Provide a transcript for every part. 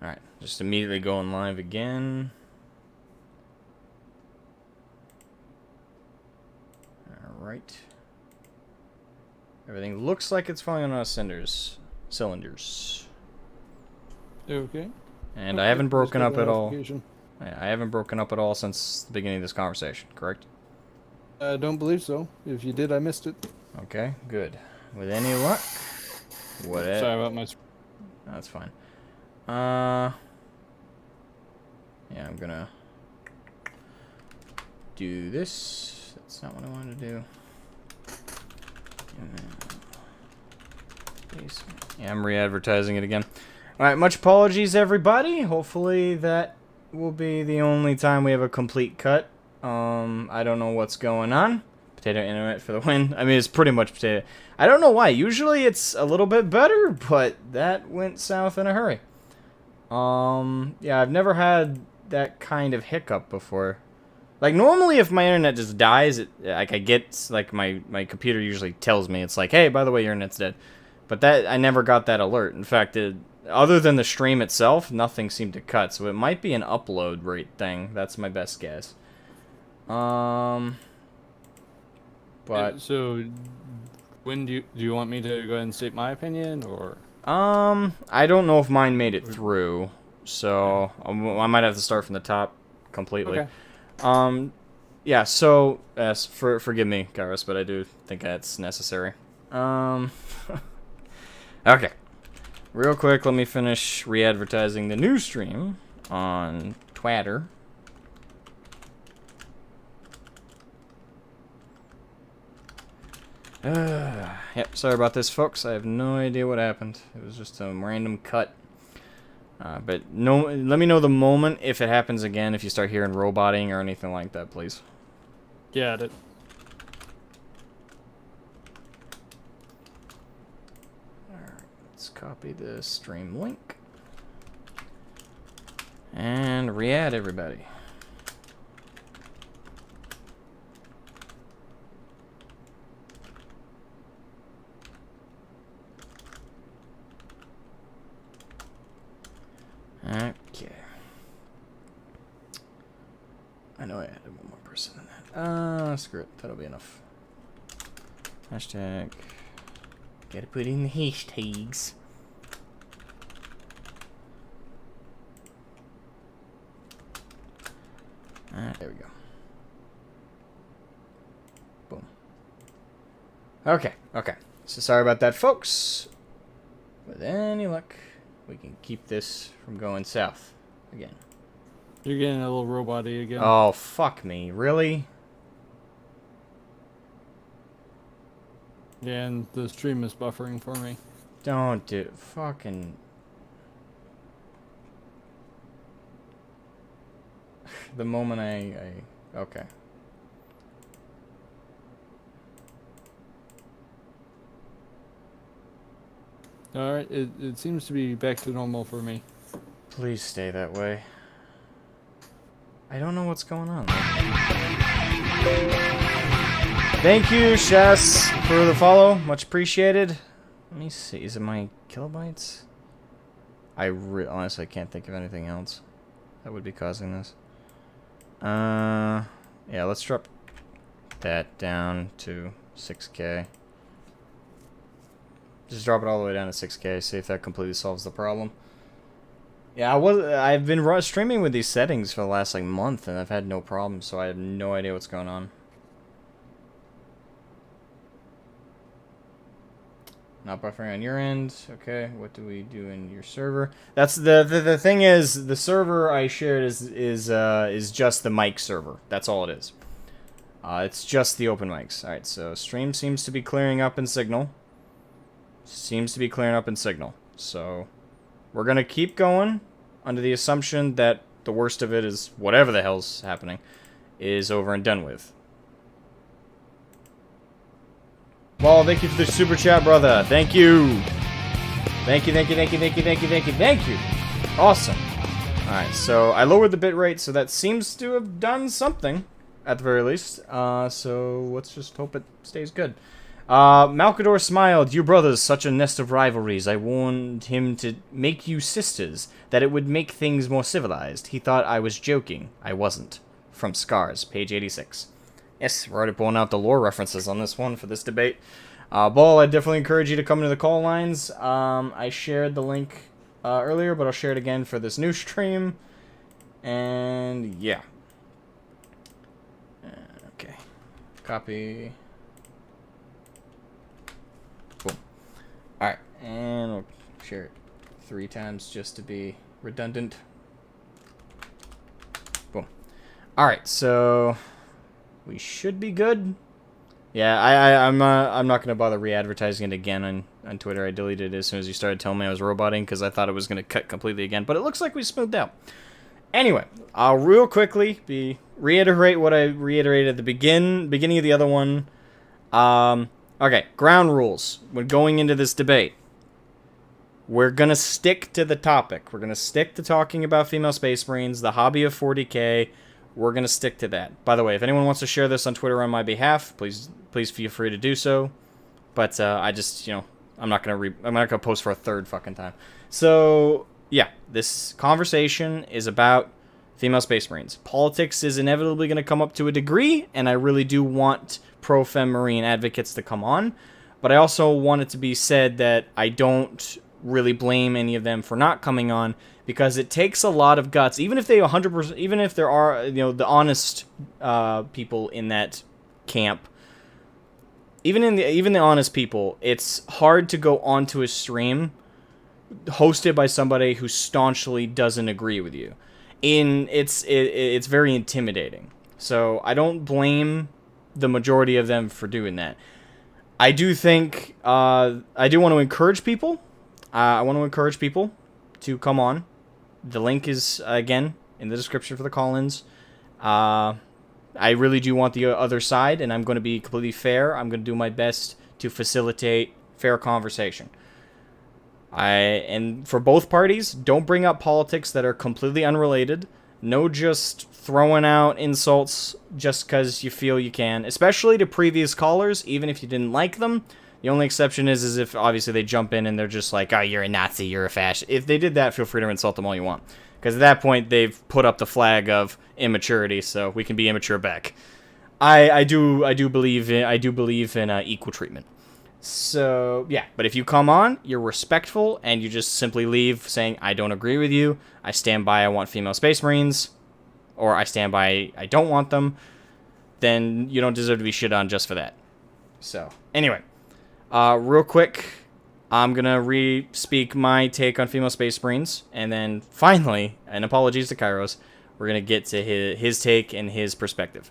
Alright, just immediately going live again. Alright. Everything looks like it's falling on all cylinders. Okay. And I haven't broken up at all. I haven't broken up at all since the beginning of this conversation, correct? I don't believe so. If you did, I missed it. Okay, good. With any luck, Sorry about my... That's fine. Yeah, I'm gonna do this. That's not what I wanted to do. Yeah, I'm re-advertising it again. Alright, much apologies, everybody. Hopefully that will be the only time we have a complete cut. I don't know what's going on. Potato internet for the win. I mean, it's pretty much potato. I don't know why. Usually it's a little bit better, but that went south in a hurry. Yeah, I've never had that kind of hiccup before. Like, normally if my internet just dies, like, I get, like, my computer usually tells me, it's like, hey, by the way, your internet's dead. But that, I never got that alert. In fact, other than the stream itself, nothing seemed to cut, so it might be an upload rate thing. That's my best guess. But... So, when do you want me to go ahead and state my opinion, or...? I don't know if mine made it through, so I might have to start from the top completely. Okay. Yeah, so, forgive me, Kairos, but I do think that's necessary. Okay. Real quick, let me finish re-advertising the new stream on Twitter. Yep, sorry about this, folks. I have no idea what happened. It was just a random cut. But no, let me know the moment if it happens again, if you start hearing roboting or anything like that, please. Got it. Alright, let's copy the stream link. And re-add everybody. Okay. I know I added one more person in that. Screw it. That'll be enough. Hashtag. Gotta put in the hashtags. There we go. Boom. Okay, okay. So sorry about that, folks. With any luck, we can keep this from going south again. You're getting a little robot-y again. Oh, fuck me. Really? Yeah, and the stream is buffering for me. Don't do fucking... The moment okay. Alright, it seems to be back to normal for me. Please stay that way. I don't know what's going on. Thank you, Chess, for the follow. Much appreciated. Let me see. Is it my kilobytes? I honestly can't think of anything else that would be causing this. Yeah, let's drop that down to 6K. Just drop it all the way down to 6K, see if that completely solves the problem. Yeah, I've been streaming with these settings for the last, like, month, and I've had no problems, so I have no idea what's going on. Not buffering on your end. Okay, what do we do in your server? That's the thing is, the server I shared is just the mic server. That's all it is. It's just the open mics. Alright, so stream seems to be clearing up in Signal. So we're gonna keep going under the assumption that the worst of it is whatever the hell's happening is over and done with. Well, thank you for the super chat, brother. Thank you. Thank you. Awesome. Alright, so I lowered the bitrate, so that seems to have done something, at the very least. So let's just hope it stays good. Malkador smiled. You brothers, such a nest of rivalries. I warned him to make you sisters, that it would make things more civilized. He thought I was joking. I wasn't. From Scars, page 86. Yes, we're already pulling out the lore references on this one for this debate. Ball, I definitely encourage you to come into the call lines. I shared the link earlier, but I'll share it again for this new stream. And yeah. Okay. Copy. Boom. Alright, and we'll share it 3 times just to be redundant. Boom. Alright, so we should be good. Yeah, I'm not gonna bother re-advertising it again on Twitter. I deleted it as soon as you started telling me I was roboting because I thought it was gonna cut completely again. But it looks like we smoothed out. Anyway, I'll real quickly reiterate what I reiterated at the beginning of the other one. Okay, ground rules. When going into this debate, we're gonna stick to the topic. We're gonna stick to talking about female Space Marines, the hobby of 40k. We're gonna stick to that. By the way, if anyone wants to share this on Twitter on my behalf, please feel free to do so. But I just, I'm not gonna post for a third fucking time. So yeah, this conversation is about female Space Marines. Politics is inevitably going to come up to a degree, and I really do want pro Fem Marine advocates to come on. But I also want it to be said that I don't really blame any of them for not coming on, because it takes a lot of guts, even if they 100%, even if there are the honest people in that camp. Even the honest people, it's hard to go onto a stream hosted by somebody who staunchly doesn't agree with you. It's very intimidating. So I don't blame the majority of them for doing that. I do think I do want to encourage people. I want to encourage people to come on. The link is again in the description for the call-ins. I really do want the other side, and I'm going to be completely fair. I'm going to do my best to facilitate fair conversation. And for both parties, don't bring up politics that are completely unrelated. No just throwing out insults just because you feel you can, especially to previous callers, even if you didn't like them. The only exception is if obviously they jump in and they're just like, oh, you're a Nazi, you're a fascist. If they did that, feel free to insult them all you want, because at that point they've put up the flag of immaturity, so we can be immature back. I do believe in equal treatment. So, yeah, but if you come on, you're respectful, and you just simply leave saying, I don't agree with you, I stand by I want female Space Marines, or I stand by I don't want them, then you don't deserve to be shit on just for that. So, anyway, real quick, I'm going to re-speak my take on female Space Marines, and then finally, and apologies to Kairos, we're going to get to his take and his perspective.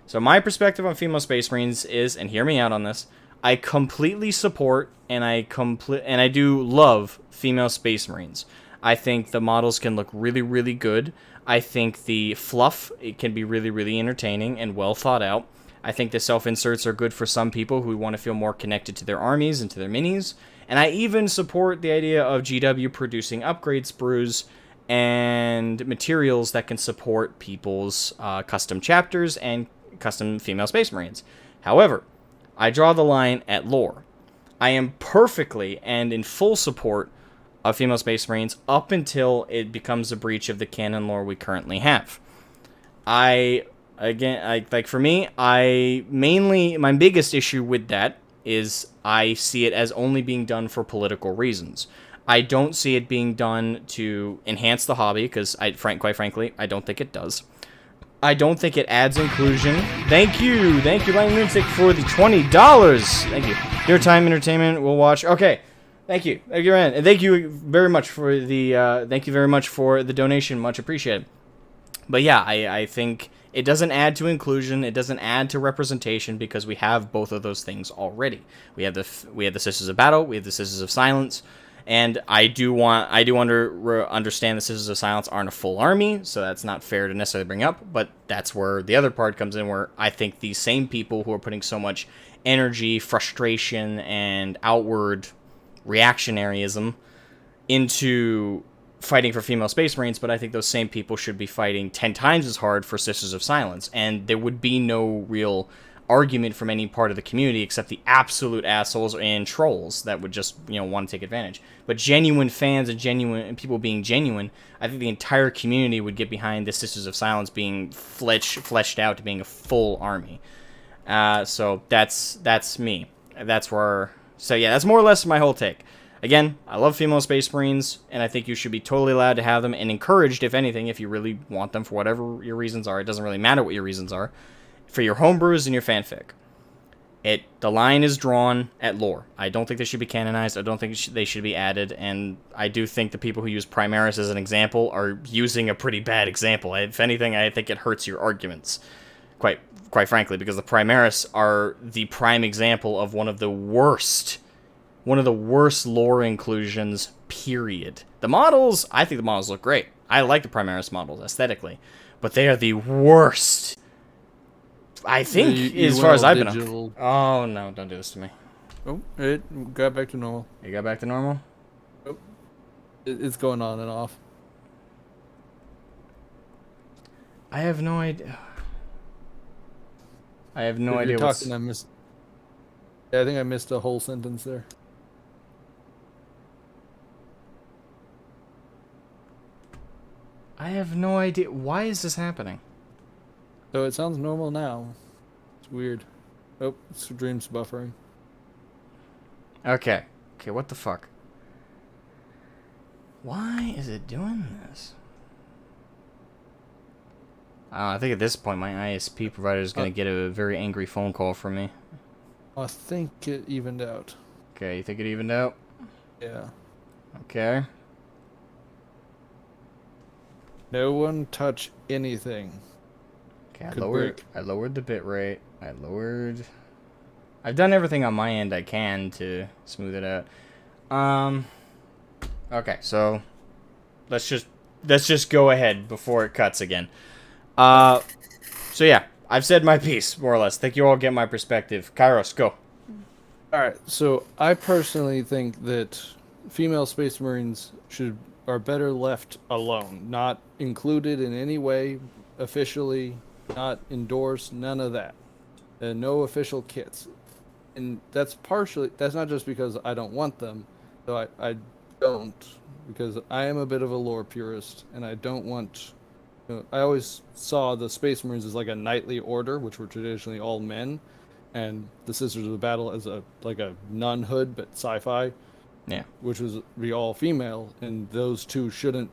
So my perspective on female Space Marines is, and hear me out on this, I completely support and I do love female Space Marines. I think the models can look really, really good. I think the fluff, it can be really, really entertaining and well thought out. I think the self-inserts are good for some people who want to feel more connected to their armies and to their minis. And I even support the idea of GW producing upgrade sprues and materials that can support people's custom chapters and custom female Space Marines. However, I draw the line at lore. I am perfectly and in full support of female Space Marines up until it becomes a breach of the canon lore we currently have. My biggest issue with that is I see it as only being done for political reasons. I don't see it being done to enhance the hobby, because quite frankly, I don't think it does. I don't think it adds inclusion. Thank you, Lightning Lunatic, for the $20. Thank you. Your time, entertainment, we'll watch. Okay, thank you, Rand, and thank you very much for the donation. Much appreciated. But yeah, I think it doesn't add to inclusion. It doesn't add to representation, because we have both of those things already. We have the Sisters of Battle. We have the Sisters of Silence. And I do understand the Sisters of Silence aren't a full army, so that's not fair to necessarily bring up, but that's where the other part comes in, where I think these same people who are putting so much energy, frustration, and outward reactionaryism into fighting for female Space Marines, but I think those same people should be fighting 10 times as hard for Sisters of Silence, and there would be no real argument from any part of the community except the absolute assholes and trolls that would just, want to take advantage. But genuine fans and people being genuine, I think the entire community would get behind the Sisters of Silence being fleshed out to being a full army. So that's me. That's where. So yeah, that's more or less my whole take. Again, I love female Space Marines, and I think you should be totally allowed to have them and encouraged, if anything, if you really want them for whatever your reasons are. It doesn't really matter what your reasons are. For your homebrews and your fanfic. The line is drawn at lore. I don't think they should be canonized. I don't think they should be added, and I do think the people who use Primaris as an example are using a pretty bad example. If anything, I think it hurts your arguments, quite frankly, because the Primaris are the prime example of one of the worst lore inclusions, period. The models, I think the models look great. I like the Primaris models aesthetically, but they are the worst. I think, as far as I've been. Oh no! Don't do this to me. Oh, it got back to normal. You got back to normal? Oh, it's going on and off. I have no idea. I have no idea. I missed. Yeah, I think I missed a whole sentence there. I have no idea. Why is this happening? So it sounds normal now. It's weird. Oh, stream's buffering. Okay. Okay, what the fuck? Why is it doing this? I think at this point my ISP provider is going to get a very angry phone call from me. I think it evened out. Okay, you think it evened out? Yeah. Okay. No one touch anything. Okay, I lowered the bit rate. I've done everything on my end I can to smooth it out. Okay, so let's just go ahead before it cuts again. So yeah, I've said my piece, more or less. I think you all get my perspective. Kairos, go. Alright, so I personally think that female Space Marines are better left alone. Not included in any way, officially, not endorsed, none of that. No official kits. And that's not just because I don't want them, though I don't, because I am a bit of a lore purist, and I don't want... I always saw the Space Marines as like a knightly order, which were traditionally all men, and the Sisters of the Battle as a nunhood, but sci-fi, yeah, which was be all female, and those two shouldn't,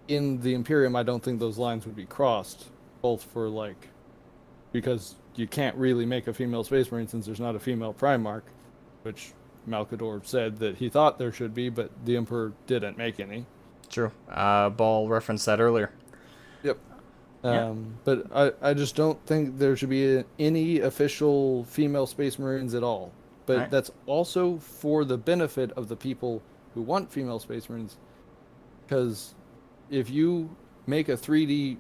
in the Imperium, I don't think those lines would be crossed, both for because you can't really make a female Space Marine since there's not a female Primarch, which Malkador said that he thought there should be, but the Emperor didn't make any. True. Ball referenced that earlier. Yep. But I just don't think there should be any official female Space Marines at all. But that's also for the benefit of the people who want female Space Marines. Because if you make a 3D,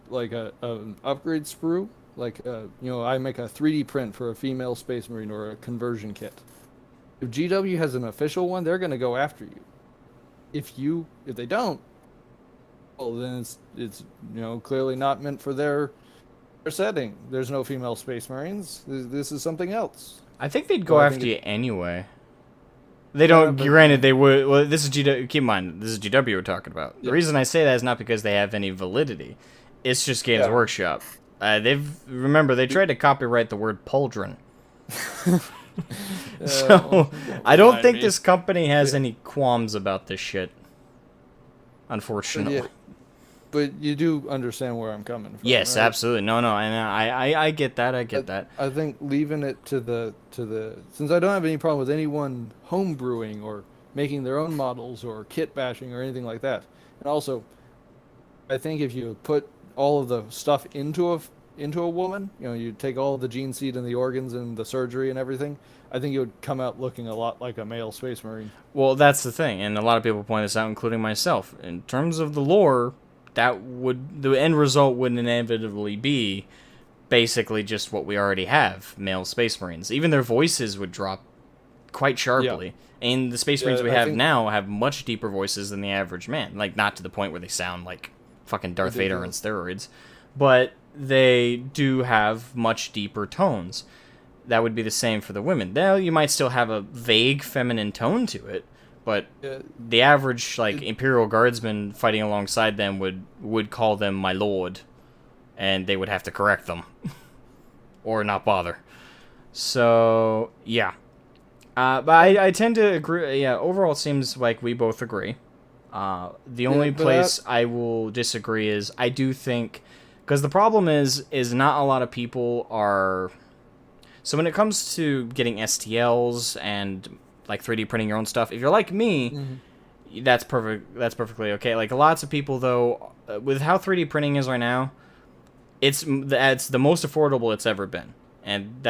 an upgrade sprue, I make a 3D print for a female Space Marine or a conversion kit. If GW has an official one, they're going to go after you. If they don't, well, then it's clearly not meant for their setting. There's no female Space Marines. This is something else. I think they'd go after you anyway. They don't. Granted, they would. Well, this is GW. Keep in mind, this is GW we're talking about. Yep. The reason I say that is not because they have any validity. It's just Games Workshop. They tried to copyright the word pauldron. So I don't think this company has any qualms about this shit. Unfortunately. But you do understand where I'm coming from. Yes, right? Absolutely. No, I get that. I get that. I think leaving it to the since I don't have any problem with anyone home brewing or making their own models or kit bashing or anything like that. And also, I think if you put all of the stuff into a woman, you take all of the gene seed and the organs and the surgery and everything, I think it would come out looking a lot like a male Space Marine. Well, that's the thing, and a lot of people point this out, including myself. In terms of the lore, the end result would inevitably be basically just what we already have, male Space Marines. Even their voices would drop quite sharply. Yeah. And the Space Marines we have now have much deeper voices than the average man. Not to the point where they sound like fucking Darth Vader on steroids. But they do have much deeper tones. That would be the same for the women. Now, you might still have a vague feminine tone to it, but the average, like, Imperial Guardsman fighting alongside them would call them my lord, and they would have to correct them. Or not bother. So, yeah. But I tend to agree. Yeah, overall it seems like we both agree. The only place I will disagree is I do think... Because the problem is not a lot of people are... So when it comes to getting STLs and like 3D printing your own stuff, if you're like me, that's perfect. That's perfectly okay. Like lots of people though, with how 3D printing is right now, it's the most affordable it's ever been, and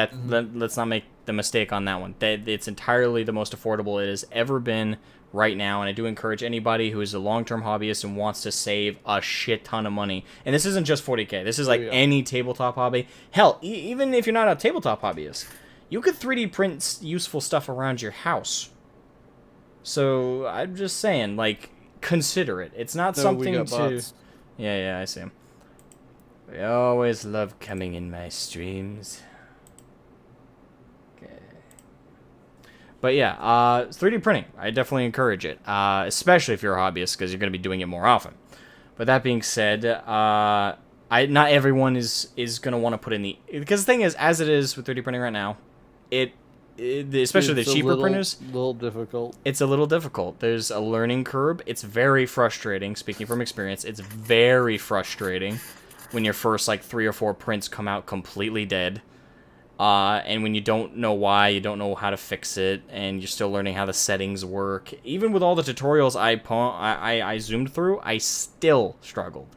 let's not make the mistake on that one. It's entirely the most affordable it has ever been right now, and I do encourage anybody who is a long-term hobbyist and wants to save a shit ton of money. And this isn't just 40K. This is like any tabletop hobby. Hell, even if you're not a tabletop hobbyist, you could 3D print useful stuff around your house. So I'm just saying, like, consider it. It's not something to... Bots. Yeah, I see them. They always love coming in my streams. But yeah, 3D printing, I definitely encourage it, especially if you're a hobbyist, because you're going to be doing it more often. But that being said, not everyone is going to want to put in the... Because the thing is, as it is with 3D printing right now, especially the cheaper printers... It's a little difficult. It's a little difficult. There's a learning curve. It's very frustrating, speaking from experience. It's very frustrating when your first, like, 3 or 4 prints come out completely dead. And when you don't know why, you don't know how to fix it, and you're still learning how the settings work. Even with all the tutorials I zoomed through, I still struggled.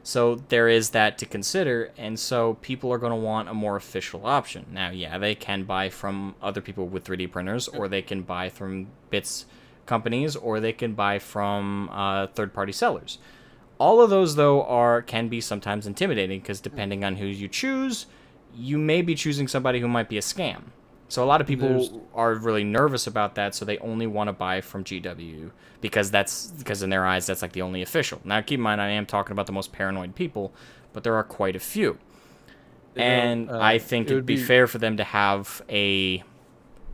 So there is that to consider, and so people are going to want a more official option. Now, yeah, they can buy from other people with 3D printers, or they can buy from bits companies, or they can buy from third-party sellers. All of those, though, can be sometimes intimidating, because depending on who you choose... you may be choosing somebody who might be a scam. So a lot of people are really nervous about that, so they only want to buy from GW because in their eyes that's like the only official. Now keep in mind I am talking about the most paranoid people, but there are quite a few. And I think it'd be fair for them to have a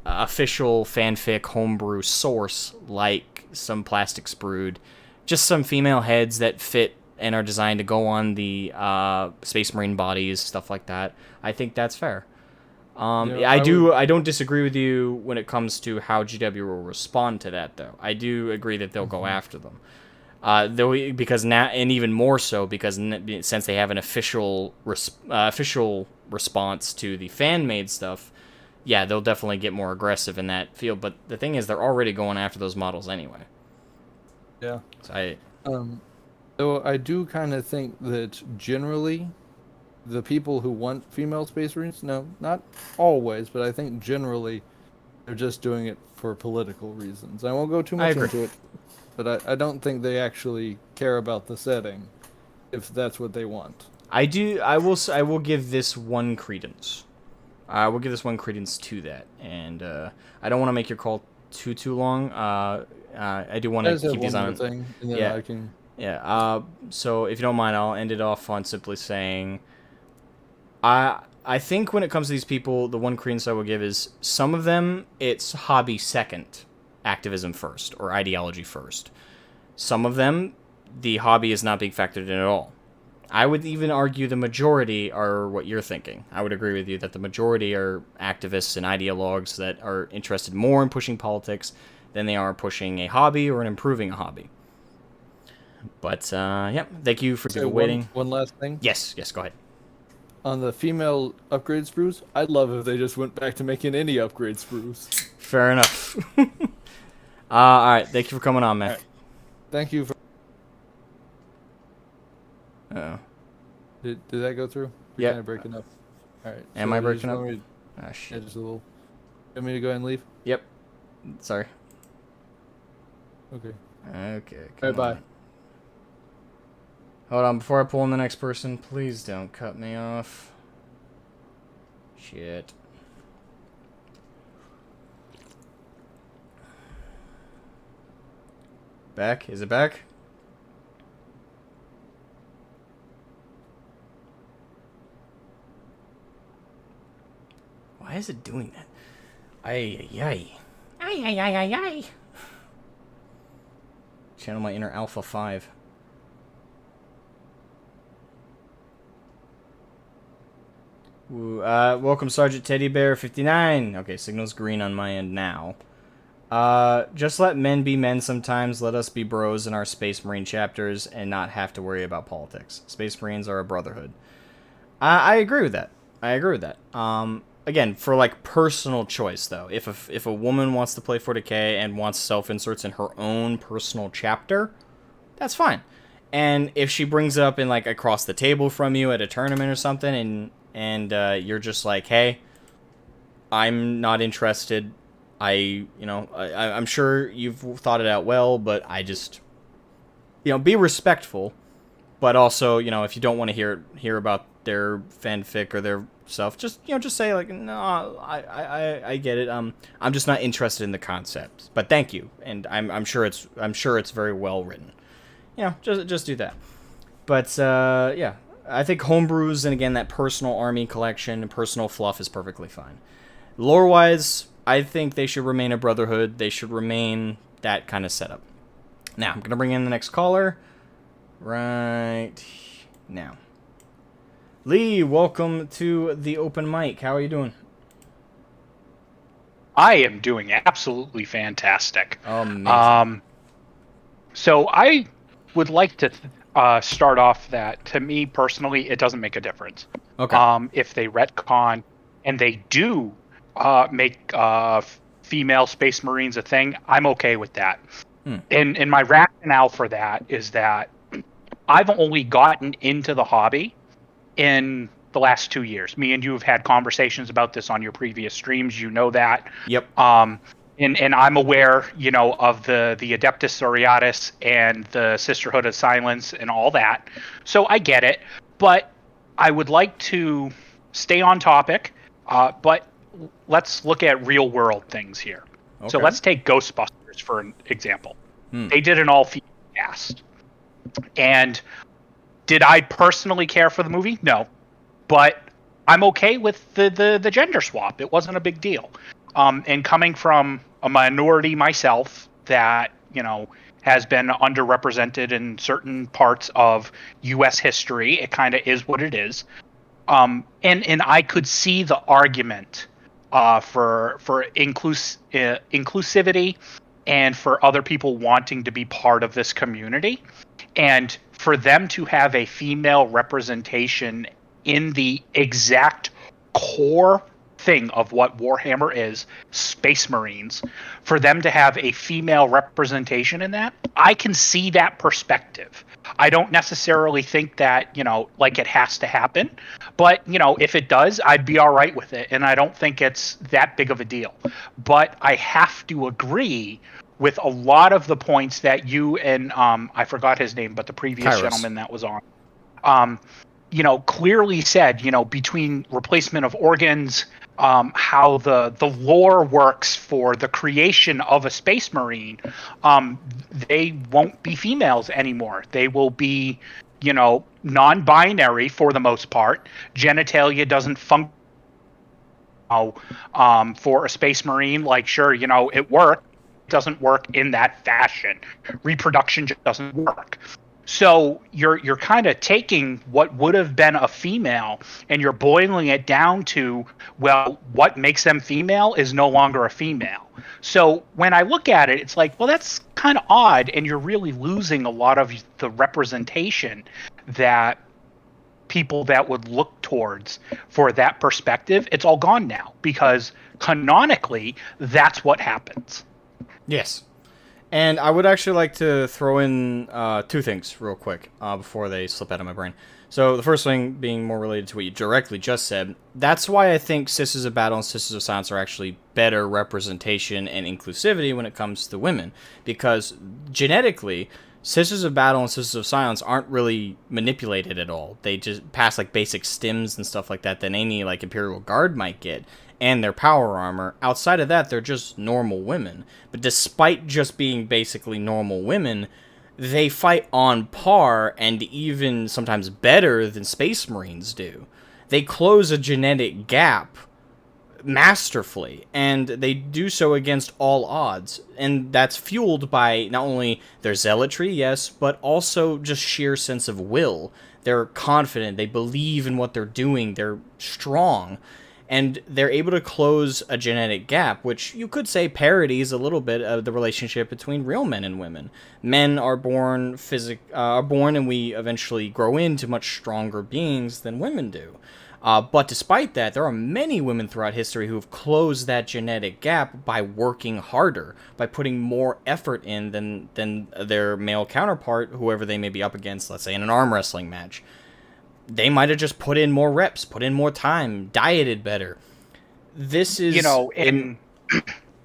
official fanfic homebrew source, like some plastic sprued, just some female heads that fit and are designed to go on the Space Marine bodies, stuff like that. I think that's fair. I don't disagree with you when it comes to how GW will respond to that, though. I do agree that they'll go after them. Because now, and even more so, because since they have an official response to the fan-made stuff, yeah, they'll definitely get more aggressive in that field. But the thing is, they're already going after those models anyway. Yeah. So So I do kind of think that generally, the people who want female Space Marines, no, not always, but I think generally, they're just doing it for political reasons. I won't go too much into it, but I don't think they actually care about the setting, if that's what they want. I will give this one credence. I will give this one credence to that, and I don't want to make your call too long. I do want to keep these on. Thing, and then I can... Yeah, so if you don't mind, I'll end it off on simply saying, I think when it comes to these people, the one credence I will give is, some of them, it's hobby second, activism first, or ideology first. Some of them, the hobby is not being factored in at all. I would even argue the majority are what you're thinking. I would agree with you that the majority are activists and ideologues that are interested more in pushing politics than they are pushing a hobby or in improving a hobby. But, yeah, thank you for waiting. One last thing? Yes, go ahead. On the female upgrade sprues, I'd love if they just went back to making any upgrade sprues. Fair enough. Alright, thank you for coming on, man. Right. Thank you for... Uh-oh. Did that go through? Yeah. Kind of breaking up. Alright. Am I breaking up? Ah, shit. Yeah, just a little... You want me to go ahead and leave? Yep. Sorry. Okay. Alright, bye. Hold on, before I pull in the next person, please don't cut me off. Shit. Back? Is it back? Why is it doing that? Ay, ay, ay. Ay, ay, ay, ay, ay. Channel my inner Alpha 5. Ooh, welcome Sergeant Teddy Bear 59. Okay, signal's green on my end now. Just let men be men sometimes. Let us be bros in our Space Marine chapters and not have to worry about politics. Space Marines are a brotherhood. I agree with that. Again, for like personal choice though, if a woman wants to play 40k and wants self-inserts in her own personal chapter, that's fine. And if she brings it up in like across the table from you at a tournament or something, and you're just like, hey, I'm not interested. I'm sure you've thought it out well, but I just, be respectful. But also, if you don't want to hear about their fanfic or their stuff, just say like, no, I get it. I'm just not interested in the concept. But thank you, and I'm sure it's very well written. Just do that. But yeah. I think homebrews and again that personal army collection and personal fluff is perfectly fine. Lore-wise, I think they should remain a brotherhood. They should remain that kind of setup. Now, I'm going to bring in the next caller right now. Lee, welcome to the open mic. How are you doing? I am doing absolutely fantastic. Amazing. So I would like to start off that, to me personally, it doesn't make a difference. Okay. If they retcon and they do make female Space Marines a thing, I'm okay with that. And my rationale for that is that I've only gotten into the hobby in the last 2 years. Me and you have had conversations about this on your previous streams. You know that. Yep. And I'm aware, of the Adeptus Aureatus and the Sisterhood of Silence and all that. So I get it. But I would like to stay on topic. But let's look at real world things here. Okay. So let's take Ghostbusters for an example. They did an all-female cast. And did I personally care for the movie? No. But I'm okay with the gender swap. It wasn't a big deal. And coming from a minority myself that, has been underrepresented in certain parts of U.S. history, it kind of is what it is. And I could see the argument for inclusivity and for other people wanting to be part of this community. And for them to have a female representation in the exact core thing of what Warhammer is, Space Marines, for them to have a female representation in that, I can see that perspective. I don't necessarily think that, it has to happen, but, if it does, I'd be all right with it, and I don't think it's that big of a deal. But I have to agree with a lot of the points that you and, I forgot his name, but the previous Kairos. Gentleman that was on, clearly said, between replacement of organs, how the lore works for the creation of a Space Marine, they won't be females anymore. They will be, non-binary for the most part. Genitalia doesn't function for a Space Marine. Like, sure, it works. It doesn't work in that fashion. Reproduction just doesn't work. So you're kind of taking what would have been a female and you're boiling it down to, well, what makes them female is no longer a female. So when I look at it, it's like, well, that's kind of odd, and you're really losing a lot of the representation that people that would look towards for that perspective. It's all gone now because canonically, that's what happens. Yes. And I would actually like to throw in two things real quick before they slip out of my brain. So the first thing being more related to what you directly just said, that's why I think Sisters of Battle and Sisters of Silence are actually better representation and inclusivity when it comes to women. Because genetically, Sisters of Battle and Sisters of Silence aren't really manipulated at all. They just pass like basic stims and stuff like that any like Imperial Guard might get. And their power armor. Outside of that, they're just normal women. But despite just being basically normal women, they fight on par and even sometimes better than Space Marines do. They close a genetic gap masterfully, and they do so against all odds, and that's fueled by not only their zealotry, yes, but also just sheer sense of will. They're confident, they believe in what they're doing, they're strong, and they're able to close a genetic gap, which you could say parodies a little bit of the relationship between real men and women. Men are born and we eventually grow into much stronger beings than women do. But despite that, there are many women throughout history who have closed that genetic gap by working harder, by putting more effort in than their male counterpart, whoever they may be up against, let's say in an arm wrestling match. They might have just put in more reps, put in more time, dieted better. This is... and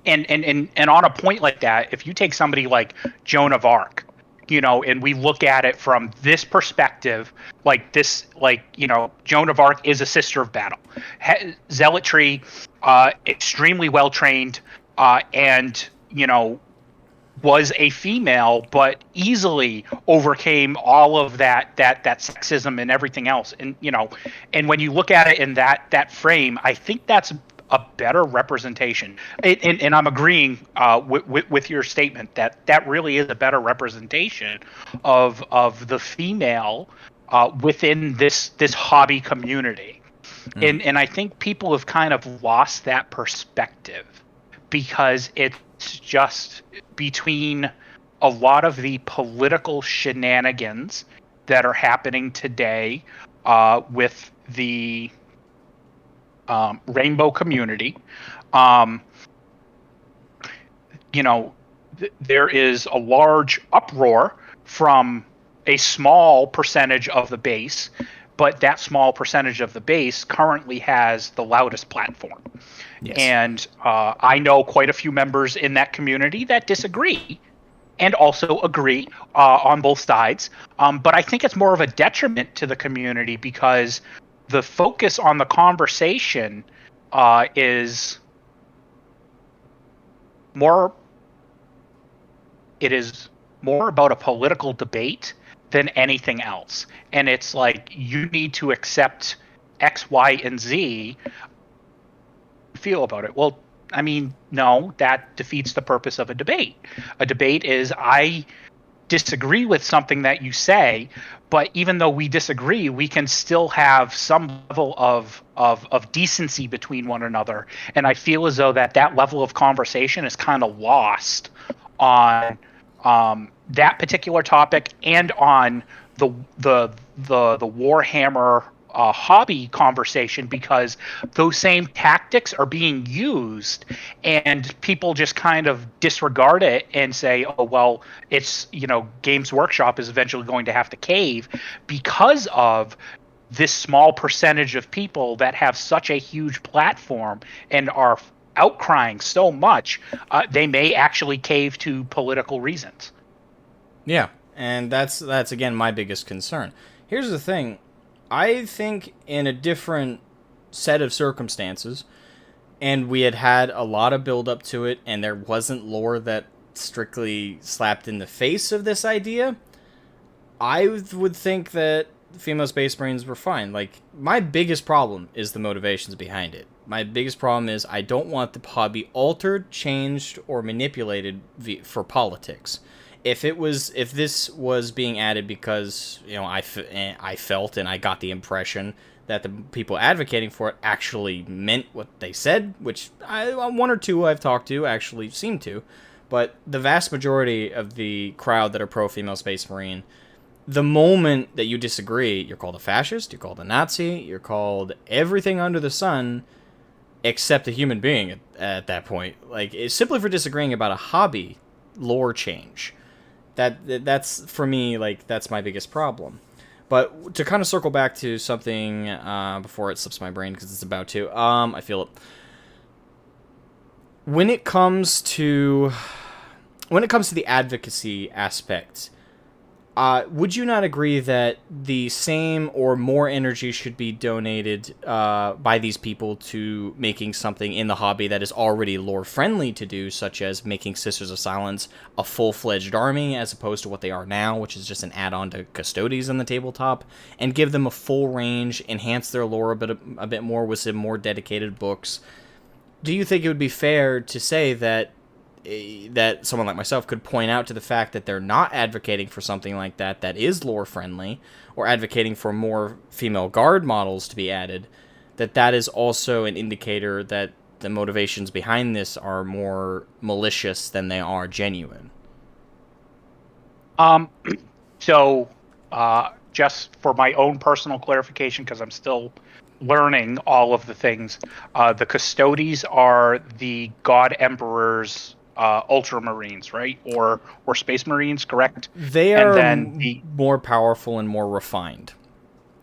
on a point like that, if you take somebody like Joan of Arc, and we look at it from this perspective, Joan of Arc is a sister of battle. Zealotry, extremely well trained, and, was a female, but easily overcame all of that sexism and everything else. And, and when you look at it in that frame, I think that's a better representation. And I'm agreeing with your statement that really is a better representation of the female within this hobby community. And I think people have kind of lost that perspective because it's just between a lot of the political shenanigans that are happening today with the rainbow community. There is a large uproar from a small percentage of the base, but that small percentage of the base currently has the loudest platform. Yes. And I know quite a few members in that community that disagree and also agree on both sides. But I think it's more of a detriment to the community because the focus on the conversation is more about a political debate than anything else. And it's like, you need to accept X, Y, and Z. Feel about it. Well, I mean, no, that defeats the purpose of a debate. A debate is, I disagree with something that you say, but even though we disagree, we can still have some level of decency between one another. And I feel as though that level of conversation is kind of lost on that particular topic and on the Warhammer hobby conversation, because those same tactics are being used and people just kind of disregard it and say, oh, well, it's, Games Workshop is eventually going to have to cave because of this small percentage of people that have such a huge platform and are outcrying so much, they may actually cave to political reasons. Yeah, and that's again my biggest concern. Here's the thing. I think in a different set of circumstances, and we had a lot of build up to it, and there wasn't lore that strictly slapped in the face of this idea, I would think that female Space Marines were fine. Like, my biggest problem is the motivations behind it. My biggest problem is I don't want the hobby altered, changed, or manipulated for politics. If this was being added because, I felt and I got the impression that the people advocating for it actually meant what they said, which one or two I've talked to actually seem to, but the vast majority of the crowd that are pro-female Space Marine, the moment that you disagree, you're called a fascist, you're called a Nazi, you're called everything under the sun except a human being at that point. Like, it's simply for disagreeing about a hobby lore change. That's for me, like, that's my biggest problem. But to kind of circle back to something before it slips my brain, because it's about to, I feel it. When it comes to the advocacy aspect, would you not agree that the same or more energy should be donated by these people to making something in the hobby that is already lore-friendly to do, such as making Sisters of Silence a full-fledged army as opposed to what they are now, which is just an add-on to Custodes on the tabletop, and give them a full range, enhance their lore a bit more with some more dedicated books, do you think it would be fair to say that that someone like myself could point out to the fact that they're not advocating for something like that that is lore friendly, or advocating for more female guard models to be added, that is also an indicator that the motivations behind this are more malicious than they are genuine? Um, so, just for my own personal clarification, because I'm still learning all of the things, the Custodes are the God Emperor's Ultramarines, right? Or Space Marines, correct? They And are then the more powerful and more refined.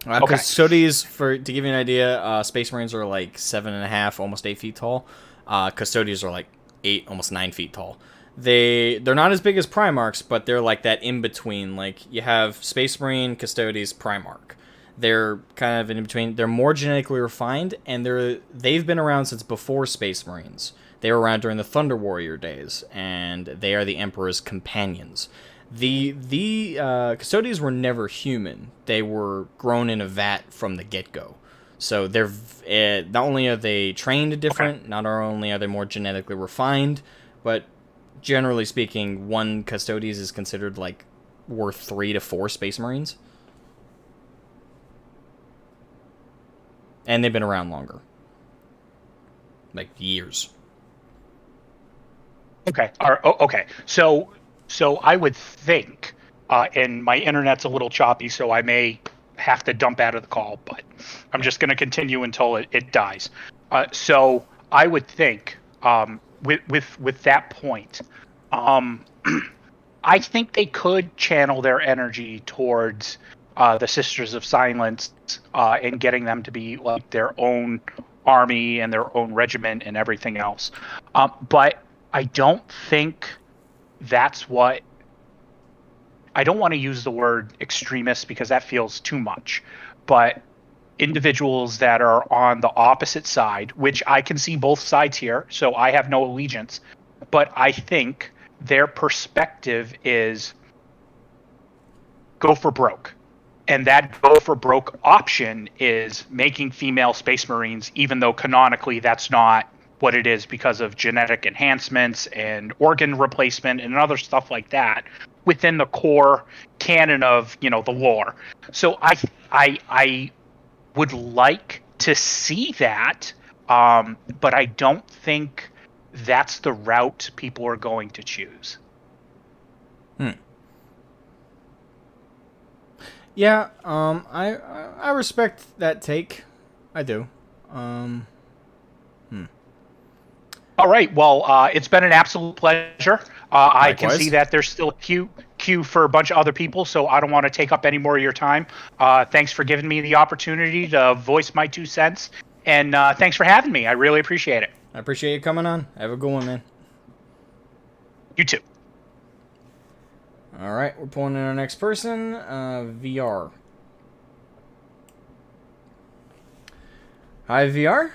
okay, Custodes, to give you an idea, Space Marines are like 7.5, almost 8 feet tall. Custodes are like 8, almost 9 feet tall. They're not as big as Primarchs, but they're like that in between. Like you have Space Marine, Custodes, Primarch. They're kind of in between. They're more genetically refined, and they've been around since before Space Marines. They were around during the Thunder Warrior days, and they are the Emperor's companions. The Custodes were never human. They were grown in a vat from the get-go. So they're not only are they trained different, not only are they more genetically refined, but generally speaking, one Custodes is considered like worth 3 to 4 Space Marines. And they've been around longer. Like years. okay, okay. So I would think, and my internet's a little choppy, so I may have to dump out of the call, but I'm just going to continue until it dies. So I would think, with that point, I think they could channel their energy towards the Sisters of Silence and getting them to be like their own army and their own regiment and everything else. But I don't think that's what. I don't want to use the word extremist because that feels too much, but individuals that are on the opposite side, which I can see both sides here, so I have no allegiance, but I think their perspective is go for broke. And that go for broke option is making female Space Marines, even though canonically that's not what it is because of genetic enhancements and organ replacement and other stuff like that within the core canon of, the lore. So I would like to see that, but I don't think that's the route people are going to choose. Yeah, I respect that take. I do. All right. Well, it's been an absolute pleasure. I can Likewise. see that there's still a queue for a bunch of other people, so I don't want to take up any more of your time. Thanks for giving me the opportunity to voice my 2 cents, and thanks for having me. I really appreciate it. I appreciate you coming on. Have a good one, man. You too. All right, we're pulling in our next person, VR. Hi, VR.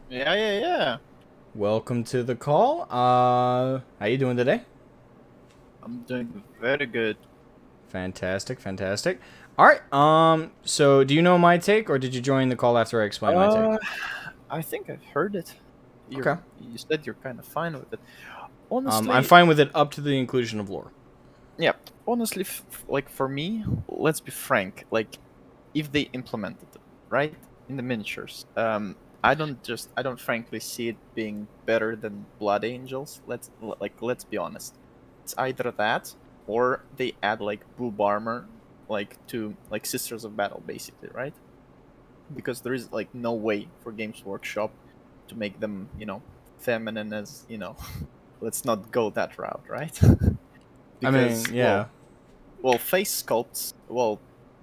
Yeah. Welcome to the call. How you doing today? I'm doing very good. Fantastic. All right. So do you know my take, or did you join the call after I explained my take? I think I've heard it. Okay. You said you're kind of fine with it. Honestly, I'm fine with it up to the inclusion of lore. yeah. Honestly, like for me, let's be frank. Like, if they implemented it right in the miniatures, I don't frankly see it being better than Blood Angels. Let's be honest. It's either that or they add like boob armor, like to like Sisters of Battle, basically, right? Because there is like no way for Games Workshop to make them, feminine as, let's not go that route, right? Because, yeah. Well, face sculpts,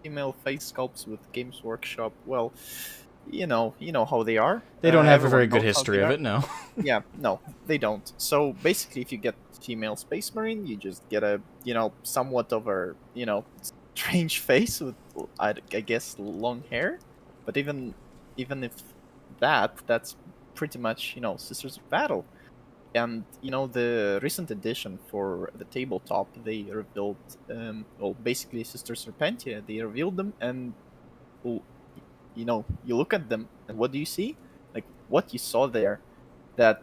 female face sculpts with Games Workshop, well, you know how they are. They don't have a Everyone very good knows how history they of are. it, no. Yeah, no, they don't. So basically, if you get female Space Marine, you just get a, somewhat of a, strange face with, I guess, long hair. But even if that's pretty much, Sisters of Battle. And, the recent edition for the tabletop, they revealed, basically Sister Serpentia, they revealed them, and, well, you look at them, and what do you see? Like, what you saw there that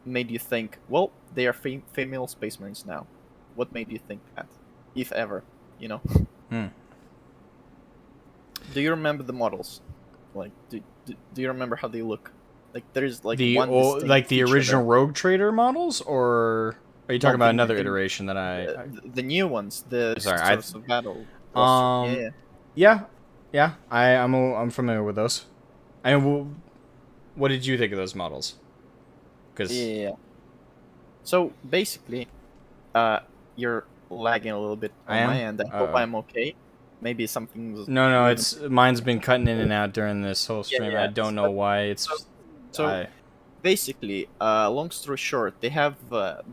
made you think, well, they are female Space Marines now? What made you think that, if ever? You know. Hmm. Do you remember the models? Like, do you remember how they look? Like, there's like The one distinct like the feature original there. Rogue Trader models, or are you talking No, about another iteration that the new ones, the Sorry, Sisters of Battle roster. Yeah, Yeah, I'm familiar with those. What did you think of those models? yeah, Because yeah. So basically, you're lagging a little bit I on my am. end. I hope I'm okay. Maybe something's No, with it's mine's been cutting in and out during this whole yeah, stream. I yeah. don't know why. It's So basically, long story short, they have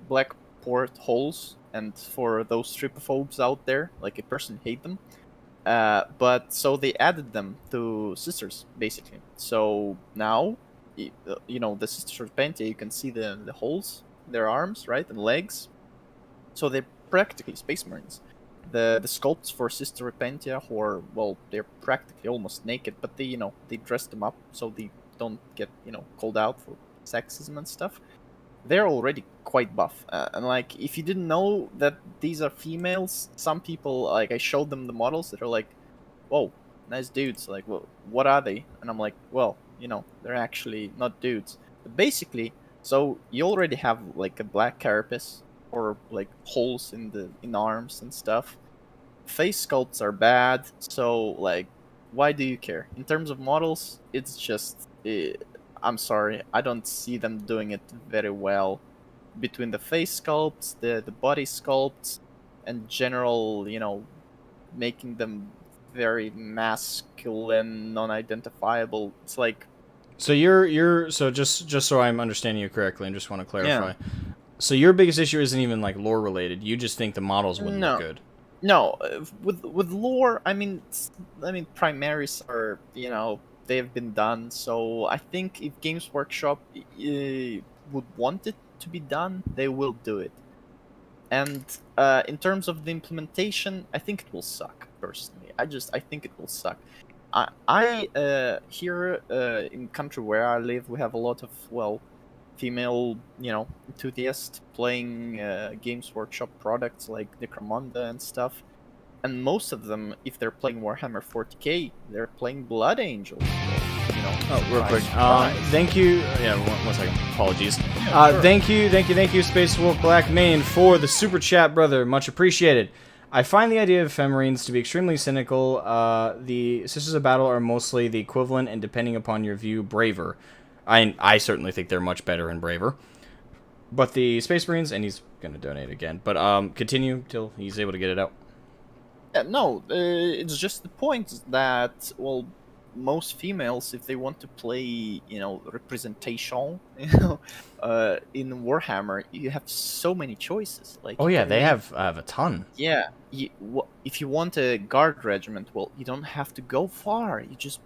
black port holes, and for those tripophobes out there, like I personally hate them. But so they added them to Sisters, basically. So now, you know, the Sisters of Pantia, you can see the holes in their arms, right, and legs. So they're practically Space Marines. The sculpts for Sister Repentia, who are, well, they're practically almost naked, but they, you know, they dress them up so they don't get, you know, called out for sexism and stuff. They're already quite buff, and like, if you didn't know that these are females, some people, like, I showed them the models that are like, whoa, nice dudes, like, well, what are they? And I'm like, well, you know, they're actually not dudes. But basically, so you already have like a black carapace or like holes in arms and stuff. Face sculpts are bad, so like, why do you care? In terms of models, it's just I'm sorry, I don't see them doing it very well. Between the face sculpts, the body sculpts, and general, you know, making them very masculine, non-identifiable. It's like, so you're so just so I'm understanding you correctly, and just want to yeah, clarify. So your biggest issue isn't even like lore related. You just think the models wouldn't look no, good. no. With lore, I mean, primaries are, you know, they've been done. So I think if Games Workshop would want it to be done, they will do it. And in terms of the implementation, I think it will suck. Personally, I think it will suck. I here in country where I live, we have a lot of, well, female, you know, enthusiasts playing Games Workshop products like Necromunda and stuff. And most of them, if they're playing Warhammer 40k, they're playing Blood Angels. So, you know, Oh, real quick. surprise. Thank you. Yeah, one second. Apologies. Sure. Thank you, Space Wolf Black Mane, for the super chat, brother. Much appreciated. I find the idea of Fem Marines to be extremely cynical. The Sisters of Battle are mostly the equivalent, and depending upon your view, braver. I certainly think they're much better and braver. But the Space Marines, and he's going to donate again, but continue till he's able to get it out. Yeah, no, it's just the point that, well, most females, if they want to play, you know, representation, you know, in Warhammer, you have so many choices. Like, Oh you yeah, can they make, have a ton. yeah, if you want a guard regiment, well, you don't have to go far. You just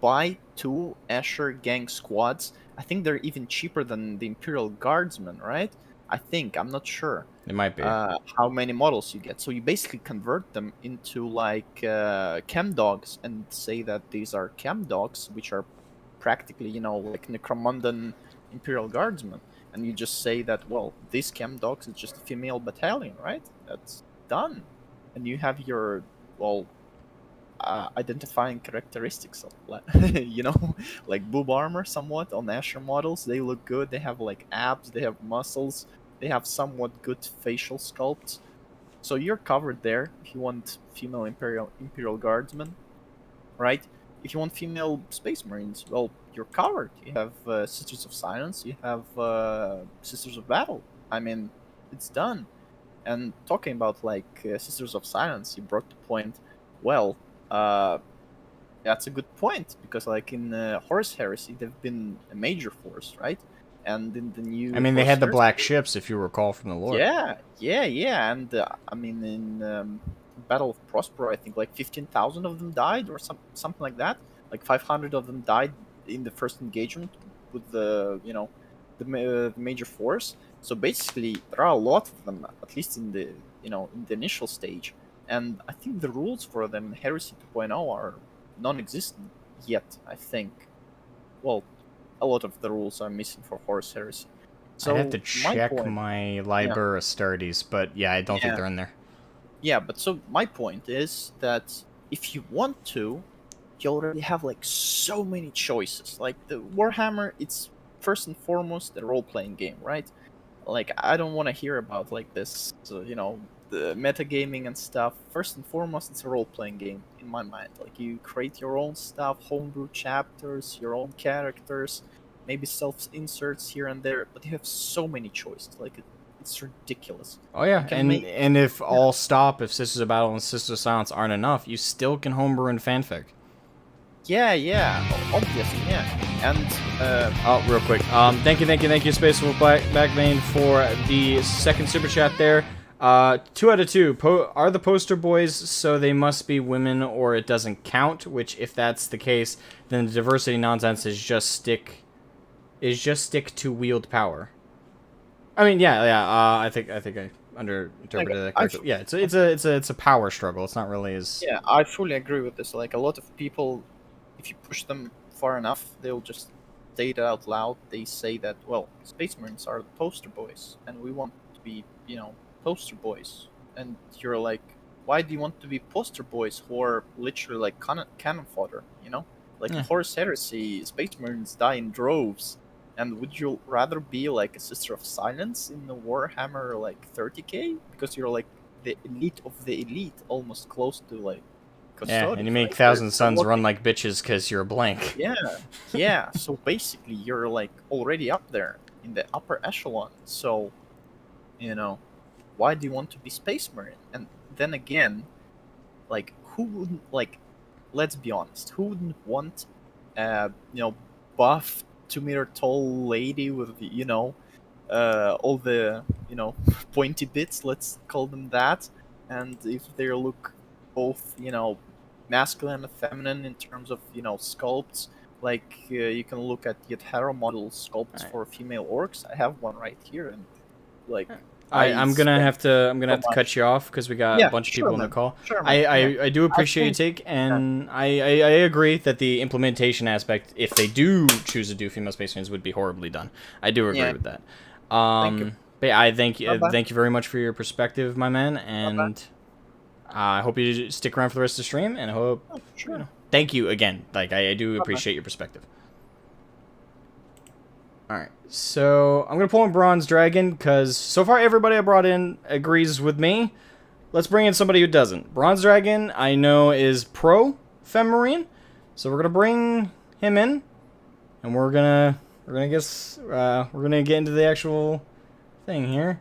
buy 2 Asher gang squads. I think they're even cheaper than the Imperial Guardsmen, right? I think, I'm not sure It might be. how many models you get. So you basically convert them into like chem dogs and say that these are chem dogs, which are practically, you know, like Necromundan Imperial Guardsmen. And you just say that, well, this chem dogs is just a female battalion, right? That's done. And you have your, well, identifying characteristics of, you know, like boob armor somewhat on Asher models. They look good. They have like abs. They have muscles. They have somewhat good facial sculpts. So you're covered there if you want female Imperial Guardsmen, right? If you want female Space Marines, well, you're covered. You have Sisters of Silence. You have Sisters of Battle. I mean, it's done. And talking about like Sisters of Silence, you brought the point. Well, that's a good point because like in Horus Heresy, they've been a major force, right? And in the new, I mean, they Horus had the Heresy, black ships, if you recall from the lore. yeah, and I mean in Battle of Prospero, I think like 15,000 of them died or something like that. Like 500 of them died in the first engagement with the, you know, the major force. So basically, there are a lot of them, at least in the, you know, in the initial stage. And I think the rules for them in Heresy 2.0 are non-existent yet. I think. Well, a lot of the rules are missing for Horus Heresy. So I'd have to check point, my Liber Astartes, but yeah, I don't think Yeah. they're in there. Yeah, but so my point is that if you want to, you already have like so many choices. Like the Warhammer, it's first and foremost a role-playing game, right? Like I don't want to hear about like this, the metagaming and stuff. First and foremost, it's a role-playing game in my mind. Like you create your own stuff, homebrew chapters, your own characters, maybe self-inserts here and there, but you have so many choices. Like it's ridiculous. Oh yeah, You can and make- if if Sisters of Battle and Sisters of Silence aren't enough, you still can homebrew in fanfic. Yeah, obviously, yeah. And Oh, real quick. Thank you, Space Wolf Backvein, for the second super chat there. 2 out of 2. Are the poster boys so they must be women or it doesn't count? Which, if that's the case, then the diversity nonsense is just stick to wield power. I mean, yeah. I think I underinterpreted that correctly. Yeah, it's a power struggle. It's not really as yeah, I fully agree with this. Like a lot of people, if you push them far enough, they'll just say it out loud. They say that, well, Space Marines are the poster boys, and we want to be, poster boys. And you're like, why do you want to be poster boys who are literally like cannon fodder? Like Yeah. Horus Heresy, Space Marines die in droves. And would you rather be like a Sister of Silence in the Warhammer like 30k? Because you're like the elite of the elite, almost close to like yeah, Custodians, and you make right? Thousand They're Suns working- run like bitches because you're a blank. Yeah. So basically, you're like already up there in the upper echelon. So, why do you want to be Space Marine? And then again, like who wouldn't like? Let's be honest. Who wouldn't want, buff 2 meter tall lady with all the pointy bits? Let's call them that. And if they look both masculine and feminine in terms of sculpts, like you can look at Yet Hero model sculpts Right. for female orcs. I have one right here, and like I'm gonna have to so cut much. you off because we got Yeah, a bunch of sure, people in the man. call. Sure, man. I do appreciate your think- take, and I agree that the implementation aspect, if they do choose to do female Space Marines, would be horribly done. I do agree Yeah. with that. Thank you. But yeah, I thank you, Bye-bye. thank you very much for your perspective, my man, and I hope you stick around for the rest of the stream, and I hope. Oh, sure. Thank you again. Like I do appreciate your perspective. All right, so I'm gonna pull in Bronze Dragon because so far everybody I brought in agrees with me. Let's bring in somebody who doesn't. Bronze Dragon I know is pro Fem Marine, so we're gonna bring him in, and we're gonna get into the actual thing here.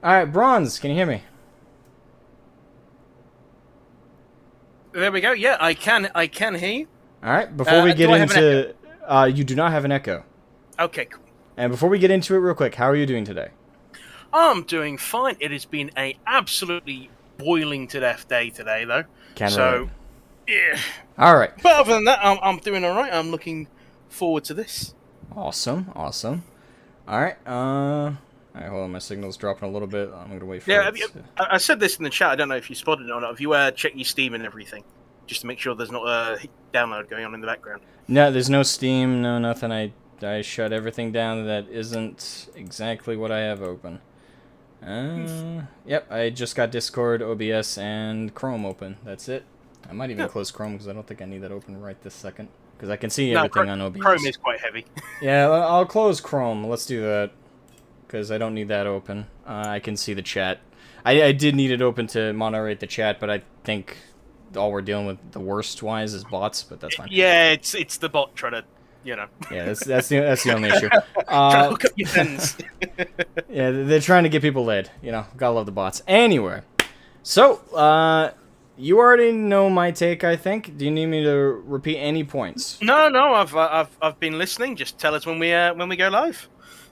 All right, Bronze, can you hear me? There we go. Yeah, I can hear you. All right, before we get do I have an into, you do not have an echo. Okay, cool. And before we get into it real quick, how are you doing today? I'm doing fine. It has been a absolutely boiling to death day today, though. Can So, yeah. All right. But other than that, I'm doing all right. I'm looking forward to this. Awesome. All right. All right, hold on. My signal's dropping a little bit. I'm going to wait for Yeah, it. I said this in the chat. I don't know if you spotted it or not. If you check your Steam and everything, just to make sure there's not a download going on in the background. No, there's no Steam, no nothing. I shut everything down that isn't exactly what I have open. Yep, I just got Discord, OBS, and Chrome open. That's it. I might even close Chrome because I don't think I need that open right this second. Because I can see everything on OBS. Chrome is quite heavy. Yeah, I'll close Chrome. Let's do that. Because I don't need that open. I can see the chat. I did need it open to moderate the chat, but I think all we're dealing with the worst-wise is bots, but that's fine. Yeah, it's the bot trying to, Yeah, that's the only issue. trying to hook up your pens. Yeah, they're trying to get people laid. Gotta love the bots. Anyway, so you already know my take, I think. Do you need me to repeat any points? No, I've been listening. Just tell us when we go live.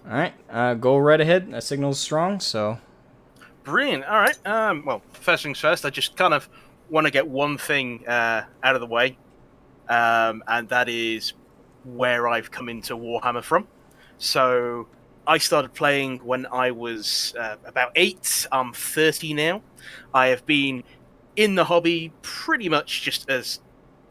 All right, go right ahead. That signal's strong, so. Brilliant. All right. Well, first things first. I just kind of want to get one thing out of the way, and that is where I've come into Warhammer from. So I started playing when I was about 8. I'm 30 now. I have been in the hobby pretty much just as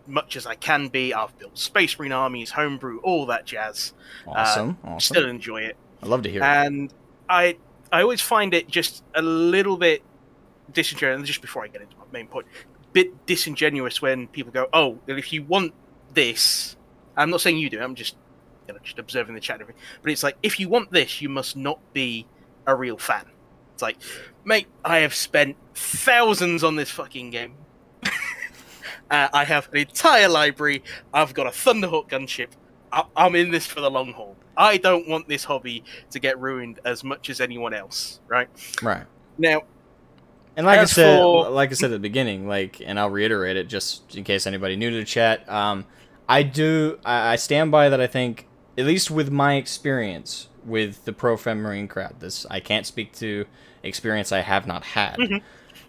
much as I can be. I've built Space Marine armies, homebrew, all that jazz. Awesome. Still enjoy it. I love to hear it. And I always find it just a little bit disingenuous, just before I get into my main point, bit disingenuous when people go, oh, well, if you want this, I'm not saying you do, I'm just observing the chat and everything, but it's like, if you want this, you must not be a real fan. It's like, mate, I have spent thousands on this fucking game. I have an entire library. I've got a Thunderhawk gunship. I'm in this for the long haul. I don't want this hobby to get ruined as much as anyone else, right? Right. Now, and like I said at the beginning, and I'll reiterate it just in case anybody new to the chat, I stand by that. I think, at least with my experience with the Pro Fem Marine crowd, I can't speak to experience I have not had,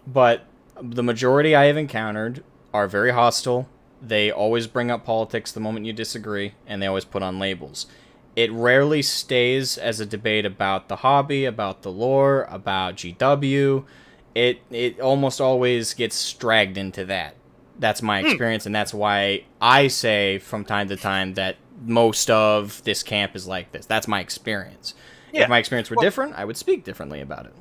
but the majority I have encountered are very hostile. They always bring up politics the moment you disagree, and they always put on labels. It rarely stays as a debate about the hobby, about the lore, about GW. It almost always gets dragged into that. That's my experience, and that's why I say from time to time that most of this camp is like this. That's my experience. Yeah. If my experience were different, I would speak differently about it.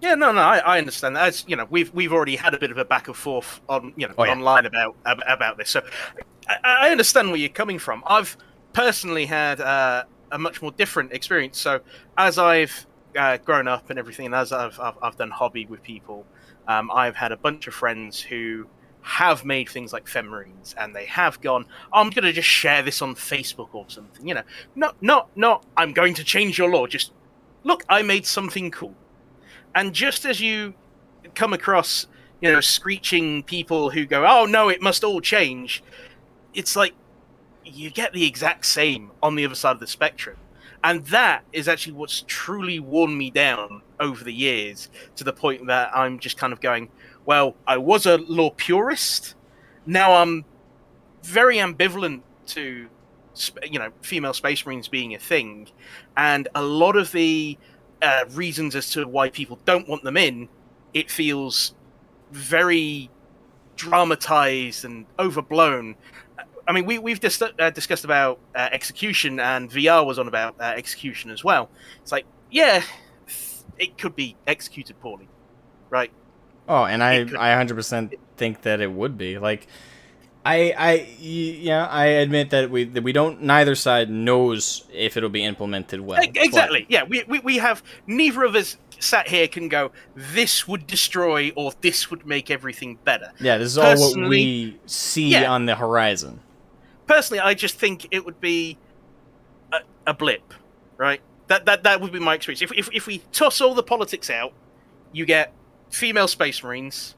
Yeah, no, I understand that. As we've already had a bit of a back and forth on online about this, so I understand where you're coming from. I've personally had a much more different experience. So as I've grown up and everything, and as I've done hobby with people, I've had a bunch of friends who have made things like Fem Marines, and they have gone, oh, I'm going to just share this on Facebook or something. Not I'm going to change your lore. Just look, I made something cool. And just as you come across, screeching people who go, oh, no, it must all change, it's like you get the exact same on the other side of the spectrum. And that is actually what's truly worn me down over the years, to the point that I'm just kind of going, well, I was a lore purist. Now I'm very ambivalent to, female Space Marines being a thing. And a lot of the reasons as to why people don't want them in, it feels very dramatized and overblown. I mean, we've discussed about execution, and VR was on about execution as well. It's like, yeah, it could be executed poorly, right? Oh, and I 100% think that it would be. Like, I admit that we don't. Neither side knows if it'll be implemented well. Exactly. Yeah, we have, neither of us sat here can go, this would destroy or this would make everything better. Yeah, this is all what we see on the horizon. Personally, I just think it would be a blip, right? That would be my experience. If we toss all the politics out, you get female Space Marines.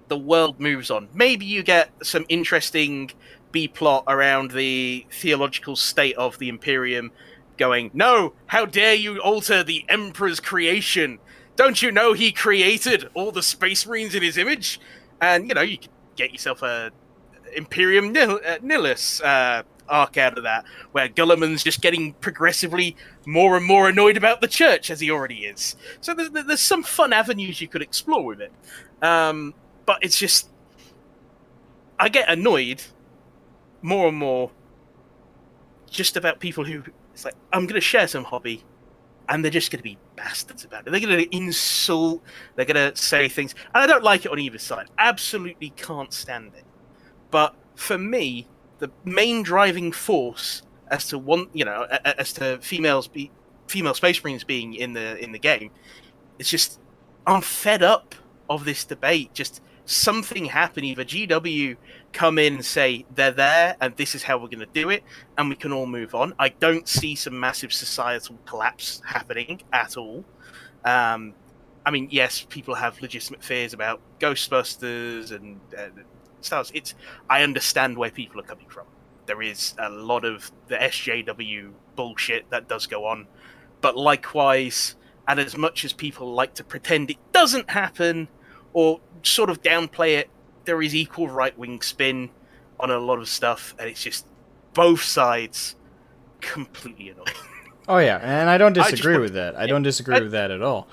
The world moves on. Maybe you get some interesting B-plot around the theological state of the Imperium going, no, how dare you alter the Emperor's creation? Don't you know he created all the Space Marines in his image? And, you could get yourself a Imperium Nihilus arc out of that, where Gulliman's just getting progressively more and more annoyed about the church, as he already is. So there's some fun avenues you could explore with it. But it's just, I get annoyed more and more just about people who, it's like, I'm going to share some hobby, and they're just going to be bastards about it. They're going to insult, they're going to say things, and I don't like it on either side. Absolutely can't stand it. But for me, the main driving force as to female Space Marines being in the game, it's just, I'm fed up of this debate. Just something happen. Either GW come in and say they're there and this is how we're going to do it, and we can all move on. I don't see some massive societal collapse happening at all. I mean, yes, people have legitimate fears about Ghostbusters and stuff. I understand where people are coming from. There is a lot of the SJW bullshit that does go on, but likewise, and as much as people like to pretend it doesn't happen or sort of downplay it, there is equal right-wing spin on a lot of stuff, and it's just both sides completely annoying. Oh yeah, and I don't disagree with that. I don't disagree with that at all.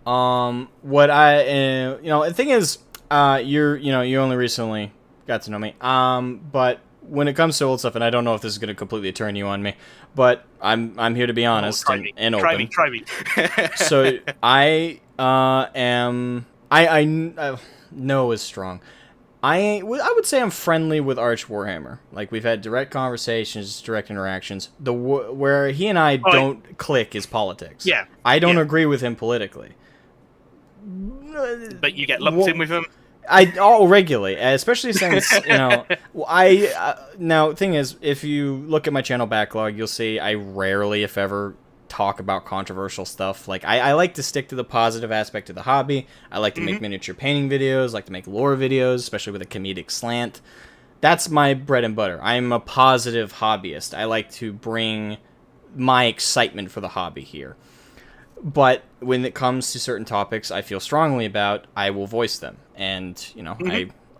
The thing is, you only recently got to know me. But when it comes to old stuff, and I don't know if this is going to completely turn you on me, but I'm here to be honest and open. Try me. So I am no is strong. I would say I'm friendly with Arch Warhammer. Like, we've had direct conversations, direct interactions. Where he and I don't click is politics. Yeah. I don't agree with him politically. But you get lumped in with him? Regularly, especially since, now, thing is, if you look at my channel backlog, you'll see I rarely, if ever, talk about controversial stuff. Like, I like to stick to the positive aspect of the hobby. I like to make miniature painting videos, like to make lore videos, especially with a comedic slant. That's my bread and butter. I'm a positive hobbyist. I like to bring my excitement for the hobby here. But when it comes to certain topics I feel strongly about, I will voice them. And,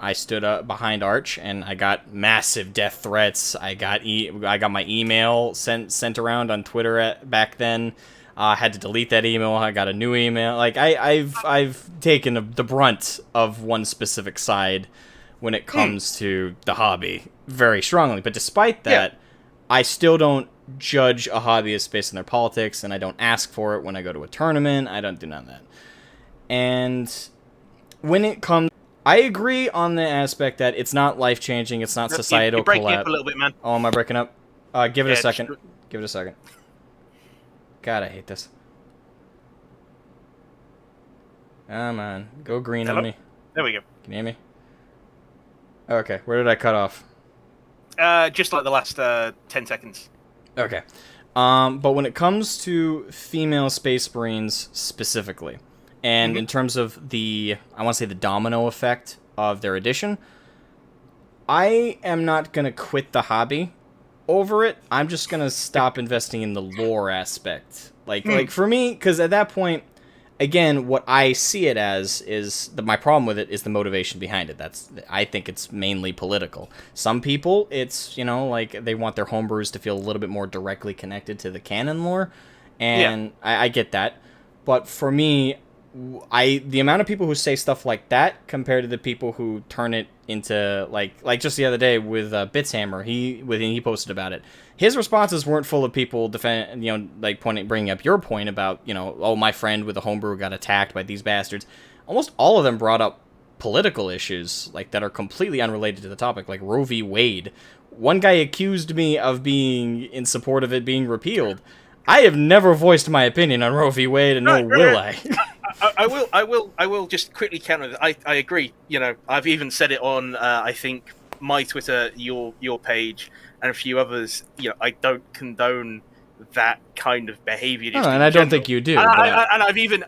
I stood up behind Arch, and I got massive death threats. I got my email sent around on Twitter back then. I had to delete that email. I got a new email. Like, I've taken the brunt of one specific side when it comes to the hobby very strongly. But despite that, I still don't judge a hobbyist based on their politics, and I don't ask for it when I go to a tournament. I don't do none of that. And when it comes, I agree on the aspect that it's not life-changing, it's not societal You're breaking collapse. up a little bit, man. Oh, am I breaking up? Give it a Yeah, second. just- Give it a second. God, I hate this. Come on. Go green Hello? on me. There we go. Can you hear me? Okay, where did I cut off? Just like the last 10 seconds. Okay. But when it comes to female Space Marines specifically, and in terms of I want to say the domino effect of their addition, I am not going to quit the hobby over it. I'm just going to stop investing in the lore aspect. Like for me, because at that point, again, what I see it as is my problem with it is the motivation behind it. I think it's mainly political. Some people, it's, like they want their homebrews to feel a little bit more directly connected to the canon lore, and I get that. But for me, the amount of people who say stuff like that compared to the people who turn it into like just the other day with Bitshammer, he posted about it. His responses weren't full of people bringing up your point about, oh, my friend with a homebrew got attacked by these bastards. Almost all of them brought up political issues that are completely unrelated to the topic, like Roe v. Wade. One guy accused me of being in support of it being repealed. I have never voiced my opinion on Roe v. Wade, and nor will I. I will just quickly counter that. I agree. I've even said it on I think my Twitter, your page, and a few others. I don't condone that kind of behavior. And I don't think you do. And I've even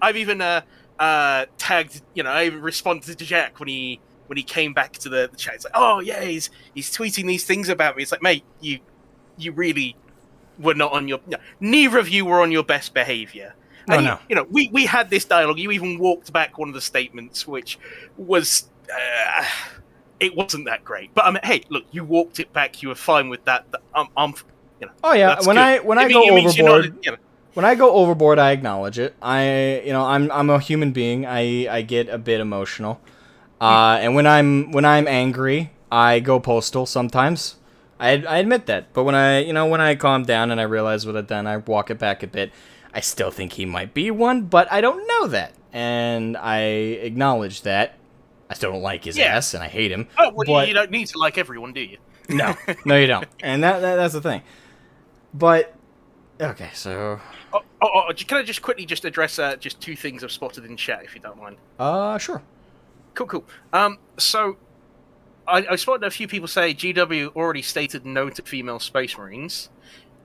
tagged. I even responded to Jack when he came back to the chat. It's like, oh yeah, he's tweeting these things about me. It's like, mate, you really were not on your. Neither of you were on your best behavior. And no. We had this dialogue. You even walked back one of the statements, which was it wasn't that great. But hey, look, you walked it back. You were fine with that. I'm Oh yeah, when I go overboard, when I go overboard, I acknowledge it. I'm a human being. I get a bit emotional, and when I'm angry, I go postal sometimes. I admit that. But when I calm down and I realize what I've done, I walk it back a bit. I still think he might be one, but I don't know that. And I acknowledge that. I still don't like his ass, and I hate him. Oh, well, you don't need to like everyone, do you? No, you don't. And that's the thing. But, okay, so... Can I just quickly address just two things I've spotted in chat, if you don't mind? Sure. Cool. So, I spotted a few people say GW already stated no to female Space Marines.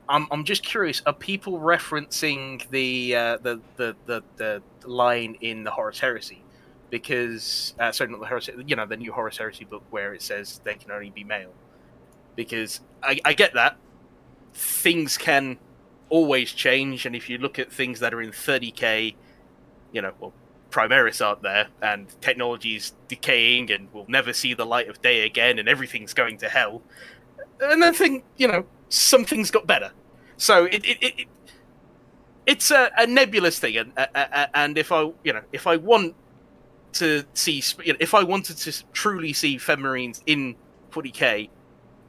I'm just curious. Are people referencing the line in the Horus Heresy? Because sorry, not the Horus. The new Horus Heresy book where it says they can only be male. Because I get that things can always change, and if you look at things that are in 30k, Primaris aren't there, and technology's decaying, and we'll never see the light of day again, and everything's going to hell. And then some things got better. So it's a nebulous thing, and if I want to see, if I wanted to truly see Fem Marines in 40k,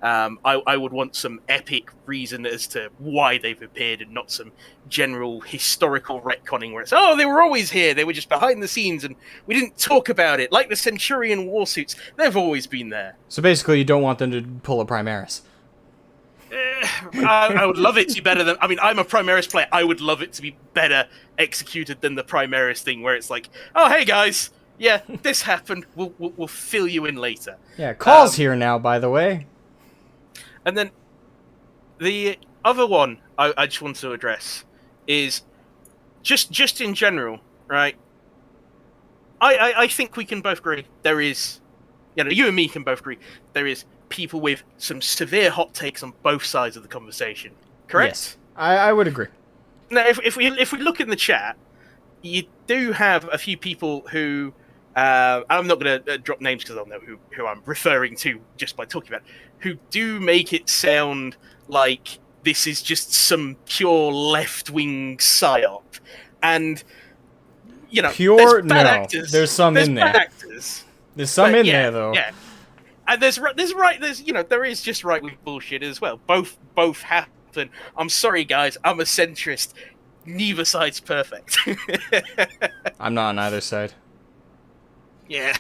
I would want some epic reason as to why they've appeared, and not some general historical retconning where it's, oh, they were always here, they were just behind the scenes and we didn't talk about it, like the Centurion warsuits, they've always been there. So basically, you don't want them to pull a Primaris. I would love it to be better than, I mean, I'm a Primaris player, I would love it to be better executed than the Primaris thing where it's like, oh, hey guys, yeah, this happened, we'll fill you in later. Yeah, Call's here now, by the way. And then the other one I just want to address is just in general, right? I think we can both agree there is, you and me can both agree, there is people with some severe hot takes on both sides of the conversation. Correct? Yes, I would agree. Now, if we look in the chat, you do have a few people who, I'm not going to drop names because I'll know who I'm referring to just by talking about it, who do make it sound like this is just some pure left-wing psyop. And, Pure? there's bad No. actors. There's some in there. Bad actors. There's some But in yeah, there, though. Yeah. And there is just right-wing bullshit as well. Both happen. I'm sorry, guys. I'm a centrist. Neither side's perfect. I'm not on either side. Yeah.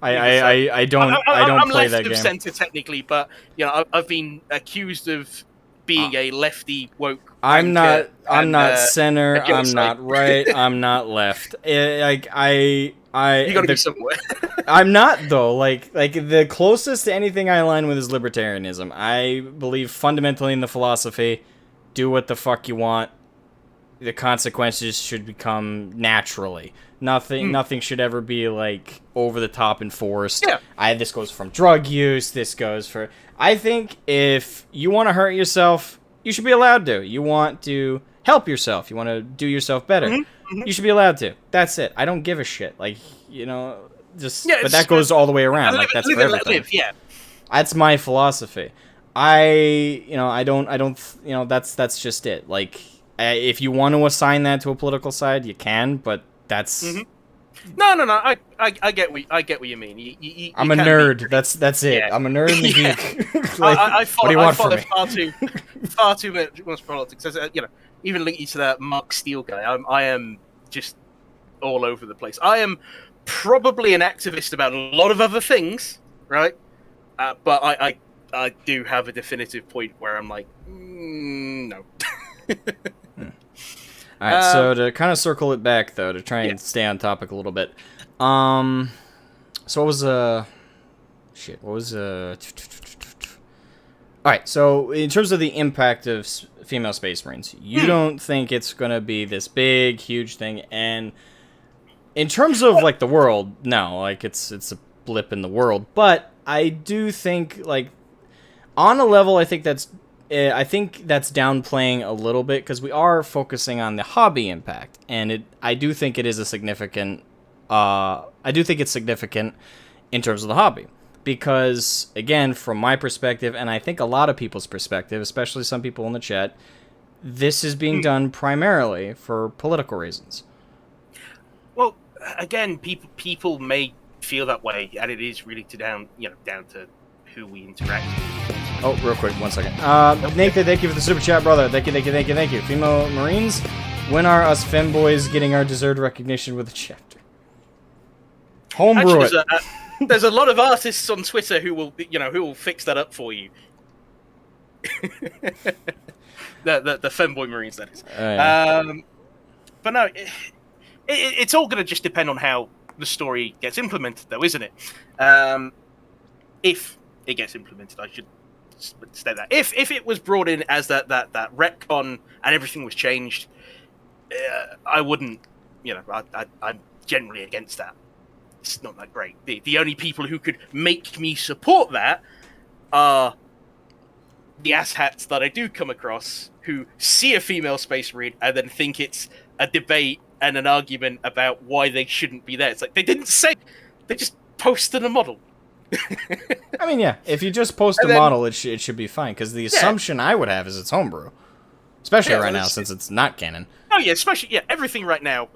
I don't I'm play left that of game. centre technically, but I've been accused of being a lefty woke. I'm wanker not and, center. a I'm genocide. not right. I'm not left. You gotta the- be somewhere. I'm not though. Like the closest to anything I align with is libertarianism. I believe fundamentally in the philosophy: do what the fuck you want. The consequences should become naturally. Nothing should ever be like over the top enforced. Yeah. This goes from drug use. This goes for. I think if you want to hurt yourself, you should be allowed to. You want to help yourself. You want to do yourself better. You should be allowed to. That's it. I don't give a shit. Like just. Yeah, But that goes all the way around. Live, Like that's live for and let everything. live, yeah. That's my philosophy. I don't. That's just it. Like. If you want to assign that to a political side, you can, but that's. No. I get what you mean. You I'm a can nerd. be- That's it. Yeah. I'm a nerd in the Yeah. geek. Like, I what do you want from follow me? far too much politics. As, even linking to that Mark Steele guy, I am just all over the place. I am probably an activist about a lot of other things, right? But I do have a definitive point where I'm like, no. All right, so to kind of circle it back though, to try and stay on topic a little bit. So what was shit? What was All right, so in terms of the impact of female Space Marines, you don't think it's gonna be this big, huge thing, and in terms of like the world, no, like it's a blip in the world, but I do think like on a level, I think that's downplaying a little bit because we are focusing on the hobby impact, and I do think it is a significant. I do think it's significant in terms of the hobby because, again, from my perspective, and I think a lot of people's perspective, especially some people in the chat, this is being done primarily for political reasons. Well, again, people may feel that way, and it is really down to who we interact with. Oh, real quick, 1 second. Nathan, thank you for the super chat, brother. Thank you. Female Marines, when are us femboys getting our deserved recognition with a chapter? Homebrew Actually, it. there's a lot of artists on Twitter who will fix that up for you. the femboy Marines, that is. Yeah. But no, it's all going to just depend on how the story gets implemented, though, isn't it? If it gets implemented, I should state that. If it was brought in as that retcon and everything was changed, I wouldn't. I'm generally against that. It's not that great. The only people who could make me support that are the asshats that I do come across who see a female Space Marine and then think it's a debate and an argument about why they shouldn't be there. It's like they didn't say, they just posted a model. I mean, yeah, if you just post a model, it should be fine, because the assumption I would have is it's homebrew. Especially right now, since it's not canon. Oh, yeah, especially, everything right now,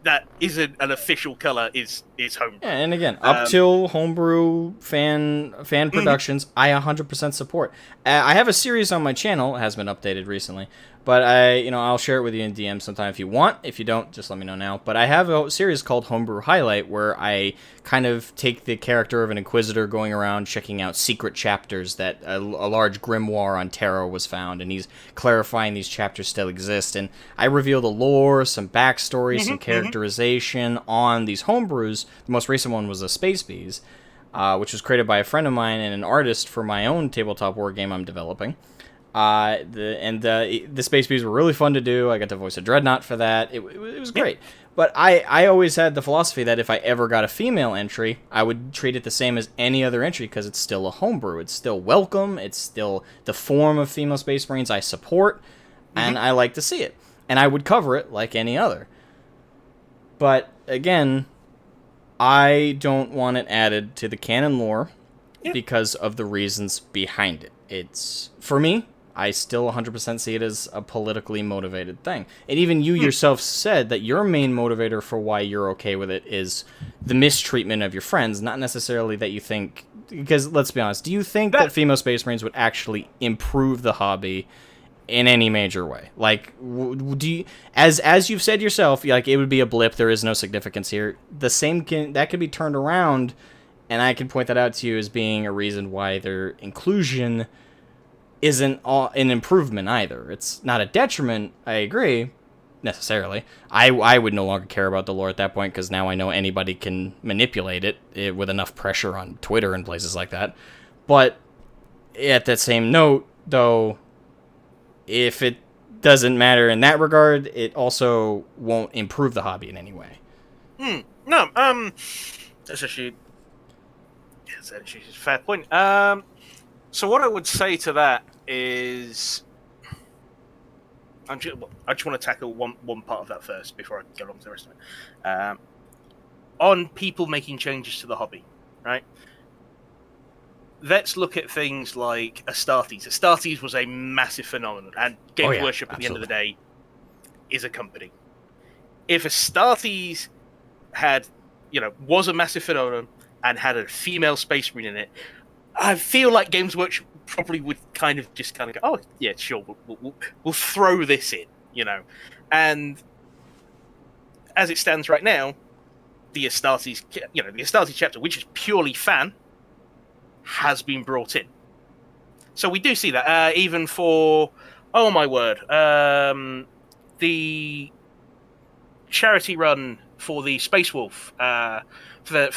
that isn't an official color is homebrew. Yeah, and again, up till homebrew fan productions, I 100% support. I have a series on my channel, it has been updated recently, but I'll share it with you in DM sometime if you want. If you don't, just let me know now. But I have a series called Homebrew Highlight where I kind of take the character of an inquisitor going around checking out secret chapters that a large grimoire on tarot was found, and he's clarifying these chapters still exist, and I reveal the lore, some backstory, some characterization on these homebrews. The most recent one was the Space Bees, which was created by a friend of mine and an artist for my own tabletop war game I'm developing. The Space Bees were really fun to do. I got to voice a Dreadnought for that. It was great. But I always had the philosophy that if I ever got a female entry, I would treat it the same as any other entry because it's still a homebrew. It's still welcome. It's still the form of female Space Marines I support, and I like to see it. And I would cover it like any other. But, again, I don't want it added to the canon lore because of the reasons behind it. It's, for me, I still 100% see it as a politically motivated thing. And even you yourself said that your main motivator for why you're okay with it is the mistreatment of your friends, not necessarily that you think... Because, let's be honest, do you think that female Space Marines would actually improve the hobby in any major way? Like, do you, as you've said yourself, like, it would be a blip, there is no significance here. The same that could be turned around, and I can point that out to you as being a reason why their inclusion isn't an improvement either. It's not a detriment, I agree, necessarily. I would no longer care about the lore at that point, because now I know anybody can manipulate it with enough pressure on Twitter and places like that. But at that same note, though, if it doesn't matter in that regard, it also won't improve the hobby in any way. No, that's actually a fair point. So what I would say to that is, I just want to tackle one part of that first before I get on to the rest of it. On people making changes to the hobby, right? Let's look at things like Astartes. Astartes was a massive phenomenon, and Games Workshop at the end of the day is a company. If Astartes was a massive phenomenon and had a female Space Marine in it, I feel like Games Workshop probably would kind of go, oh yeah, sure, we'll throw this in, And as it stands right now, the Astartes chapter, which is purely fan, has been brought in. So we do see that even for, oh my word, the charity run for the Space Wolf, for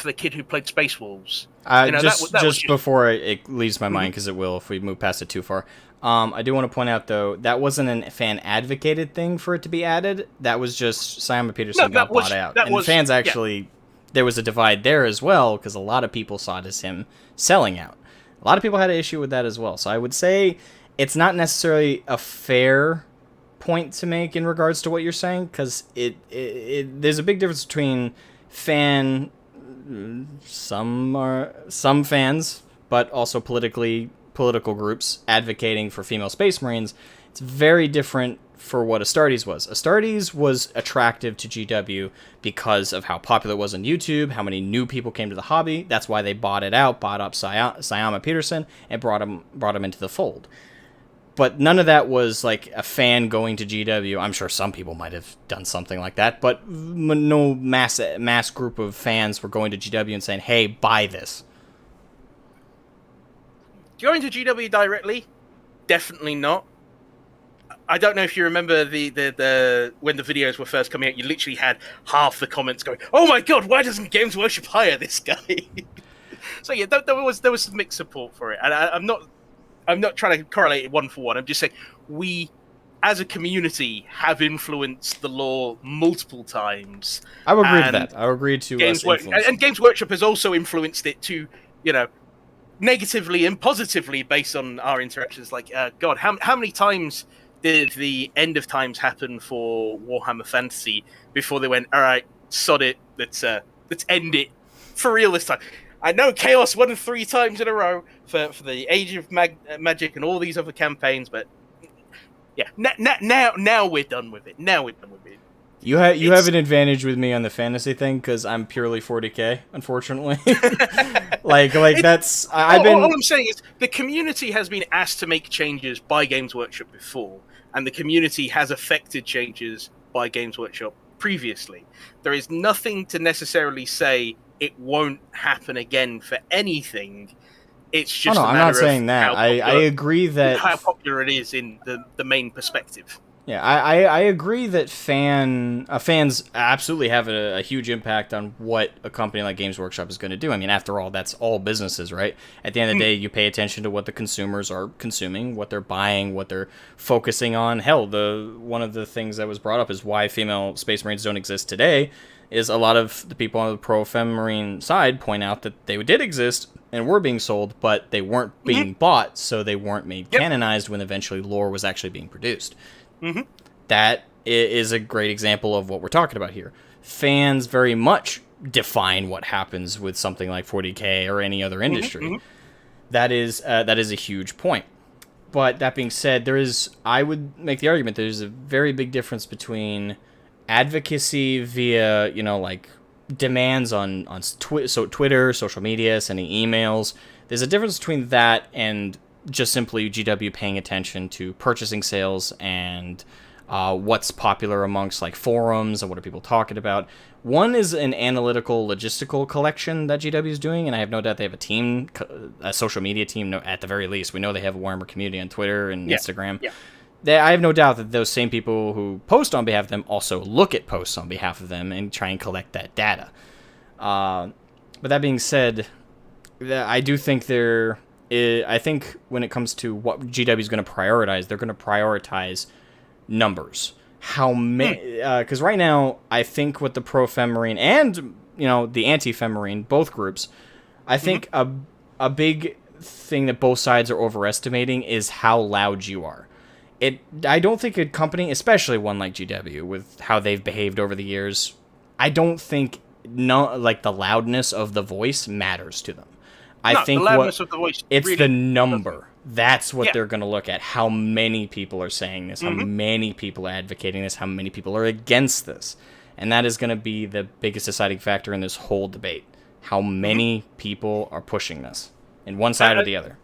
the kid who played Space Wolves. Just before it leaves my mind, because it will if we move past it too far. I do want to point out, though, that wasn't a fan-advocated thing for it to be added. That was just Simon Peterson got bought out. And fans actually, there was a divide there as well, because a lot of people saw it as him selling out. A lot of people had an issue with that as well. So I would say it's not necessarily a fair point to make in regards to what you're saying, because there's a big difference between some fans, but also political groups advocating for female Space Marines. It's very different for what Astartes was. Astartes was attractive to GW because of how popular it was on YouTube, how many new people came to the hobby. That's why they bought up Sayama Peterson, and brought him into the fold. But none of that was like a fan going to GW. I'm sure some people might have done something like that, but no mass group of fans were going to GW and saying, hey, buy this. Going to GW directly? Definitely not. I don't know if you remember the when the videos were first coming out, you literally had half the comments going, oh my god, why doesn't Games Workshop hire this guy? So yeah, there was some mixed support for it. And I'm not trying to correlate it one for one. I'm just saying we, as a community, have influenced the lore multiple times. I would agree with that. I would agree to and Games Workshop has also influenced it to, negatively and positively based on our interactions. Like, God, how many times did the end of times happen for Warhammer Fantasy before they went, all right, sod it, let's end it for real this time? I know Chaos won 3 times in a row for the Age of Magic and all these other campaigns, but yeah, now we're done with it. You have an advantage with me on the fantasy thing because I'm purely 40k, unfortunately. That's I've been. All I'm saying is the community has been asked to make changes by Games Workshop before, and the community has affected changes by Games Workshop previously. There is nothing to necessarily say it won't happen again for anything. It's just I'm not saying that. I agree that how popular it is in the main perspective. Yeah, I agree that fans absolutely have a huge impact on what a company like Games Workshop is going to do. I mean, after all, that's all businesses, right? At the end of the day, you pay attention to what the consumers are consuming, what they're buying, what they're focusing on. Hell, one of the things that was brought up is why female Space Marines don't exist today is a lot of the people on the Pro Fem Marine side point out that they did exist and were being sold, but they weren't being bought, so they weren't made canonized when eventually lore was actually being produced. That is a great example of what we're talking about here. Fans very much define what happens with something like 40k or any other industry. That is a huge point. But that being said, I would make the argument there's a very big difference between advocacy via demands on Twitter, social media, sending emails. There's a difference between that and just simply GW paying attention to purchasing sales and what's popular amongst forums and what are people talking about. One is an analytical, logistical collection that GW is doing, and I have no doubt they have a team, a social media team. At the very least, we know they have a Warhammer community on Twitter and Instagram. I have no doubt that those same people who post on behalf of them also look at posts on behalf of them and try and collect that data. But that being said, I do think I think when it comes to what GW is going to prioritize, they're going to prioritize numbers. How many? Because right now, I think with the Pro Fem Marine and the Anti Fem Marine, both groups, I think a big thing that both sides are overestimating is how loud you are. I don't think a company, especially one like GW, with how they've behaved over the years, I don't think the loudness of the voice matters to them. I think the loudness of the voice it's really the number. That's what they're going to look at. How many people are saying this? How many people are advocating this? How many people are against this? And that is going to be the biggest deciding factor in this whole debate. How many people are pushing this in one side or the other?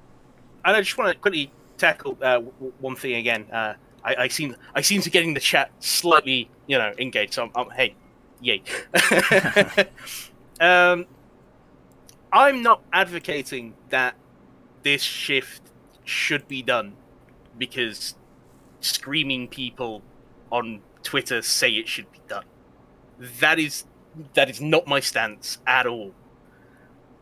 And I just want to quickly tackle one thing again. I seem to getting the chat slightly engaged. So hey, yay. I'm not advocating that this shift should be done because screaming people on Twitter say it should be done. That is not my stance at all.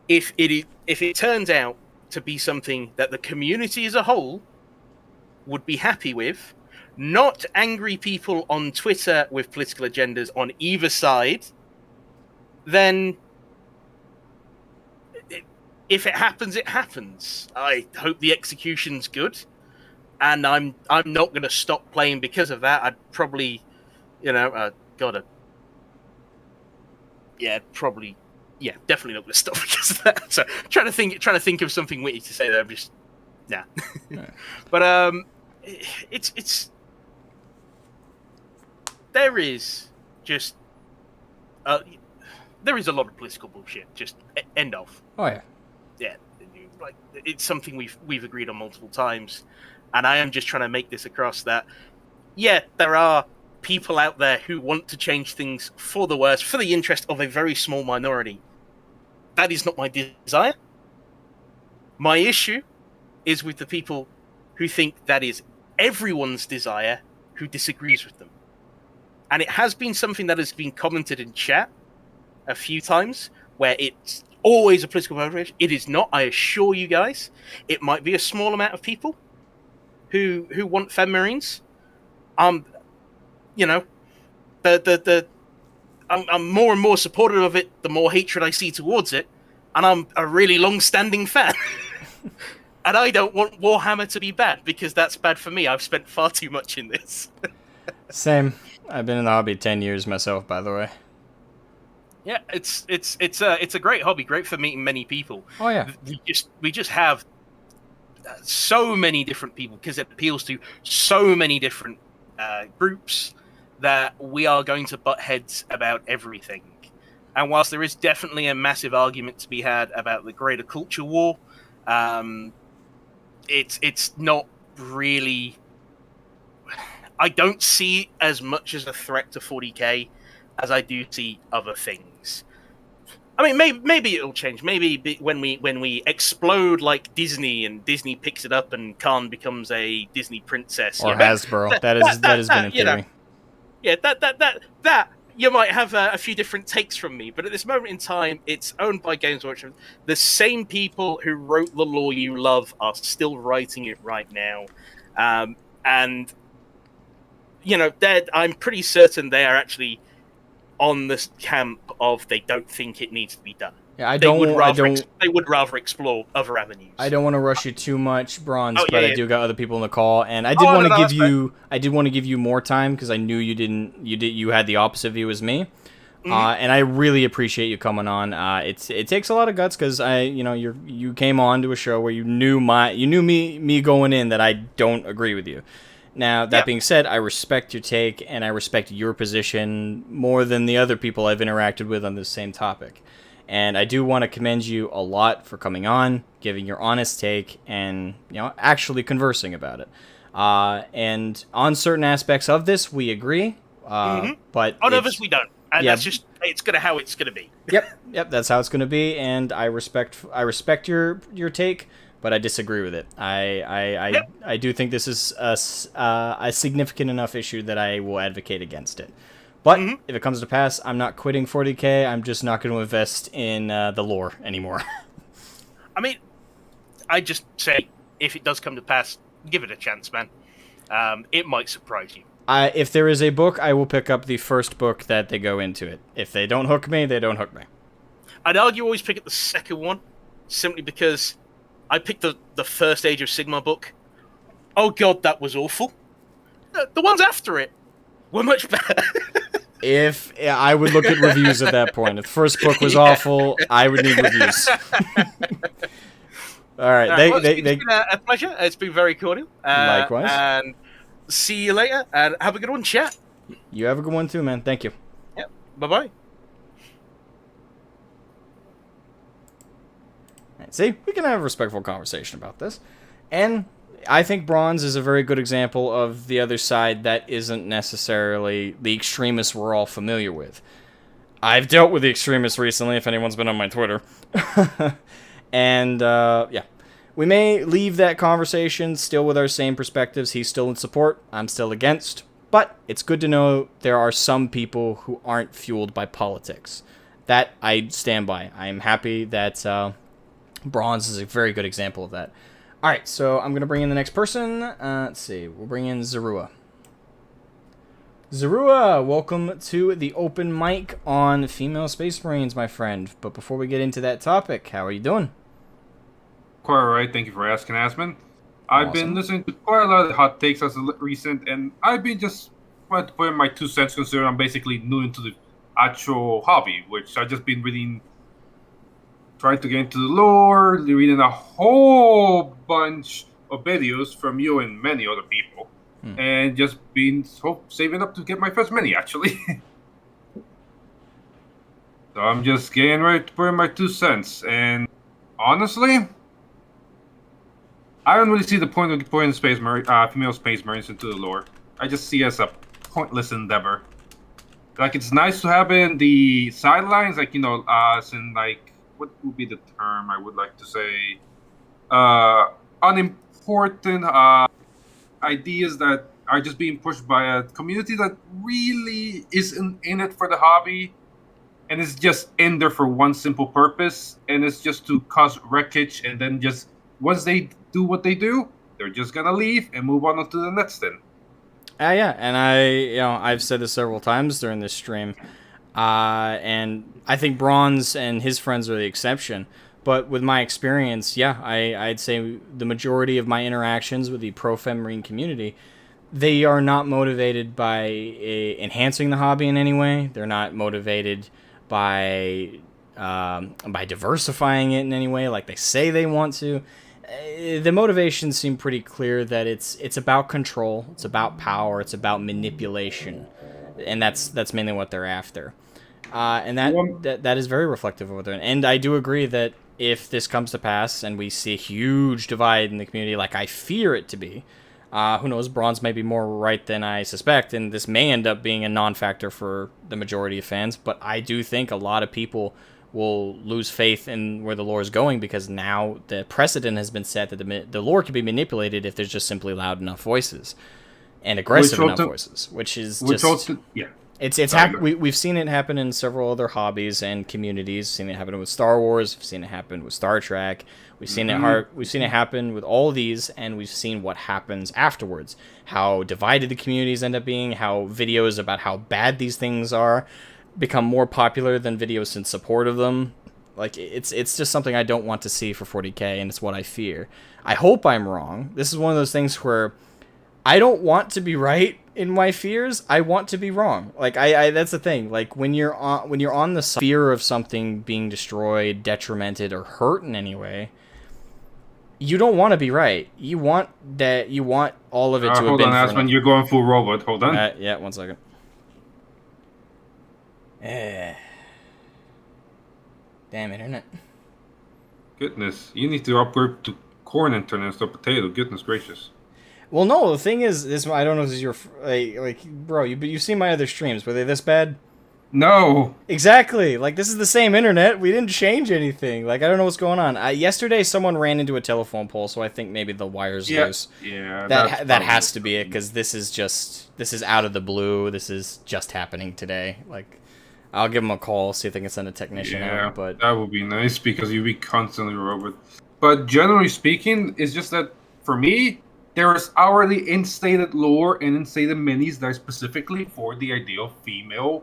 If it turns out to be something that the community as a whole would be happy with, not angry people on Twitter with political agendas on either side, then if it happens, it happens. I hope the execution's good, and I'm not going to stop playing because of that. I'd probably, definitely not going to stop because of that. So trying to think of something witty to say there. I'm just nah. But it's there is just there is a lot of political bullshit. Just end of. Oh yeah. Yeah, it's something we've agreed on multiple times, and I am just trying to make this across that there are people out there who want to change things for the worse for the interest of a very small minority. That is not my desire. My issue is with the people who think that is everyone's desire who disagrees with them. And it has been something that has been commented in chat a few times where it's always a political motivation. It is not, I assure you guys. It might be a small amount of people who want Fem Marines. I'm more and more supportive of it the more hatred I see towards it, and I'm a really long-standing fan. And I don't want Warhammer to be bad because that's bad for me. I've spent far too much in this. Same. I've been in the hobby 10 years myself, by the way. Yeah, it's a great hobby, great for meeting many people. Oh yeah. We just have so many different people because it appeals to so many different groups that we are going to butt heads about everything. And whilst there is definitely a massive argument to be had about the greater culture war, it's not really. I don't see as much as a threat to 40k as I do see other things. I mean, maybe it'll change. Maybe when we explode like Disney and Disney picks it up and Khan becomes a Disney princess, Or Hasbro. That has been in theory. That you might have a few different takes from me, but at this moment in time, it's owned by Games Workshop. The same people who wrote the lore you love are still writing it right now, and I'm pretty certain they are actually on this camp of they don't think it needs to be done. Yeah, They would rather explore other avenues. I don't want to rush you too much, Bronze, Oh, but yeah, I do got other people in the call, and I did want to give you more time because I knew you had the opposite view as me, and I really appreciate you coming on. It takes a lot of guts because you came on to a show where you knew me going in that I don't agree with you. Now, that being said, I respect your take, and I respect your position more than the other people I've interacted with on this same topic. And I do want to commend you a lot for coming on, giving your honest take, and actually conversing about it. And on certain aspects of this, we agree. But on others, we don't. And that's just how it's gonna be. Yep, that's how it's gonna be. And I respect your take, but I disagree with it. I do think this is a significant enough issue that I will advocate against it. But if it comes to pass, I'm not quitting 40k. I'm just not going to invest in the lore anymore. I mean, I just say, if it does come to pass, give it a chance, man. It might surprise you. If there is a book, I will pick up the first book that they go into it. If they don't hook me, they don't hook me. I'd argue always pick up the second one, simply because I picked the first Age of Sigmar book. Oh god, that was awful. The ones after it were much better. If I would look at reviews at that point. If the first book was awful, I would need reviews. All right. It's been a pleasure. It's been very cordial. Likewise. And see you later. And have a good one, chat. You have a good one too, man. Thank you. Yep. Bye-bye. See, we can have a respectful conversation about this. And I think Bronze is a very good example of the other side that isn't necessarily the extremists we're all familiar with. I've dealt with the extremists recently, if anyone's been on my Twitter. And, we may leave that conversation still with our same perspectives. He's still in support, I'm still against. But it's good to know there are some people who aren't fueled by politics. That I stand by. I'm happy that Bronze is a very good example of that. Alright, so I'm going to bring in the next person. Let's see. We'll bring in Zarua. Zarua, welcome to the open mic on Female Space Marines, my friend. But before we get into that topic, how are you doing? Quite alright, thank you for asking, Asmon. I've been listening to quite a lot of the hot takes as of recent, and I've been just wanted to put in my 2 cents considering I'm basically new into the actual hobby, which I've just been reading, trying to get into the lore, reading a whole bunch of videos from you and many other people, and just been saving up to get my first mini, actually. So I'm just getting ready to put in my 2 cents, and honestly, I don't really see the point of putting female Space Marines into the lore. I just see it as a pointless endeavor. Like, it's nice to have it in the sidelines, like, as in, like, what would be the term I would like to say? Unimportant ideas that are just being pushed by a community that really isn't in it for the hobby, and is just in there for one simple purpose, and it's just to cause wreckage, and then just once they do what they do, they're just gonna leave and move on to the next thing. Yeah, and I've said this several times during this stream, and I think Bronze and his friends are the exception. But with my experience, I'd say the majority of my interactions with the Pro Fem Marine community, they are not motivated by enhancing the hobby in any way. They're not motivated by diversifying it in any way, like they say they want to. The motivations seem pretty clear that it's about control, it's about power, it's about manipulation. and that's mainly what they're after. And that is very reflective of what they're doing. And I do agree that if this comes to pass and we see a huge divide in the community, like I fear it to be, who knows, Bronze may be more right than I suspect, and this may end up being a non-factor for the majority of fans, but I do think a lot of people will lose faith in where the lore is going, because now the precedent has been set that the lore can be manipulated if there's just simply loud enough voices and aggressive enough voices, which is we've seen it happen in several other hobbies and communities. We've seen it happen with Star Wars. We've seen it happen with Star Trek. We've seen it happen with all these, and we've seen what happens afterwards. How divided the communities end up being. How videos about how bad these things are become more popular than videos in support of them. Like it's just something I don't want to see for 40K, and it's what I fear. I hope I'm wrong. This is one of those things where I don't want to be right in my fears. I want to be wrong. Like I that's the thing. Like when you're on the fear of something being destroyed, detrimented, or hurt in any way, you don't want to be right. You want all of it to have been. Hold on, that's when you're going full robot. Hold on. Yeah, 1 second. Damn internet. Goodness, you need to upgrade to corn internet instead of potato. Goodness gracious. Well, no, the thing is, this I don't know if this is your like bro. You've seen my other streams. Were they this bad? No. Exactly. Like this is the same internet. We didn't change anything. Like I don't know what's going on. Yesterday, someone ran into a telephone pole, so I think maybe the wire's loose. Yeah. That has to be it, because this is out of the blue. This is just happening today. Like. I'll give them a call, see if they can send a technician out. But that would be nice, because you'd be constantly robot. But generally speaking, it's just that for me, there is already instated lore and instated minis that are specifically for the ideal female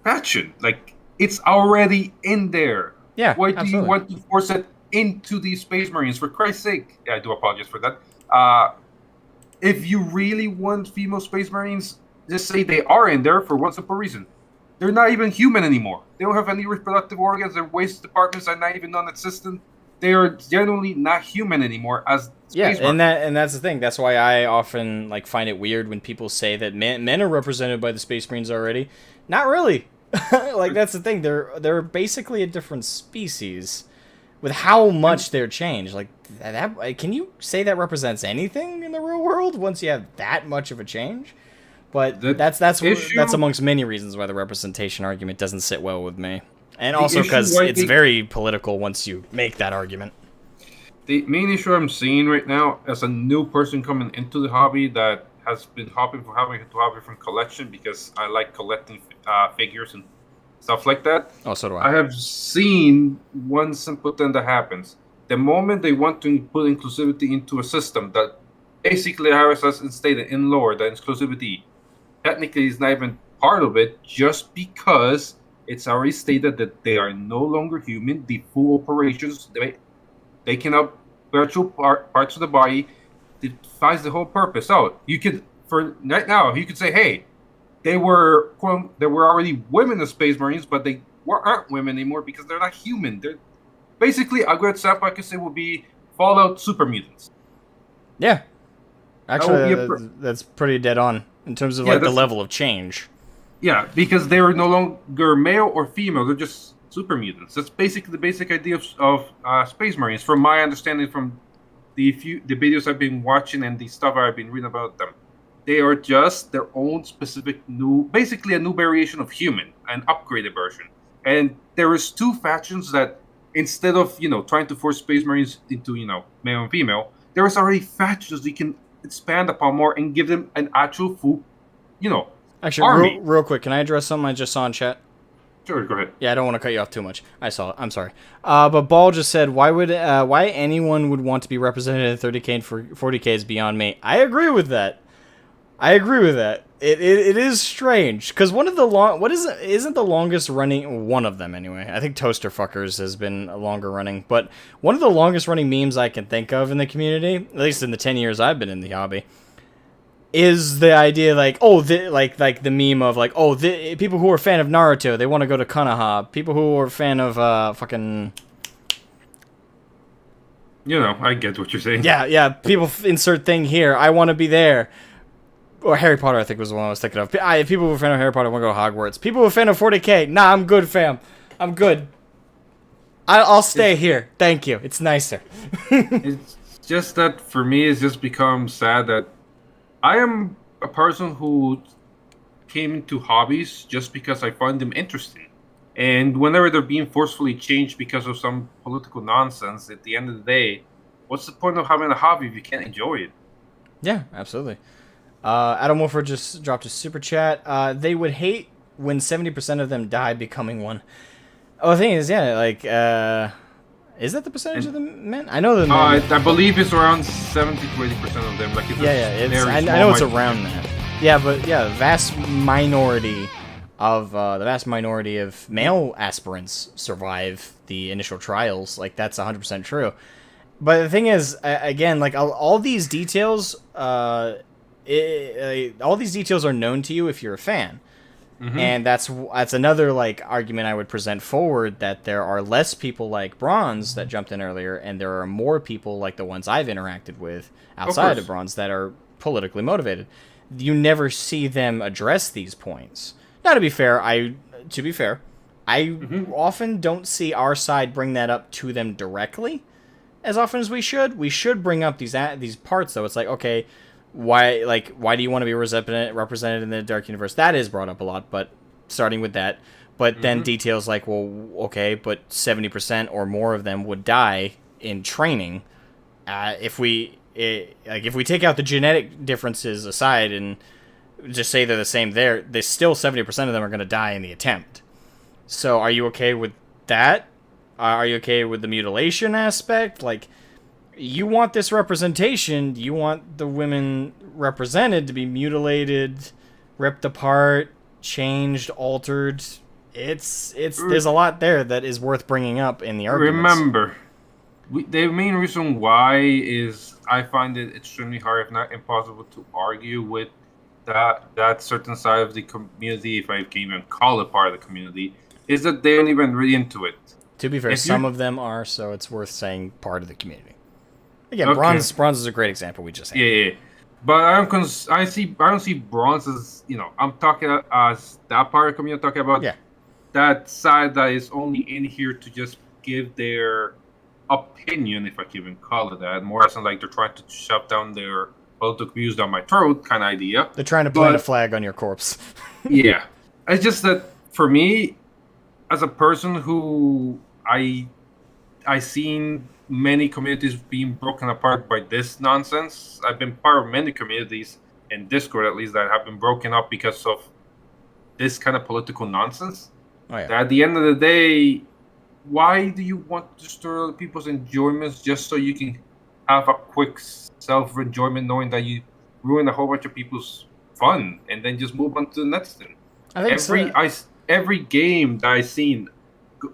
faction. Like it's already in there. Yeah. Why do you want to force it into these Space Marines? For Christ's sake! Yeah, I do apologize for that. If you really want female Space Marines, just say they are in there for one simple reason. They're not even human anymore. They don't have any reproductive organs. Their waste departments are not even non-existent. They are generally not human anymore as space and that's the thing. That's why I often find it weird when people say that men are represented by the Space Marines already. Not really. That's the thing. They're basically a different species with how much they're changed. Like that. Can you say that represents anything in the real world once you have that much of a change? But that's amongst many reasons why the representation argument doesn't sit well with me. And also because it's very political once you make that argument. The main issue I'm seeing right now, as a new person coming into the hobby that has been having to hobby from collection, because I like collecting figures and stuff like that. Oh, so do I. I have seen one simple thing that happens. The moment they want to put inclusivity into a system that basically has stated in lore that inclusivity technically is not even part of it, just because it's already stated that they are no longer human. The full operations, they cannot virtual parts of the body, defies the whole purpose out. You could, for right now, you could say, hey, they were already women as Space Marines, but they aren't women anymore because they're not human. They're basically, a good example I could say would be Fallout super mutants. Yeah, actually, that's pretty dead on. In terms of the level of change. Yeah, because they are no longer male or female. They're just super mutants. That's basically the basic idea of Space Marines, from my understanding from the videos I've been watching and the stuff I've been reading about them. They are just their own specific basically a new variation of human, an upgraded version. And there is two factions that, instead of, trying to force Space Marines into, male and female, there is already factions you can expand upon more and give them an actual full, Actually, army. Real quick, can I address something I just saw in chat? Sure, go ahead. Yeah, I don't want to cut you off too much. I saw it. I'm sorry. But Ball just said, why anyone would want to be represented in 30K and 40K is beyond me. I agree with that. It is strange, because isn't the longest running, one of them anyway, I think Toaster Fuckers has been longer running, but one of the longest running memes I can think of in the community, at least in the 10 years I've been in the hobby, is the idea the meme of people who are a fan of Naruto, they want to go to Konoha. People who are a fan of fucking... I get what you're saying. Yeah, people insert thing here. I want to be there. or Harry Potter, I think was the one I was thinking of. If people were a fan of Harry Potter want to go to Hogwarts. People were a fan of 40K. Nah, I'm good, fam. I'm good. I'll stay here. Thank you. It's nicer. It's just that for me, it's just become sad that I am a person who came into hobbies just because I find them interesting. And whenever they're being forcefully changed because of some political nonsense, at the end of the day, what's the point of having a hobby if you can't enjoy it? Yeah, absolutely. Adam Wolford just dropped a super chat. They would hate when 70% of them die becoming one. Oh, the thing is, yeah, like, is that the percentage of the men? I know the men. I believe it's around 70 to 80% of them. Like, it's I know it's around that. Yeah, but yeah, the vast minority of male aspirants survive the initial trials. Like, that's 100% true. But the thing is, again, like all these details, all these details are known to you if you're a fan. Mm-hmm. And that's another like argument I would present forward, that there are less people like Bronze that jumped in earlier, and there are more people like the ones I've interacted with outside of Bronze that are politically motivated. You never see them address these points. Now, to be fair, I often don't see our side bring that up to them directly as often as we should. We should bring up these parts, though. It's like, okay, why do you want to be represented in the Dark Universe? That is brought up a lot, but starting with that. But then details like, well, okay, but 70% or more of them would die in training. If we take out the genetic differences aside and just say they're the same, there's still 70% of them are going to die in the attempt. So are you okay with that? Are you okay with the mutilation aspect? Like, you want this representation. You want the women represented to be mutilated, ripped apart, changed, altered. There's a lot there that is worth bringing up in the arguments. Remember, the main reason why is I find it extremely hard, if not impossible, to argue with that certain side of the community, if I can even call it part of the community, is that they aren't even really into it. To be fair, some of them are, so it's worth saying part of the community. Again, okay. Bronze is a great example we just had. Yeah. But I don't see Bronze as, I'm talking as that part of the community. I'm talking about that side that is only in here to just give their opinion, if I can even call it that. More as in like they're trying to shove down their political views down my throat kind of idea. They're trying to plant a flag on your corpse. Yeah. It's just that for me, as a person who I seen many communities being broken apart by this nonsense. I've been part of many communities, in Discord at least, that have been broken up because of this kind of political nonsense. Oh, yeah. That at the end of the day, why do you want to destroy other people's enjoyments just so you can have a quick self-enjoyment knowing that you ruin a whole bunch of people's fun and then just move on to the next thing? I think every game that I've seen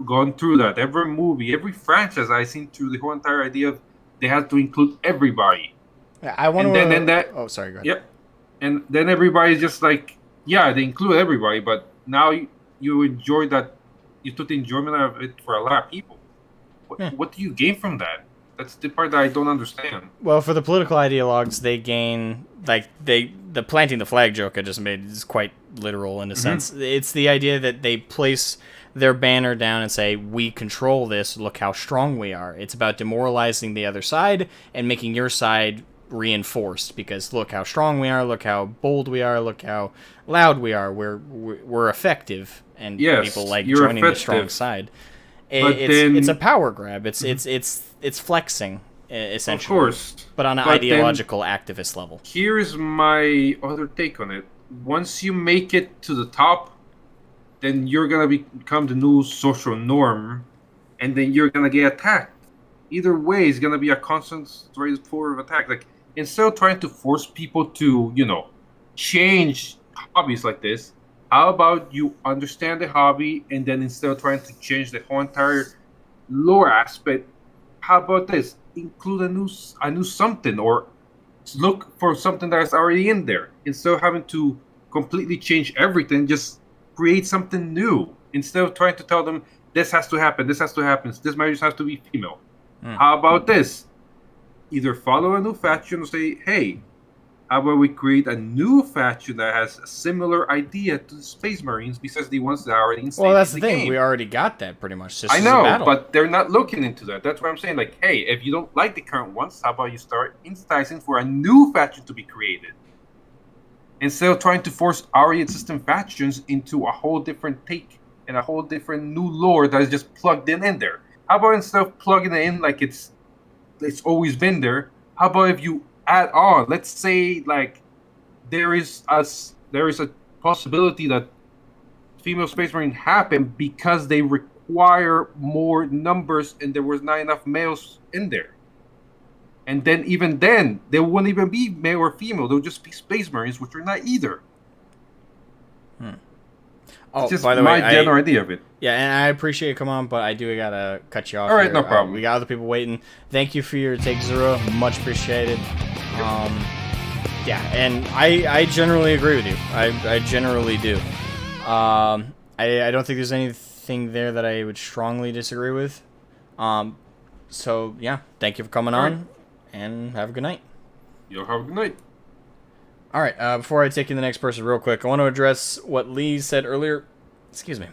gone through that, every movie, every franchise I've seen through the whole entire idea of they have to include everybody. Yeah, I want to. Oh, sorry. Go ahead. Yep. And then everybody's just like, yeah, they include everybody, but now you enjoy that. You took the enjoyment out of it for a lot of people. What do you gain from that? That's the part that I don't understand. Well, for the political ideologues, they gain the planting the flag joke I just made is quite literal in a sense. It's the idea that they place their banner down and say, we control this, look how strong we are. It's about demoralizing the other side and making your side reinforced, because look how strong we are, look how bold we are, look how loud we are, we're effective, and people like joining the strong side. It's a power grab. It's flexing, essentially. Of course. But on an ideological activist level. Here's my other take on it. Once you make it to the top, then you're going to become the new social norm, and then you're going to get attacked. Either way, it's going to be a constant form of attack. Like, instead of trying to force people to, change hobbies like this, how about you understand the hobby, and then instead of trying to change the whole entire lore aspect, how about this? Include a new something, or look for something that's already in there. Instead of having to completely change everything, just create something new. Instead of trying to tell them, this has to happen, this marriage has to be female. How about this? Either follow a new faction or say, hey, How about we create a new faction that has a similar idea to the Space Marines besides the ones that are already instated Well, that's in the thing. game? We already got that pretty much. This I is a know, battle. but they're not looking into that. That's what I'm saying. Like, hey, if you don't like the current ones, how about you start incising for a new faction to be created? Instead of trying to force already existing factions into a whole different take and a whole different new lore that is just plugged in there. How about instead of plugging it in like it's always been there, how about if you add on, let's say like there is a possibility that female Space Marine happened because they require more numbers and there was not enough males in there. And then even then, they wouldn't even be male or female. They'll just be Space Marines, which are not either. Oh, it's just by the my way, general idea of it. Yeah, and I appreciate you come on, but I do gotta cut you off. All right, here. no problem. We got other people waiting. Thank you for your take, Zero. Much appreciated. Yeah, and I generally agree with you. I generally do. I don't think there's anything there that I would strongly disagree with. So yeah, thank you for coming on, and have a good night. You'll have a good night. All right, before I take in the next person real quick, I want to address what Lee said earlier. Excuse me.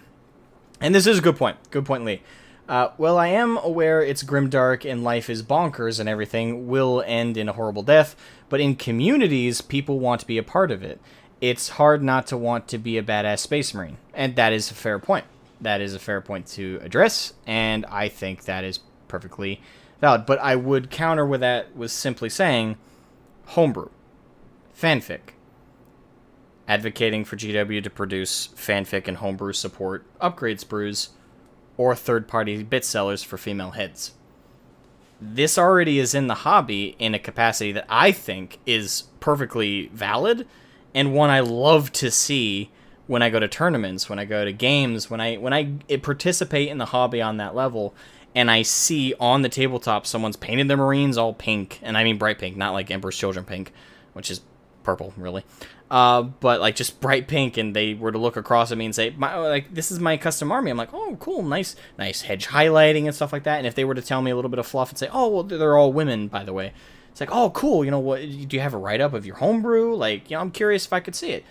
And this is a good point. Good point, Lee. Well, I am aware it's grimdark and life is bonkers and everything will end in a horrible death, but in communities, people want to be a part of it. It's hard not to want to be a badass Space Marine, and that is a fair point. That is a fair point to address, and I think that is perfectly valid. But I would counter with that with simply saying homebrew. Fanfic. Advocating for GW to produce fanfic and homebrew support, upgrade sprues, or third-party bit sellers for female heads. This already is in the hobby in a capacity that I think is perfectly valid, and one I love to see when I go to tournaments, when I go to games, when I participate in the hobby on that level, and I see on the tabletop someone's painted their Marines all pink, and I mean bright pink, not like Emperor's Children pink, which is purple, really. But like just bright pink, and they were to look across at me and say, this is my custom army. I'm like, oh, cool, nice hedge highlighting and stuff like that. And if they were to tell me a little bit of fluff and say, oh, well, they're all women, by the way. It's like, oh, cool, you know what? Do you have a write-up of your homebrew? Like, I'm curious if I could see it.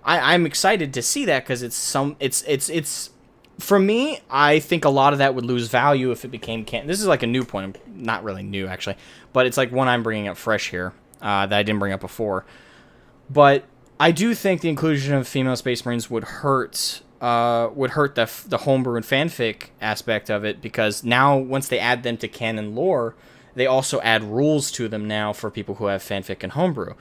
I'm excited to see that because it's for me, I think a lot of that would lose value if it became canon. This is like a new point, not really new actually, but it's like one I'm bringing up fresh here that I didn't bring up before. But I do think the inclusion of female Space Marines would hurt the homebrew and fanfic aspect of it, because now once they add them to canon lore, they also add rules to them now for people who have fanfic and homebrew.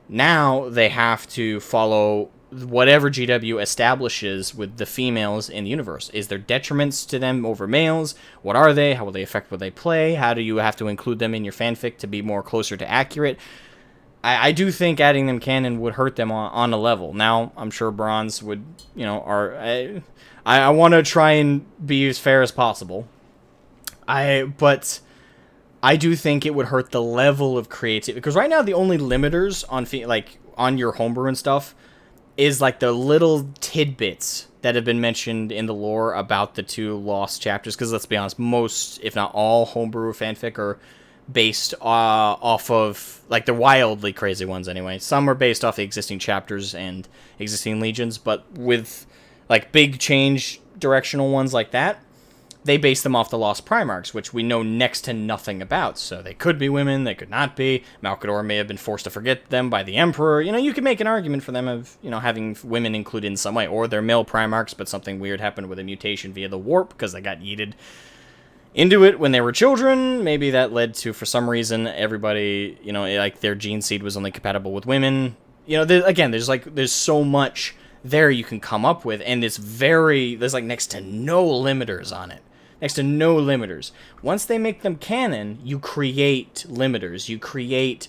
Now they have to follow whatever GW establishes with the females in the universe. Is there detriments to them over males? What are they? How will they affect what they play? How do you have to include them in your fanfic to be more closer to accurate? I do think adding them canon would hurt them on a level. Now, I'm sure Bronze would, I want to try and be as fair as possible. But I do think it would hurt the level of creativity, because right now the only limiters on your homebrew and stuff is like the little tidbits that have been mentioned in the lore about the two lost chapters. Because let's be honest, most, if not all, homebrew fanfic are based off of, like, the wildly crazy ones anyway. Some are based off the existing chapters and existing legions, but with, like, big change directional ones like that, they base them off the Lost Primarchs, which we know next to nothing about. So they could be women, they could not be. Malkador may have been forced to forget them by the Emperor. You could make an argument for them of, having women included in some way. Or they're male Primarchs, but something weird happened with a mutation via the warp, because they got yeeted into it when they were children. Maybe that led to, for some reason, everybody, like their gene seed was only compatible with women. There's so much there you can come up with, and there's like next to no limiters on it. Next to no limiters. Once they make them canon, you create limiters. You create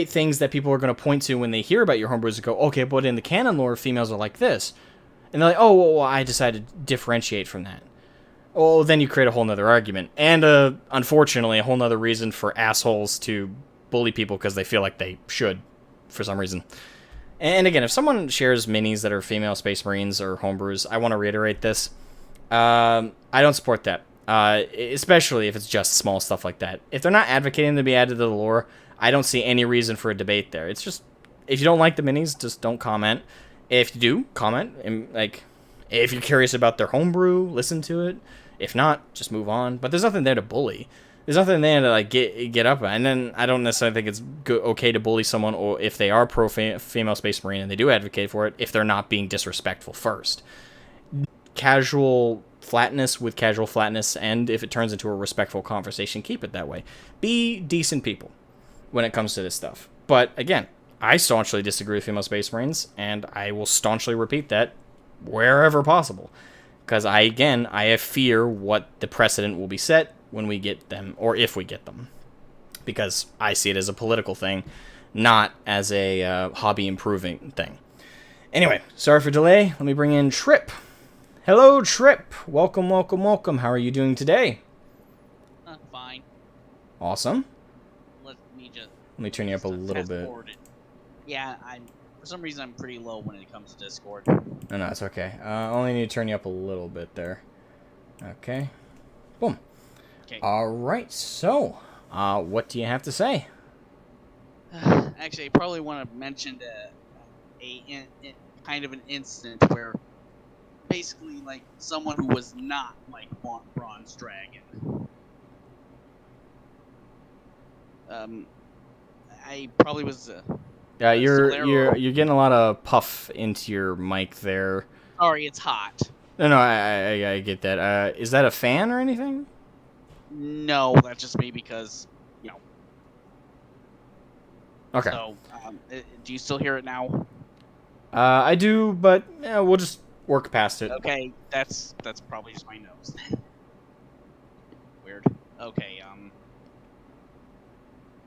things that people are going to point to when they hear about your homebrews and go, okay, but in the canon lore, females are like this. And they're like, oh, well, I decided to differentiate from that. Well, then you create a whole nother argument. And, unfortunately, a whole nother reason for assholes to bully people because they feel like they should, for some reason. And again, if someone shares minis that are female Space Marines or homebrews, I want to reiterate this. I don't support that. Especially if it's just small stuff like that. If they're not advocating to be added to the lore, I don't see any reason for a debate there. It's just, if you don't like the minis, just don't comment. If you do, comment. And, like, if you're curious about their homebrew, listen to it. If not, just move on. But there's nothing there to bully. There's nothing there to, like, get up at. And then I don't necessarily think it's okay to bully someone, or if they are pro-female Space Marine and they do advocate for it, if they're not being disrespectful first. Casual flatness with casual flatness, and if it turns into a respectful conversation, keep it that way. Be decent people when it comes to this stuff. But, again, I staunchly disagree with female Space Marines, and I will staunchly repeat that wherever possible. Because I have fear what the precedent will be set when we get them, or if we get them. Because I see it as a political thing, not as a hobby improving thing. Anyway, sorry for delay. Let me bring in Trip. Hello, Trip. Welcome, welcome, welcome. How are you doing today? Fine. Awesome. Let me turn you up a little bit. Yeah, for some reason I'm pretty low when it comes to Discord. No, it's okay. Only need to turn you up a little bit there. Okay. Boom. Okay. Alright, so, what do you have to say? Actually, I probably want to mention kind of an incident where basically, like, someone who was not, like, Bronze Dragon. I probably was... Yeah, you're getting a lot of puff into your mic there. Sorry, it's hot. No, I get that. Is that a fan or anything? No, that's just me because, you know. Okay. So, do you still hear it now? I do, but yeah, we'll just work past it. Okay, that's probably just my nose. Weird. Okay,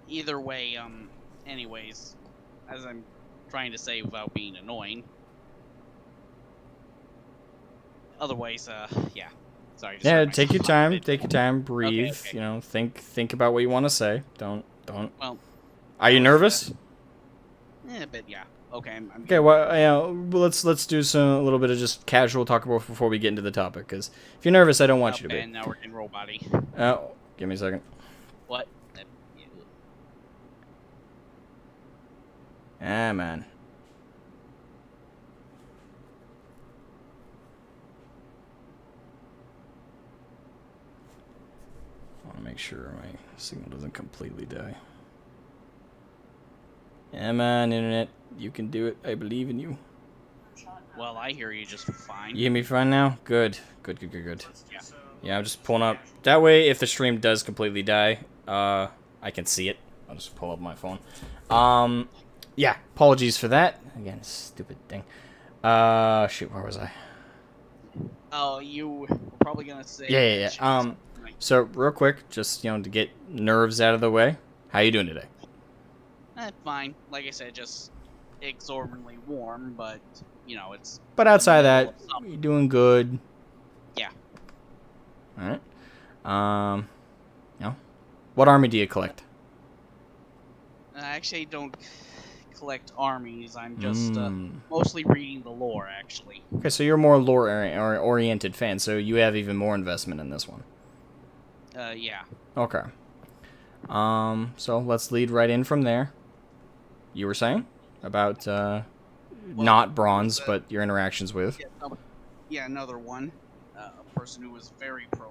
either way, anyways, as I'm trying to say without being annoying. Otherwise, yeah. Sorry. Yeah, take your time. Take your time. Breathe. Okay. You know, think about what you want to say. Don't. Well. Are you nervous? A bit, yeah. Okay. I'm okay. Well, let's do a little bit of just casual talk about before we get into the topic. Because if you're nervous, I don't want you to be. And now we're in roll body. Oh, give me a second. What? Ah, man. I want to make sure my signal doesn't completely die. Yeah, man, internet, you can do it. I believe in you. Well, I hear you just fine. You hear me fine now? Good. Yeah. Yeah, I'm just pulling up. That way, if the stream does completely die, I can see it. I'll just pull up my phone. Yeah, apologies for that. Again, stupid thing. Shoot, where was I? Oh, you were probably gonna say... Yeah. So, real quick, just, to get nerves out of the way. How you doing today? Fine. Like I said, just exorbitantly warm, but, it's... But outside of that, you're doing good. Yeah. Alright. What army do you collect? I actually don't collect armies. I'm just mostly reading the lore, actually. Okay, so you're a more lore-oriented fan, so you have even more investment in this one. Yeah. Okay. So let's lead right in from there. You were saying about not bronze, but your interactions with. Yeah, another one. A person who was very pro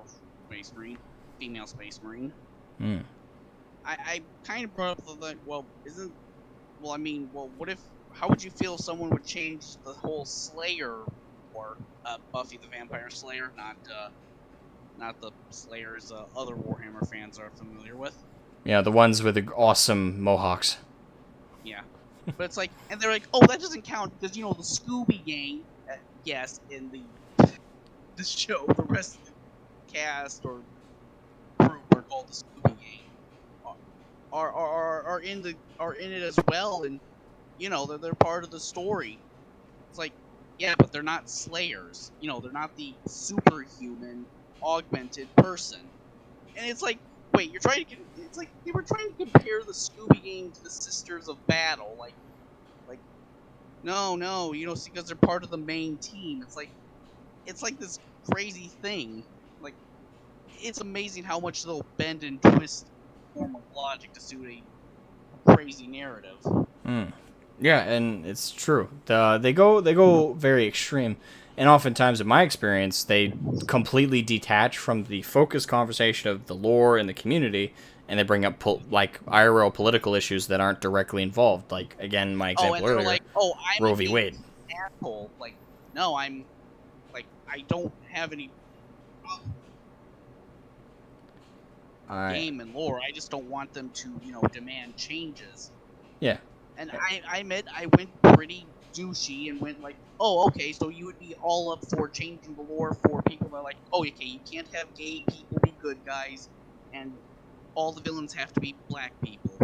Space Marine, female Space Marine. Hmm. I kind of brought up the what if? How would you feel if someone would change the whole Slayer or Buffy the Vampire Slayer, not the Slayers other Warhammer fans are familiar with? Yeah, the ones with the awesome mohawks. Yeah, but it's like, and they're like, oh, that doesn't count because the Scooby Gang, yes, in the show, the rest of the cast or group are called the Scooby Gang. Are in it as well, and they're part of the story. It's like, yeah, but they're not Slayers. They're not the superhuman augmented person. And it's like, wait, it's like they were trying to compare the Scooby Gang to the Sisters of Battle. Like, no, because they're part of the main team. It's like this crazy thing. Like, it's amazing how much they'll bend and twist form of logic to suit a crazy narrative. Yeah, and it's true. They go very extreme, and oftentimes, in my experience, they completely detach from the focused conversation of the lore and the community, and they bring up like IRL political issues that aren't directly involved. Like again, my example and they're earlier, like, "Oh, I'm Roe a v. Wade." asshole." Like, no, I'm like, I don't have any game and lore. I just don't want them to, demand changes. Yeah. And I admit I went pretty douchey and went like, oh, okay, so you would be all up for changing the lore for people that are like, oh, okay, you can't have gay people be good guys, and all the villains have to be black people.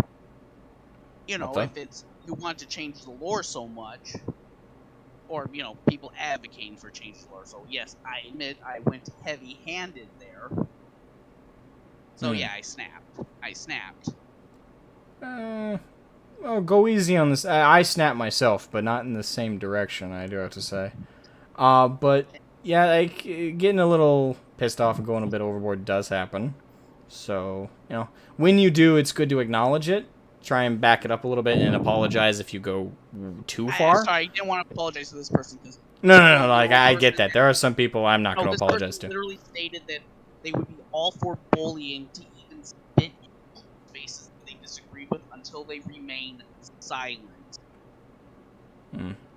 If it's you want to change the lore so much, or people advocating for changing the lore. So yes, I admit I went heavy-handed there. So yeah, I snapped. Well, go easy on this. I snap myself, but not in the same direction, I do have to say. But yeah, like getting a little pissed off and going a bit overboard does happen. So, when you do, it's good to acknowledge it. Try and back it up a little bit and apologize if you go too far. I'm sorry, I didn't want to apologize to this person because No. Like I get that. There are some people I'm not going to apologize to. Literally stated that they would be all for bullying to even spit in spaces that they disagree with until they remain silent.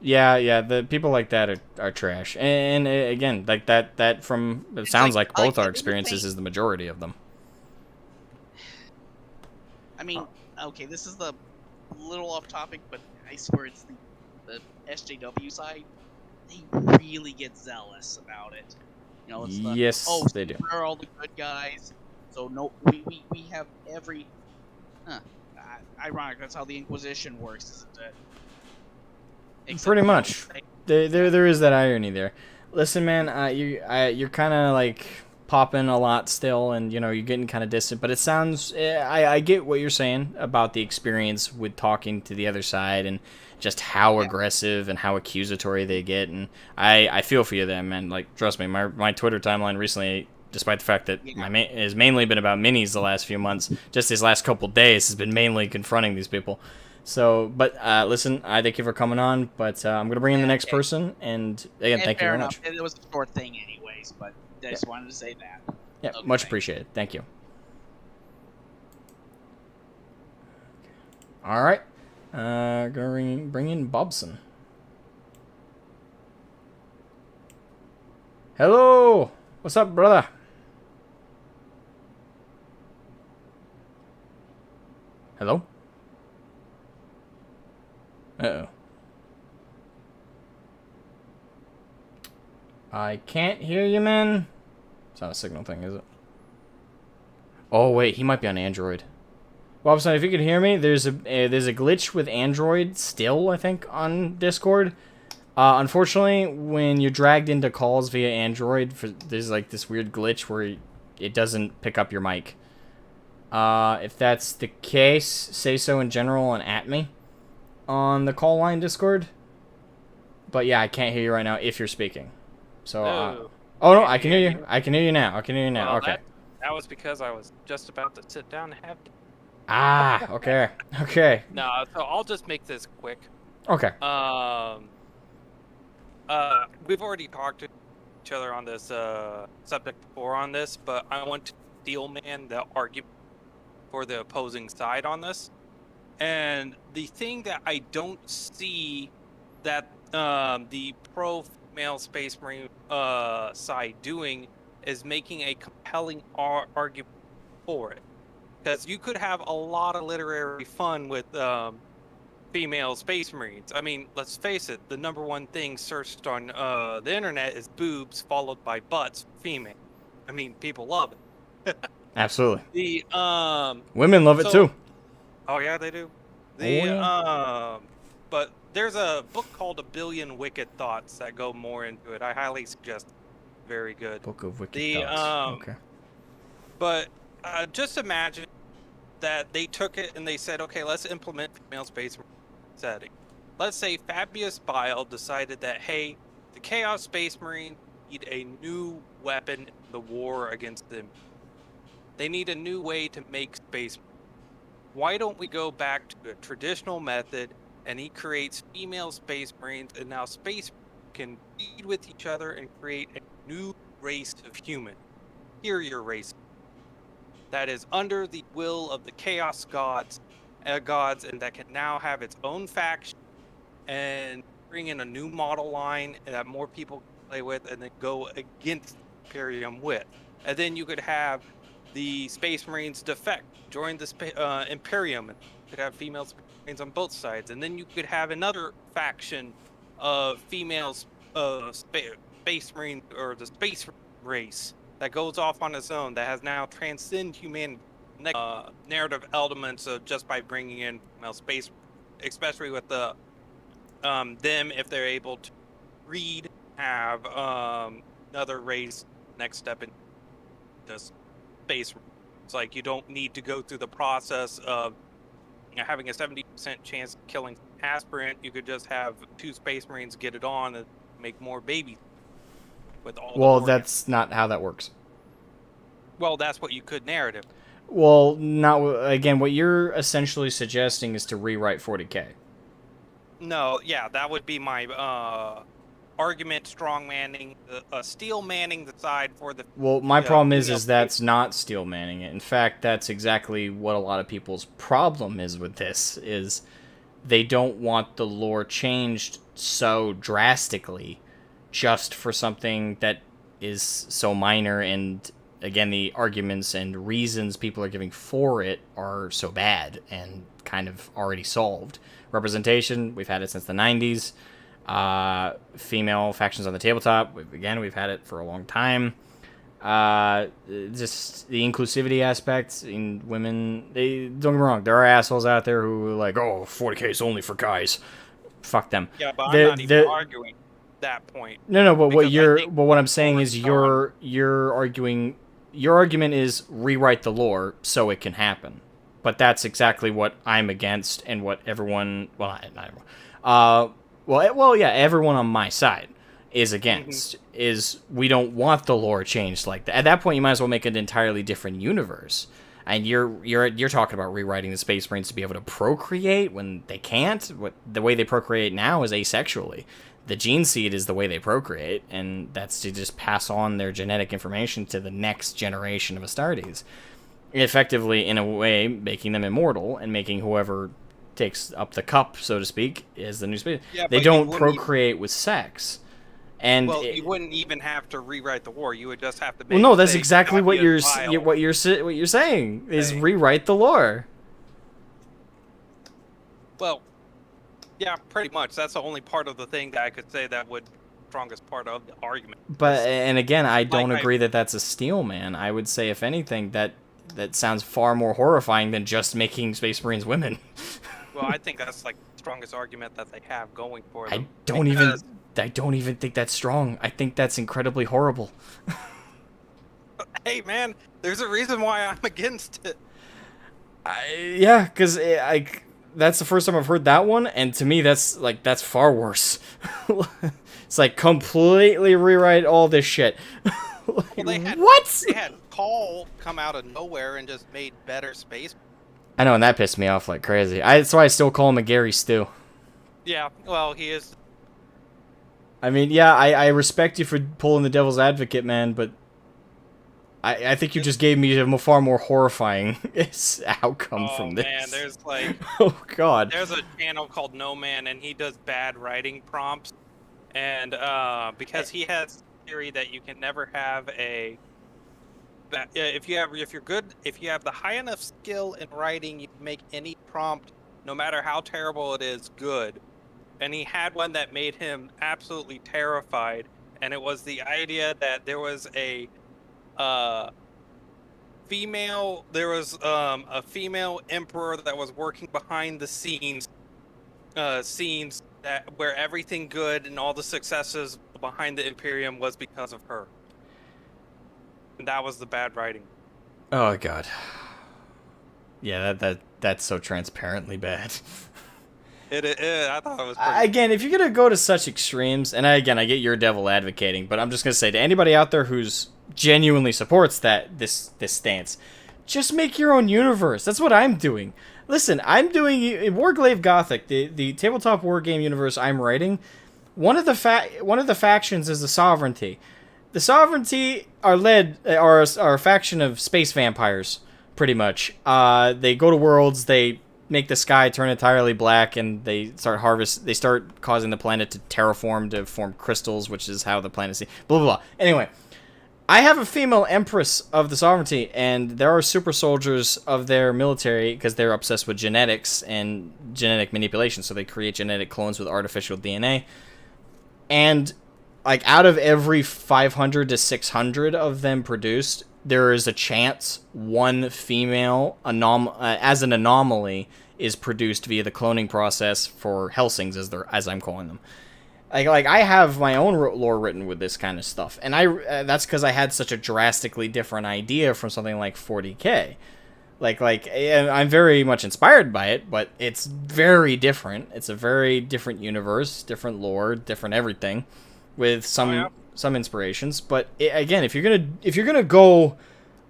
Yeah. The people like that are trash. And again, like that from it sounds like both our experiences is the majority of them. I mean, okay, this is the little off topic, but I swear it's the SJW side. They really get zealous about it. It's yes, they do. We're all the good guys, so no, we have every. Ironic. That's how the Inquisition works, isn't it? Except, pretty much. There is that irony there. Listen, man, you're kind of like popping a lot still, and you're getting kind of distant. But it sounds, I get what you're saying about the experience with talking to the other side and just how aggressive and how accusatory they get. And I feel for you there, man. Like, trust me, my Twitter timeline recently, despite the fact that has mainly been about minis the last few months, just these last couple days has been mainly confronting these people. So, but listen, I thank you for coming on, but I'm going to bring in the next person, and again, thank you very much. It was a short thing anyways, but I just wanted to say that. Yeah, okay, much appreciated. Thank you. All right. Going bring in Bobson. Hello. What's up, brother? Hello? Uh-oh. I can't hear you, man. It's not a signal thing, is it? Oh, wait. He might be on Android. Bobson, if you could hear me, there's a glitch with Android still, I think, on Discord. Unfortunately, when you're dragged into calls via Android, there's like this weird glitch where it doesn't pick up your mic. If that's the case, say so in general and at me on the call line Discord. But yeah, I can't hear you right now if you're speaking. So, oh no, I can hear you. I can hear you now. I can hear you now. Well, okay. That was because I was just about to sit down and have. Ah, okay. Okay. No, so I'll just make this quick. Okay. We've already talked to each other on this subject before on this, but I want to steelman the argument for the opposing side on this. And the thing that I don't see that the pro-female Space Marine side doing is making a compelling argument for it. Because you could have a lot of literary fun with female Space Marines. I mean, let's face it, the number one thing searched on the internet is boobs, followed by butts, female. I mean, people love it. Absolutely. The women love it too. Oh yeah, they do. But there's a book called A Billion Wicked Thoughts that go more into it. I highly suggest it. Very good. Book of Wicked Thoughts. Okay. But just imagine that they took it and they said, okay, let's implement female Space Marine setting. Let's say Fabius Bile decided that, hey, the Chaos Space Marine need a new weapon in the war against them. They need a new way to make Space Marine. why don't we go back to a traditional method, and he creates female Space Marines, and now Space can feed with each other and create a new race of human, superior race, that is under the will of the Chaos gods, and that can now have its own faction, and bring in a new model line that more people can play with, and then go against Imperium with. And then you could have the Space Marines defect, join the Imperium, and you could have female Space Marines on both sides. And then you could have another faction of females, Space Marine, or the Space race, that goes off on its own, that has now transcend human narrative elements just by bringing in female space, especially with the them, if they're able to read, have another race next step in just space. It's like you don't need to go through the process of having a 70% chance of killing aspirant. You could just have 2 Space Marines get it on and make more babies with all. Well, that's not how that works. Well, that's what you could narrative. Well, not again. What you're essentially suggesting is to rewrite 40K. No, yeah, that would be my argument. Strong manning, steel manning the side for the. Well, my problem is that's not steel manning it. In fact, that's exactly what a lot of people's problem is with this. Is they don't want the lore changed so drastically, just for something that is so minor. And again, the arguments and reasons people are giving for it are so bad and kind of already solved. Representation, we've had it since the 90s. Female factions on the tabletop, we've had it for a long time. Just the inclusivity aspect in women, don't get me wrong, there are assholes out there who are like, oh, 40K is only for guys. Fuck them. Yeah, but I'm not even arguing that point. No, but what I'm saying is you're arguing, your argument is rewrite the lore so it can happen. But that's exactly what I'm against, and what everyone, well, not everyone, everyone on my side is against. Is we don't want the lore changed like that. At that point, you might as well make an entirely different universe. And you're talking about rewriting the Space Marines to be able to procreate when they can't. The way they procreate now is asexually. The gene seed is the way they procreate, and that's to just pass on their genetic information to the next generation of Astartes. Effectively, in a way, making them immortal and making whoever takes up the cup, so to speak, is the new space. Yeah, they don't procreate with sex. And you wouldn't even have to rewrite the war. You would just have to. Well, no, that's exactly what you're saying is rewrite the lore. Well, yeah, pretty much. That's the only part of the thing that I could say that would strongest part of the argument. But and again, I don't agree that that's a steel man. I would say, if anything, that sounds far more horrifying than just making Space Marines women. Well, I think that's like the strongest argument that they have going for them. I don't even think that's strong. I think that's incredibly horrible. Hey, man, there's a reason why I'm against it. Yeah, because that's the first time I've heard that one, and to me, that's far worse. It's like completely rewrite all this shit. Well, they had Call come out of nowhere and just made better space. I know, and that pissed me off like crazy. That's why I still call him a Gary Stew. Yeah, well, he is. I mean, yeah, I respect you for pulling the devil's advocate, man, but I think you just gave me a far more horrifying outcome from this. Oh, man, there's like... oh, God. There's a channel called No Man, and he does bad writing prompts. And because he has theory that you can never have a... If you have the high enough skill in writing, you can make any prompt, no matter how terrible it is, good. And he had one that made him absolutely terrified, and it was the idea that there was a female emperor that was working behind the scenes that where everything good and all the successes behind the Imperium was because of her. And that was the bad writing. Oh, God. Yeah, that's so transparently bad. It is. I thought it was pretty... Again, if you're going to go to such extremes, and I get your devil advocating, but I'm just going to say to anybody out there who's genuinely supports this stance, just make your own universe. That's what I'm doing. Listen, I'm doing Warglaive Gothic, the tabletop war game universe I'm writing. One of the factions is the Sovereignty. The Sovereignty are a faction of space vampires, pretty much. They go to worlds, they make the sky turn entirely black, and they start causing the planet to terraform to form crystals, which is how the planet see. Blah blah blah. Anyway, I have a female empress of the Sovereignty, and there are super soldiers of their military because they're obsessed with genetics and genetic manipulation. So they create genetic clones with artificial DNA, and like out of every 500 to 600 of them produced, there is a chance one female as an anomaly is produced via the cloning process for Helsings, as I'm calling them. Like I have my own lore written with this kind of stuff, and that's because I had such a drastically different idea from something like 40K. And I'm very much inspired by it, but it's very different. It's a very different universe, different lore, different everything, with some inspirations. But again, if you're gonna go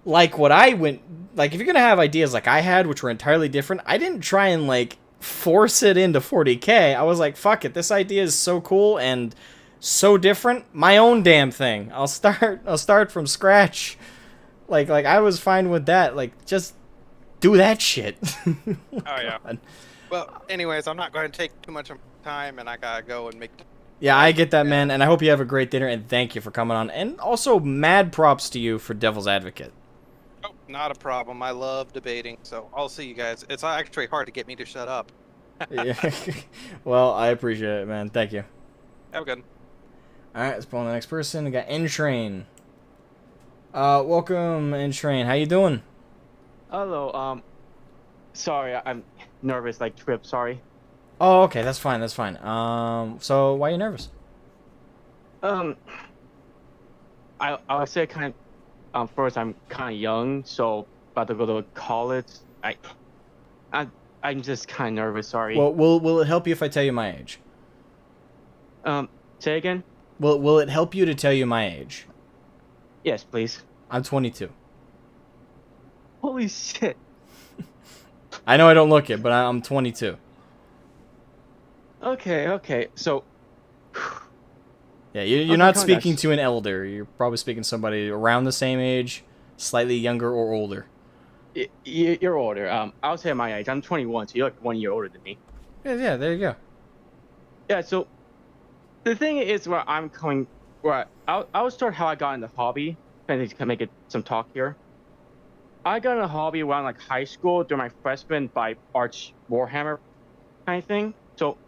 like what I went, like if you're gonna have ideas like I had, which were entirely different, I didn't try and like force it into 40K. I was like, fuck it, this idea is so cool and so different. My own damn thing. I'll start from scratch. Like I was fine with that. Like just do that shit. Oh yeah. Well, anyways, I'm not going to take too much of my time, and I gotta go and make. Yeah, I get that, man, and I hope you have a great dinner, and thank you for coming on. And also, mad props to you for Devil's Advocate. Oh, not a problem. I love debating, so I'll see you guys. It's actually hard to get me to shut up. Yeah. Well, I appreciate it, man. Thank you. Have a good. Alright, let's pull on the next person. We got N-Train. Welcome, N-Train. How you doing? Hello, sorry, I'm nervous, like trip, sorry. Oh, okay, that's fine, that's fine. So why are you nervous? I would say first I'm kind of young, so about to go to college. I'm just kind of nervous, sorry. Well, will it help you if I tell you my age? Say again? Will it help you to tell you my age? Yes, please. I'm 22. Holy shit. I know I don't look it, but I'm 22. Okay, so... Yeah, you're not speaking to an elder. You're probably speaking to somebody around the same age, slightly younger or older. You're older. I'll say my age. I'm 21, so you're like 1 year older than me. Yeah, there you go. Yeah, so the thing is where I'm coming... I'll start how I got in the hobby. I can make it some talk here. I got in a hobby around like high school during my freshman by Arch Warhammer kind of thing. So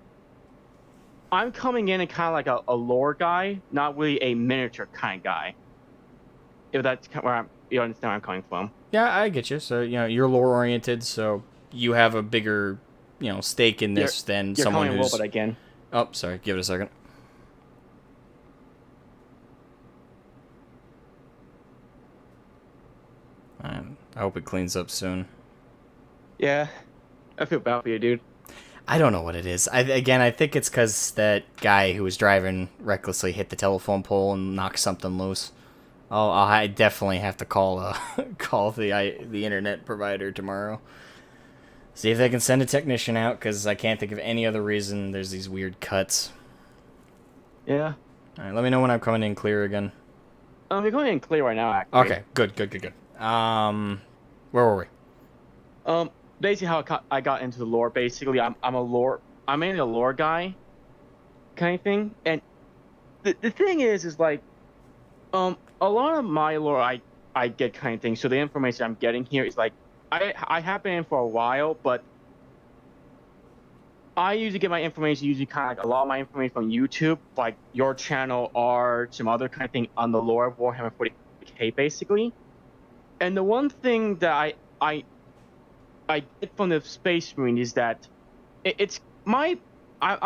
I'm coming in and kind of like a lore guy, not really a miniature kind of guy. If that's where you understand where I'm coming from. Yeah, I get you. So, you're lore oriented, so you have a bigger, stake in this than someone who's... You're calling robot again. Oh, sorry. Give it a second. I hope it cleans up soon. Yeah, I feel bad for you, dude. I don't know what it is. I think it's because that guy who was driving recklessly hit the telephone pole and knocked something loose. I definitely have to call the internet provider tomorrow. See if they can send a technician out, because I can't think of any other reason there's these weird cuts. Yeah. Alright, let me know when I'm coming in clear again. You're going in clear right now, actually. Okay, good. Where were we? Basically how I got into the lore. Basically, I'm mainly a lore guy, kind of thing. And the thing is like, a lot of my lore I get kind of thing. So the information I'm getting here is like, I have been in for a while, but I usually get my information kind of like a lot of my information from YouTube, like your channel or some other kind of thing on the lore of Warhammer 40K, basically. And the one thing that I get from the Space Marine is that I'm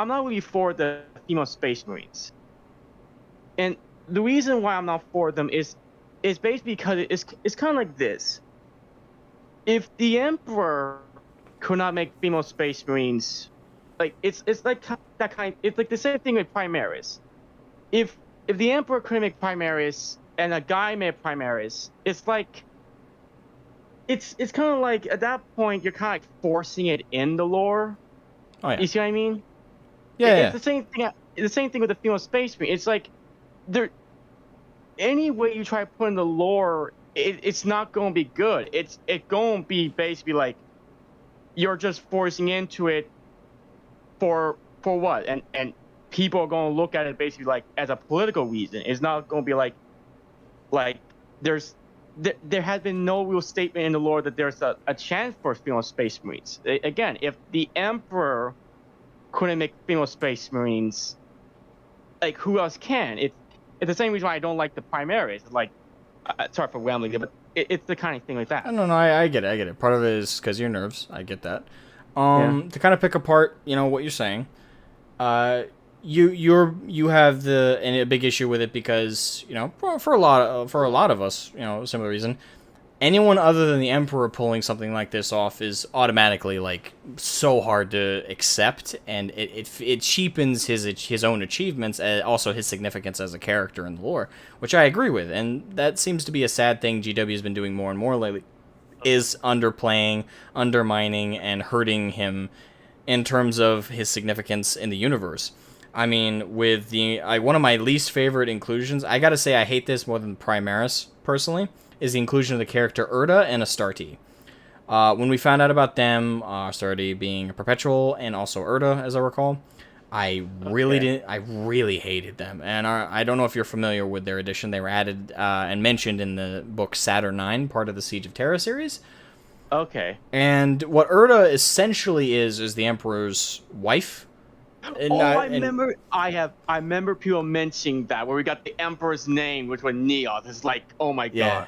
not really for the female Space Marines. And the reason why I'm not for them is basically because it's kind of like this. If the Emperor could not make female Space Marines, like it's like that kind. It's like the same thing with Primaris. If the Emperor couldn't make Primaris and a guy made Primaris, it's like it's kind of like at that point you're kind of like forcing it in the lore. Oh yeah. You see what I mean? Yeah. It's the same thing. The same thing with the female space marine. It's like there. Any way you try to put in the lore, it's not going to be good. It's going to be basically like you're just forcing into it for what? And people are going to look at it basically like as a political reason. It's not going to be like there has been no real statement in the lore that there's a chance for female space marines. Again, if the Emperor couldn't make female space marines, like who else can? It's the same reason why I don't like the Primaries. Like, sorry for rambling, but it's the kind of thing like that. No, I get it. Part of it is because of your nerves. I get that. To kind of pick apart, what you're saying, you have a big issue with it because for a lot of us, similar reason. Anyone other than the Emperor pulling something like this off is automatically like so hard to accept, and it cheapens his own achievements and also his significance as a character in the lore, which I agree with, and that seems to be a sad thing GW has been doing more and more lately, is underplaying, undermining, and hurting him in terms of his significance in the universe. I mean, with one of my least favorite inclusions, I gotta say I hate this more than Primaris personally, is the inclusion of the character Urda and Astarte. When we found out about them, Astarte being a perpetual and also Urda, as I recall, I really hated them. And I don't know if you're familiar with their edition. They were added and mentioned in the book Saturn IX, part of the Siege of Terra series. Okay. And what Urda essentially is the Emperor's wife. I remember people mentioning that where we got the Emperor's name, which was Neoth. It's like, oh my god.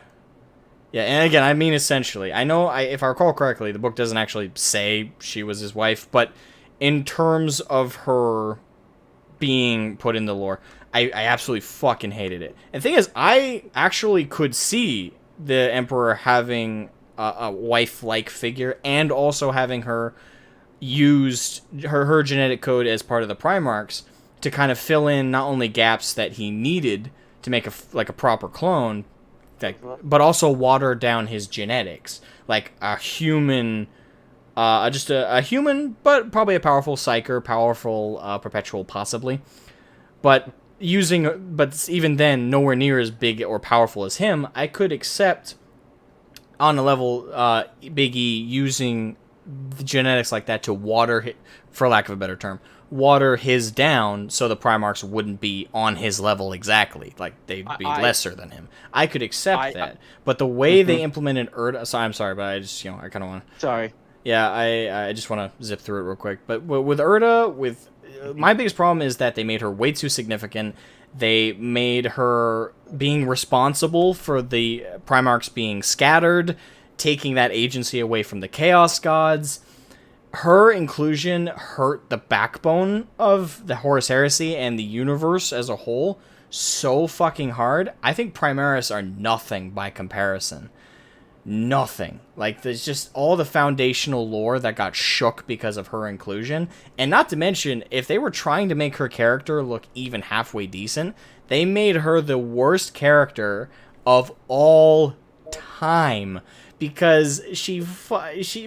Yeah, and again, I mean essentially. I know, if I recall correctly, the book doesn't actually say she was his wife, but in terms of her being put in the lore, I absolutely fucking hated it. And the thing is, I actually could see the Emperor having a wife-like figure and also having her used her genetic code as part of the Primarchs to kind of fill in not only gaps that he needed to make a proper clone, but also water down his genetics, like a human, just a human, but probably a powerful psyker, powerful perpetual possibly, but even then nowhere near as big or powerful as him. I could accept on a level Big E using the genetics like that to water, for lack of a better term, water his down so the Primarchs wouldn't be on his level exactly, like they'd be lesser than him. I could accept that, but the way they implemented Urda, so I'm sorry, but I just I kind of want to. Sorry. Yeah, I just want to zip through it real quick. But with Urda, my biggest problem is that they made her way too significant. They made her being responsible for the Primarchs being scattered, taking that agency away from the Chaos Gods. Her inclusion hurt the backbone of the Horus Heresy and the universe as a whole so fucking hard. I think Primaris are nothing by comparison. Nothing. Like, there's just all the foundational lore that got shook because of her inclusion. And not to mention, if they were trying to make her character look even halfway decent, they made her the worst character of all time. Because she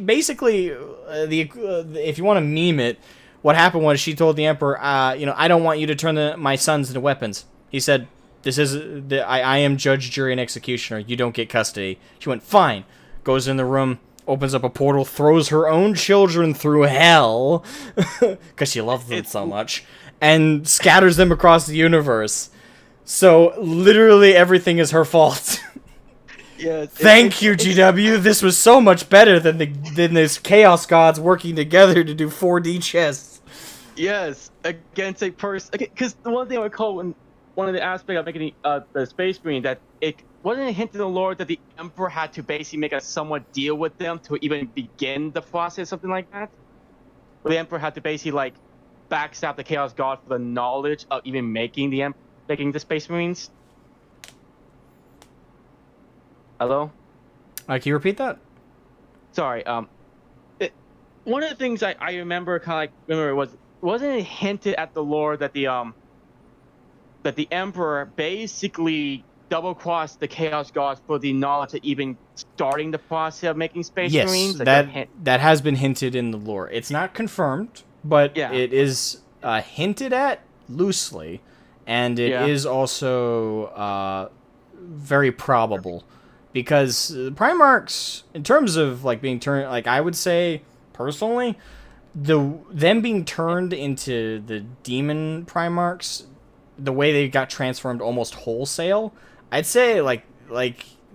basically, if you want to meme it, what happened was she told the Emperor, I don't want you to turn my sons into weapons. He said, I am judge, jury, and executioner. You don't get custody. She went, fine. Goes in the room, opens up a portal, throws her own children through hell, because she loves them so much, and scatters them across the universe. So literally everything is her fault. Yeah, Thank you, GW. This was so much better than this Chaos Gods working together to do 4D chess. Yes, against a person. Because the one thing I recall when one of the aspects of making the Space Marine, that it wasn't a hint in the lore that the Emperor had to basically make a somewhat deal with them to even begin the process, something like that. Where the Emperor had to basically backstab the Chaos God for the knowledge of even making the Space Marines. Hello? Can you repeat that? Sorry. One of the things I remember wasn't it hinted at the lore that the Emperor basically double-cross the Chaos Gods for the knowledge of even starting the process of making Space Yes, Marines? Like, that has been hinted in the lore. It's not confirmed, but Yeah. it is hinted at loosely, and it is also very probable, because Primarchs, in terms of like being turned, like I would say personally, them being turned into the demon Primarchs, the way they got transformed almost wholesale, I'd say like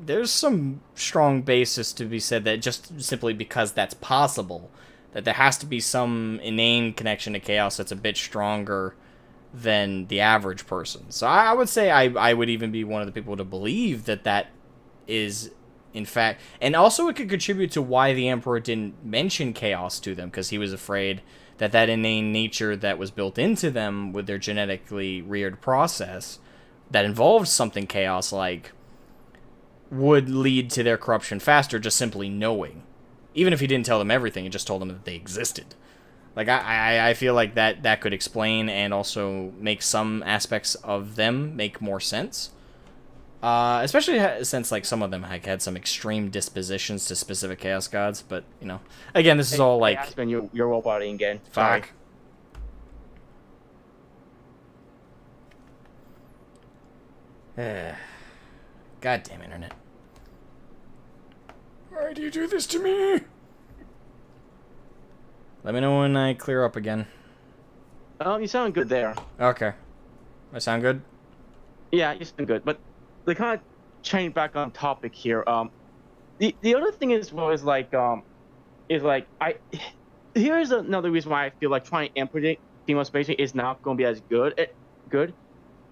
there's some strong basis to be said that just simply because that's possible, that there has to be some inane connection to chaos that's a bit stronger than the average person. So I would say I would even be one of the people to believe that is in fact, and also it could contribute to why the Emperor didn't mention chaos to them, because he was afraid that inane nature that was built into them with their genetically reared process that involved something chaos-like would lead to their corruption faster, just simply knowing. Even if he didn't tell them everything, he just told them that they existed. Like, I feel like that could explain and also make some aspects of them make more sense. Especially since, like, some of them had some extreme dispositions to specific Chaos Gods, but, you know. Again, this is all, like... Aspen, you're roboting again. Fuck. God damn internet. Why do you do this to me? Let me know when I clear up again. You sound good there. Okay. I sound good? Yeah, you sound good. But they kind of change back on topic here. The other thing is here's another reason why I feel like trying to implement female space is not going to be as good.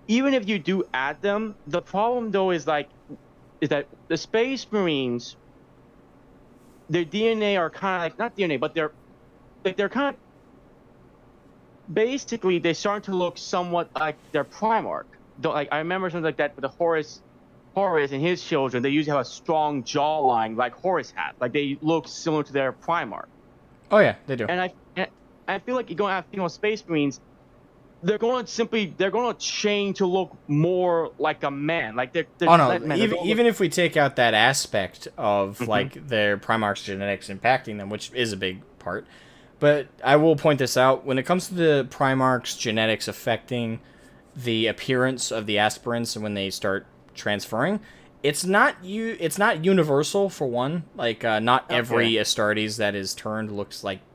Even if you do add them, the problem though is that the Space Marines, their DNA are kind of like, not DNA, but they're kind of, basically they're starting to look somewhat like their Primarch. Like, I remember something like that with the Horus and his children. They usually have a strong jawline like Horus had. Like, they look similar to their Primarch. Oh yeah, they do. And I feel like you're going to have female Space Marines. They're going to change to look more like a man. Like they're oh no, men. even if we take out that aspect of like their Primarch's genetics impacting them, which is a big part. But I will point this out, when it comes to the Primarch's genetics affecting the appearance of the aspirants and when they start transferring, it's not universal, for one. Like not every Astartes that is turned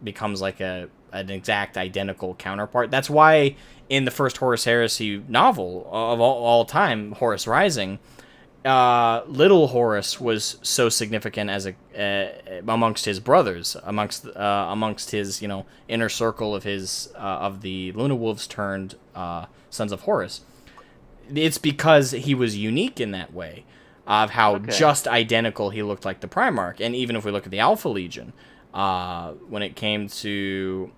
becomes like an exact identical counterpart. That's why in the first Horus Heresy novel of all time, Horus Rising, little Horus was so significant as amongst his brothers, amongst his inner circle of his of the Luna Wolves turned sons of Horus. It's because he was unique in that way, of how just identical he looked like the Primarch. And even if we look at the Alpha Legion, when it came to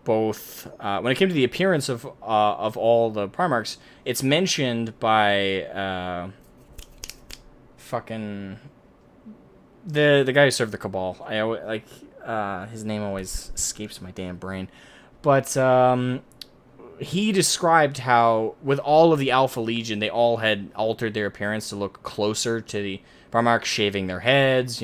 the appearance of all the Primarchs, it's mentioned by fucking the guy who served the Cabal. I always, his name always escapes my damn brain, but he described how with all of the Alpha Legion, they all had altered their appearance to look closer to the Primarch, shaving their heads,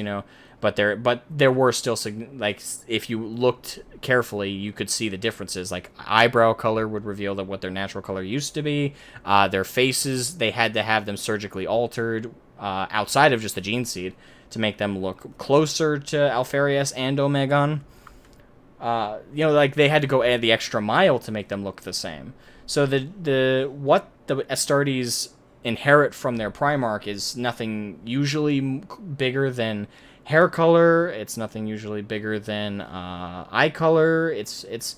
but there were still, like, if you looked carefully, you could see the differences. Like, eyebrow color would reveal what their natural color used to be. Their faces, they had to have them surgically altered outside of just the gene seed to make them look closer to Alpharius and Omegon. Like, they had to go add the extra mile to make them look the same. So what the Astartes inherit from their Primarch is nothing usually bigger than hair color. It's nothing usually bigger than eye color. It's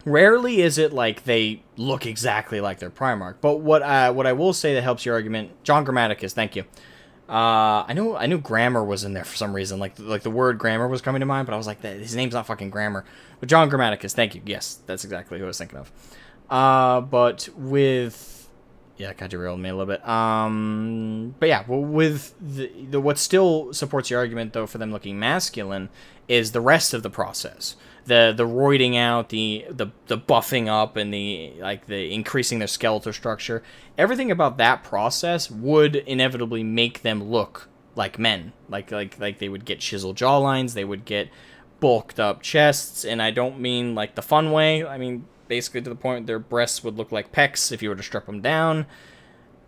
rarely is it like they look exactly like their Primarch. But what I will say that helps your argument, John Grammaticus, thank you. I knew grammar was in there for some reason. Like the word grammar was coming to mind, but I was like, his name's not fucking Grammar. But John Grammaticus, thank you. Yes, that's exactly who I was thinking of. But with Yeah, kind of derailed me a little bit. But yeah, well, with the what still supports your argument though for them looking masculine is the rest of the process. The roiding out, the buffing up, and the increasing their skeletal structure. Everything about that process would inevitably make them look like men. Like they would get chiseled jawlines, they would get bulked up chests, and I don't mean like the fun way. I mean basically to the point their breasts would look like pecs if you were to strip them down.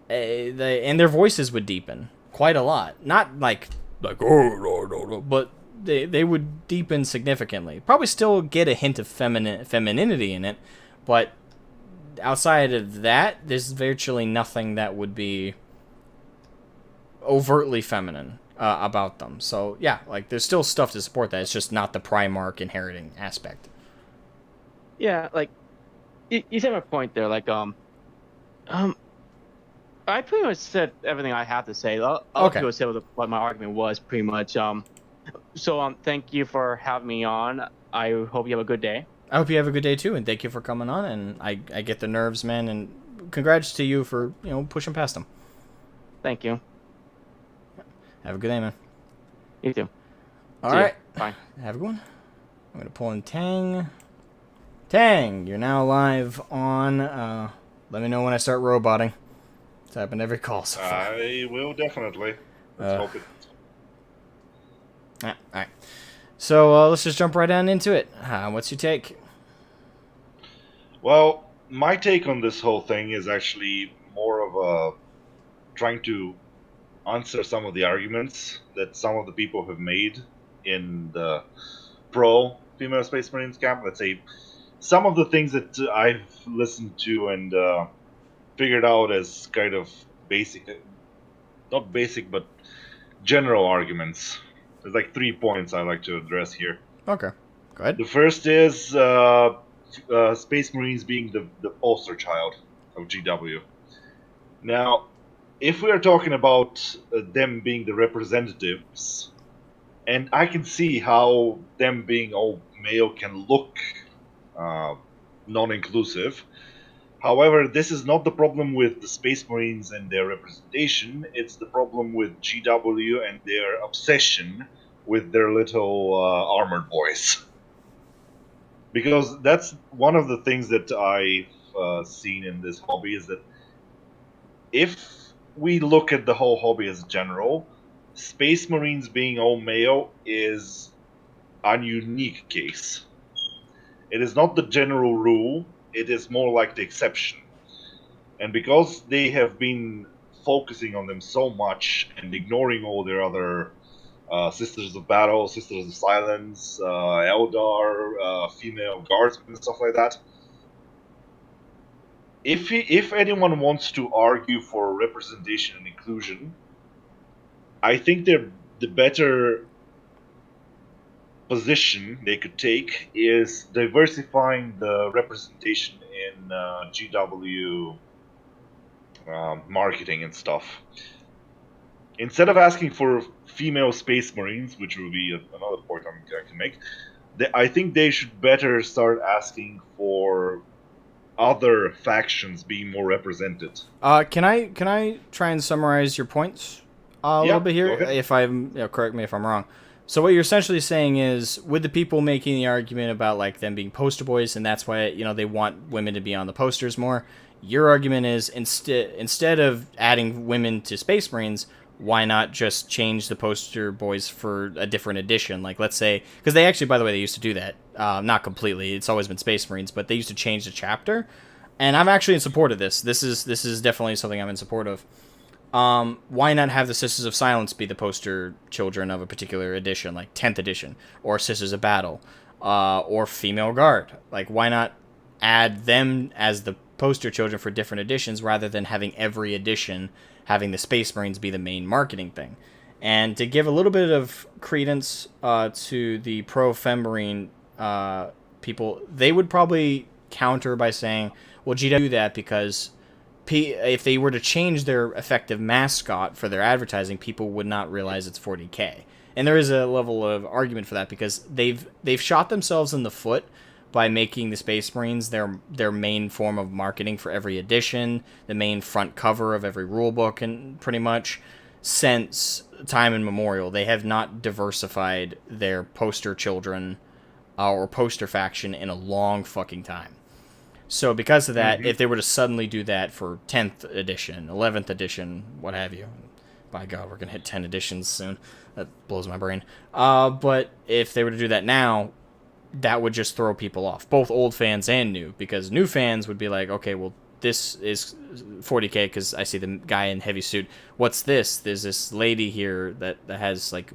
And their voices would deepen quite a lot. Not like oh, but they would deepen significantly. Probably still get a hint of femininity in it, but outside of that, there's virtually nothing that would be overtly feminine about them. So yeah, like there's still stuff to support that. It's just not the Primarch inheriting aspect. Yeah, like you said my point there. Like I pretty much said everything I have to say. Other people said what my argument was pretty much. So thank you for having me on. I hope you have a good day. I hope you have a good day too, and thank you for coming on. And I get the nerves, man. And congrats to you for pushing past them. Thank you. Have a good day, man. You too. All right. Bye. Have a good one. I'm gonna pull in Tang. Tang, you're now live on. Let me know when I start roboting. It's happened every call so far. I will definitely. Let's hope it. All right. So let's just jump right on into it. What's your take? Well, my take on this whole thing is actually more of a trying to answer some of the arguments that some of the people have made in the pro female Space Marines camp. Let's say some of the things that I've listened to and figured out as kind of basic, not basic, but general arguments. There's like 3 points I like to address here. Okay, go ahead. The first is Space Marines being the poster child of GW. Now, if we are talking about them being the representatives, and I can see how them being all male can look non-inclusive. However, this is not the problem with the Space Marines and their representation, it's the problem with GW and their obsession with their little armored boys. Because that's one of the things that I've seen in this hobby, is that if we look at the whole hobby as a general, Space Marines being all male is a unique case. It is not the general rule, it is more like the exception. And because they have been focusing on them so much and ignoring all their other Sisters of Battle, Sisters of Silence, Eldar, female guardsmen, and stuff like that, if anyone wants to argue for representation and inclusion, I think the better position they could take is diversifying the representation in GW marketing and stuff. Instead of asking for female Space Marines, which will be another point I can make, I think they should better start asking for other factions being more represented. Can I try and summarize your points a little bit here? If I'm, correct me if I'm wrong. So what you're essentially saying is, with the people making the argument about like them being poster boys, and that's why they want women to be on the posters more. Your argument is instead of adding women to Space Marines, why not just change the poster boys for a different edition? Like, let's say, because they actually, by the way, they used to do that. Not completely. It's always been Space Marines, but they used to change the chapter. And I'm actually in support of this. This is definitely something I'm in support of. Why not have the Sisters of Silence be the poster children of a particular edition, like 10th edition, or Sisters of Battle, or Female Guard? Like, why not add them as the poster children for different editions rather than having every edition having the Space Marines be the main marketing thing? And to give a little bit of credence to the pro Fem Marine people, they would probably counter by saying, well, GW do that because if they were to change their effective mascot for their advertising, people would not realize it's 40K. And there is a level of argument for that because they've shot themselves in the foot by making the Space Marines their main form of marketing for every edition, the main front cover of every rulebook, and pretty much since time immemorial. They have not diversified their poster children or poster faction in a long fucking time. So because of that, if they were to suddenly do that for 10th edition, 11th edition, what have you, by God, we're going to hit 10 editions soon. That blows my brain. But if they were to do that now, that would just throw people off, both old fans and new, because new fans would be like, okay, well, this is 40k because I see the guy in heavy suit. What's this? There's this lady here that has, like,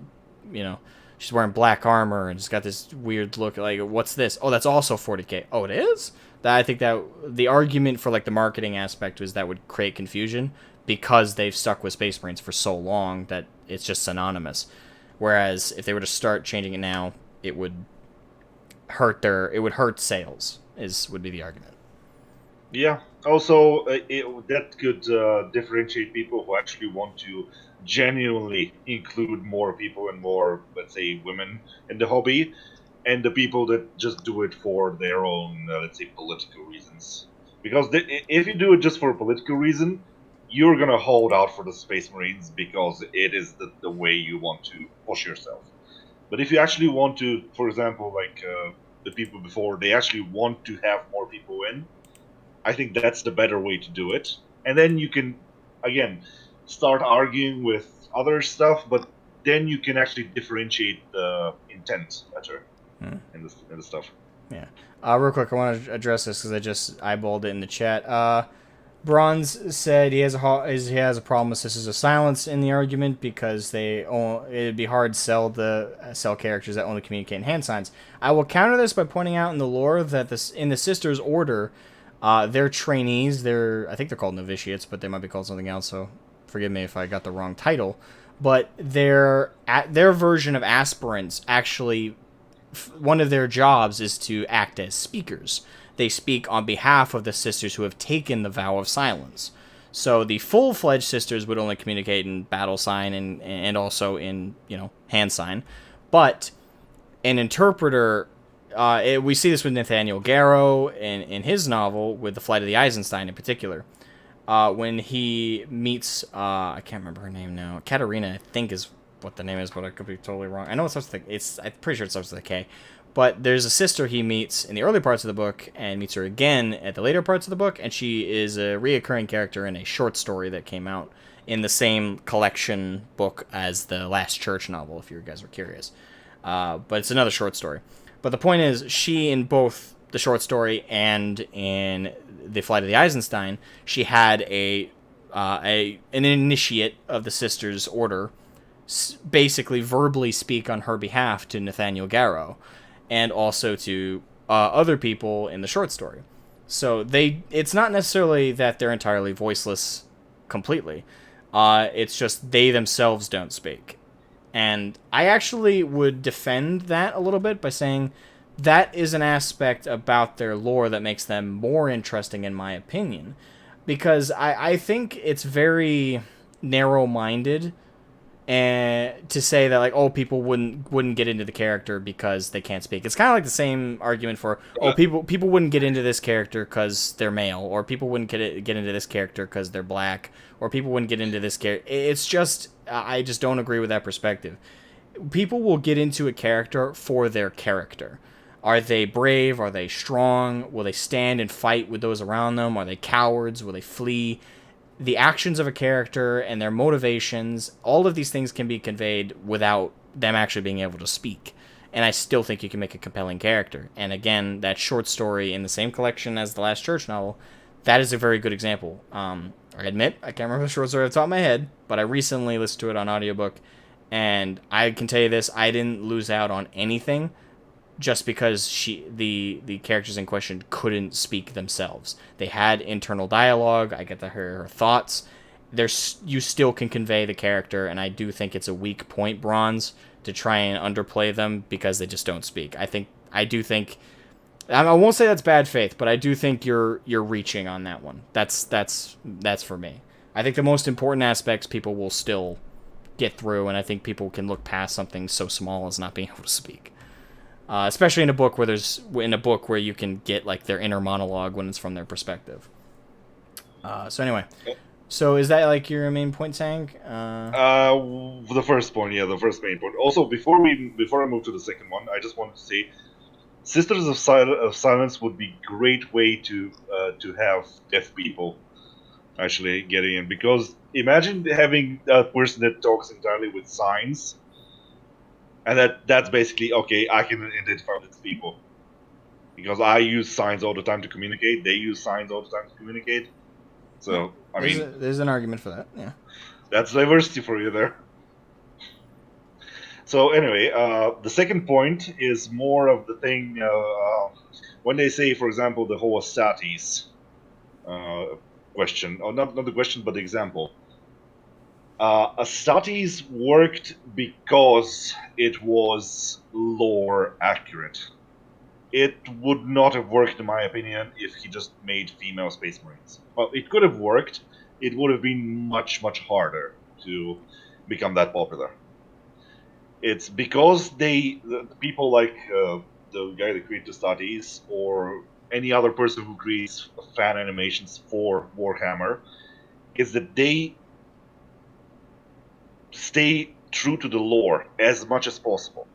you know, she's wearing black armor and she's got this weird look. Like, what's this? Oh, that's also 40k. Oh, it is? I think that the argument for, like, the marketing aspect was that would create confusion because they've stuck with Space Marines for so long that it's just synonymous. Whereas if they were to start changing it now, it would hurt sales, would be the argument. Yeah. Also, that could differentiate people who actually want to genuinely include more people and more, let's say, women in the hobby, and the people that just do it for their own, let's say, political reasons. Because if you do it just for a political reason, you're gonna hold out for the Space Marines because it is the way you want to push yourself. But if you actually want to, for example, like the people before, they actually want to have more people in, I think that's the better way to do it. And then you can, again, start arguing with other stuff, but then you can actually differentiate the intent better in the stuff. Yeah. Real quick, I want to address this because I just eyeballed it in the chat. Bronze said he has a problem with Sisters of Silence in the argument because it'd be hard to sell characters that only communicate in hand signs. I will counter this by pointing out in the lore that in the Sisters Order, they're trainees. I think they're called novitiates, but they might be called something else. So forgive me if I got the wrong title. But their version of aspirants actually, one of their jobs is to act as speakers. They speak on behalf of the sisters who have taken the vow of silence. So the full-fledged sisters would only communicate in battle sign and also in, hand sign. But an interpreter, we see this with Nathaniel Garrow in his novel, with The Flight of the Eisenstein in particular. When he meets, I can't remember her name now, Katerina, I think is what the name is, but I could be totally wrong. I know it starts with I'm pretty sure it starts with a K. But there's a sister he meets in the early parts of the book and meets her again at the later parts of the book, and she is a reoccurring character in a short story that came out in the same collection book as the Last Church novel, if you guys were curious. But it's another short story. But the point is, she, in both the short story and in The Flight of the Eisenstein, she had an initiate of the Sisters' Order basically verbally speak on her behalf to Nathaniel Garrow, and also to other people in the short story. So it's not necessarily that they're entirely voiceless completely. It's just they themselves don't speak. And I actually would defend that a little bit by saying that is an aspect about their lore that makes them more interesting, in my opinion. Because I think it's very narrow-minded and to say that, like, oh, people wouldn't get into the character because they can't speak. It's kind of like the same argument for, oh, people wouldn't get into this character because they're male, or people wouldn't get into this character because they're black, or people wouldn't get into this character. It's just, I just don't agree with that perspective. People will get into a character for their character. Are they brave? Are they strong? Will they stand and fight with those around them? Are they cowards? Will they flee? The actions of a character and their motivations, all of these things can be conveyed without them actually being able to speak. And I still think you can make a compelling character. And again, that short story in the same collection as the Last Church novel, that is a very good example. I admit, I can't remember the short story off the top of my head, but I recently listened to it on audiobook, and I can tell you this, I didn't lose out on anything just because the characters in question couldn't speak themselves. They had internal dialogue. I get to hear her thoughts. You still can convey the character, and I do think it's a weak point, Bronze, to try and underplay them because they just don't speak. I won't say that's bad faith, but I do think you're reaching on that one. That's for me. I think the most important aspects people will still get through, and I think people can look past something so small as not being able to speak. especially in a book where you can get like their inner monologue when it's from their perspective. So anyway, so is that like your main point, Sang? The first point, yeah, the first main point. Also, before I move to the second one, I just wanted to say, Sisters of Silence would be great way to have deaf people actually getting in, because imagine having a person that talks entirely with signs, and that's basically okay. I can identify these people because I use signs all the time to communicate. They use signs all the time to communicate. So I mean, there's an argument for that. Yeah, that's diversity for you there. So anyway, the second point is more of the thing when they say, for example, the whole Astartes question, or not the question, but the example. Astartes worked because it was lore accurate. It would not have worked, in my opinion, if he just made female Space Marines. Well, it could have worked. It would have been much, much harder to become that popular. It's because the people like the guy that created Astartes, or any other person who creates fan animations for Warhammer, is that they stay true to the lore as much as possible.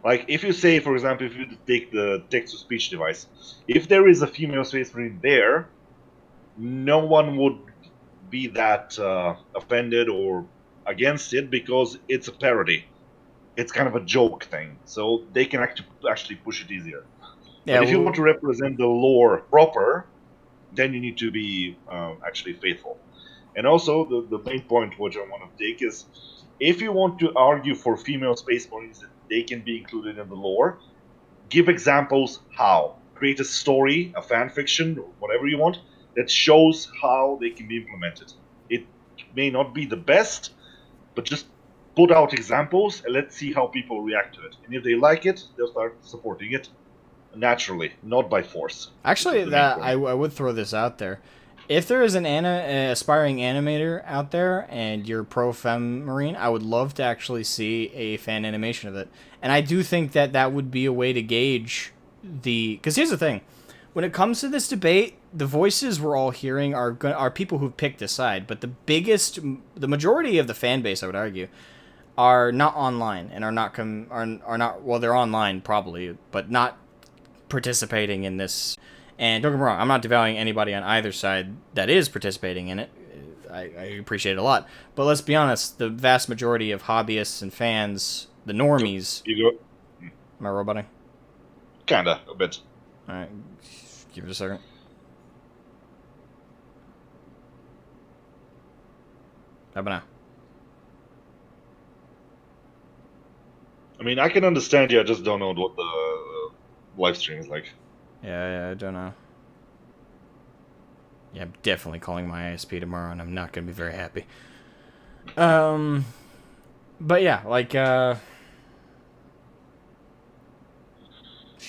Like, if you say, for example, if you take the text-to-speech device, if there is a female Space Marine there, no one would be that offended or against it, because it's a parody. It's kind of a joke thing, so they can actually push it easier. Yeah, but if you want to represent the lore proper, then you need to be actually faithful. And also, the main point which I want to take is, if you want to argue for female Space Marines that they can be included in the lore, give examples how. Create a story, a fan fiction, or whatever you want, that shows how they can be implemented. It may not be the best, but just put out examples and let's see how people react to it. And if they like it, they'll start supporting it naturally, not by force. Actually, that I would throw this out there. If there is an aspiring animator out there and you're pro Fem Marine, I would love to actually see a fan animation of it. And I do think that that would be a way to gauge the... Because here's the thing. When it comes to this debate, the voices we're all hearing are people who've picked a side. But the majority of the fan base, I would argue, are not online and are not well, they're online probably, but not participating in this. And don't get me wrong, I'm not devaluing anybody on either side that is participating in it. I appreciate it a lot. But let's be honest, the vast majority of hobbyists and fans, the normies... You go. Am I roboting? Kinda, a bit. Alright, give it a second. How about now? I mean, I can understand you, I just don't know what the live stream is like. Yeah, I don't know. Yeah, I'm definitely calling my ISP tomorrow, and I'm not going to be very happy. But yeah, like, I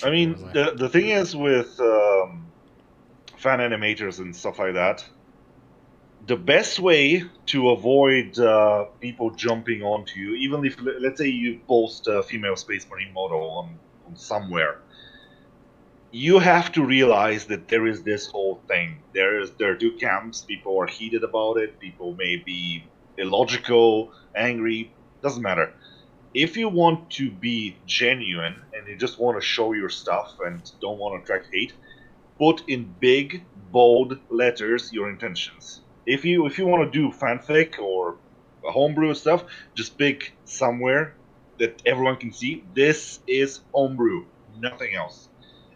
mean, the thing is with fan animators and stuff like that, the best way to avoid people jumping onto you, even if, let's say you post a female Space Marine model on somewhere, you have to realize that there is this whole thing. There are two camps. People are heated about it. People may be illogical, angry. Doesn't matter. If you want to be genuine and you just want to show your stuff and don't want to attract hate, put in big, bold letters your intentions. If you want to do fanfic or homebrew stuff, just pick somewhere that everyone can see. This is homebrew, nothing else.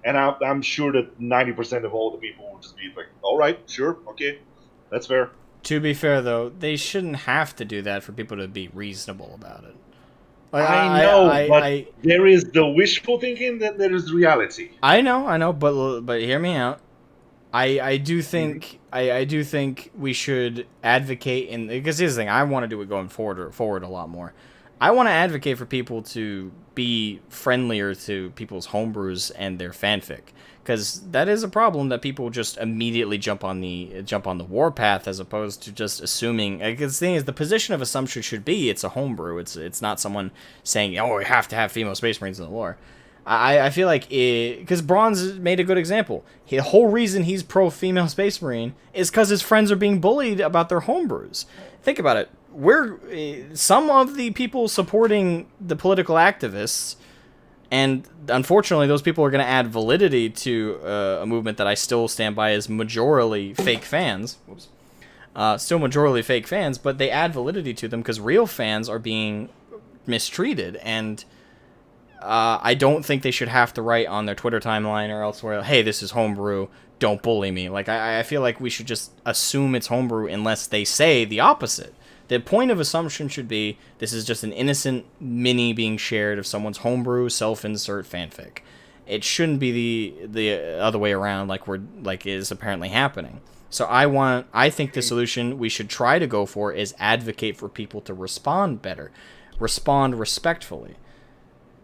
And I'm sure that 90% of all the people will just be like, all right, sure, okay, that's fair. To be fair, though, they shouldn't have to do that for people to be reasonable about it. Like, I know, but there is the wishful thinking, then there is reality. I know, but hear me out. I do think I do think we should advocate, because here's the thing, I want to do it going forward a lot more. I want to advocate for people to be friendlier to people's homebrews and their fanfic, because that is a problem that people just immediately jump on the warpath as opposed to just assuming. Because the thing is, the position of assumption should be it's a homebrew. It's not someone saying, oh, we have to have female Space Marines in the lore. I feel like because Bronze made a good example. The whole reason he's pro female Space Marine is because his friends are being bullied about their homebrews. Think about it. Some of the people supporting the political activists, and unfortunately those people are going to add validity to a movement that I still stand by as majorly fake fans. Whoops. Still majorly fake fans, but they add validity to them because real fans are being mistreated, and I don't think they should have to write on their Twitter timeline or elsewhere, hey, this is homebrew, don't bully me. Like, I feel like we should just assume it's homebrew unless they say the opposite. The point of assumption should be this is just an innocent mini being shared of someone's homebrew self-insert fanfic. It shouldn't be the other way around like is apparently happening. So I think the solution we should try to go for is advocate for people to respond better. Respond respectfully.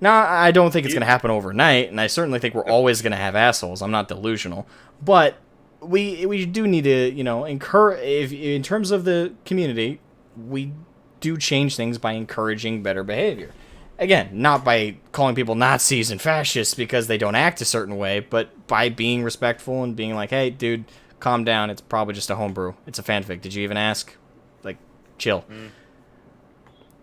Now, I don't think it's going to happen overnight, and I certainly think we're always going to have assholes. I'm not delusional. But we do need to, encourage, in terms of the community, we do change things by encouraging better behavior. Again, not by calling people Nazis and fascists because they don't act a certain way, but by being respectful and being like, hey, dude, calm down. It's probably just a homebrew. It's a fanfic. Did you even ask? Like, chill.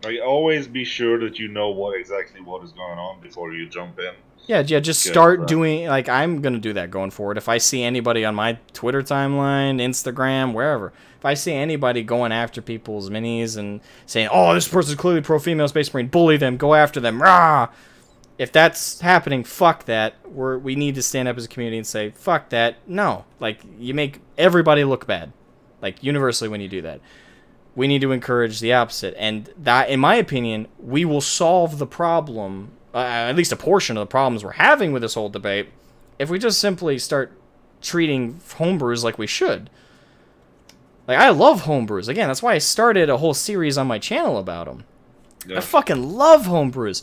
Like, always be sure that you know what is going on before you jump in. Yeah, just start doing, like, I'm going to do that going forward. If I see anybody on my Twitter timeline, Instagram, wherever, if I see anybody going after people's minis and saying, oh, this person's clearly pro-female Space Marine, bully them, go after them, rah! If that's happening, fuck that. We need to stand up as a community and say, fuck that. No. Like, you make everybody look bad. Like, universally when you do that. We need to encourage the opposite. And that, in my opinion, we will solve the problem, at least a portion of the problems we're having with this whole debate, if we just simply start treating homebrews like we should. Like, I love homebrews. Again, that's why I started a whole series on my channel about them. Yeah. I fucking love homebrews.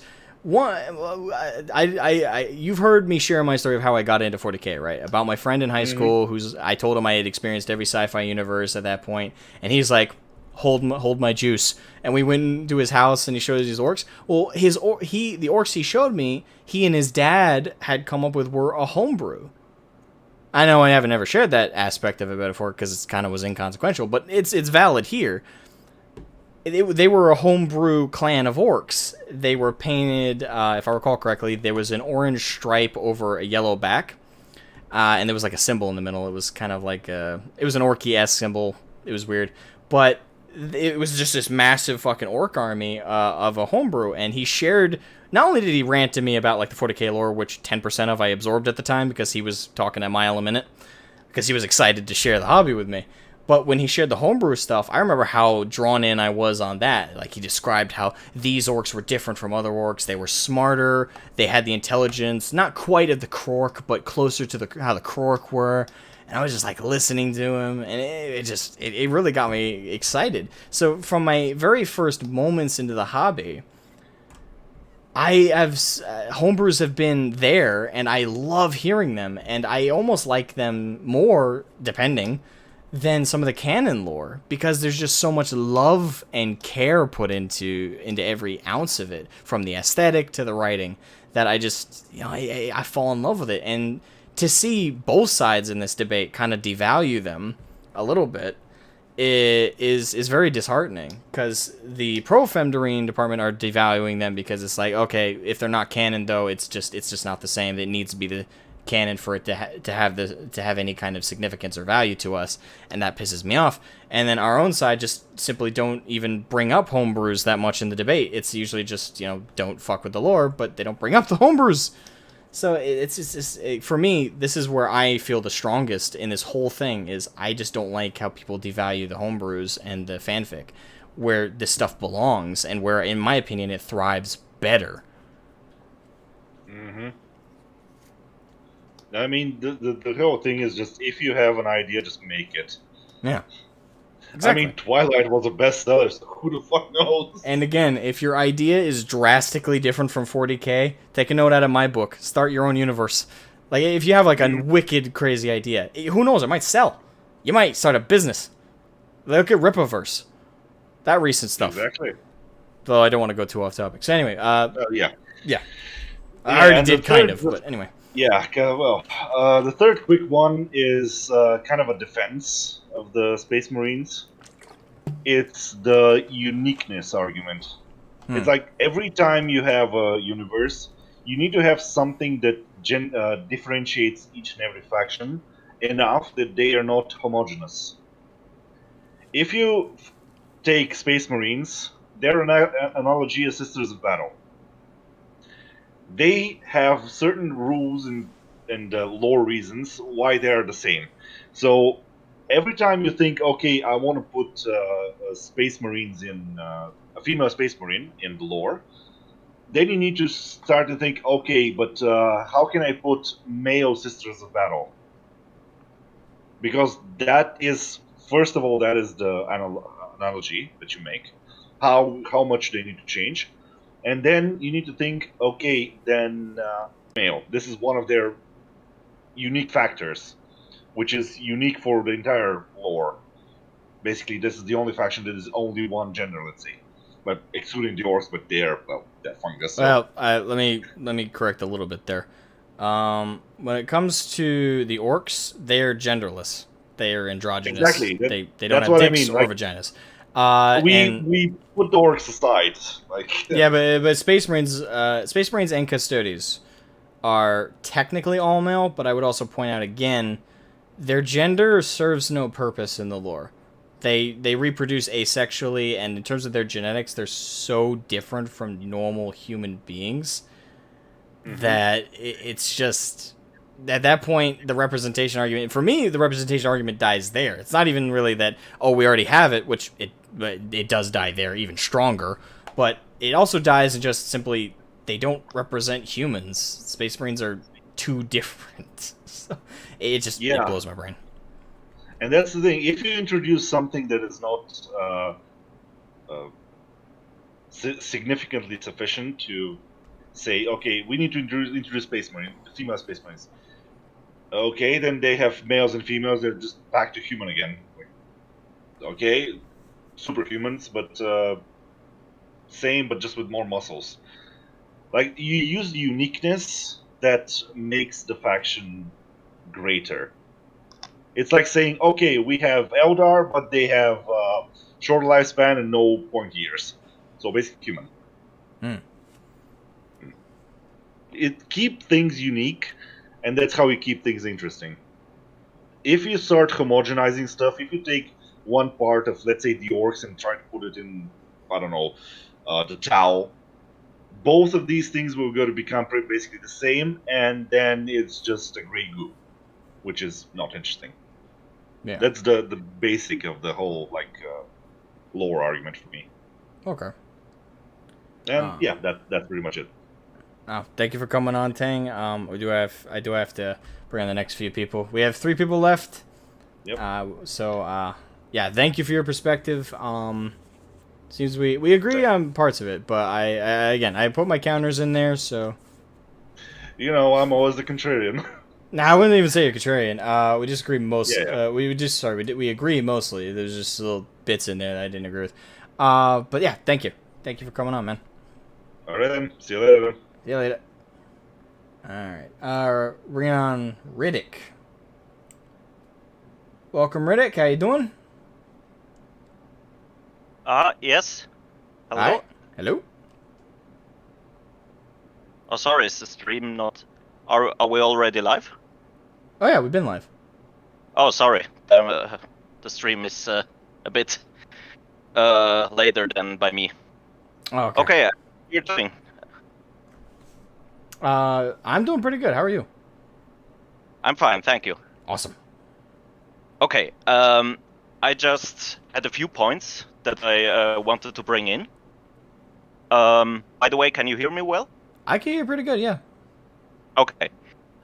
You've heard me share my story of how I got into 40K, right? About my friend in high school, I told him I had experienced every sci-fi universe at that point, and he's like, hold my juice. And we went into his house and he showed us his orcs. Well, the orcs he showed me, he and his dad had come up with were a homebrew. I know I haven't ever shared that aspect of it before because it kind of was inconsequential, but it's valid here. They were a homebrew clan of orcs. They were painted, if I recall correctly, there was an orange stripe over a yellow back, and there was like a symbol in the middle. It was kind of like it was an orky-esque symbol. It was weird, but it was just this massive fucking orc army of a homebrew, and he shared. Not only did he rant to me about like the 40K lore, which 10% of I absorbed at the time because he was talking a mile a minute, because he was excited to share the hobby with me. But when he shared the homebrew stuff, I remember how drawn in I was on that. Like, he described how these orcs were different from other orcs. They were smarter. They had the intelligence, not quite of the Krork, but closer to how the Krork were. And I was just, like, listening to him, and it really got me excited. So from my very first moments into the hobby, homebrews have been there, and I love hearing them, and I almost like them more, depending, than some of the canon lore, because there's just so much love and care put into every ounce of it, from the aesthetic to the writing, that I just, I fall in love with it. And to see both sides in this debate kind of devalue them a little bit is very disheartening, because the Pro Fem Marine department are devaluing them because it's like, okay, if they're not canon though, it's just not the same. It needs to be the canon for it to have any kind of significance or value to us, and that pisses me off. And then our own side just simply don't even bring up homebrews that much in the debate. It's usually just, don't fuck with the lore, but they don't bring up the homebrews. So it's just for me, this is where I feel the strongest in this whole thing, is I just don't like how people devalue the homebrews and the fanfic, where this stuff belongs and where, in my opinion, it thrives better. Mm-hmm. I mean, the whole thing is just, if you have an idea, just make it. Yeah. Exactly. I mean, Twilight was a bestseller, so who the fuck knows? And again, if your idea is drastically different from 40K, take a note out of my book. Start your own universe. Like, if you have, like, a wicked, crazy idea, who knows, it might sell. You might start a business. Look at Ripaverse. That recent stuff. Exactly. Though I don't want to go too off topic. So anyway, yeah. Yeah. I already and the did kind third- of, but anyway. Yeah, well, the third quick one is kind of a defense of the Space Marines. It's the uniqueness argument. It's like every time you have a universe, you need to have something that differentiates each and every faction enough that they are not homogeneous. If you take Space Marines, their analogy is Sisters of Battle. They have certain rules and lore reasons why they are the same. So every time you think, okay, I want to put Space Marines in a female Space Marine in the lore, then you need to start to think, okay, but how can I put male Sisters of Battle? Because that is, first of all, that is the analogy that you make. How much they need to change. And then you need to think, okay, then male. This is one of their unique factors, which is unique for the entire lore. Basically, this is the only faction that is only one gender, let's say, but excluding the orcs. But they're fungus. So. Well, let me correct a little bit there. When it comes to the orcs, they're genderless. They are androgynous. Exactly. They don't have dicks or vaginas. We put the orcs aside, like yeah, but Space Marines and Custodes are technically all male, but I would also point out again, their gender serves no purpose in the lore. They reproduce asexually, and in terms of their genetics, they're so different from normal human beings that it's just at that point the representation argument for me dies there. It's not even really that we already have it, which it does die there even stronger, but it also dies in just simply they don't represent humans. Space Marines are too different. So it blows my brain. And that's the thing. If you introduce something that is not significantly sufficient to say, okay, we need to introduce Space Marines, female Space Marines. Okay, then they have males and females. They're just back to human again. Okay, superhumans, but same, but just with more muscles. Like, you use the uniqueness that makes the faction greater. It's like saying, okay, we have Eldar, but they have short lifespan and no point years. So basically human. It keeps things unique, and that's how you keep things interesting. If you start homogenizing stuff, if you take one part of, let's say, the orcs and try to put it in, I don't know, the Tau, both of these things will go to become basically the same, and then it's just a gray goo, which is not interesting. Yeah. That's the basic of the whole lore argument for me. Okay. And yeah, that's pretty much it. Thank you for coming on, Tang. I do have to bring on the next few people. We have 3 people left. Yep. Yeah, thank you for your perspective. Seems we agree on parts of it, but I put my counters in there, so. You know, I'm always the contrarian. Nah, I wouldn't even say you're contrarian. We just agree most. Yeah. We agree mostly. There's just little bits in there that I didn't agree with. But yeah, thank you for coming on, man. All right then. See you later. See you later. All right. Rion Riddick. Welcome, Riddick. How you doing? Yes. Hello. Hi. Hello. Oh, sorry. Is the stream not? Are we already live? Oh yeah, we've been live. Oh, sorry. The stream is a bit later than by me. Oh, okay. Okay. You're doing. I'm doing pretty good. How are you? I'm fine, thank you. Awesome. Okay. I just had a few points that I wanted to bring in. By the way, can you hear me well? I can hear pretty good. Yeah. Okay.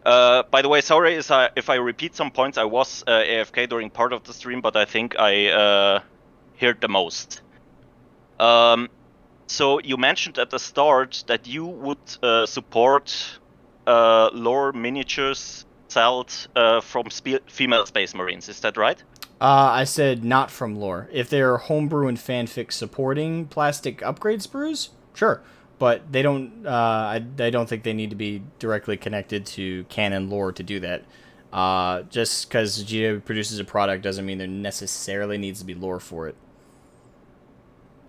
By the way, sorry if I repeat some points. I was AFK during part of the stream, but I think I heard the most. So you mentioned at the start that you would support lore miniatures sold from female Space Marines. Is that right? I said not from lore. If they're homebrew and fanfic supporting plastic upgrade sprues, sure. but they don't. I don't think they need to be directly connected to canon lore to do that. Just because GW produces a product doesn't mean there necessarily needs to be lore for it.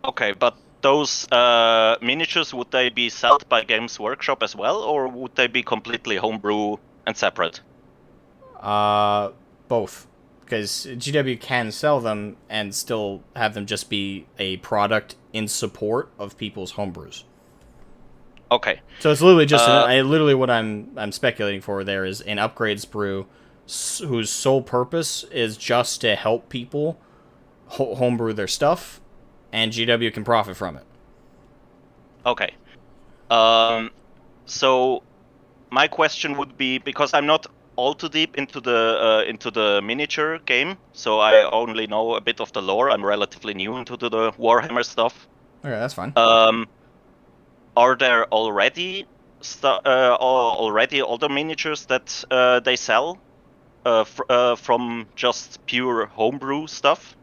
Okay, but those miniatures, would they be sold by Games Workshop as well, or would they be completely homebrew and separate? Both. Because GW can sell them and still have them just be a product in support of people's homebrews. Okay. So it's literally just literally what I'm speculating for there is an upgrades brew whose sole purpose is just to help people homebrew their stuff, and GW can profit from it. Okay. So my question would be, because I'm not all too deep into the miniature game, so I only know a bit of the lore. I'm relatively new into the Warhammer stuff. Okay, that's fine. Are there already other miniatures that they sell from just pure homebrew stuff?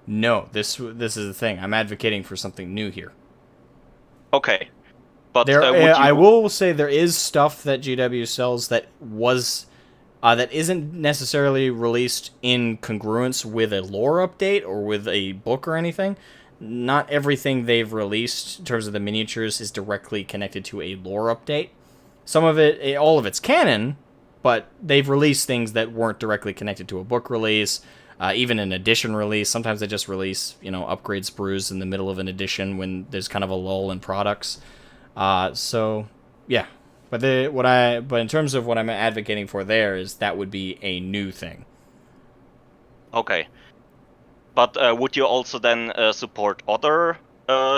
No, this is the thing. I'm advocating for something new here. Okay, but there, I will say there is stuff that GW sells that was that isn't necessarily released in congruence with a lore update or with a book or anything. Not everything they've released in terms of the miniatures is directly connected to a lore update. Some of it, all of it's canon, but they've released things that weren't directly connected to a book release, even an edition release. Sometimes they just release, upgrade sprues in the middle of an edition when there's kind of a lull in products. So, yeah. But in terms of what I'm advocating for there is that would be a new thing. Okay. But would you also then support other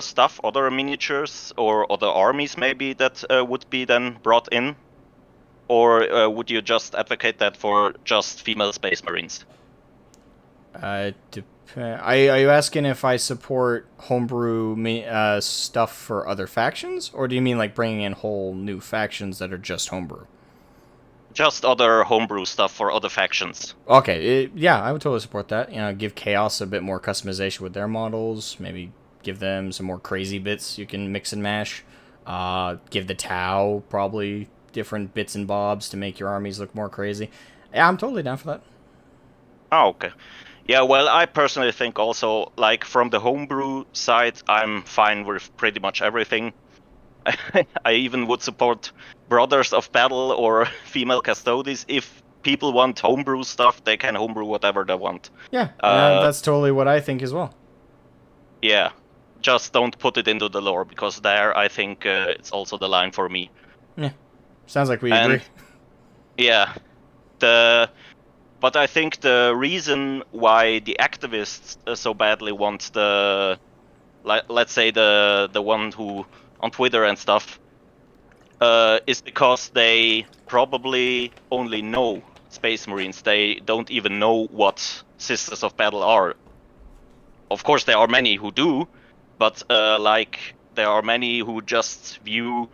stuff, other miniatures, or other armies maybe that would be then brought in? Or would you just advocate that for just female Space Marines? Are you asking if I support homebrew stuff for other factions? Or do you mean like bringing in whole new factions that are just homebrew? Just other homebrew stuff for other factions. Okay, yeah, I would totally support that. Give Chaos a bit more customization with their models. Maybe give them some more crazy bits you can mix and mash. Give the Tau probably different bits and bobs to make your armies look more crazy. Yeah, I'm totally down for that. Oh, okay. Yeah, well, I personally think also, like, from the homebrew side, I'm fine with pretty much everything. I even would support Brothers of Battle or female Custodes. If people want homebrew stuff, they can homebrew whatever they want. Yeah, that's totally what I think as well. Yeah, just don't put it into the lore, because there I think it's also the line for me. Yeah, sounds like we agree. Yeah, but I think the reason why the activists so badly want let's say the one who on Twitter and stuff, is because they probably only know Space Marines. They don't even know what Sisters of Battle are. Of course, there are many who do, but there are many who just view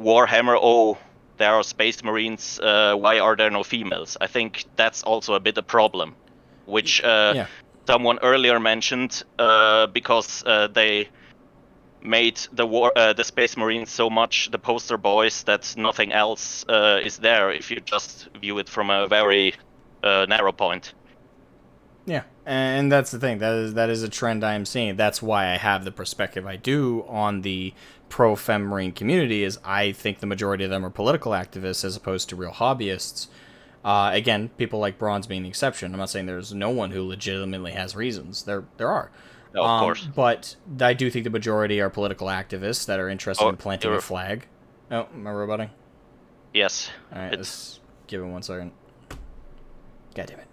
Warhammer, oh, there are Space Marines, why are there no females? I think that's also a bit a problem, which someone earlier mentioned, because they made the Space Marines so much the poster boys that nothing else is there if you just view it from a very narrow point. Yeah, and that's the thing. That is a trend I am seeing. That's why I have the perspective I do on the pro Fem Marine community, is I think the majority of them are political activists as opposed to real hobbyists. Again, people like Bronze being the exception. I'm not saying there's no one who legitimately has reasons. There are. No, of course. But I do think the majority are political activists that are interested in planting a flag. Oh, am I roboting? Yes. Alright, let's give it 1 second. God damn it.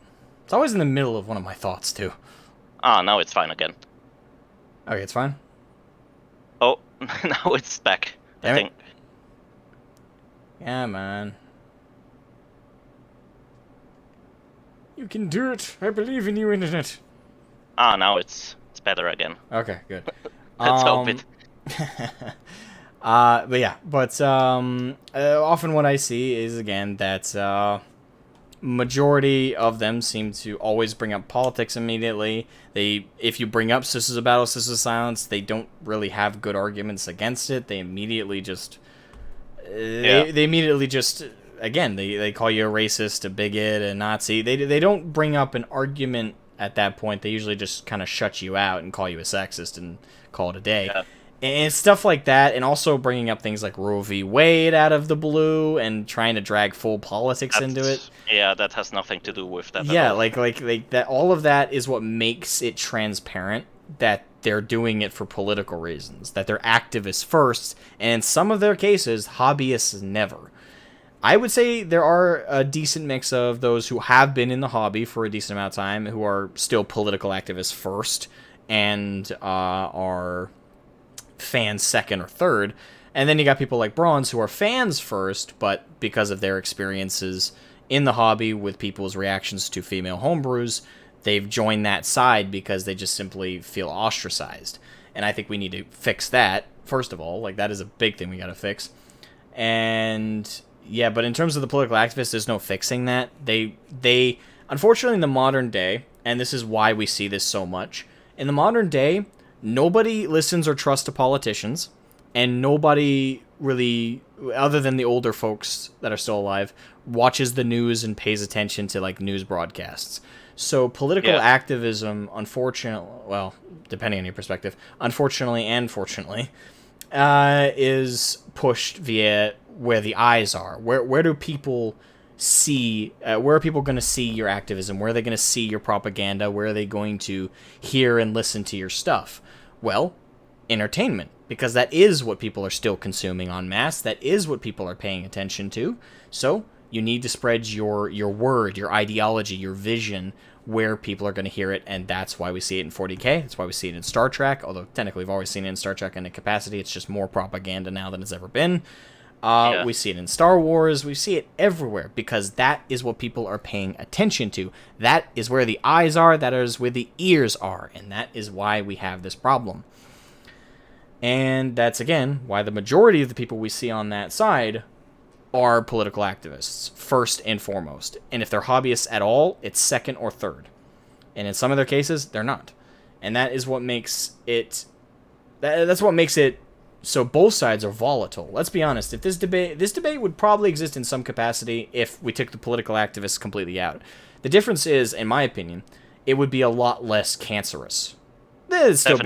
It's always in the middle of one of my thoughts, too. Ah, now it's fine again. Okay, it's fine? Oh, now it's back, I think. Yeah, man. You can do it. I believe in you, Internet. Ah, now it's better again. Okay, good. Let's hope it. But often what I see is, again, that majority of them seem to always bring up politics immediately. If you bring up Sisters of Battle, Sisters of Silence, they don't really have good arguments against it. They immediately just, they immediately just, again, they call you a racist, a bigot, a Nazi. They don't bring up an argument at that point. They usually just kind of shut you out and call you a sexist and call it a day. Yeah. And stuff like that, and also bringing up things like Roe v. Wade out of the blue and trying to drag full politics into it. Yeah, that has nothing to do with that. Yeah, at all. like that. All of that is what makes it transparent that they're doing it for political reasons, that they're activists first, and in some of their cases, hobbyists never. I would say there are a decent mix of those who have been in the hobby for a decent amount of time, who are still political activists first, and are fans second or third. And then you got people like Bronze who are fans first, but because of their experiences in the hobby with people's reactions to female homebrews, they've joined that side because they just simply feel ostracized. And I think we need to fix that, first of all. Like, that is a big thing we got to fix. And yeah, but in terms of the political activists, there's no fixing that. They unfortunately, in the modern day, and this is why we see this so much, in the modern day, nobody listens or trusts to politicians, and nobody really, other than the older folks that are still alive, watches the news and pays attention to, like, news broadcasts. So political activism, unfortunately, well, depending on your perspective, unfortunately and fortunately, is pushed via where the eyes are. Where do people see, where are people going to see your activism? Where are they going to see your propaganda? Where are they going to hear and listen to your stuff? Well, entertainment, because that is what people are still consuming en masse. That is what people are paying attention to. So you need to spread your word, your ideology, your vision where people are going to hear it, and that's why we see it in 40K. That's why we see it in Star Trek, although technically we've always seen it in Star Trek in a capacity. It's just more propaganda now than it's ever been. We see it in Star Wars. We see it everywhere because that is what people are paying attention to. That is where the eyes are. That is where the ears are. And that is why we have this problem. And that's, again, why the majority of the people we see on that side are political activists, first and foremost. And if they're hobbyists at all, it's second or third. And in some of their cases, they're not. And that is what makes it... That's what makes it so both sides are volatile. Let's be honest. If this debate would probably exist in some capacity if we took the political activists completely out. The difference is, in my opinion, it would be a lot less cancerous. There'd still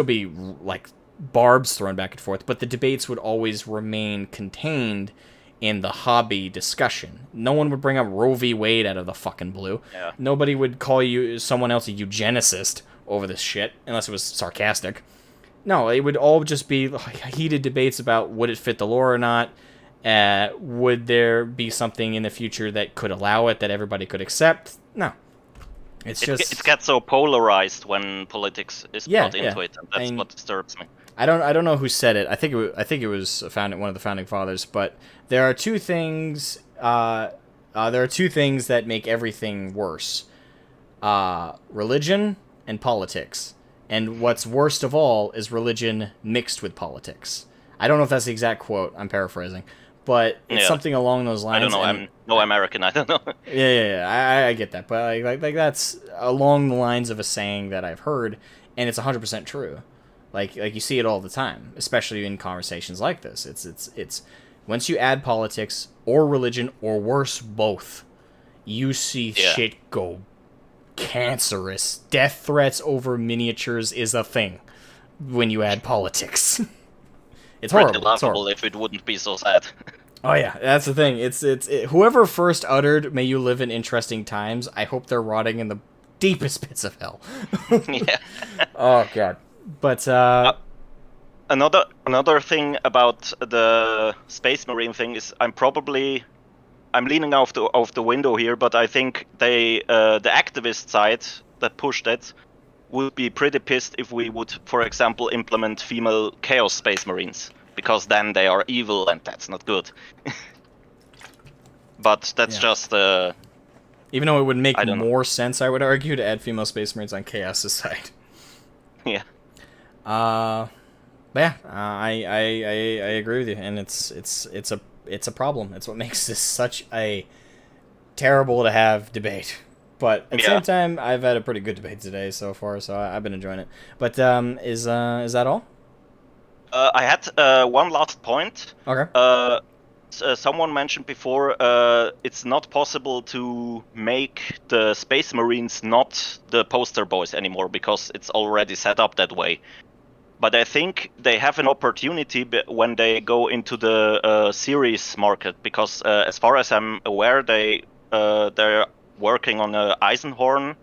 be like barbs thrown back and forth, but the debates would always remain contained in the hobby discussion. No one would bring up Roe v. Wade out of the fucking blue. Yeah. Nobody would call someone else a eugenicist over this shit, unless it was sarcastic. No, it would all just be heated debates about would it fit the lore or not. Would there be something in the future that could allow it, that everybody could accept? No. It gets so polarized when politics is brought into it, and that's what disturbs me. I don't know who said it. I think it was one of the founding fathers. But there are two things. There are two things that make everything worse: religion and politics. And what's worst of all is religion mixed with politics. I don't know if that's the exact quote. I'm paraphrasing, but it's something along those lines. I don't know. I'm no American. I don't know. I get that, but like that's along the lines of a saying that I've heard, and it's 100% true. Like you see it all the time, especially in conversations like this. It's once you add politics or religion or worse, both, you see shit go cancerous. Death threats over miniatures is a thing when you add politics. It's horrible. Pretty laughable if it wouldn't be so sad. Oh yeah, that's the thing. It's whoever first uttered "May you live in interesting times." I hope they're rotting in the deepest pits of hell. Yeah. Oh god. But another thing about the Space Marine thing is I'm leaning out of the window here, but I think the activist side that pushed it would be pretty pissed if we would, for example, implement female Chaos Space Marines, because then they are evil and that's not good. But that's just... even though it would make more sense, I would argue, to add female Space Marines on Chaos' side. Yeah. But yeah, I agree with you, and it's a problem. It's what makes this such a terrible to have debate. But at the Yeah. same time, I've had a pretty good debate today so far, so I've been enjoying it. But is that all? I had one last point. Okay. Someone mentioned before it's not possible to make the Space Marines not the poster boys anymore because it's already set up that way. But I think they have an opportunity when they go into the series market because, as far as I'm aware, they're working on a Eisenhorn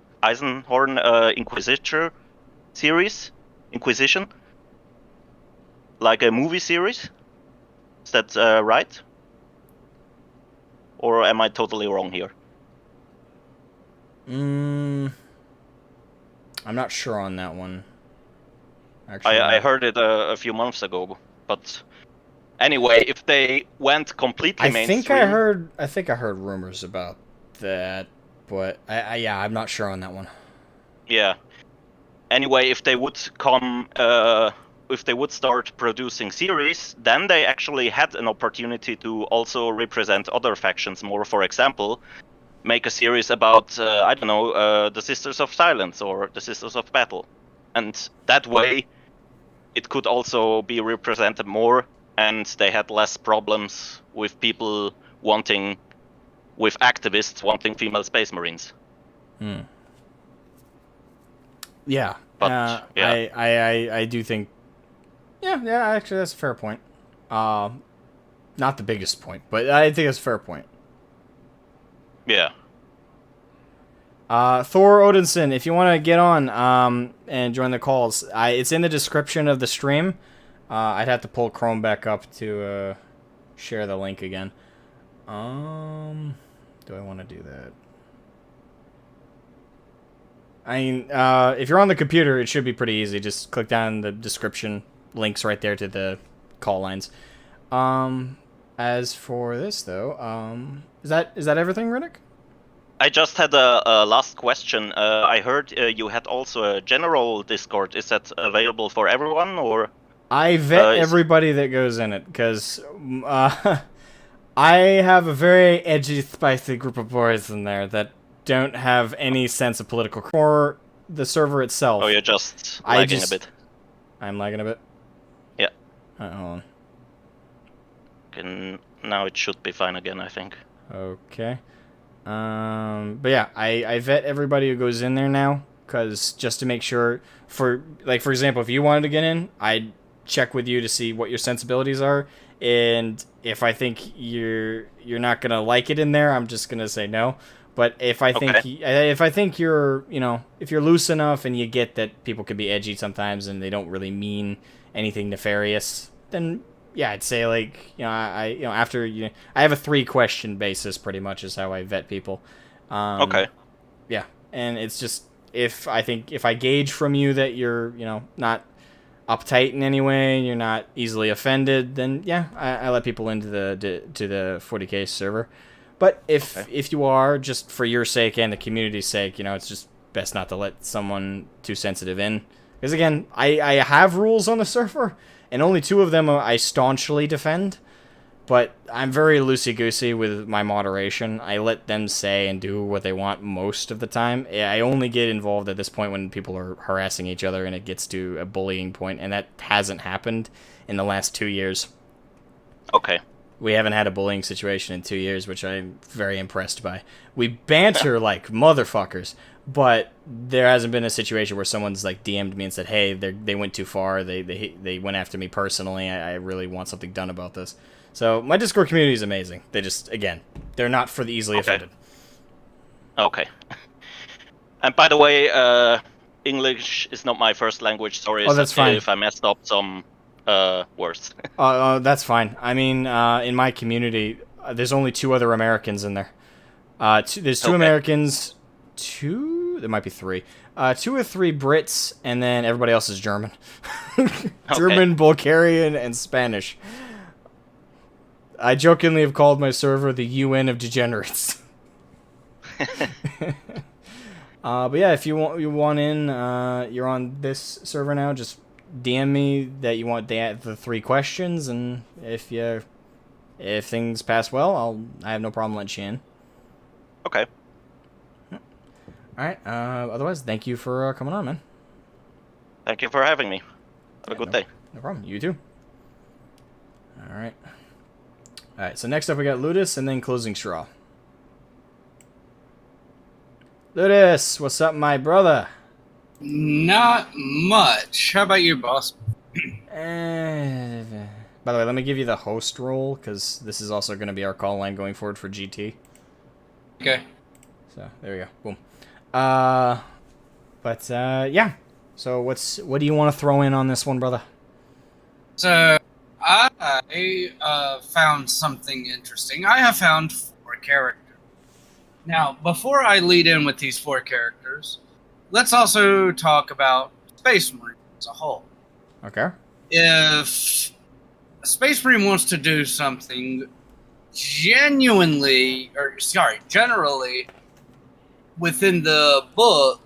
Inquisition, like a movie series. Is that right? Or am I totally wrong here? I'm not sure on that one. Actually, I heard it a few months ago, but anyway, if they went completely mainstream, I think I heard rumors about that, but I'm not sure on that one. Yeah. Anyway, if they would start producing series, then they actually had an opportunity to also represent other factions more. For example, make a series about I don't know, the Sisters of Silence or the Sisters of Battle, and that way it could also be represented more, and they had less problems with activists wanting female Space Marines. Yeah, But I do think. Yeah, actually, that's a fair point. Not the biggest point, but I think that's a fair point. Yeah. Thor Odinson, if you want to get on and join the calls, it's in the description of the stream. I'd have to pull Chrome back up to share the link again. Do I want to do that? I mean, if you're on the computer, it should be pretty easy. Just click down the description, links right there to the call lines. As for this though, is that everything, Riddick? I just had a last question. I heard you had also a general Discord. Is that available for everyone, or? I vet everybody that goes in it, because I have a very edgy, spicy group of boys in there that don't have any sense of political or the server itself. Oh, you're just lagging a bit. I'm lagging a bit? Yeah. Hold on. Now it should be fine again, I think. Okay. But yeah, I vet everybody who goes in there now, because just to make sure, for example, if you wanted to get in, I'd check with you to see what your sensibilities are, and if I think you're not gonna like it in there, I'm just gonna say no. But if I think you're, if you're loose enough and you get that people can be edgy sometimes and they don't really mean anything nefarious, then yeah, I'd say I have a 3-question basis pretty much is how I vet people. Okay. Yeah, and it's just if I gauge from you that you're not uptight in any way, you're not easily offended, then yeah, I let people into the 40K server. But if you are, just for your sake and the community's sake, it's just best not to let someone too sensitive in. Because again, I have rules on the server, and only 2 of them I staunchly defend. But I'm very loosey-goosey with my moderation. I let them say and do what they want most of the time. I only get involved at this point when people are harassing each other and it gets to a bullying point, and that hasn't happened in the last 2 years. Okay. We haven't had a bullying situation in 2 years, which I'm very impressed by. We banter like motherfuckers, but there hasn't been a situation where someone's DM'd me and said, "Hey, they went too far. They went after me personally. I really want something done about this." So my Discord community is amazing. They just, again, they're not for the easily offended. Okay. And by the way, English is not my first language. Sorry, that's fine. If I messed up some words. That's fine. I mean, in my community, there's only 2 other Americans in there. There's 2 Americans, there might be 3. 2 or 3 Brits, and then everybody else is German. German, Bulgarian, and Spanish. I jokingly have called my server the UN of degenerates. But yeah, if you want in, you're on this server now, just DM me that you want the 3 questions, and if things pass well, I have no problem letting you in. Okay. All right. Otherwise, thank you for coming on, man. Thank you for having me. Have a good day. No problem. You too. All right. All right. So next up, we got Ludus, and then closing straw. Ludus, what's up, my brother? Not much. How about you, boss? By the way, let me give you the host role, because this is also going to be our call line going forward for GT. Okay. So, there we go. Boom. Yeah. So, what do you want to throw in on this one, brother? So, I found something interesting. I have found 4 characters. Now, before I lead in with these 4 characters, let's also talk about Space Marine as a whole. Okay. If a Space Marine wants to do something generally within the book,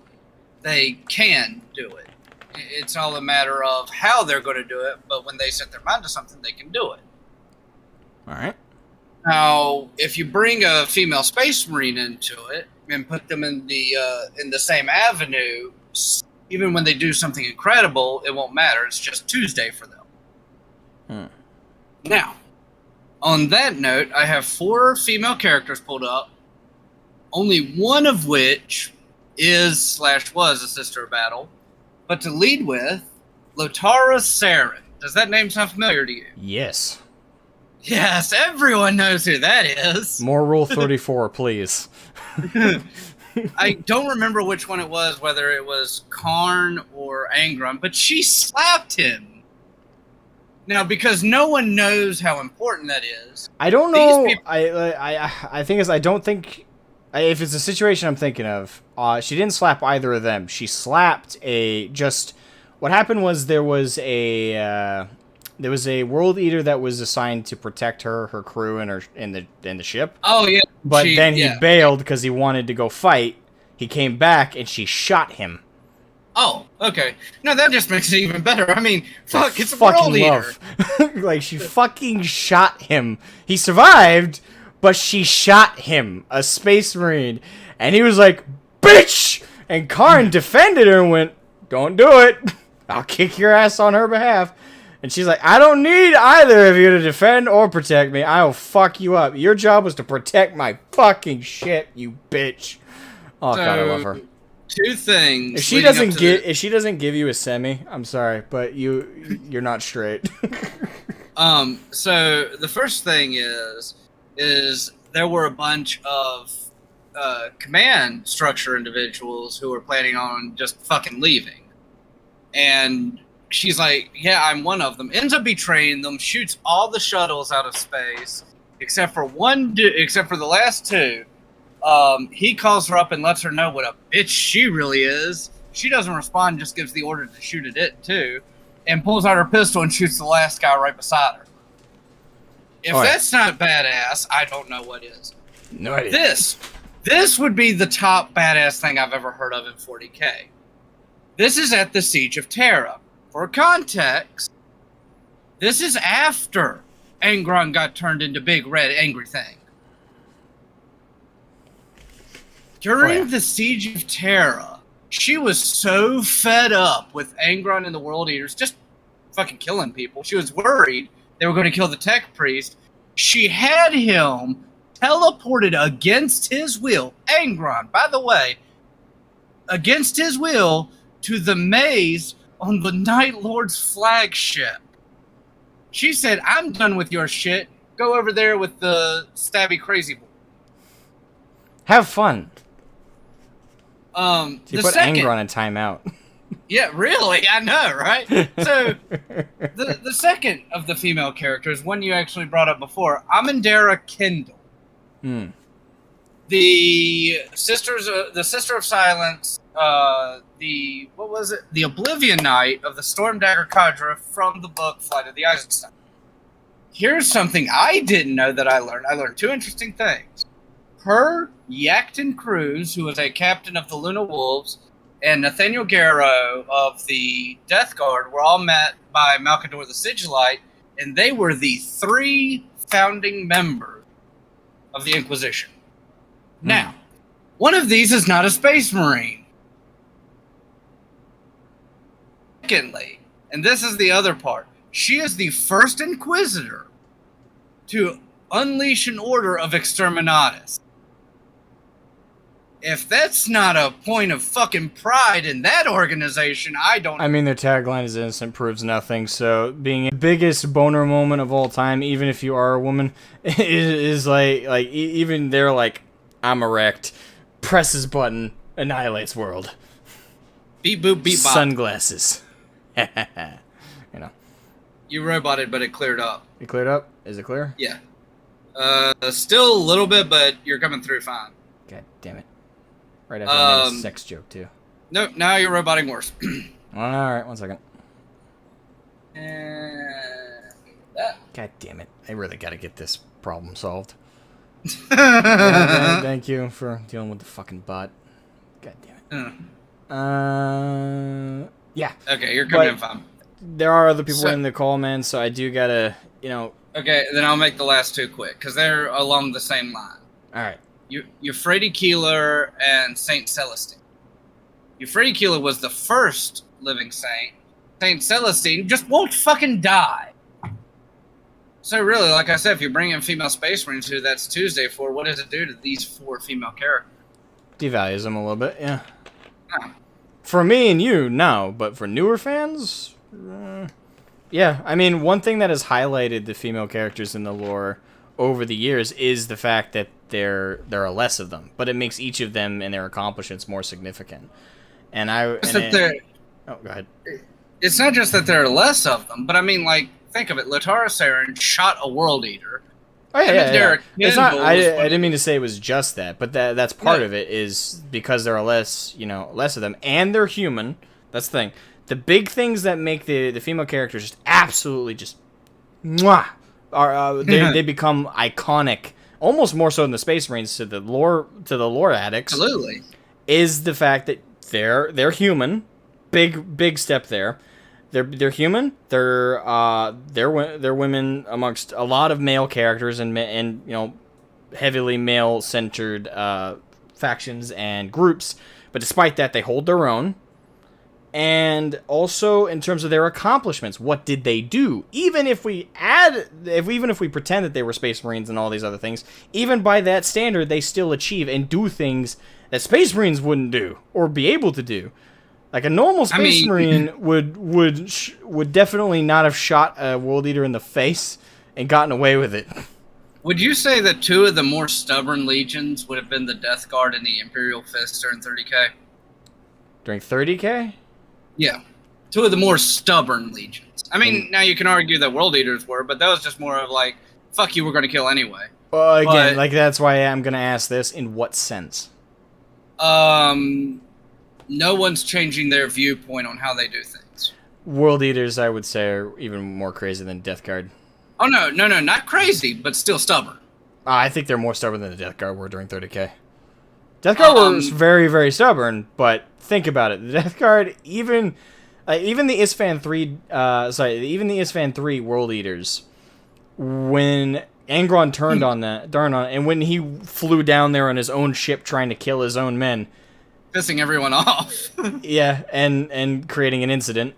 they can do it. It's all a matter of how they're going to do it, but when they set their mind to something, they can do it. All right. Now, if you bring a female Space Marine into it and put them in the same avenue, even when they do something incredible, it won't matter. It's just Tuesday for them. Now, on that note, I have 4 female characters pulled up, only one of which was a Sister of Battle. But to lead with, Lotara Saren. Does that name sound familiar to you? Yes. Yes, everyone knows who that is. More Rule 34, please. I don't remember which one it was, whether it was Karn or Angron, but she slapped him. Now, because no one knows how important that is. I don't know. I think I don't think if it's a situation I'm thinking of. She didn't slap either of them. She slapped what happened was there was a world eater that was assigned to protect her crew, and the ship. Oh yeah. But then he bailed because he wanted to go fight. He came back and she shot him. Oh, okay. No, that just makes it even better. I mean, fuck, it's a world eater. Like, she fucking shot him. He survived, but she shot him, a Space Marine. And he was like, bitch! And Karn defended her and went, don't do it. I'll kick your ass on her behalf. And she's like, I don't need either of you to defend or protect me. I'll fuck you up. Your job was to protect my fucking shit, you bitch. Oh, God, I love her. 2 things. If she doesn't give you a semi, I'm sorry, but you're not straight. So the first thing is there were a bunch of command structure individuals who were planning on just fucking leaving, and she's like, yeah, I'm one of them. Ends up betraying them, shoots all the shuttles out of space except for the last 2. He calls her up and lets her know what a bitch she really is. She doesn't respond, just gives the order to shoot at it too, and pulls out her pistol and shoots the last guy right beside her. If that's not badass, I don't know what is. No idea. This would be the top badass thing I've ever heard of in 40K. This is at the Siege of Terra. For context, this is after Angron got turned into Big Red Angry Thing. During the Siege of Terra, she was so fed up with Angron and the World Eaters just fucking killing people. She was worried they were going to kill the Tech Priest. She had him teleported against his will. Angron, by the way, against his will to the maze on the Night Lord's flagship. She said, I'm done with your shit. Go over there with the stabby crazy boy. Have fun. She put Angron in timeout. Yeah, really? I know, right? So, the second of the female characters, one you actually brought up before, Amandera Kendall. The Sister of Silence, the Oblivion Knight of the Stormdagger Cadre from the book Flight of the Eisenstein. Here's something I didn't know that I learned. I learned 2 interesting things. Her, Yakton Cruz, who was a captain of the Luna Wolves, and Nathaniel Garrow of the Death Guard were all met by Malcador the Sigilite, and they were the 3 founding members of the Inquisition. Now, One of these is not a Space Marine. Secondly, and this is the other part, she is the first Inquisitor to unleash an order of exterminatus. If that's not a point of fucking pride in that organization, I don't... I mean, their tagline is innocent proves nothing, so being the biggest boner moment of all time, even if you are a woman, is like even they're like, I'm erect, presses button, annihilates world. Beep boop beep bop. Sunglasses. You know. You roboted, but it cleared up. It cleared up? Is it clear? Yeah. Still a little bit, but you're coming through fine. God damn it. Right after I made a sex joke, too. Nope, now you're roboting worse. Alright, 1 second. That. God damn it. I really gotta get this problem solved. Thank you for dealing with the fucking bot. God damn it. Yeah. Okay, you're coming in fine. There are other people in the call, man, so I do gotta, you know... Okay, then I'll make the last two quick, because they're along the same line. Alright. Euphrates Keeler and Saint Celestine. Euphrates Keeler was the first living saint. Saint Celestine just won't fucking die. So really, like I said, if you bring in female Space Marines who that's Tuesday for, what does it do to these 4 female characters? Devalues them a little bit, yeah. No. For me and you, no, but for newer fans, yeah. I mean, one thing that has highlighted the female characters in the lore over the years is the fact that there are less of them, but it makes each of them and their accomplishments more significant. And oh, go ahead. It's not just that there are less of them, but I mean, like, think of it. Latara Saren shot a World Eater. Oh yeah. It's not. I didn't mean to say it was just that, but that's part of it. Is because there are less of them, and they're human. That's the thing. The big things that make the female characters just absolutely just mwah, are they become iconic, almost more so than the Space Marines to the lore addicts. Absolutely, is the fact that they're human. Big step there. They're human. They're women amongst a lot of male characters and you know, heavily male centered factions and groups. But despite that, they hold their own. And also in terms of their accomplishments, what did they do? Even if we pretend that they were Space Marines and all these other things, even by that standard, they still achieve and do things that Space Marines wouldn't do or be able to do. Like a normal Space Marine would definitely not have shot a World Eater in the face and gotten away with it. Would you say that 2 of the more stubborn legions would have been the Death Guard and the Imperial Fist during 30K? During 30K? Yeah. 2 of the more stubborn legions. I mean, now you can argue that World Eaters were, but that was just more of like, fuck you, we're going to kill anyway. Well, again, like that's why I'm going to ask this. In what sense? No one's changing their viewpoint on how they do things. World Eaters, I would say, are even more crazy than Death Guard. Oh, no, not crazy, but still stubborn. I think they're more stubborn than the Death Guard were during 30K. Death Guard was very, very stubborn, but think about it. The Death Guard, even the Isfan 3, even the Isfan 3 World Eaters, when Angron turned on and when he flew down there on his own ship trying to kill his own men, pissing everyone off. Yeah, and creating an incident.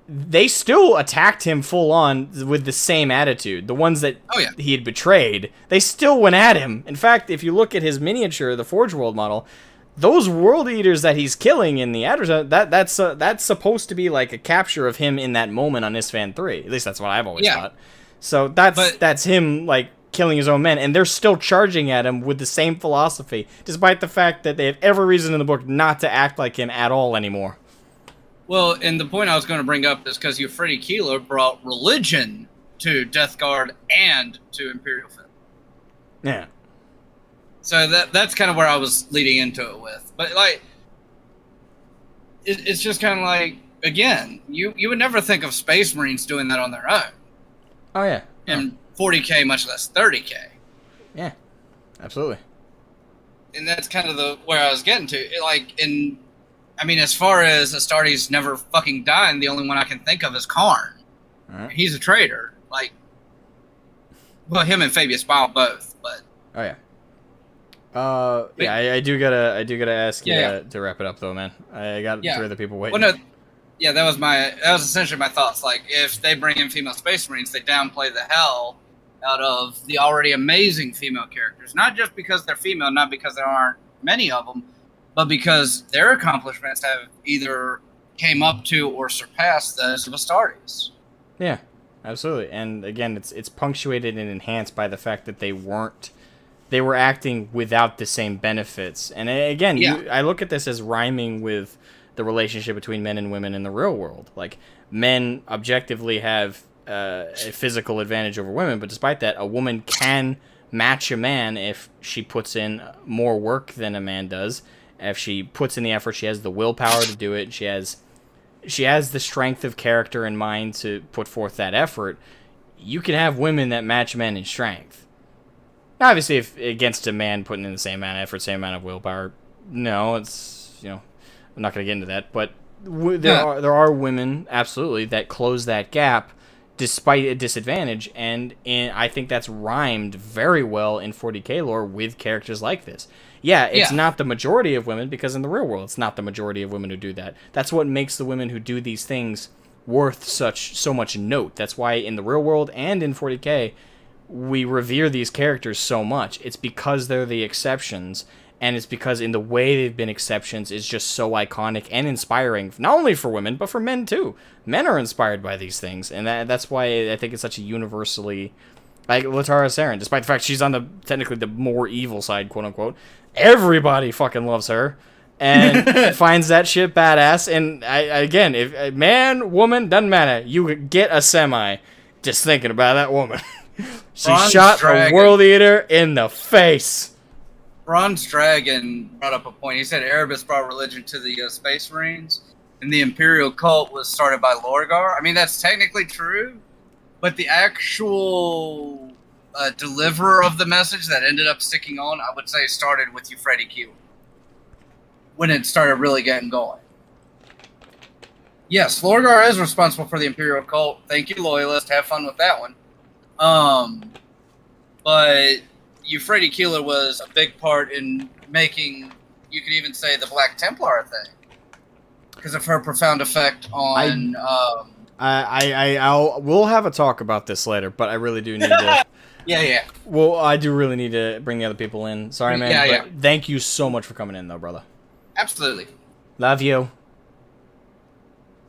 They still attacked him full on with the same attitude. The ones that he had betrayed, they still went at him. In fact, if you look at his miniature, the Forge World model, those World Eaters that he's killing in the adversary, that's supposed to be like a capture of him in that moment on Isfan 3. At least that's what I've always thought. So that's him like killing his own men, and they're still charging at him with the same philosophy, despite the fact that they have every reason in the book not to act like him at all anymore. Well, and the point I was going to bring up is because Euphrates Keeler brought religion to Death Guard and to Imperial Fist. Yeah. So that's kind of where I was leading into it with. But, like, it's just kind of like, again, you would never think of Space Marines doing that on their own. Oh, yeah. And 40K, much less 30K. Yeah, absolutely. And that's kind of where I was getting to. As far as Astartes never fucking dying, the only one I can think of is Karn. Right. He's a traitor. Him and Fabius Bile both, but... Oh, yeah. Yeah, I do gotta ask you Yeah. to wrap it up though, man. I got Yeah. 3 other people waiting. Well, no, yeah, that was essentially my thoughts. Like, if they bring in female Space Marines, they downplay the hell out of the already amazing female characters. Not just because they're female, not because there aren't many of them, but because their accomplishments have either came up to or surpassed those of Astartes. Yeah, absolutely. And again, it's punctuated and enhanced by the fact that they were acting without the same benefits. And again, I look at this as rhyming with the relationship between men and women in the real world. Like, men objectively have a physical advantage over women, but despite that, a woman can match a man if she puts in more work than a man does. If she puts in the effort, she has the willpower to do it. She has the strength of character and mind to put forth that effort. You can have women that match men in strength. Now, obviously, if against a man putting in the same amount of effort, same amount of willpower, no, it's, I'm not going to get into that. But there are women, absolutely, that close that gap despite a disadvantage, and I think that's rhymed very well in 40k lore with characters like this. Yeah, it's not the majority of women, because in the real world, it's not the majority of women who do that. That's what makes the women who do these things worth so much note. That's why in the real world and in 40k, we revere these characters so much. It's because they're the exceptions, and it's because in the way they've been exceptions is just so iconic and inspiring, not only for women, but for men too. Men are inspired by these things, and that's why I think it's such a universally... Like Latara Saren, despite the fact she's on technically the more evil side, quote-unquote, everybody fucking loves her and finds that shit badass. And again, if a man, woman, doesn't matter, you get a semi just thinking about that woman. She shot a world eater in the face. Ron's Dragon brought up a point. He said Erebus brought religion to the Space Marines, and the Imperial cult was started by Lorgar. I mean, that's technically true, but the actual deliverer of the message that ended up sticking on, I would say, started with Euphrates Q. When it started really getting going. Yes, Lorgar is responsible for the Imperial cult. Thank you, Loyalist. Have fun with that one. But Euphrates Keeler was a big part in making, you could even say, the Black Templar thing, because of her profound effect on. We'll have a talk about this later, but I really do need to. Yeah. Well, I do really need to bring the other people in. Sorry, man. Yeah. Thank you so much for coming in, though, brother. Absolutely. Love you.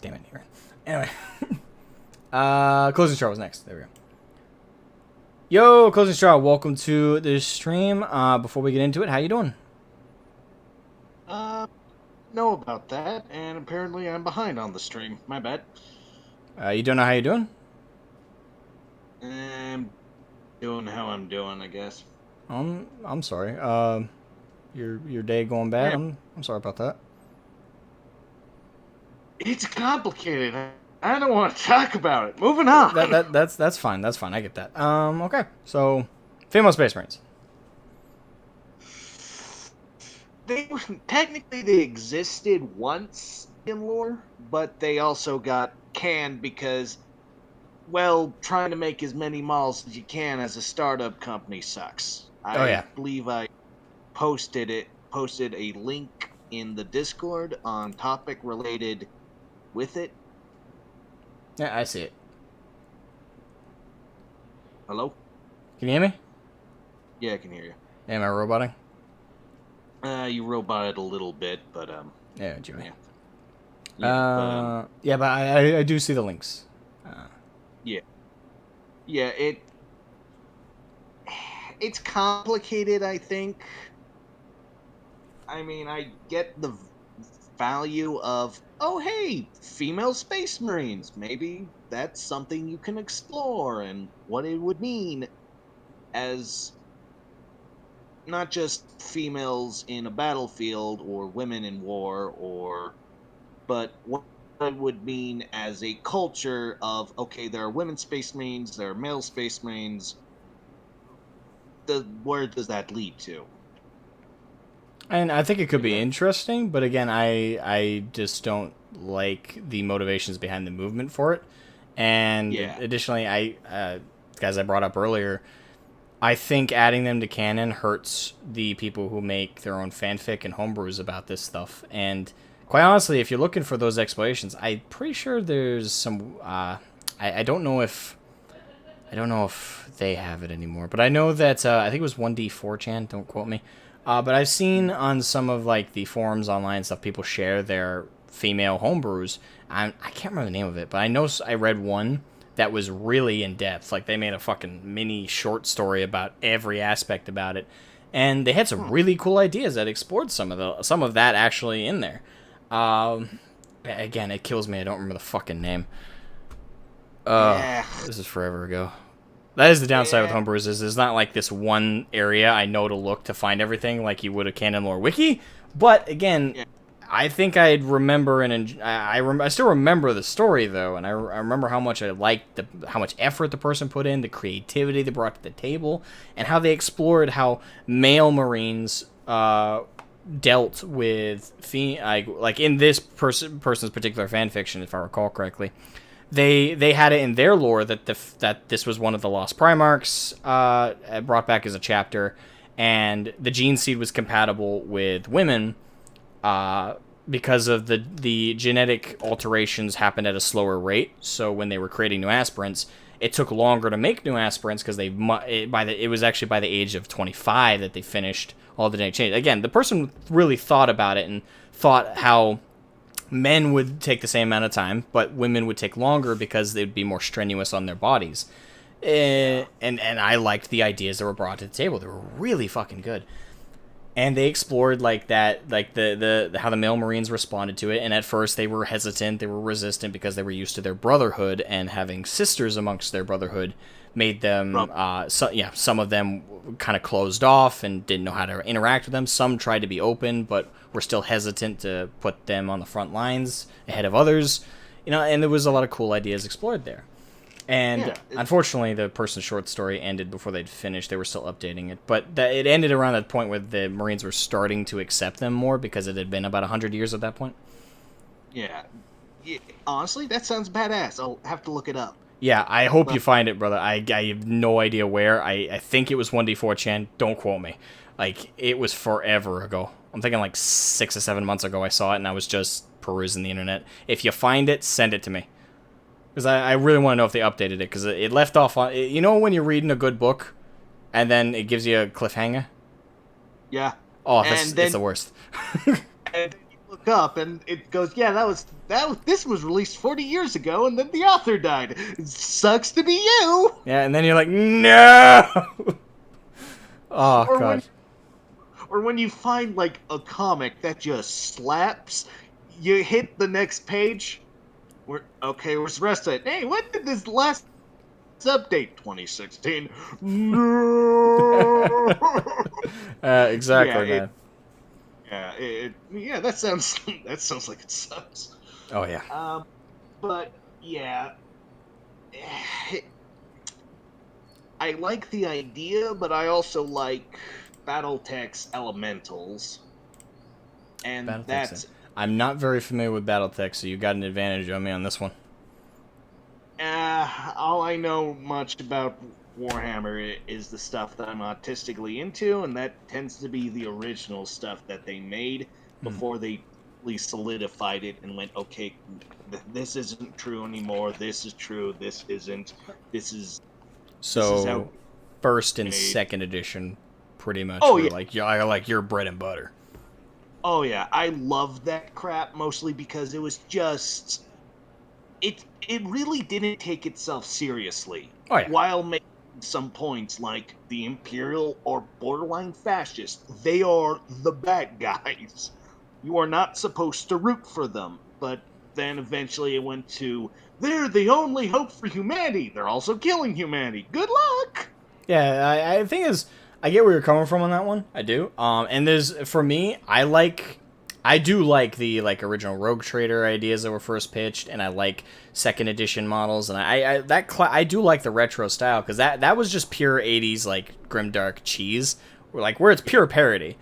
Damn it, Aaron. Anyway. Closing Straw was next. There we go. Yo, Closing Straw, welcome to the stream. Before we get into it, how you doing? Know about that, and apparently I'm behind on the stream. My bad. You don't know how you're doing? I'm doing how I'm doing, I guess. I'm sorry. Your day going bad? Yeah. I'm sorry about that. It's complicated. I don't want to talk about it. Moving on. That's fine. That's fine. I get that. Okay. So, female Space Marines. Technically they existed once in lore, but they also got canned because, well, trying to make as many models as you can as a startup company sucks. I believe I posted a link in the Discord on topic related with it. Yeah, I see it. Hello? Can you hear me? Yeah, I can hear you. Am I roboting? You roboted a little bit, but Yeah, Jimmy. Yeah. But I do see the links. Yeah, it's complicated, I think. I mean, I get the value of, oh hey, female Space Marines. Maybe that's something you can explore, and what it would mean as not just females in a battlefield or women in war, but what it would mean as a culture of, okay, there are women Space Marines, there are male Space Marines. Where does that lead to? And I think it could be interesting, but again, I just don't like the motivations behind the movement for it. And additionally, guys, I brought up earlier, I think adding them to canon hurts the people who make their own fanfic and homebrews about this stuff. And quite honestly, if you're looking for those explanations, I'm pretty sure there's some. I don't know if they have it anymore, but I know that I think it was 1D4chan. Don't quote me. But I've seen on some of like the forums online and stuff, people share their female homebrews. I can't remember the name of it, but I know I read one that was really in depth. Like they made a fucking mini short story about every aspect about it, and they had some really cool ideas that explored some of that actually in there. Again, it kills me I don't remember the fucking name. This is forever ago. That is the downside with homebrews, is there's not like this one area I know to look to find everything like you would a canon lore wiki. But again, I think I'd remember, and I still remember the story though, and I remember how much I liked how much effort the person put in, the creativity they brought to the table, and how they explored how male Marines dealt with like in this person's particular fan fiction, if I recall correctly. They had it in their lore that that this was one of the lost Primarchs brought back as a chapter, and the gene seed was compatible with women because of the genetic alterations happened at a slower rate. So when they were creating new aspirants, it took longer to make new aspirants because it was actually by the age of 25 that they finished all the genetic change. Again, the person really thought about it and thought how men would take the same amount of time, but women would take longer because they'd be more strenuous on their bodies. And I liked the ideas that were brought to the table. They were really fucking good. And they explored like that, like the how the male Marines responded to it. And at first they were hesitant, they were resistant because they were used to their brotherhood, and having sisters amongst their brotherhood made them, some of them kind of closed off and didn't know how to interact with them. Some tried to be open, but were still hesitant to put them on the front lines ahead of others. And there was a lot of cool ideas explored there. And unfortunately, the person's short story ended before they'd finished. They were still updating it. But it ended around that point where the Marines were starting to accept them more because it had been about 100 years at that point. Yeah. Honestly, that sounds badass. I'll have to look it up. Yeah, I hope you find it, brother. I have no idea where. I think it was 1D4chan. Don't quote me. Like, it was forever ago. I'm thinking like 6 or 7 months ago I saw it, and I was just perusing the internet. If you find it, send it to me. Because I really want to know if they updated it, because it left off on... You know when you're reading a good book, and then it gives you a cliffhanger? Yeah. Oh, it's the worst. And you look up, and it goes, this was released 40 years ago, and then the author died. It sucks to be you! Yeah, and then you're like, no! Oh, God. Or when you find, like, a comic that just slaps, you hit the next page, where's the rest of it? Hey, when did this last update? 2016. No! Exactly, man. That sounds like it sucks. Oh, yeah. But, yeah. I like the idea, but I also like Battletech's elementals. And that's... I'm not very familiar with Battletech, so you got an advantage on me on this one. All I know much about Warhammer is the stuff that I'm artistically into, and that tends to be the original stuff that they made before they really solidified it and went, okay, this isn't true anymore, this is true, this isn't, this is... So, first and second edition, pretty much, I like your bread and butter. Oh yeah, I love that crap, mostly because it was just... It really didn't take itself seriously. Oh, yeah. While making some points like the Imperial or borderline fascist, they are the bad guys. You are not supposed to root for them. But then eventually it went to, they're the only hope for humanity. They're also killing humanity. Good luck! Yeah, I think I get where you're coming from on that one. I do. And for me, I do like the original Rogue Trader ideas that were first pitched, and I like second edition models, and I do like the retro style, because that was just pure 80s grimdark cheese, where it's pure parody.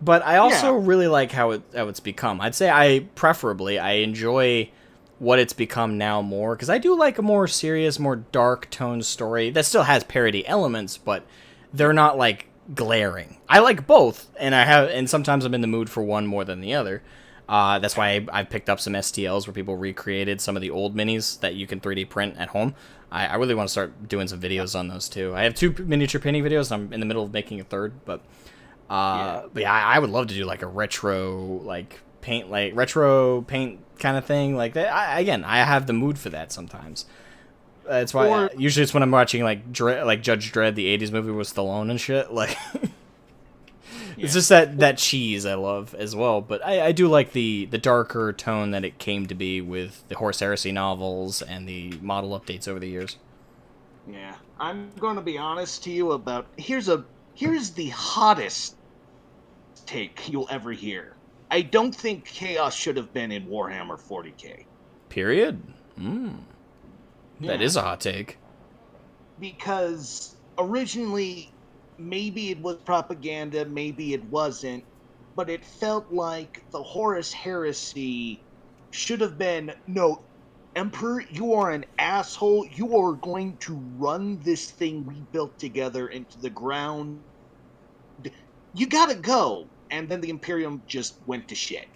But I also really like how it's become. I'd say I enjoy what it's become now more, because I do like a more serious, more dark tone story that still has parody elements, but they're not like glaring. I like both, and sometimes I'm in the mood for one more than the other. That's why I've picked up some STLs where people recreated some of the old minis that you can 3D print at home. I really want to start doing some videos on those too. I have 2 miniature painting videos, and I'm in the middle of making a third, but I would love to do like a retro retro paint kind of thing like that. I have the mood for that sometimes. That's why usually it's when I'm watching like Judge Dredd, the '80s movie with Stallone and shit. Like, it's just that cheese I love as well. But I do like the darker tone that it came to be with the Horse Heresy novels and the model updates over the years. Yeah, I'm going to be honest to you about here's the hottest take you'll ever hear. I don't think Chaos should have been in Warhammer 40K. Period. Yeah. That is a hot take. Because originally, maybe it was propaganda, maybe it wasn't, but it felt like the Horus Heresy should have been, no, Emperor, you are an asshole. You are going to run this thing we built together into the ground. You gotta go. And then the Imperium just went to shit.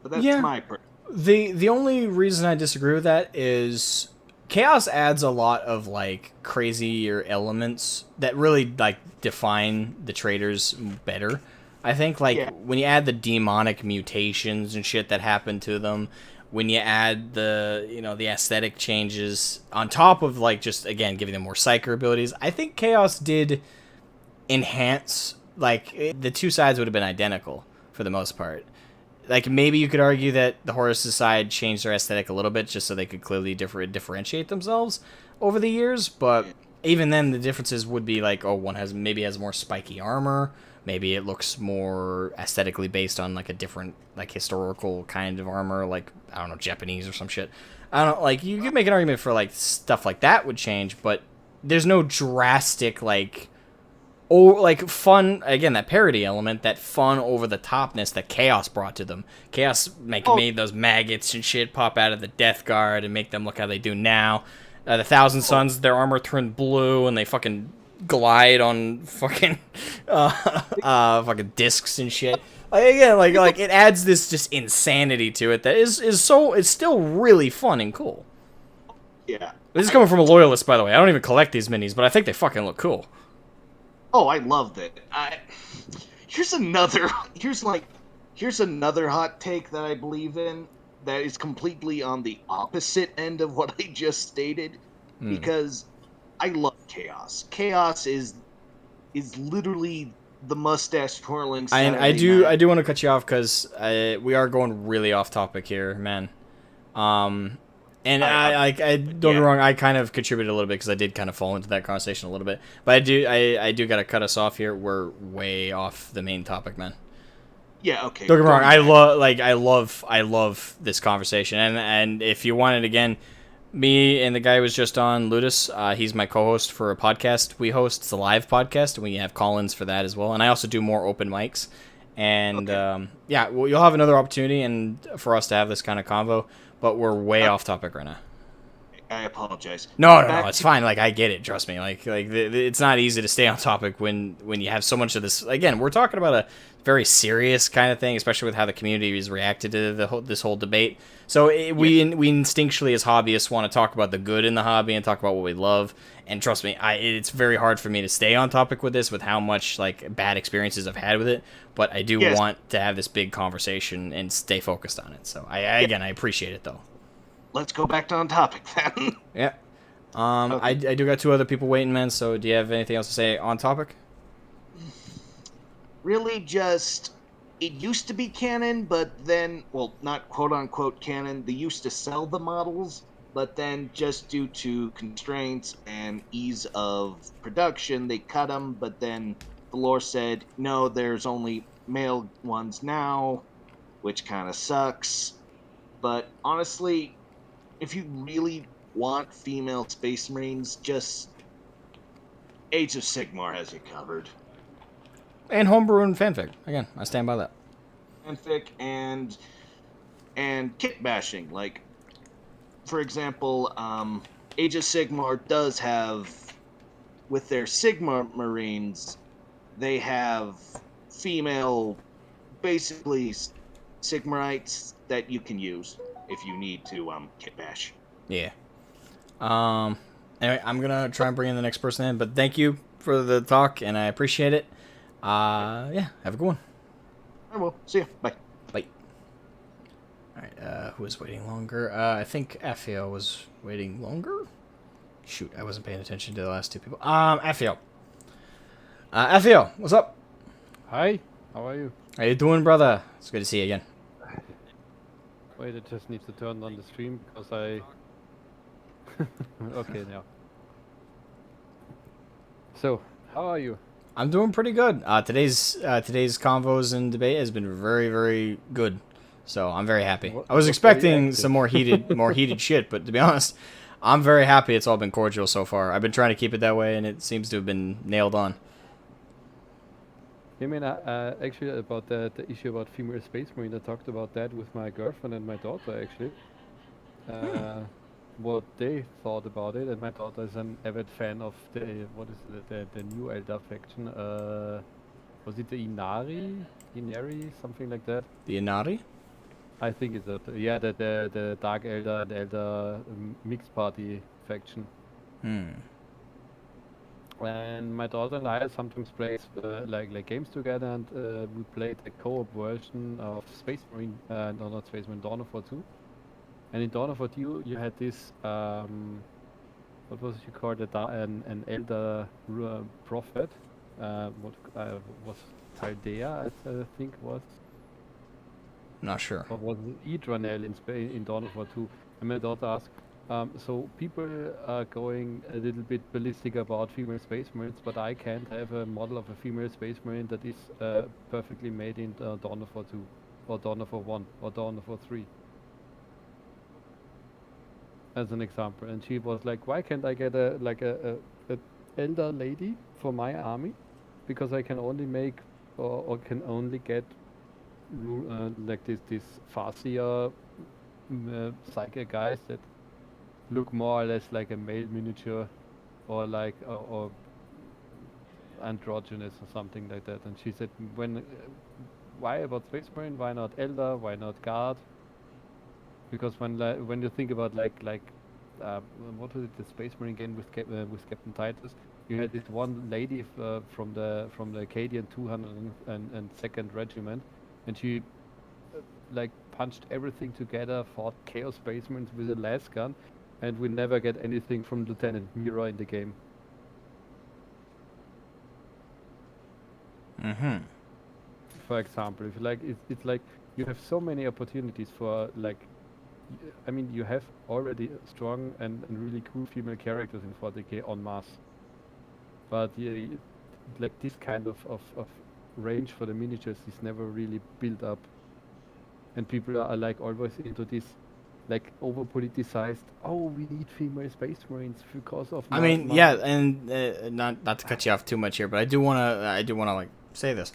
But that's my The only reason I disagree with that is Chaos adds a lot of like crazier elements that really like define the traders better. I think like when you add the demonic mutations and shit that happen to them, when you add the the aesthetic changes on top of like just again giving them more psyker abilities, I think Chaos did enhance the 2 sides would have been identical for the most part. Like, maybe you could argue that the Horus' side changed their aesthetic a little bit just so they could clearly differentiate themselves over the years, but even then the differences would be like, oh, one has more spiky armor, maybe it looks more aesthetically based on like a different like historical kind of armor, like I don't know, Japanese or some shit. I don't know, like you could make an argument for like stuff like that would change, but there's no drastic fun, again, that parody element, that fun over-the-topness that Chaos brought to them. Chaos made those maggots and shit pop out of the Death Guard and make them look how they do now. The Thousand Sons, their armor turned blue and they fucking glide on fucking fucking discs and shit. Again, it adds this just insanity to it that is still really fun and cool. Yeah. This is coming from a loyalist, by the way. I don't even collect these minis, but I think they fucking look cool. Oh, I loved it. Here's another hot take that I believe in that is completely on the opposite end of what I just stated, because I love Chaos. Chaos is literally the mustache twirling. I do want to cut you off because we are going really off topic here, man. And I don't get me wrong, I kind of contributed a little bit because I did kind of fall into that conversation a little bit. But I do got to cut us off here. We're way off the main topic, man. Yeah, okay. Don't get me wrong, I love this conversation. And if you want it again, me and the guy who was just on, Ludus, he's my co-host for a podcast we host. It's a live podcast, and we have call-ins for that as well. And I also do more open mics. And you'll have another opportunity and for us to have this kind of convo. But we're way off topic right now. I apologize. No, it's fine. Like, I get it. Trust me. It's not easy to stay on topic when you have so much of this. Again, we're talking about a very serious kind of thing, especially with how the community has reacted to this whole debate. So we instinctually, as hobbyists, want to talk about the good in the hobby and talk about what we love. And trust me, it's very hard for me to stay on topic with this, with how much bad experiences I've had with it. But I do want to have this big conversation and stay focused on it. So I appreciate it though. Let's go back to on topic then. Yeah. I do got 2 other people waiting, man. So do you have anything else to say on topic? Really, just it used to be canon, but then, well, not quote unquote canon. They used to sell the models, but then just due to constraints and ease of production, they cut them. But then the lore said, no, there's only male ones now, which kind of sucks. But honestly, if you really want female Space Marines, just Age of Sigmar has you covered. And homebrew and fanfic. Again, I stand by that. Fanfic and kit bashing. Like, for example, Age of Sigmar does have with their Sigma Marines, they have female, basically Sigmarites that you can use if you need to kit bash. Yeah. Anyway, I'm gonna try and bring in the next person in, but thank you for the talk, and I appreciate it. Yeah, have a good one. I will. See ya. Bye. Bye. Alright, who was waiting longer? I think Afio was waiting longer? Shoot, I wasn't paying attention to the last two people. Afio. Afio, what's up? Hi, how are you? How you doing, brother? It's good to see you again. Wait, I just need to turn on the stream because I... Okay, now. So, how are you? I'm doing pretty good. Today's convos and debate has been very, very good. So I'm very happy. I was expecting some more heated shit, but to be honest, I'm very happy it's all been cordial so far. I've been trying to keep it that way, and it seems to have been nailed on. You mean, actually, about the issue about female space marine, I talked about that with my girlfriend and my daughter, actually. What they thought about it, and my daughter is an avid fan of the, what is it, the new Elder faction. Was it the Inari, something like that? The Inari? I think it's yeah, the Dark Elder and Elder mixed party faction. And my daughter and I sometimes play like games together, and we played a co-op version of Space Marine, no, not Space Marine, Dawn of War 2. And in Dawn of War 2, you had this, what was it called, an Elder Prophet, what was Taldea, I think was. Not sure. Or was it Idranel in Dawn of War 2? And my daughter asked, so people are going a little bit ballistic about female space marines, but I can't have a model of a female space marine that is perfectly made in Dawn of War 2, or Dawn of War 1, or Dawn of War 3. As an example. And she was like, why can't I get a elder lady for my army? Because I can only make, or can only get like this Farseer psychic guys that look more or less like a male miniature, or like or androgynous or something like that. And she said, why about Space Marine? Why not Elder? Why not Guard? Because when you think about like what was it, the Space Marine game with Captain Titus, you had this one lady from the Acadian 202nd Regiment, and she like punched everything together, fought Chaos Space Marines with a las gun, and we never get anything from Lieutenant Mira in the game. For example, if like it's like you have so many opportunities for like, I mean, you have already strong and really cool female characters in 40k en masse, but yeah, like this kind of range for the miniatures is never really built up, and people are like always into this like over politicized, oh, we need female space marines because of I mean, yeah, and not to cut you off too much here, but I do want to like say this.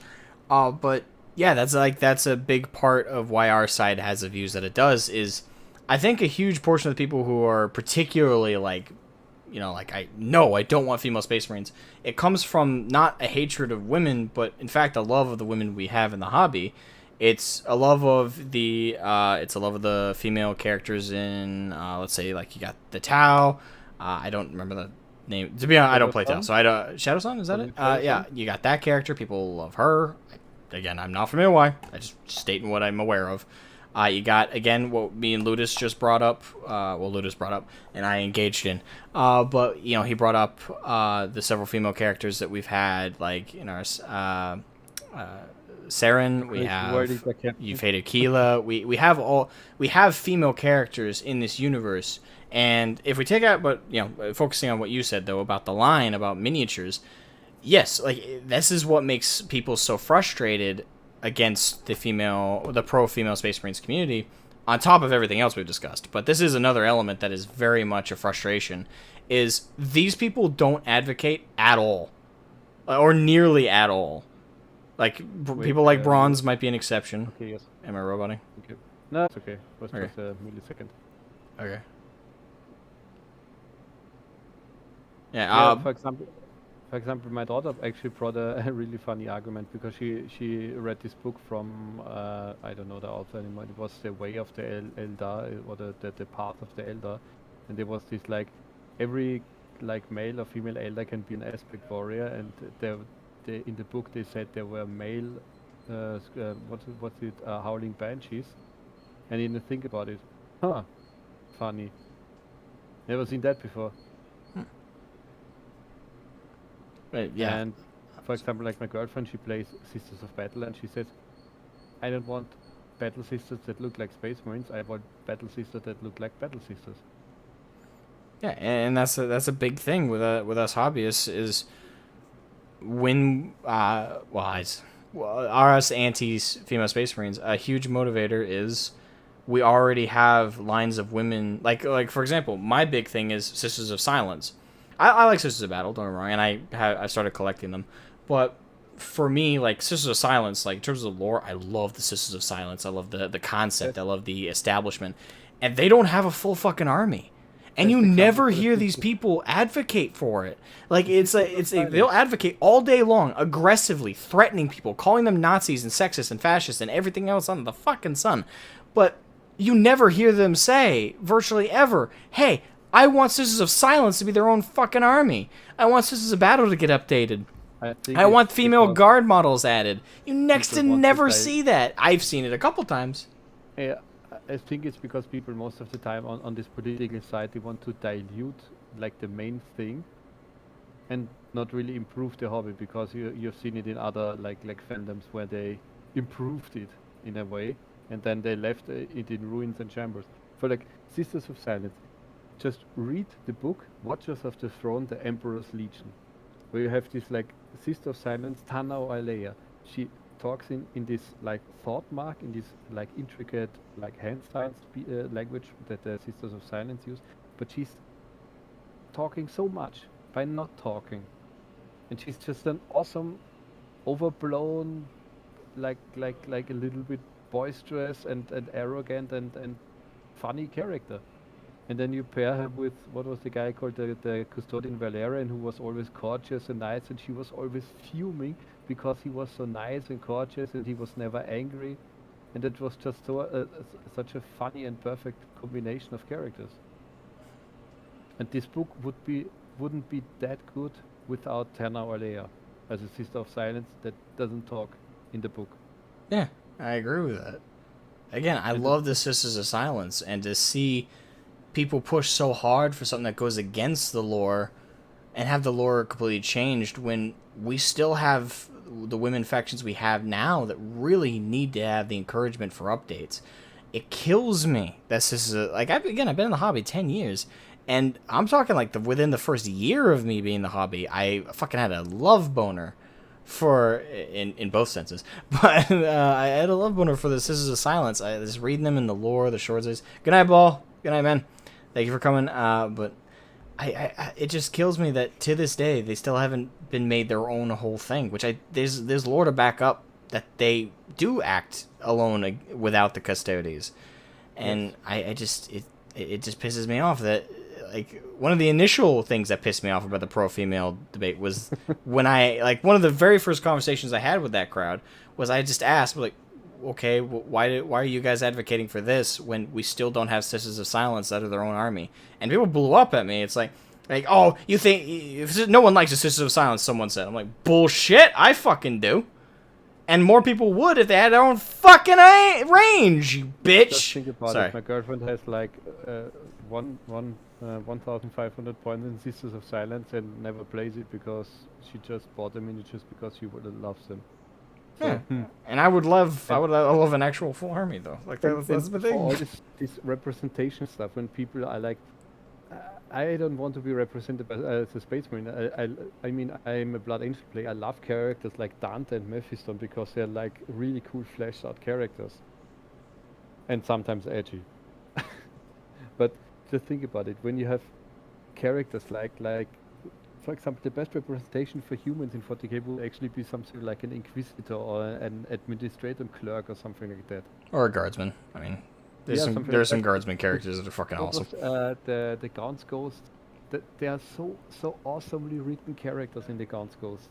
But yeah, that's a big part of why our side has the views that it does. Is I think a huge portion of the people who are particularly like, you know, like I don't want female space marines. It comes from not a hatred of women, but in fact a love of the women we have in the hobby. It's a love of the female characters in let's say like you got the Tau. I don't remember the name. To be honest, I don't play Tau, so I don't. Shadow Sun, is that it? Yeah, you got that character. People love her. Again, I'm not familiar why. I just stating what I'm aware of. You got, again, what me and Ludus just brought up. Ludus brought up, and I engaged in. But, you know, he brought up the several female characters that we've had, like, in our Saren, we have Euphata Keela. We have female characters in this universe. And if we take out, but, you know, focusing on what you said, though, about the line, about miniatures, yes, like, this is what makes people so frustrated against the pro-female Space Marines community, on top of everything else we've discussed. But this is another element that is very much a frustration, is these people don't advocate at all, or nearly at all. Like, people like Bronze might be an exception. Okay, yes. Am I roboting? Okay. No, it's okay. It was just a millisecond. Okay. Yeah, for example, for example, my daughter actually brought a really funny argument because she read this book from I don't know the author anymore. It was The Way of the Elder, or the Path of the Elder, and there was this like every like male or female elder can be an aspect warrior, and in the book they said there were male howling banshees, and you didn't think about it. Huh, funny. Never seen that before. Right, yeah. And for example, like my girlfriend, she plays Sisters of Battle, and she says, I don't want battle sisters that look like Space Marines. I want battle sisters that look like battle sisters. Yeah, and that's a big thing with us hobbyists is when us antis female Space Marines, a huge motivator is we already have lines of women like for example, my big thing is Sisters of Silence. I like Sisters of Battle, don't get me wrong, and I started collecting them, but for me, like Sisters of Silence, like in terms of the lore, I love the Sisters of Silence. I love the concept. I love the establishment, and they don't have a full fucking army, and you never hear these people advocate for it. Like they'll advocate all day long, aggressively threatening people, calling them Nazis and sexist and fascist and everything else under the fucking sun, but you never hear them say, virtually ever, hey, I want Sisters of Silence to be their own fucking army. I want Sisters of Battle to get updated. I want female guard models added. You next to never see that. I've seen it a couple times. Yeah, I think it's because people most of the time on this political side, they want to dilute like the main thing and not really improve the hobby, because you've seen it in other like fandoms where they improved it in a way and then they left it in ruins and shambles. For like Sisters of Silence, just read the book Watchers of the Throne, the Emperor's Legion, where you have this like Sister of Silence, Tana or Alea. She talks in this like thought mark, in this like intricate like hand signs language that the Sisters of Silence use, but she's talking so much by not talking, and she's just an awesome, overblown, like a little bit boisterous and arrogant and funny character. And then you pair her with, what was the guy called, the Custodian Valerian, who was always courteous and nice, and she was always fuming because he was so nice and courteous and he was never angry. And it was just such a funny and perfect combination of characters. And this book wouldn't be that good without Tana or Leia as a Sister of Silence that doesn't talk in the book. Yeah, I agree with that. Again, I love the Sisters of Silence, and to see people push so hard for something that goes against the lore and have the lore completely changed when we still have the women factions we have now that really need to have the encouragement for updates. It kills me that Sisters of, like, I've been in the hobby 10 years, and I'm talking like within the first year of me being in the hobby, I fucking had a love boner for, in both senses, but I had a love boner for the Sisters of Silence. I was reading them in the lore, the short says, good night, Ball. Good night, man. Thank you for coming. But it just kills me that to this day they still haven't been made their own whole thing. Which there's lore to back up that they do act alone without the custodies, and yes. It just pisses me off that, like, one of the initial things that pissed me off about the pro-female debate was when one of the very first conversations I had with that crowd was I just asked, like, okay, why are you guys advocating for this when we still don't have Sisters of Silence out of their own army? And people blew up at me. It's like, oh, you think if no one likes the Sisters of Silence? Someone said. I'm like, bullshit. I fucking do. And more people would if they had their own fucking range, you bitch. Just think about it. My girlfriend has like 1,500 points in Sisters of Silence and never plays it because she just bought the miniatures because she loves them. Yeah, and I would love an actual full army though. Like that's the thing. All this representation stuff, when people are like, I don't want to be represented as a Space Marine. I mean, I'm a Blood Angel player. I love characters like Dante and Mephiston because they're like really cool, fleshed out characters, and sometimes edgy. But just think about it. When you have characters like, for example, the best representation for humans in 40k would actually be something like an Inquisitor or an Administrator Clerk or something like that. Or a Guardsman. I mean, there are some Guardsman characters that are fucking awesome. The Gaunt's Ghost, they are so awesomely written characters in the Gaunt's Ghost.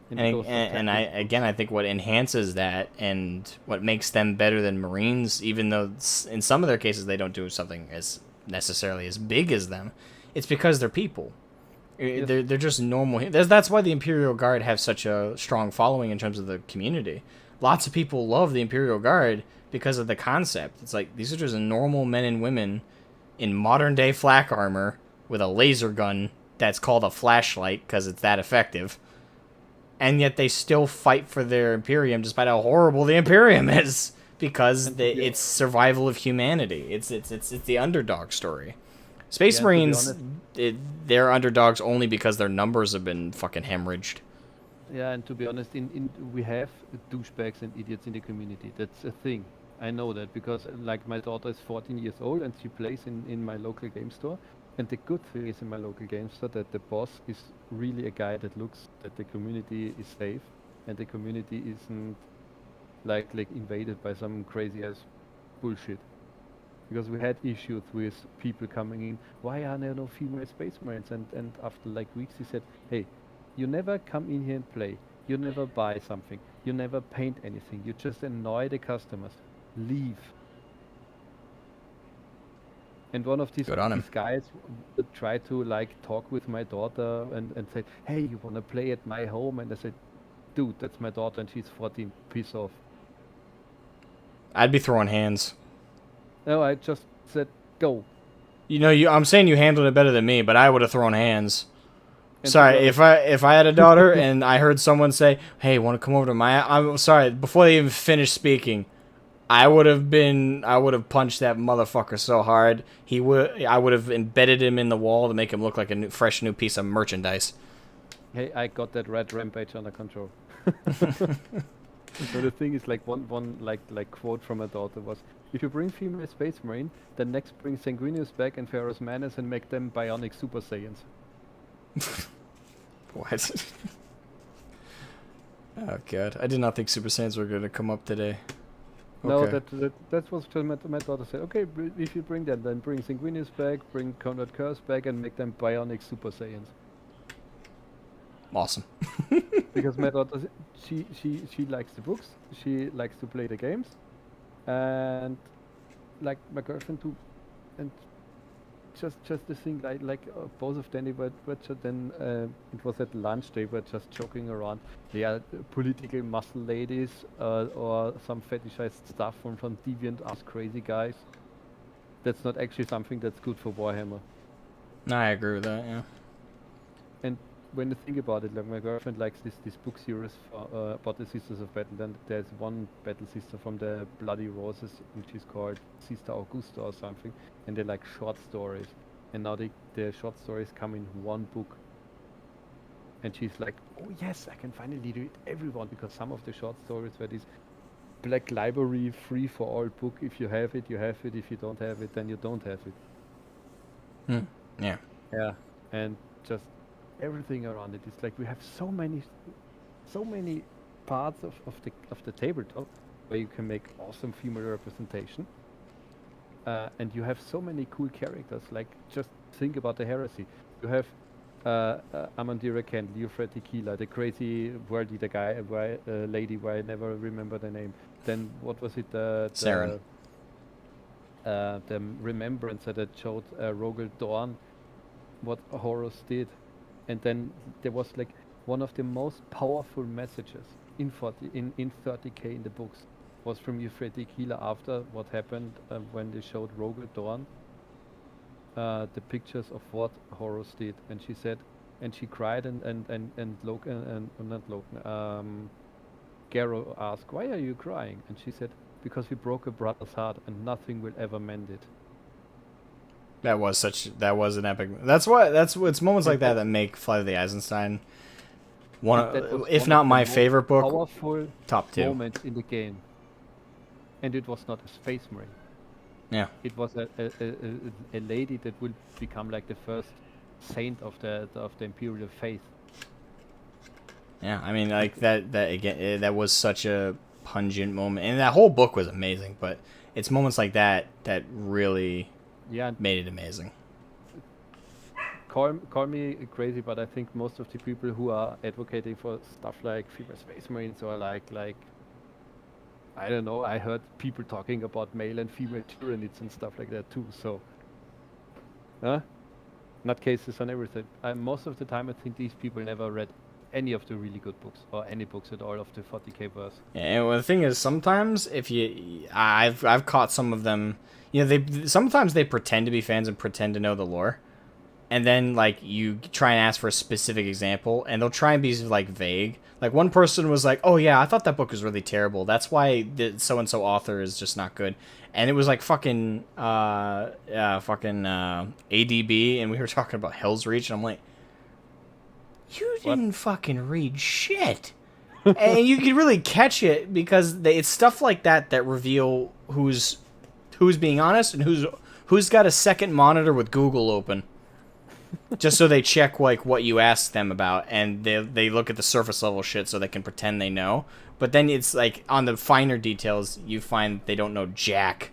I think what enhances that and what makes them better than Marines, even though in some of their cases they don't do something as necessarily as big as them, it's because they're people. Yes. They're just normal. That's why the Imperial Guard have such a strong following in terms of the community. Lots of people love the Imperial Guard because of the concept. It's like these are just normal men and women in modern day flak armor with a laser gun that's called a flashlight because it's that effective. And yet they still fight for their Imperium despite how horrible the Imperium is, because it's survival of humanity. It's the underdog story. Space Marines, they're underdogs only because their numbers have been fucking hemorrhaged. Yeah, and to be honest, we have douchebags and idiots in the community. That's a thing. I know that because like my daughter is 14 years old and she plays in my local game store. And the good thing is in my local game store that the boss is really a guy that looks that the community is safe and the community isn't like invaded by some crazy ass bullshit. Because we had issues with people coming in, why are there no female Space Marines? And after like weeks he said, hey, you never come in here and play, you never buy something, you never paint anything, you just annoy the customers, leave. And one of these guys tried to like talk with my daughter and said, hey, you want to play at my home? And I said, dude, that's my daughter and she's 14, piss off. I'd be throwing hands. No, I just said, go. I'm saying you handled it better than me, but I would have thrown hands. And sorry, if I had a daughter and I heard someone say, hey, want to come over to I'm sorry, before they even finished speaking, I would have punched that motherfucker so hard. I would have embedded him in the wall to make him look like a fresh new piece of merchandise. Hey, I got that red rampage under control. So the thing is, like one quote from my daughter was, if you bring female Space Marine, then next bring Sanguinius back and Pharaoh's Manus and make them bionic Super Saiyans. What? Oh god, I did not think Super Saiyans were going to come up today. Okay. No, that was what my daughter said. Okay, if you bring them, then bring Sanguinius back, bring Conrad Curse back, and make them bionic Super Saiyans. Awesome. Because my daughter, she likes the books, she likes to play the games, and like my girlfriend too, and just the thing like both of them they were just then it was at lunch they were just joking around. They are political muscle ladies or some fetishized stuff from deviant ass crazy guys. That's not actually something that's good for Warhammer. No, I agree with that. Yeah. And when you think about it, like my girlfriend likes this book series about the Sisters of Battle. Then there's one battle sister from the Bloody Roses, which is called Sister Augusta or something, and they're like short stories. And now the short stories come in one book. And she's like, oh yes, I can finally read everyone, because some of the short stories were this Black Library free for all book. If you have it, you have it. If you don't have it, then you don't have it. Yeah. Yeah, and just everything around it. It's like we have so many parts of the tabletop where you can make awesome female representation, and you have so many cool characters. Like just think about the Heresy. You have Amandira Kent, Leofred Tequila, the crazy world eater guy, lady where I never remember the name. Then what was it? Saren. The Remembrance that showed Rogel Dorn what Horus did. And then there was like one of the most powerful messages in 30k in the books was from Euphrates Tequila after what happened when they showed Rogel Dorn the pictures of what Horus did, and she said, and she cried, and Logan and not Logan, Garo asked, why are you crying? And she said, because we broke a brother's heart and nothing will ever mend it. That was an epic. It's moments like that that make Flight of the Eisenstein if not my favorite book, powerful top 2 moments in the game. And it was not a Space Marine. Yeah. It was a lady that will become like the first saint of the Imperial faith. Yeah, I mean, like that again, that was such a pungent moment, and that whole book was amazing. But it's moments like that that really made it amazing. call me crazy, but I think most of the people who are advocating for stuff like female space marines or like I don't know, I heard people talking about male and female tyrannids and stuff like that too. So, not cases on everything. Most of the time, I think these people never read any of the really good books or any books at all of the 40k verse. Yeah, and the thing is, sometimes I've caught some of them. You know, sometimes they pretend to be fans and pretend to know the lore, and then like you try and ask for a specific example, and they'll try and be like vague. Like one person was like, "Oh yeah, I thought that book was really terrible. That's why the so and so author is just not good." And it was like fucking ADB, and we were talking about Hell's Reach, and I'm like, you didn't fucking read shit. And you can really catch it because it's stuff like that that reveal who's being honest and who's got a second monitor with Google open, just so they check like what you ask them about, and they look at the surface level shit so they can pretend they know. But then it's like on the finer details, you find they don't know jack.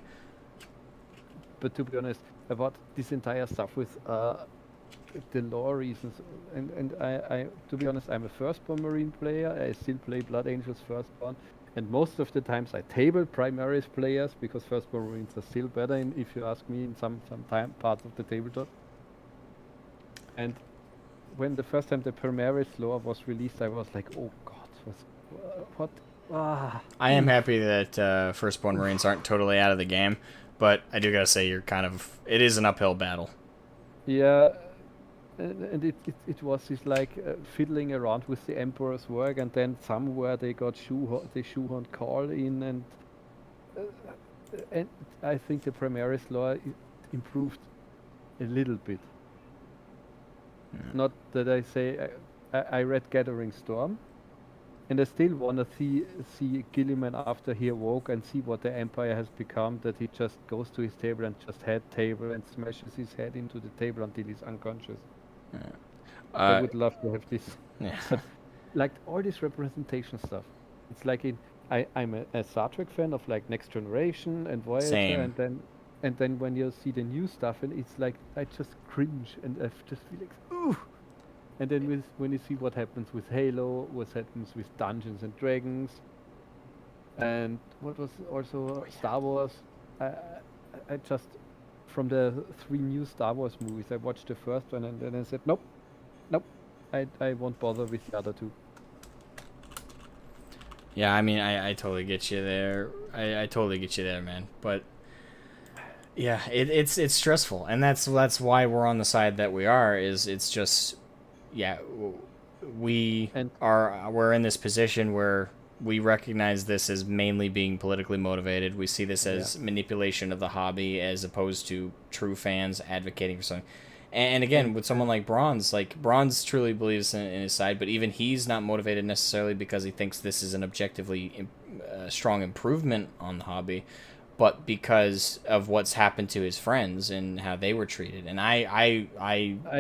But to be honest, about this entire stuff with the lore reasons, and I to be honest, I'm a Firstborn Marine player. I still play Blood Angels Firstborn, and most of the times I table Primaris players because Firstborn Marines are still better, if you ask me, in some parts of the tabletop. And when the first time the Primaris lore was released, I was like, oh god, what? I am happy that Firstborn Marines aren't totally out of the game, but I do gotta say it is an uphill battle. Yeah. And it was this like fiddling around with the Emperor's work, and then somewhere they got shoehorned Carl in, and I think the Primaris lore improved a little bit. Yeah. Not that I say I read Gathering Storm, and I still want to see Gilliman after he awoke and see what the Empire has become, that he just goes to his table and just head table and smashes his head into the table until he's unconscious. Yeah. I would love to have this. Yeah. But, like all this representation stuff, it's like I'm a Star Trek fan of like Next Generation and Voyager. Same. and then when you see the new stuff, and it's like I just cringe and I just feel like ooh. And then when you see what happens with Halo, what happens with Dungeons and Dragons, and what was also Star Wars, I just, from the 3 new Star Wars movies, I watched the first one and then I said, nope, I won't bother with the other 2. Yeah, I mean, I totally get you there. I totally get you there, man. But yeah, it's stressful, and that's why we're on the side that we are. It's just, yeah, we're in this position where we recognize this as mainly being politically motivated. We see this as manipulation of the hobby as opposed to true fans advocating for something. And again, with someone like Bronze truly believes in his side, but even he's not motivated necessarily because he thinks this is an objectively strong improvement on the hobby, but because of what's happened to his friends and how they were treated. And I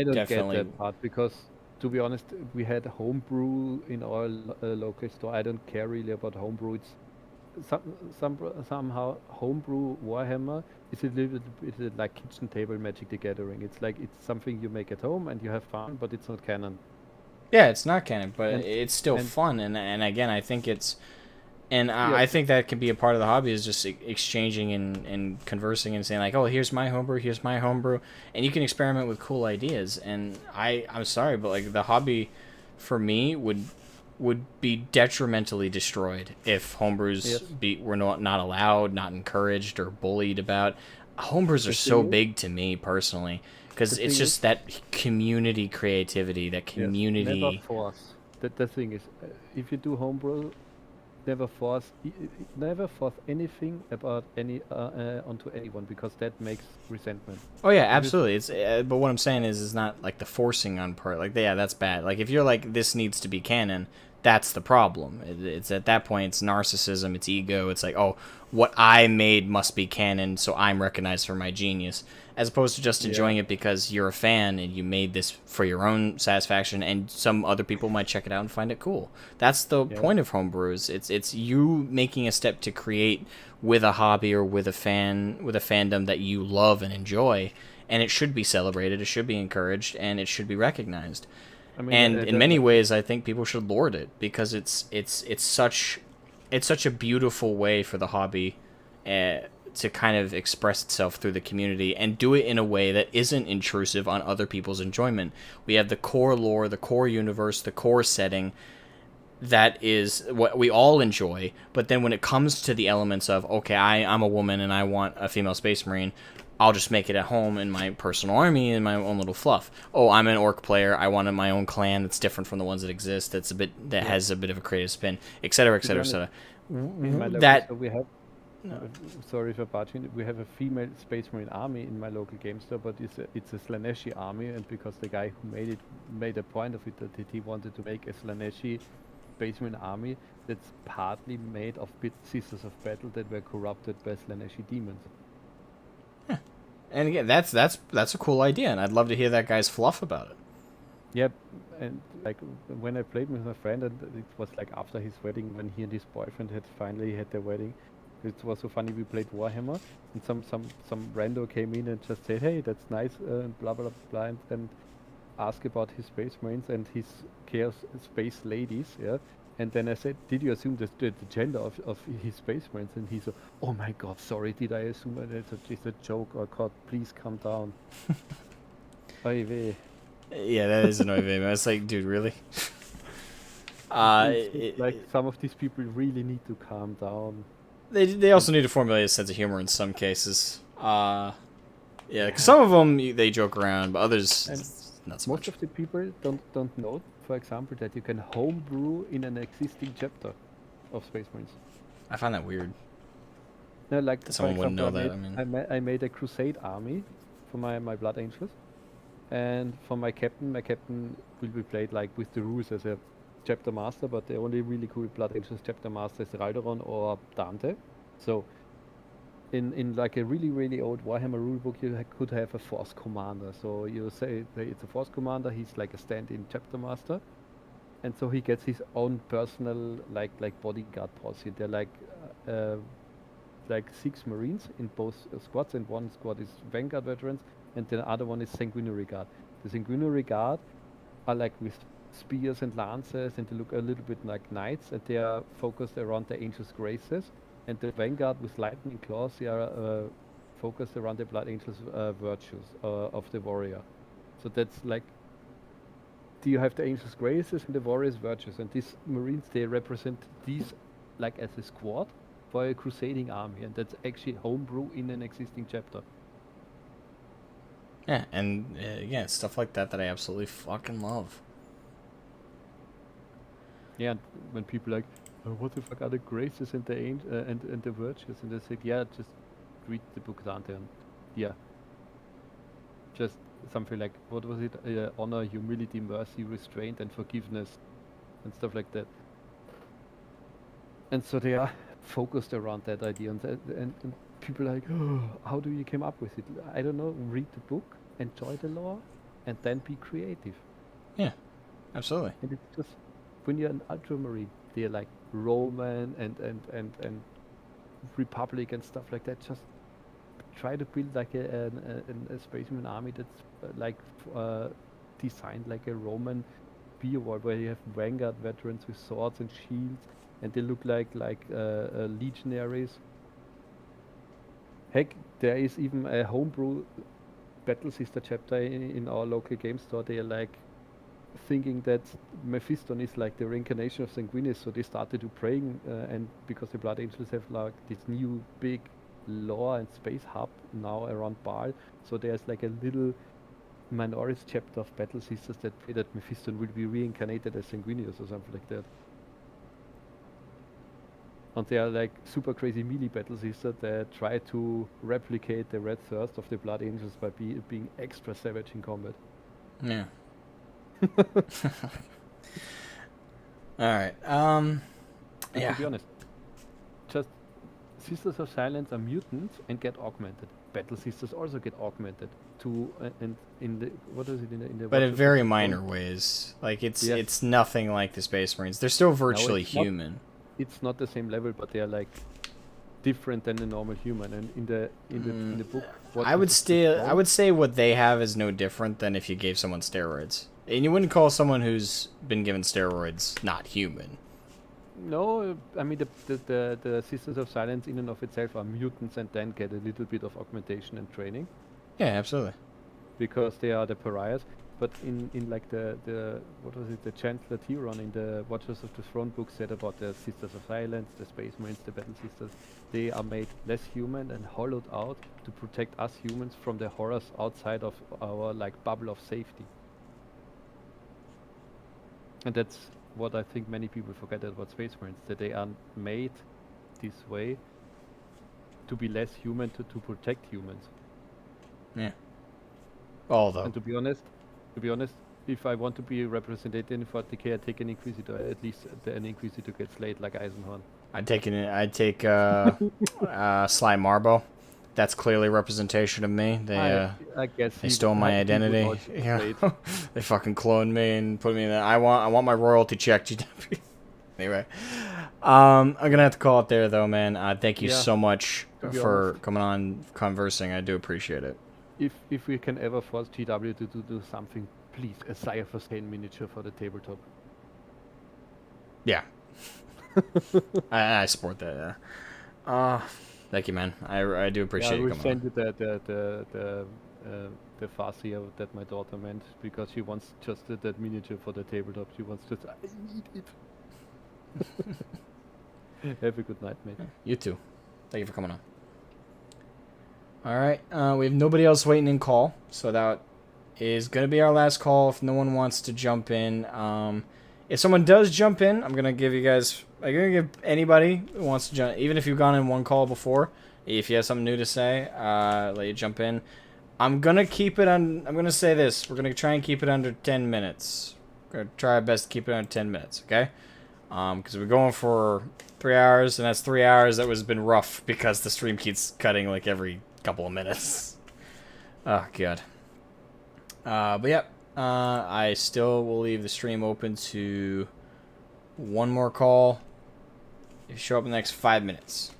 don't definitely get that part because, to be honest, we had homebrew in our local store. I don't care really about homebrew. It's somehow homebrew Warhammer is a little bit like kitchen table Magic the Gathering. It's like it's something you make at home and you have fun, but it's not canon. Yeah, it's not canon, but it's still fun. And again, I think it's, and I think that can be a part of the hobby, is just exchanging and conversing and saying like, oh, here's my homebrew, and you can experiment with cool ideas. And I'm sorry, but like the hobby for me would be detrimentally destroyed if homebrews were not allowed, not encouraged, or bullied about. Homebrews are so big to me personally because it's just that community creativity, that community. Never force. The thing is, if you do homebrew, never force anything about onto anyone, because that makes resentment. Oh yeah, absolutely. It's but what I'm saying is, it's not like the forcing on part. Like that's bad. Like if you're like, this needs to be canon, that's the problem. It's at that point, it's narcissism, it's ego. It's like, oh, what I made must be canon, so I'm recognized for my genius, as opposed to just enjoying it because you're a fan and you made this for your own satisfaction, and some other people might check it out and find it cool. That's the point of homebrews. It's you making a step to create with a hobby or with a fandom that you love and enjoy, and it should be celebrated, it should be encouraged, and it should be recognized. I mean, And in many ways, I think people should lord it, because it's such a beautiful way for the hobby to kind of express itself through the community, and do it in a way that isn't intrusive on other people's enjoyment. We have the core lore, the core universe, the core setting that is what we all enjoy, but then when it comes to the elements of, okay, I'm a woman and I want a female Space Marine, I'll just make it at home in my personal army in my own little fluff. Oh, I'm an orc player, I want my own clan that's different from the ones that exist, that has a bit of a creative spin, etc., etc., etc. In my local, That so we have, sorry for barging, we have a female Space Marine army in my local game store, but it's a Slaneshi army, and because the guy who made a point of it that he wanted to make a Slaneshi Space Marine army that's partly made of Sisters of Battle that were corrupted by Slaneshi demons. And again, that's a cool idea, and I'd love to hear that guy's fluff about it. Yep, and like when I played with my friend, and it was like after his wedding, when he and his boyfriend had finally had their wedding, it was so funny. We played Warhammer, and some rando came in and just said, "Hey, that's nice," and blah blah blah, and asked about his Space Marines and his Chaos Space Ladies, yeah. And then I said, "Did you assume the gender of his Space Marines?" And he said, "Oh my God, sorry, did I assume that it's just a joke? Or God, please calm down." Oy vey. Yeah, that is an oy vey, man. It's like, dude, really? Like some of these people really need to calm down. They also need to formulate a sense of humor in some cases. Yeah, 'cause some of them they joke around, but others not so much. Most of the people don't know, for example, that you can homebrew in an existing chapter of Space Marines. I find that weird. No, like that someone wouldn't know that. I made a Crusade army for my Blood Angels, and for my captain will be played like with the rules as a chapter master, but the only really cool Blood Angels chapter master is Raldoron or Dante. So in like a really old Warhammer rulebook, you could have a Force Commander. So you say that it's a Force Commander, he's like a stand-in chapter master, and so he gets his own personal like bodyguard posse. They're like 6 Marines in both squads, and one squad is Vanguard veterans, and the other one is Sanguinary Guard. The Sanguinary Guard are like with spears and lances, and they look a little bit like knights, and they are focused around the Angels' graces. And the Vanguard with lightning claws, they are focused around the Blood Angels' virtues of the warrior. So that's like, you have the Angels' graces and the warrior's virtues, and these Marines, they represent these like as a squad for a crusading army, and that's actually homebrew in an existing chapter. Yeah, and yeah, stuff like that I absolutely fucking love. Yeah, and when people like, what the fuck are the graces and the and the virtues? And they said, yeah, just read the book Dante, and yeah, just something like, what was it? Honor, humility, mercy, restraint, and forgiveness, and stuff like that. And so they are focused around that idea, and people are like, oh, how do you came up with it? I don't know. Read the book, enjoy the lore, and then be creative. Yeah, absolutely. And it's just, when you're an ultramarine, they're like Roman and Republic and stuff like that. Just try to build like a spaceman army that's designed like a Roman beer wall, where you have Vanguard veterans with swords and shields, and they look like legionaries. Heck, there is even a homebrew Battle Sister chapter in our local game store. They are like thinking that Mephiston is like the reincarnation of Sanguinis, so they started to praying, and because the Blood Angels have like this new big lore and space hub now around Baal, so there's like a little Minoris chapter of Battle Sisters that pray that Mephiston will be reincarnated as Sanguinius or something like that. And they are like super crazy melee Battle Sisters that try to replicate the red thirst of the Blood Angels by being extra savage in combat. Yeah. Alright, yeah. To be honest, just Sisters of Silence are mutants and get augmented. Battle Sisters also get augmented to, and in the, what is it in the but in very minor ways. Like it's nothing like the Space Marines. They're still virtually human. It's not the same level, but they are like different than a normal human. And in the book, what I would is I would say what they have is no different than if you gave someone steroids. And you wouldn't call someone who's been given steroids not human. No, I mean the Sisters of Silence in and of itself are mutants and then get a little bit of augmentation and training. Yeah, absolutely. Because they are the pariahs. But in like the what was it, the Chancellor Tyron in the Watchers of the Throne book said about the Sisters of Silence, the Space Marines, the Battle Sisters, they are made less human and hollowed out to protect us humans from the horrors outside of our like bubble of safety. And that's what I think many people forget about Space Marines, that they are made this way to be less human, to protect humans. Yeah. Although. And to be honest, if I want to be represented in 40k, I take an Inquisitor. At least an Inquisitor gets slayed like Eisenhorn. I'd take Sly Marbo. That's clearly representation of me. I guess they stole my identity. Yeah. They fucking cloned me and put me in that. I want my royalty check, GW. Anyway, I'm gonna have to call it there though, man. Thank you so much for coming on, conversing. I do appreciate it. If we can ever force GW to do something, please, a Sire for Sane miniature for the tabletop. Yeah. I support that, yeah. Thank you, man. I do appreciate you coming on. I will send you the Farseer that my daughter meant, because she wants just that miniature for the tabletop. She wants just, I need it. Have a good night, mate. You too. Thank you for coming on. Alright, we have nobody else waiting in call, so that is going to be our last call if no one wants to jump in. If someone does jump in, I'm going to give you guys, I'm going to give anybody who wants to jump, even if you've gone in one call before, if you have something new to say, let you jump in. I'm going to keep it on, I'm going to say this, we're going to try and keep it under 10 minutes. We're going to try our best to keep it under 10 minutes, okay? Because we're going for 3 hours, and that's 3 hours that was been rough because the stream keeps cutting like every couple of minutes. Oh, God. But yeah, I still will leave the stream open to one more call. If you show up in the next 5 minutes.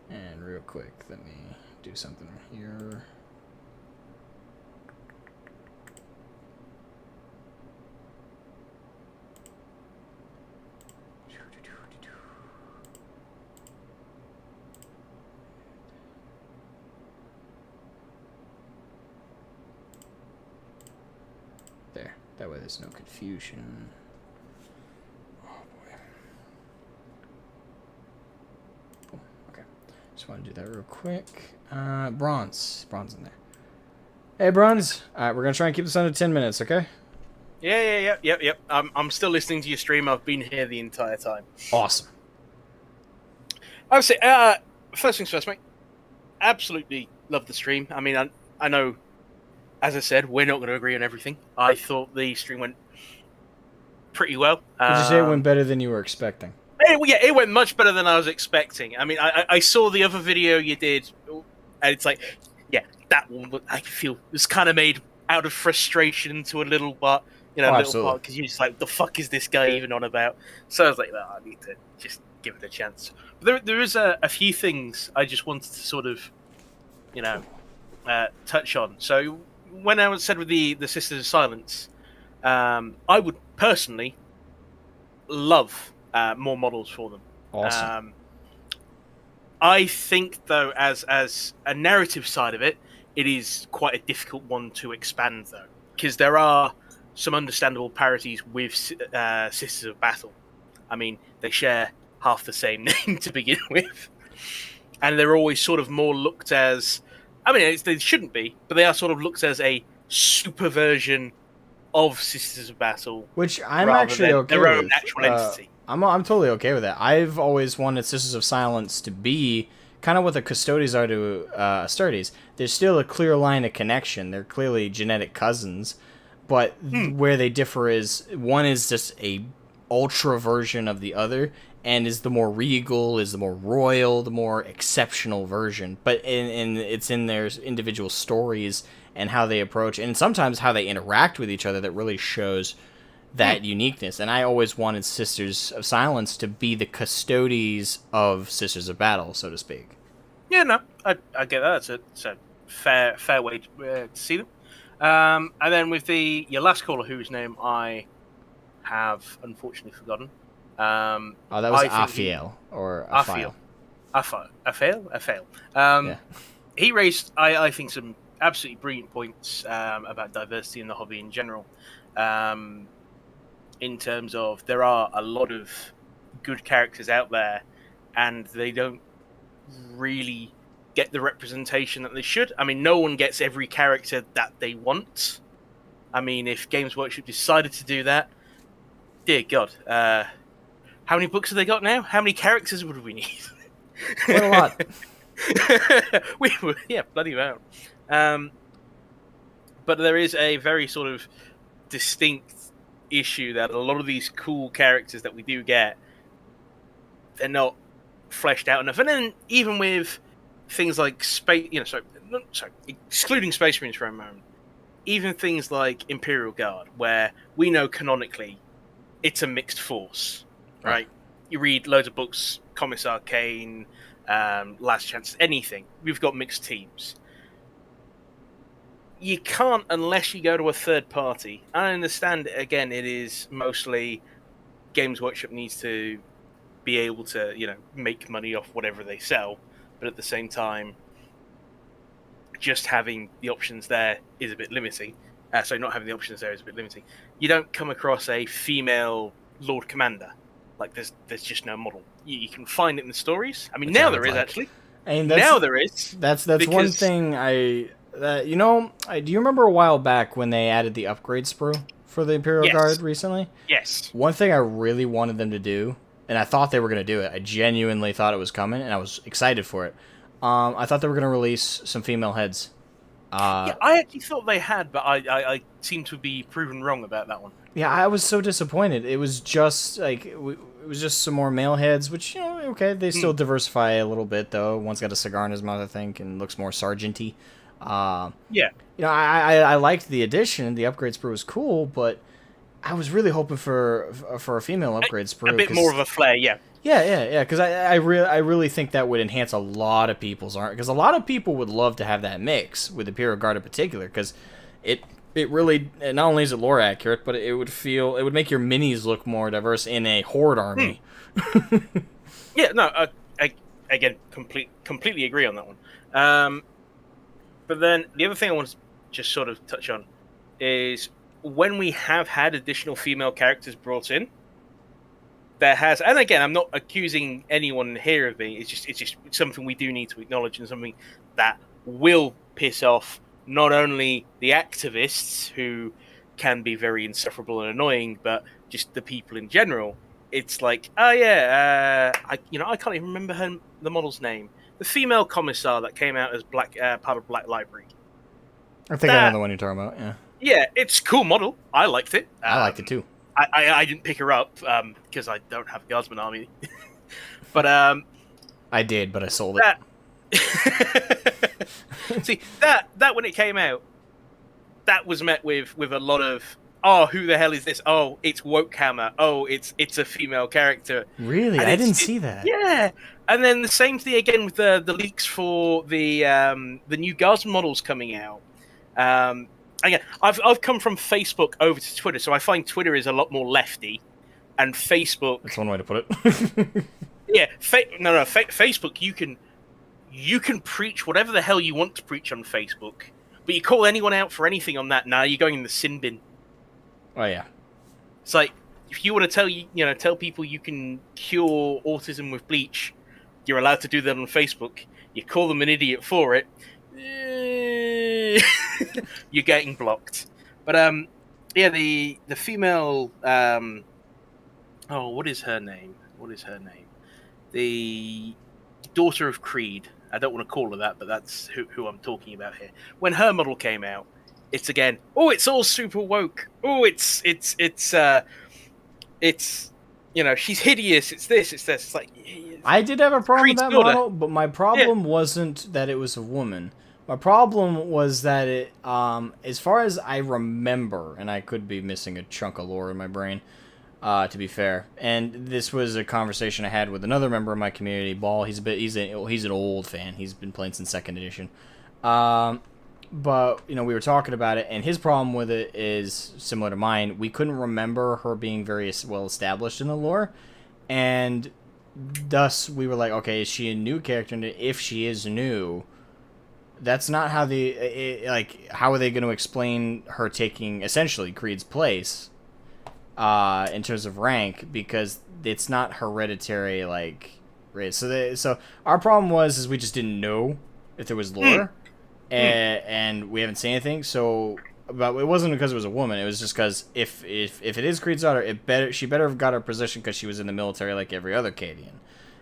And real quick, let me do something here. There. That way there's no confusion. Oh boy. Boom. Okay. Just want to do that real quick. Bronze. Bronze in there. Hey, Bronze. Alright, we're going to try and keep this under 10 minutes, okay? Yep. I'm still listening to your stream. I've been here the entire time. Awesome. I would say, first things first, mate. Absolutely love the stream. I mean, I know, as I said, we're not going to agree on everything. I thought the stream went pretty well. Did you say it went better than you were expecting? It went much better than I was expecting. I mean, I saw the other video you did, and it's like, yeah, that one, I feel, was kind of made out of frustration to a little part, because you're just like, the fuck is this guy even on about? So I was like, no, I need to just give it a chance. But there is a few things I just wanted to sort of, touch on. So when I said with the Sisters of Silence, I would personally love more models for them. Awesome. I think, though, as a narrative side of it, it is quite a difficult one to expand, though, because there are some understandable parities with Sisters of Battle. I mean, they share half the same name to begin with, and they're always sort of more looked as, I mean, they shouldn't be, but they are sort of looked as a super version of Sisters of Battle, which I'm actually okay their with. Own natural entity. I'm totally okay with that. I've always wanted Sisters of Silence to be kind of what the Custodes are to Astartes. There's still a clear line of connection. They're clearly genetic cousins, but where they differ is one is just a ultra version of the other, and is the more regal, is the more royal, the more exceptional version. But it's in their individual stories and how they approach, and sometimes how they interact with each other that really shows that uniqueness. And I always wanted Sisters of Silence to be the custodies of Sisters of Battle, so to speak. Yeah, no, I get that. It's a fair way to see them. And then with your last caller, whose name I have unfortunately forgotten. That was Afiel or Afiel. Afail. Yeah. He raised, I think, some absolutely brilliant points about diversity in the hobby in general. In terms of there are a lot of good characters out there, and they don't really get the representation that they should. I mean, no one gets every character that they want. I mean, if Games Workshop decided to do that, dear God, how many books have they got now? How many characters would we need? Quite a lot. Yeah, bloody amount. But there is a very sort of distinct issue that a lot of these cool characters that we do get, they're not fleshed out enough. And then even with things like space, excluding Space Marines for a moment, even things like Imperial Guard, where we know canonically it's a mixed force, right? You read loads of books, Commissar Kane, Last Chance, anything. We've got mixed teams. You can't unless you go to a third party. I understand, again, it is mostly Games Workshop needs to be able to, make money off whatever they sell. But at the same time, just having the options there is a bit limiting. Sorry, not having the options there is a bit limiting. You don't come across a female Lord Commander. Like, there's just no model. You can find it in the stories. I mean, now there is, actually. And now there is. That's one thing do you remember a while back when they added the upgrade sprue for the Imperial Guard recently? Yes. One thing I really wanted them to do, and I thought they were going to do it, I genuinely thought it was coming, and I was excited for it. I thought they were going to release some female heads. Yeah, I actually thought they had, but I seem to be proven wrong about that one. Yeah, I was so disappointed. It was just like it was just some more male heads, which okay, they still diversify a little bit though. One's got a cigar in his mouth, I think, and looks more sergeanty. Yeah. I liked the addition. The upgrade sprue was cool, but I was really hoping for a female upgrade sprue. A bit more of a flair, yeah. Yeah, because I really think that would enhance a lot of people's art, because a lot of people would love to have that mix with Imperial Guard in particular, because it really, not only is it lore accurate, but it would make your minis look more diverse in a Horde army. Yeah, no, I again completely agree on that one. But then the other thing I want to just sort of touch on is when we have had additional female characters brought in, there has, and again, I'm not accusing anyone here of being. It's just something we do need to acknowledge, and something that will piss off not only the activists, who can be very insufferable and annoying, but just the people in general. It's like, I can't even remember the model's name. The female commissar that came out as part of Black Library. I think I know the one you're talking about. Yeah. Yeah, it's a cool model. I liked it. I liked it too. I didn't pick her up because I don't have a guardsman army. But I did, but I sold it. See, that when it came out, that was met with a lot of, oh, who the hell is this? Oh, it's Wokehammer. Oh, it's a female character. Really? I didn't see that. Yeah. And then the same thing again with the leaks for the new guardsman models coming out. Again, I've come from Facebook over to Twitter, so I find Twitter is a lot more lefty, and Facebook. That's one way to put it. Yeah, Facebook. You can preach whatever the hell you want to preach on Facebook, but you call anyone out for anything on that, you're going in the sin bin. Oh yeah. It's like, if you want to tell people you can cure autism with bleach, you're allowed to do that on Facebook. You call them an idiot for it, you're getting blocked. But yeah, the female, what is her name? The daughter of Creed. I don't want to call her that, but that's who I'm talking about here. When her model came out, it's again, it's all super woke. It's she's hideous. It's this. It's like, I did have a problem with that model, but my problem wasn't that it was a woman. My problem was that it, as far as I remember, and I could be missing a chunk of lore in my brain, to be fair. And this was a conversation I had with another member of my community, Ball. He's an old fan. He's been playing since 2nd edition. But we were talking about it, and his problem with it is similar to mine. We couldn't remember her being very well established in the lore, and thus we were like, okay, is she a new character? And if she is new, that's not how how are they going to explain her taking essentially Creed's place in terms of rank, because it's not hereditary race. So our problem is we just didn't know if there was lore, and we haven't seen anything. So, but it wasn't because it was a woman. It was just because if it is Creed's daughter, she better have got her position because she was in the military like every other Cadian,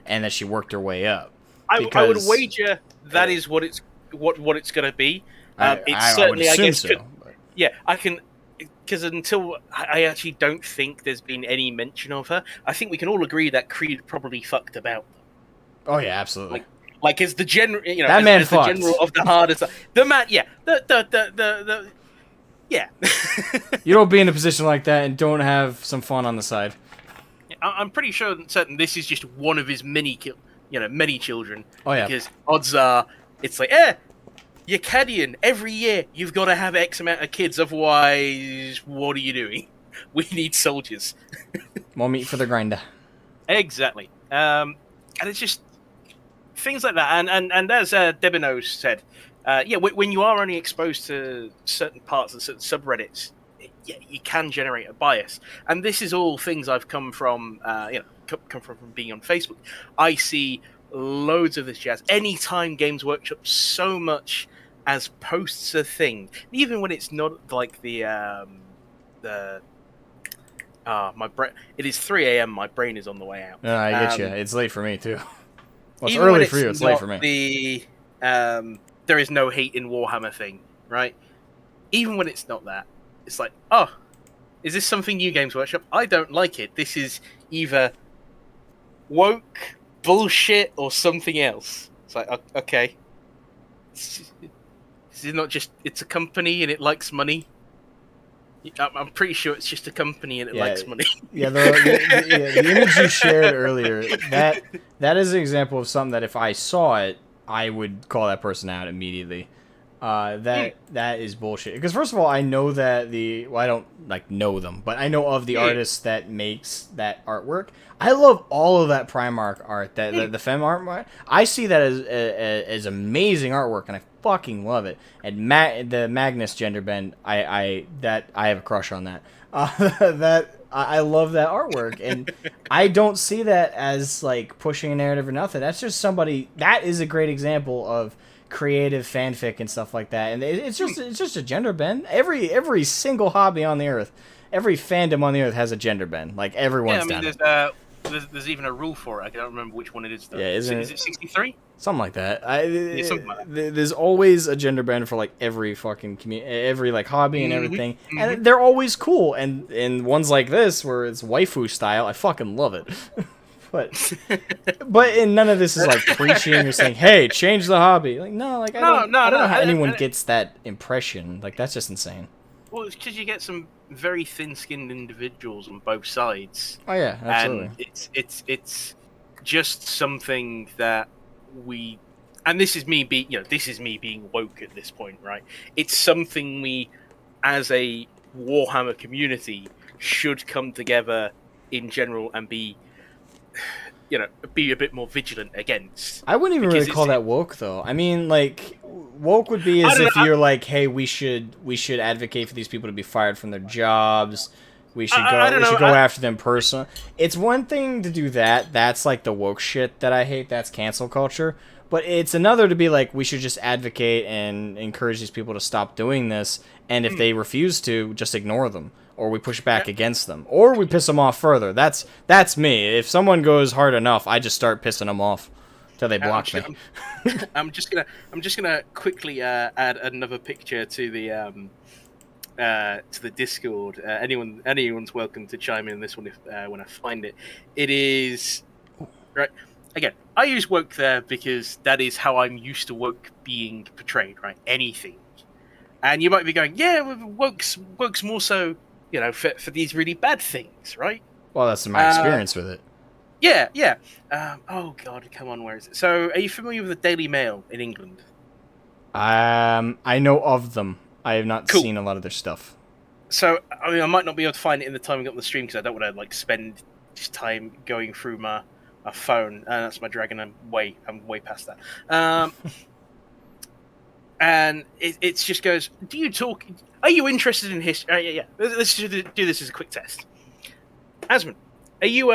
and that she worked her way up. I would wager that is what it's going to be. It's certainly, I guess, so, yeah, I can, because until I actually don't think there's been any mention of her. I think we can all agree that Creed probably fucked about. Oh yeah, absolutely. Like as the general, that man as the general of the hardest. The man, yeah, yeah. You don't be in a position like that and don't have some fun on the side. I'm pretty certain this is just one of his many children. Oh yeah. Because odds are, it's like, you're Cadian. Every year you've got to have X amount of kids, otherwise, what are you doing? We need soldiers. More meat for the grinder. Exactly. And it's just things like that. And as Debino said, when you are only exposed to certain parts and certain subreddits, you can generate a bias. And this is all things I've come from being on Facebook. I see loads of this jazz. Anytime Games Workshop so much as posts a thing, even when it's not like my brain. It is 3 a.m. My brain is on the way out. No, I get you. It's late for me too. Well, it's early for you. It's late for me. There is no hate in Warhammer thing, right? Even when it's not that, it's like, oh, is this something new, Games Workshop? I don't like it. This is either woke bullshit or something else. It's like, okay. This is not just, it's a company and it likes money. I'm pretty sure it's just a company and it likes money. Yeah, the image you shared earlier, that is an example of something that if I saw it, I would call that person out immediately. That is bullshit. Because first of all, I know that I don't know them, but I know of the artist that makes that artwork. I love all of that Primarch art, the Fem art. I see that as amazing artwork, and I fucking love it. And the Magnus gender bend, I have a crush on that. I love that artwork, and I don't see that as pushing a narrative or nothing. That's just somebody that is a great example of creative fanfic and stuff like that. And it's just a gender bend. Every single hobby on the earth, every fandom on the earth has a gender bend. Everyone's done it. There's even a rule for it. I don't remember which one it is though. Yeah, is it 63? Something like that. Something like that. There's always a gender bend for every fucking every hobby and everything, and they're always cool. And ones like this where it's waifu style, I fucking love it. But and none of this is preaching or saying, "Hey, change the hobby." I don't know how anyone gets that impression. That's just insane. Well, it's because you get some very thin-skinned individuals on both sides. Oh yeah, absolutely. And it's just something that we, and this is me being woke at this point, right? It's something we, as a Warhammer community, should come together in general and be a bit more vigilant against. I wouldn't even really call that woke, though. I mean, woke would be as if you're hey, we should advocate for these people to be fired from their jobs. We should go after them personally. It's one thing to do that. That's the woke shit that I hate. That's cancel culture. But it's another to be we should just advocate and encourage these people to stop doing this. And if they refuse to, just ignore them. Or we push back against them. Or we piss them off further. That's me. If someone goes hard enough, I just start pissing them off till they block me. I'm just gonna quickly add another picture to the Discord. Anyone's welcome to chime in on this one if when I find it. It is right. again, I use woke there because that is how I'm used to woke being portrayed, right? Anything. And you might be going, yeah, woke's more so, for these really bad things, right? Well, that's my experience with it. Yeah, yeah. Oh God, come on, where is it? So, are you familiar with the Daily Mail in England? I know of them. I have not Cool. seen a lot of their stuff. So, I mean, I might not be able to find it in the time we got on the stream because I don't want to spend just time going through my phone. That's my dragon. I'm way past that. And it just goes. Do you talk? Are you interested in history? Yeah. Let's do this as a quick test. Asmon, are you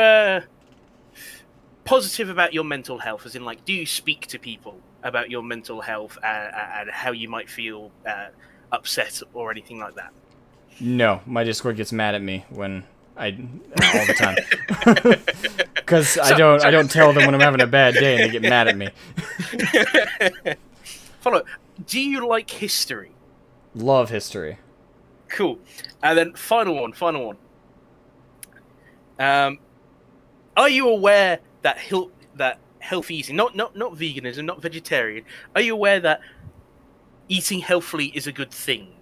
positive about your mental health? As in, like, do you speak to people about your mental health and how you might feel upset or anything like that? No, my Discord gets mad at me when all the time. Because I don't tell them when I'm having a bad day and they get mad at me. Follow. Do you like history? Love history. Cool. And then final one. Are you aware that healthy eating, not veganism, not vegetarian, are you aware that eating healthily is a good thing,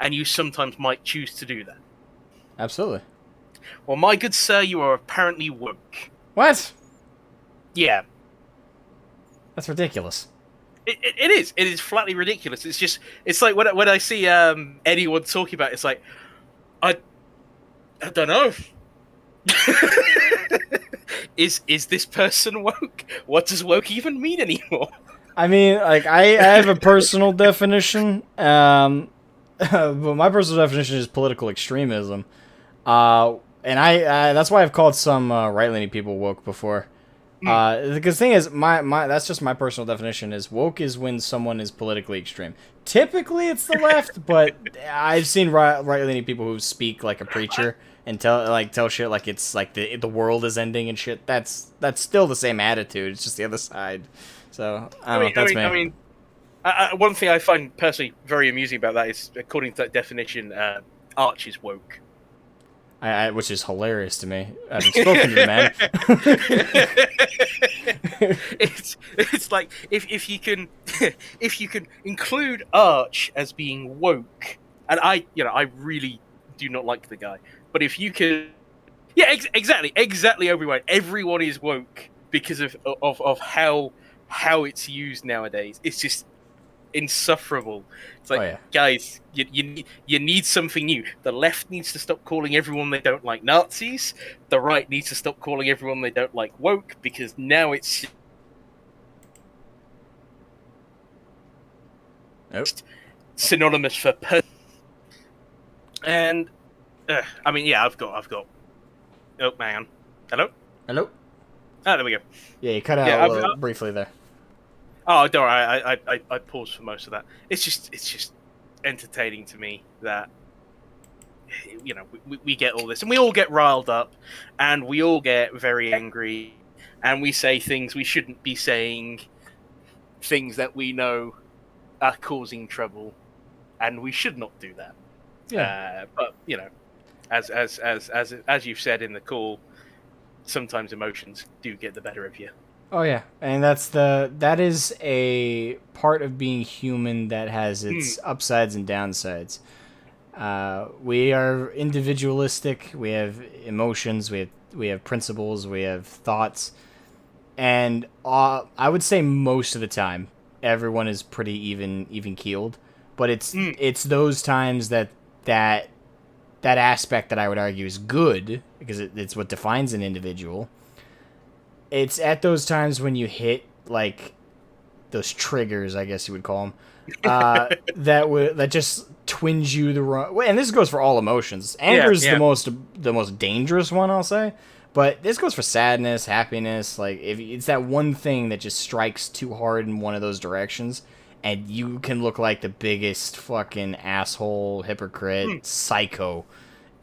and you sometimes might choose to do that? Absolutely. Well, my good sir, you are apparently woke. What? Yeah. That's ridiculous. It is. It is flatly ridiculous. It's like when I see anyone talking about it, it's like, I don't know. Is this person woke? What does woke even mean anymore? I mean, like, I have a personal definition, but my personal definition is political extremism. And that's why I've called some right-leaning people woke before. Because the thing is, my that's just my personal definition is woke is when someone is politically extreme. Typically, it's the left, but I've seen right-leaning people who speak like a preacher and tell shit like it's like the world is ending and shit. That's still the same attitude. It's just the other side. So I don't know. That's me. I mean, one thing I find personally very amusing about that is, according to that definition, Arch is woke. Which is hilarious to me. I haven't spoken to the man. It's like if you can include Arch as being woke, and I really do not like the guy, but if you can, yeah, exactly, everyone is woke because of how it's used nowadays. It's just insufferable. It's like, guys, you need something new. The left needs to stop calling everyone they don't like Nazis. The right needs to stop calling everyone they don't like woke, because now it's synonymous for and I mean, yeah, I've got oh man, hello. Oh, there we go. Yeah, you cut out a little briefly there. Oh, don't worry. I paused for most of that. It's just entertaining to me that we get all this, and we all get riled up, and we all get very angry, and we say things we shouldn't be saying, things that we know are causing trouble, and we should not do that. Yeah. But as you've said in the call, sometimes emotions do get the better of you. Oh yeah, and that is a part of being human that has its upsides and downsides. We are individualistic. We have emotions. We have principles. We have thoughts, and I would say most of the time, everyone is pretty even keeled. But it's those times that aspect that I would argue is good, because it's what defines an individual. It's at those times when you hit, like, those triggers, I guess you would call them, that just twinge you the wrong way. And this goes for all emotions. Anger is the most dangerous one, I'll say. But this goes for sadness, happiness. Like, if it's that one thing that just strikes too hard in one of those directions, and you can look like the biggest fucking asshole, hypocrite, psycho.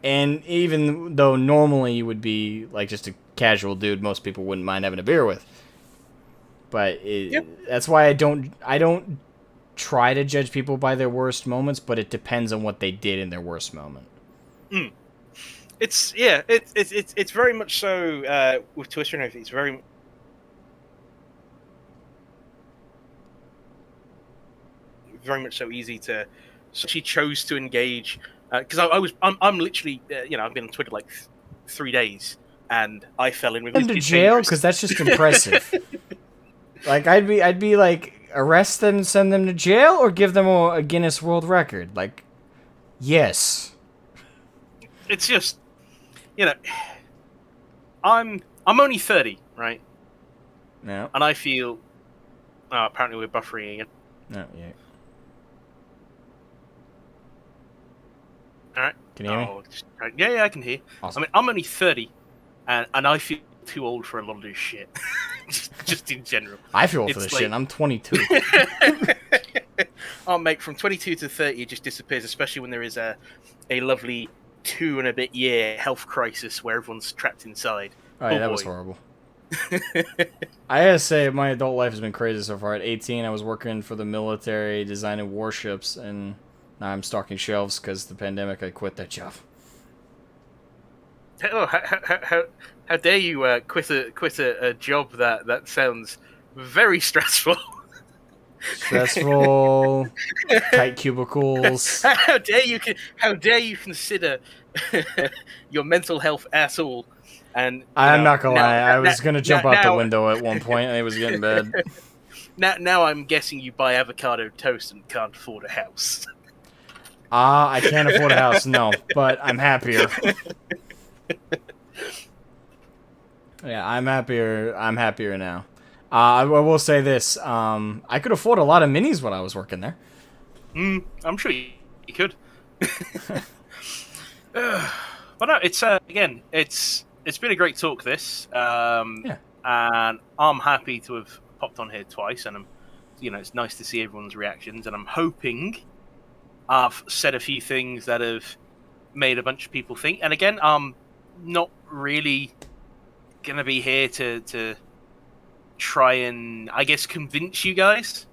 And even though normally you would be like just a casual dude, most people wouldn't mind having a beer with. But that's why I don't try to judge people by their worst moments, but it depends on what they did in their worst moment. It's very much so with Twister and everything. It's very very much so easy to. So she chose to engage because I'm literally I've been on Twitter like 3 days and I fell in with Them to jail because that's just impressive. Like I'd be like arrest them, send them to jail, or give them a Guinness World Record. Like, yes. It's just, I'm only 30, right? No. And I feel. Oh, apparently we're buffering again. No, yeah. All right. Can you hear me? Right. Yeah, I can hear. Awesome. I mean, I'm only 30, and I feel too old for a lot of this shit. just in general. I feel old for this shit, and I'm 22. Oh, mate, from 22 to 30, it just disappears, especially when there is a lovely 2 and a bit year health crisis where everyone's trapped inside. Oh, yeah, that was horrible. I gotta say, my adult life has been crazy so far. At 18, I was working for the military designing warships, and now I'm stocking shelves because the pandemic. I quit that job. Oh, how dare you quit a job that sounds very stressful. Stressful, tight cubicles. How dare you consider your mental health at all? And I'm not gonna lie, I was gonna jump out the window at one point, and it was getting bad. Now I'm guessing you buy avocado toast and can't afford a house. I can't afford a house, no, but I'm happier. Yeah, I'm happier now. I will say this: I could afford a lot of minis when I was working there. I'm sure you could. But no, it's again, it's been a great talk. This, yeah, and I'm happy to have popped on here twice, and it's nice to see everyone's reactions, and I'm hoping I've said a few things that have made a bunch of people think. And again, I'm not really gonna be here to try and, I guess, convince you guys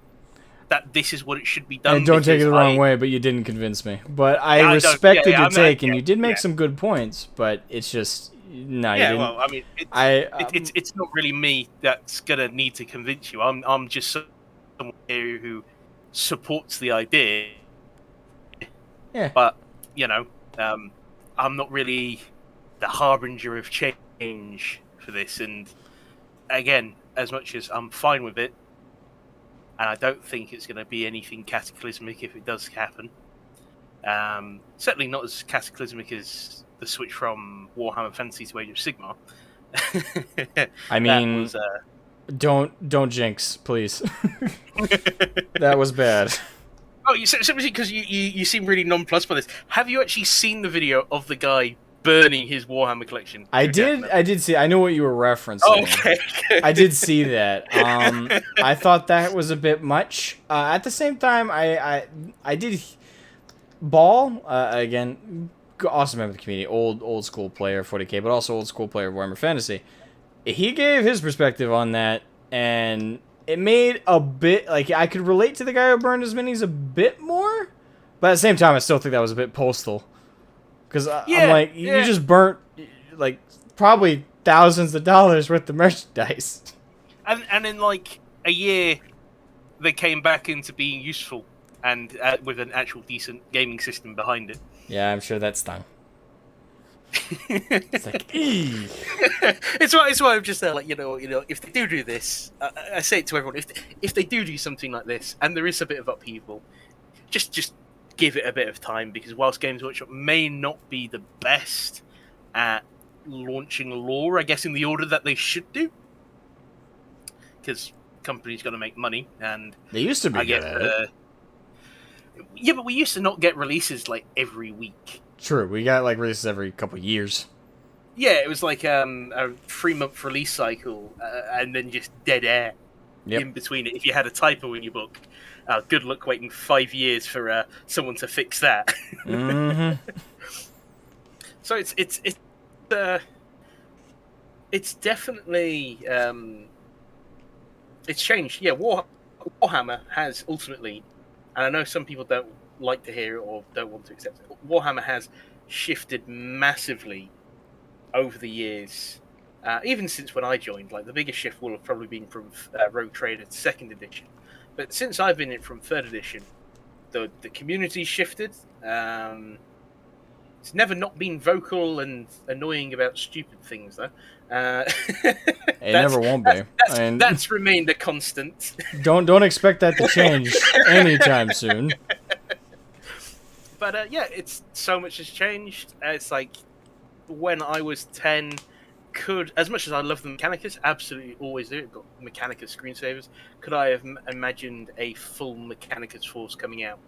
that this is what it should be done. And don't take it the wrong way, but you didn't convince me. But I respected your take, and you did make some good points. But it's just no. Yeah, you didn't. well, I mean, it's not really me that's gonna need to convince you. I'm just someone here who supports the idea. Yeah. But I'm not really the harbinger of change for this. And again, as much as I'm fine with it, and I don't think it's going to be anything cataclysmic if it does happen. Certainly not as cataclysmic as the switch from Warhammer Fantasy to Age of Sigmar. I mean, don't jinx, please. That was bad. Oh, simply because you seem really nonplussed by this. Have you actually seen the video of the guy burning his Warhammer collection? I did see. I know what you were referencing. Oh, okay. I did see that. I thought that was a bit much. At the same time, I did. Ball again, awesome member of the community, old school player 40K, but also old school player of Warhammer Fantasy. He gave his perspective on that, and it made a bit like I could relate to the guy who burned his minis a bit more, but at the same time, I still think that was a bit postal. Because I'm like, you just burnt like probably thousands of dollars worth of merchandise. And in like a year, they came back into being useful and with an actual decent gaming system behind it. Yeah, I'm sure that stung. It's like, eee. It's why I'm just there, like, if they do this, I say it to everyone, if they do something like this, and there is a bit of upheaval, just give it a bit of time, because whilst Games Workshop may not be the best at launching lore, I guess, in the order that they should do, because companies got to make money, and they used to be good at it. Yeah, but we used to not get releases like every week. True, we got like releases every couple of years. Yeah, it was like a 3-month release cycle, and then just dead air in between it. If you had a typo in your book, good luck waiting 5 years for someone to fix that. Mm-hmm. So it's definitely it's changed. Yeah, Warhammer has ultimately, and I know some people don't like to hear it or don't want to accept it, Warhammer has shifted massively over the years. Even since when I joined, like the biggest shift will have probably been from Rogue Trader to 2nd edition. But since I've been in from 3rd edition, the community shifted. It's never not been vocal and annoying about stupid things, though. It never won't be. That's remained a constant. Don't expect that to change anytime soon. But yeah, it's so much has changed. It's like when I was 10, as much as I love the Mechanicus, absolutely always do. Got Mechanicus screensavers. Could I have imagined a full Mechanicus force coming out?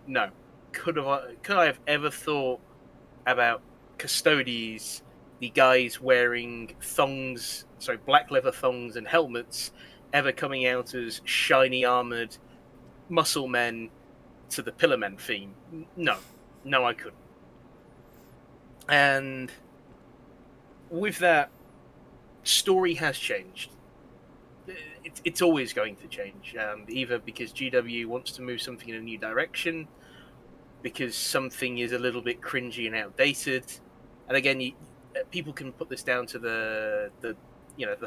No. Could I have ever thought about Custodes, the guys wearing black leather thongs and helmets, ever coming out as shiny armored muscle men to the Pillarmen theme? No, I couldn't. And with that, story has changed. It's always going to change, either because GW wants to move something in a new direction, because something is a little bit cringy and outdated. And again, people can put this down to the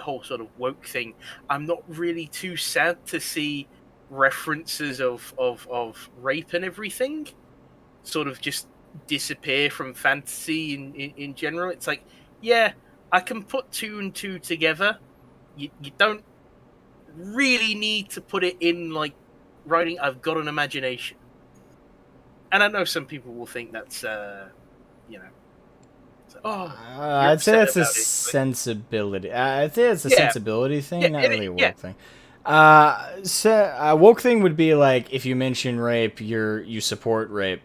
whole sort of woke thing. I'm not really too sad to see references of rape and everything sort of just disappear from fantasy in general. It's like, yeah, I can put 2 and 2 together. You don't really need to put it in like writing. I've got an imagination. And I know some people will think that's, I'd say that's a sensibility. I'd say it's a sensibility thing, not really a woke thing. A woke thing would be like if you mention rape, you support rape.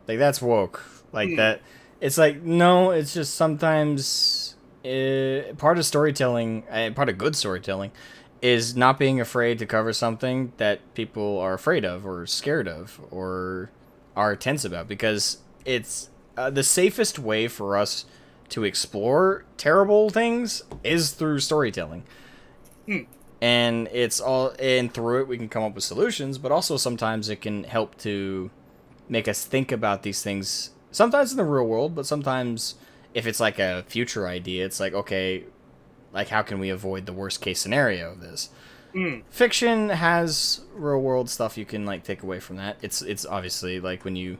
Like that's woke. Like that. It's like no. It's just sometimes part of storytelling, part of good storytelling, is not being afraid to cover something that people are afraid of or scared of or are tense about, because it's the safest way for us to explore terrible things is through storytelling. And through it we can come up with solutions, but also sometimes it can help to make us think about these things, sometimes in the real world, but sometimes if it's like a future idea, it's like, okay, like how can we avoid the worst case scenario of this? Fiction has real world stuff you can like take away from that. It's obviously like when you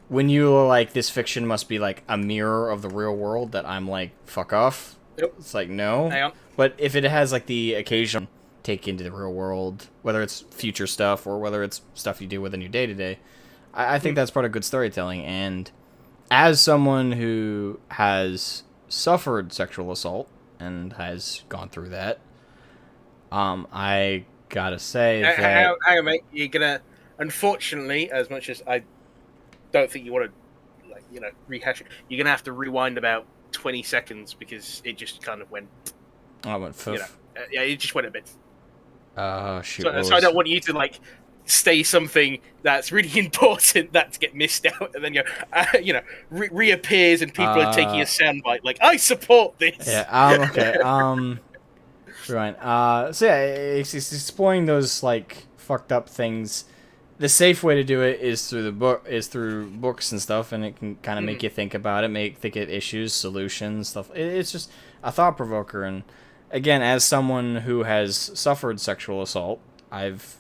like this fiction must be like a mirror of the real world, that I'm like, fuck off. Yep. It's like, no. But if it has like the occasional take into the real world, whether it's future stuff or whether it's stuff you do within your day-to-day, I think that's part of good storytelling. And as someone who has suffered sexual assault and has gone through that, I gotta say that... Hang on, mate. You're gonna... Unfortunately, as much as I don't think you want to, rehash it, you're gonna have to rewind about 20 seconds because it just kind of went... I went foof. It just went a bit... shoot. So I don't want you to, say something that's really important that to get missed out, and then reappears and people are taking a soundbite like, I support this. Yeah. Okay. Right. So yeah, it's exploring those like fucked up things. The safe way to do it is through through books and stuff, and it can kind of make you think about it, think of issues, solutions, stuff. It's just a thought provoker. And again, as someone who has suffered sexual assault, I've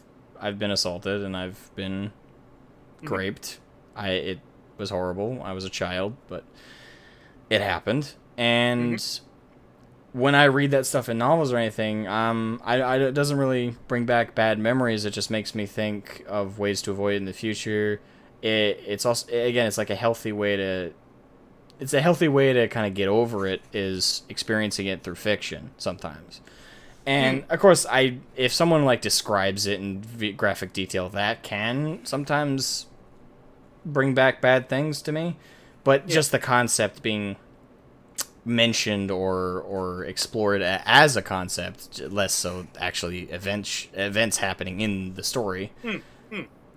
been assaulted and I've been raped. It was horrible. I was a child, but it happened. And when I read that stuff in novels or anything, it doesn't really bring back bad memories. It just makes me think of ways to avoid it in the future. It's also, again, it's like a healthy way to... It's a healthy way to kind of get over it, is experiencing it through fiction sometimes. And of course, if someone like describes it in graphic detail, that can sometimes bring back bad things to me. But just the concept being mentioned or explored as a concept, less so actually events happening in the story.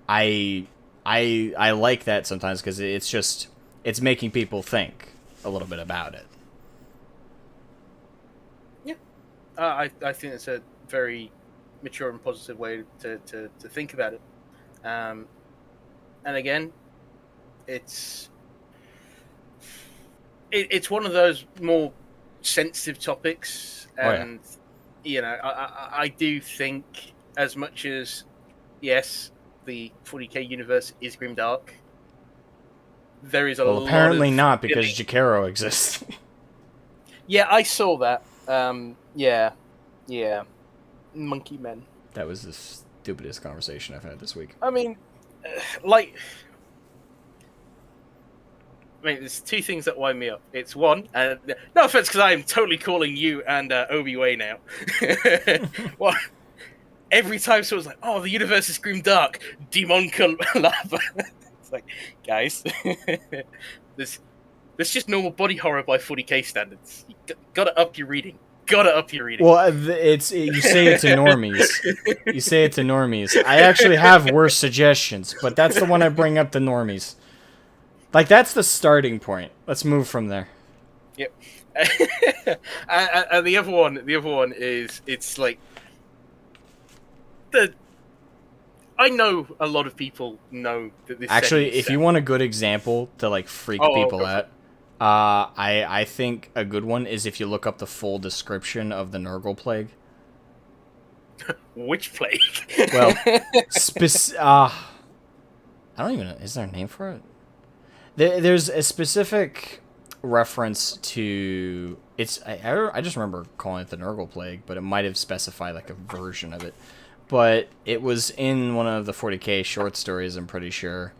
I like that sometimes because it's making people think a little bit about it. I think it's a very mature and positive way to think about it. And again, it's one of those more sensitive topics, and I do think, as much as yes, the 40k universe is grimdark. There is a Well, lot apparently of not, because Jakaro exists. Yeah, I saw that. Yeah. Monkey men. That was the stupidest conversation I've had this week. I mean, like, there's two things that wind me up. It's one, no offense, because I am totally calling you and Obi-Way now. Well, every time someone's like, "Oh, the universe is grimdark, demon lava," it's like, guys, this just normal body horror by 40k standards. You gotta up your reading. Well, you say it to normies. You say it to normies. I actually have worse suggestions, but that's the one I bring up to normies. Like, that's the starting point. Let's move from there. Yep. And the other one is, it's like I know a lot of people know that this. Actually, if you want a good example to like freak people out, I think a good one is if you look up the full description of the Nurgle plague. Which plague? Well, I don't even know. Is there a name for it? There's a specific reference to it's. I just remember calling it the Nurgle plague, but it might have specified like a version of it. But it was in one of the 40k short stories, I'm pretty sure,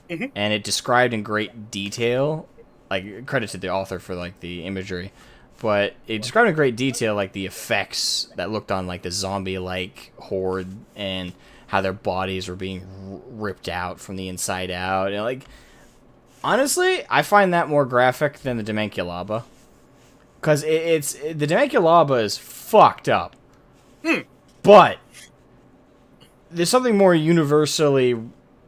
and it described in great detail. Like, credit to the author for like the imagery, but it described in great detail like the effects that looked on like the zombie-like horde and how their bodies were being ripped out from the inside out. And like, honestly, I find that more graphic than the Demenculaba, because the Demenculaba is fucked up, but there's something more universally,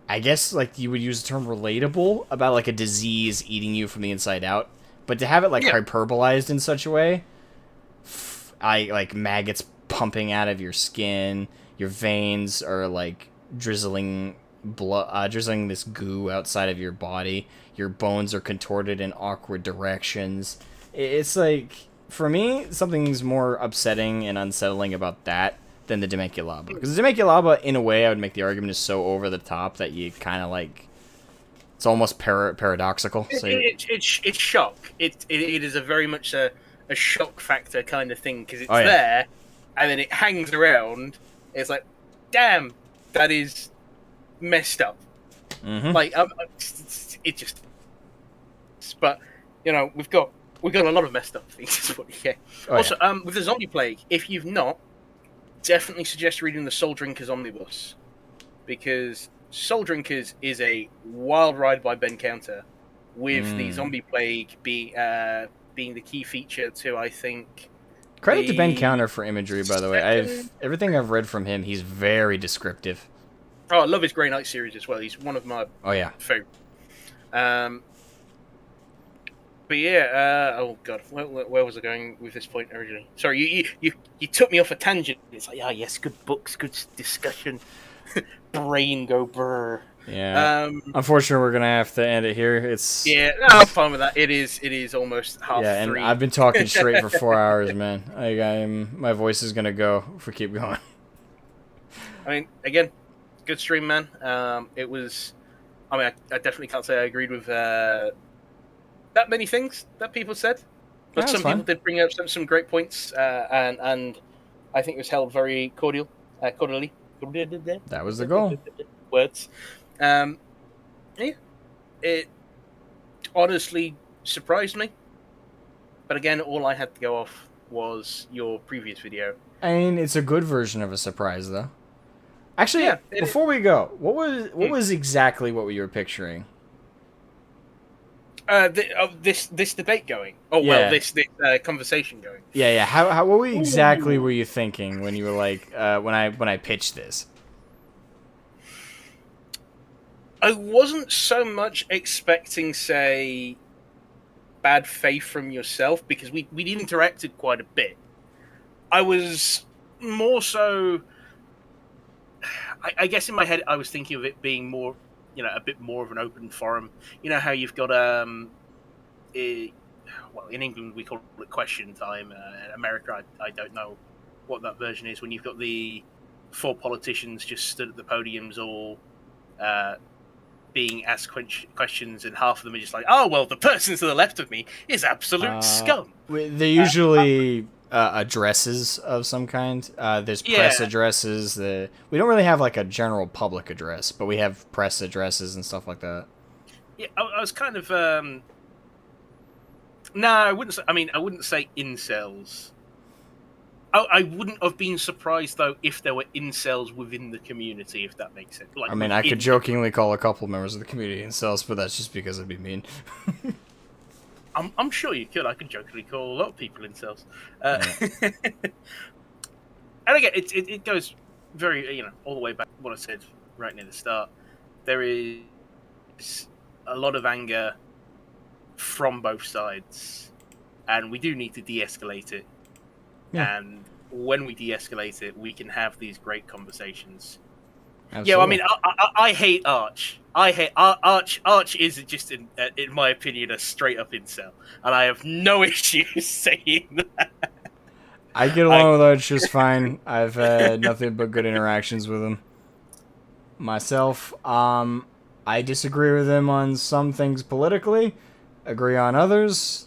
I guess, like you would use the term relatable about like a disease eating you from the inside out, but to have it like hyperbolized in such a way, like maggots pumping out of your skin, your veins are like drizzling blood, drizzling this goo outside of your body, your bones are contorted in awkward directions. It's like, for me, something's more upsetting and unsettling about that than the Demenculaba. Because the Demenculaba, in a way, I would make the argument, is so over the top that you kind of like, it's almost paradoxical. So It's shock. It is a very much a shock factor kind of thing, because it's there, and then it hangs around. It's like, damn, that is messed up. Like, it just. But you know, we've got a lot of messed up things. Also, with the zombie plague, if you've not, definitely suggest reading the Soul Drinkers Omnibus, because Soul Drinkers is a wild ride by Ben Counter, with the zombie plague being the key feature to, I think. Credit to Ben Counter for imagery, by the way. Everything I've read from him, he's very descriptive. Oh, I love his Grey Knight series as well. He's one of my favorite. But yeah, oh god, where was I going with this point originally? Sorry, you took me off a tangent. It's like, yes, good books, good discussion. Brain go brr. Yeah. Unfortunately, we're gonna have to end it here. It's I'm fine with that. It is almost half. Yeah, and 3. I've been talking straight for 4 hours, man. My voice is gonna go if we keep going. I mean, again, good stream, man. It was. I mean, I definitely can't say I agreed with that many things that people said, but some people did bring up some great points, and I think it was held very cordially. That was the goal. Words. It honestly surprised me, but again, all I had to go off was your previous video. I mean, it's a good version of a surprise, though. Actually, before we go, what was exactly what you were picturing? This debate going. This conversation going. Yeah. How what exactly were you thinking when you were like when I pitched this? I wasn't so much expecting, say, bad faith from yourself, because we'd interacted quite a bit. I was more so. I guess in my head I was thinking of it being more, a bit more of an open forum. You know how you've got in England we call it question time. In America, I don't know what that version is. When you've got the 4 politicians just stood at the podiums, all being asked questions, and half of them are just like, "Oh well, the person to the left of me is absolute scum." They're usually addresses of some kind. There's press addresses. We don't really have like a general public address, but we have press addresses and stuff like that. Yeah, I was kind of. No, I wouldn't say. I mean, I wouldn't say incels. I wouldn't have been surprised though if there were incels within the community, if that makes sense. Like, I mean, I could jokingly call a couple members of the community incels, but that's just because it'd be mean. I'm sure you could. I could jokingly call a lot of people incels. And again, it goes very, all the way back to what I said right near the start. There is a lot of anger from both sides, and we do need to de-escalate it. Yeah. And when we de-escalate it, we can have these great conversations. Absolutely. Yeah, I mean, I hate Arch. I hate Arch. Arch is just, in my opinion, a straight-up incel, and I have no issues saying that. I get along with Arch just fine. I've had nothing but good interactions with him. Myself, I disagree with him on some things politically, agree on others.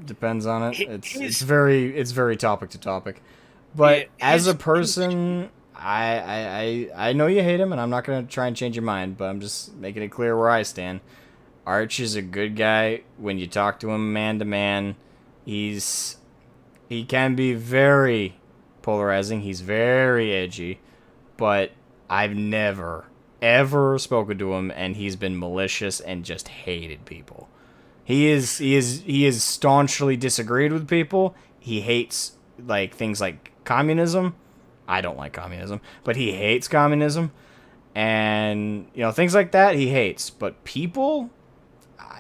Depends on it. It's very topic to topic. But as a person, I know you hate him, and I'm not gonna try and change your mind, but I'm just making it clear where I stand. Arch is a good guy when you talk to him man to man. He can be very polarizing. He's very edgy, but I've never ever spoken to him, and he's been malicious and just hated people. He is staunchly disagreed with people. He hates like things like communism. I don't like communism, but he hates communism, and things like that he hates. But people,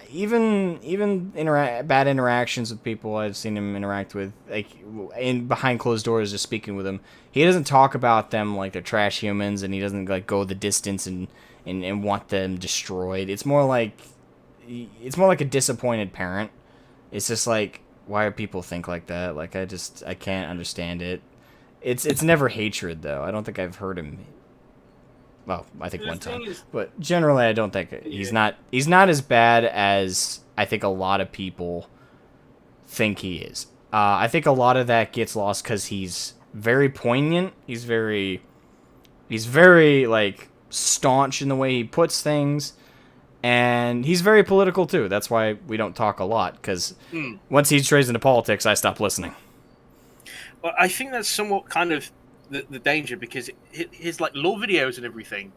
even bad interactions with people I've seen him interact with, like behind closed doors, just speaking with them, he doesn't talk about them like they're trash humans, and he doesn't like go the distance and want them destroyed. It's more like a disappointed parent. It's just like, why do people think like that? Like, I can't understand it. It's never hatred though. I don't think I've heard him. Well, I think one time, but generally I don't think he's not as bad as I think a lot of people think he is. I think a lot of that gets lost because he's very poignant. He's very like staunch in the way he puts things. And he's very political, too. That's why we don't talk a lot, because once he strays into politics, I stop listening. Well, I think that's somewhat kind of the danger, because his like lore videos and everything,